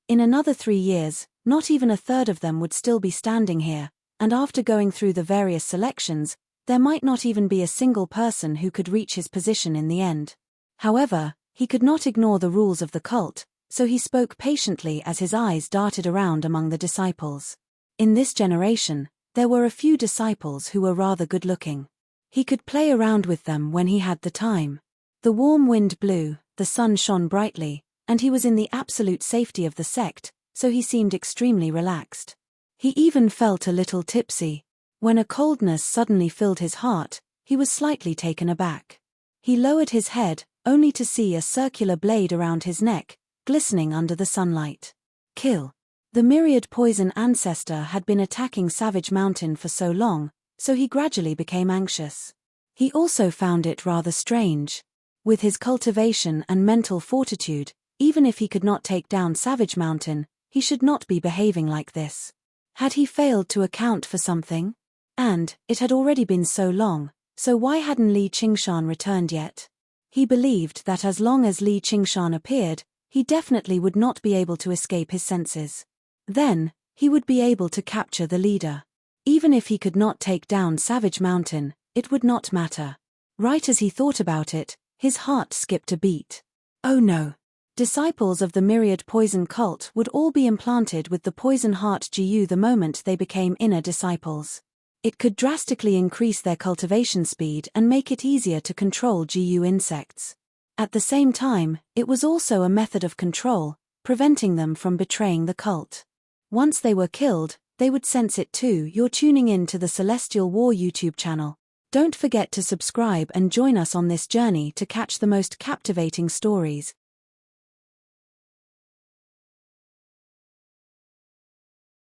In another 3 years, not even a third of them would still be standing here, and after going through the various selections, there might not even be a single person who could reach his position in the end. However, he could not ignore the rules of the cult, so he spoke patiently as his eyes darted around among the disciples. In this generation, there were a few disciples who were rather good-looking. He could play around with them when he had the time. The warm wind blew, the sun shone brightly, and he was in the absolute safety of the sect, so he seemed extremely relaxed. He even felt a little tipsy. When a coldness suddenly filled his heart, he was slightly taken aback. He lowered his head, only to see a circular blade around his neck, glistening under the sunlight. Kill. The myriad poison ancestor had been attacking Savage Mountain for so long, so he gradually became anxious. He also found it rather strange. With his cultivation and mental fortitude, even if he could not take down Savage Mountain, he should not be behaving like this. Had he failed to account for something? And, it had already been so long, so why hadn't Li Qingshan returned yet? He believed that as long as Li Qingshan appeared, he definitely would not be able to escape his senses. Then, he would be able to capture the leader. Even if he could not take down Savage Mountain, it would not matter. Right as he thought about it, his heart skipped a beat. Oh no! Disciples of the Myriad Poison cult would all be implanted with the Poison Heart GU the moment they became inner disciples. It could drastically increase their cultivation speed and make it easier to control GU insects. At the same time, it was also a method of control, preventing them from betraying the cult. Once they were killed, they would sense it too. You're tuning in to the Celestial War YouTube channel. Don't forget to subscribe and join us on this journey to catch the most captivating stories.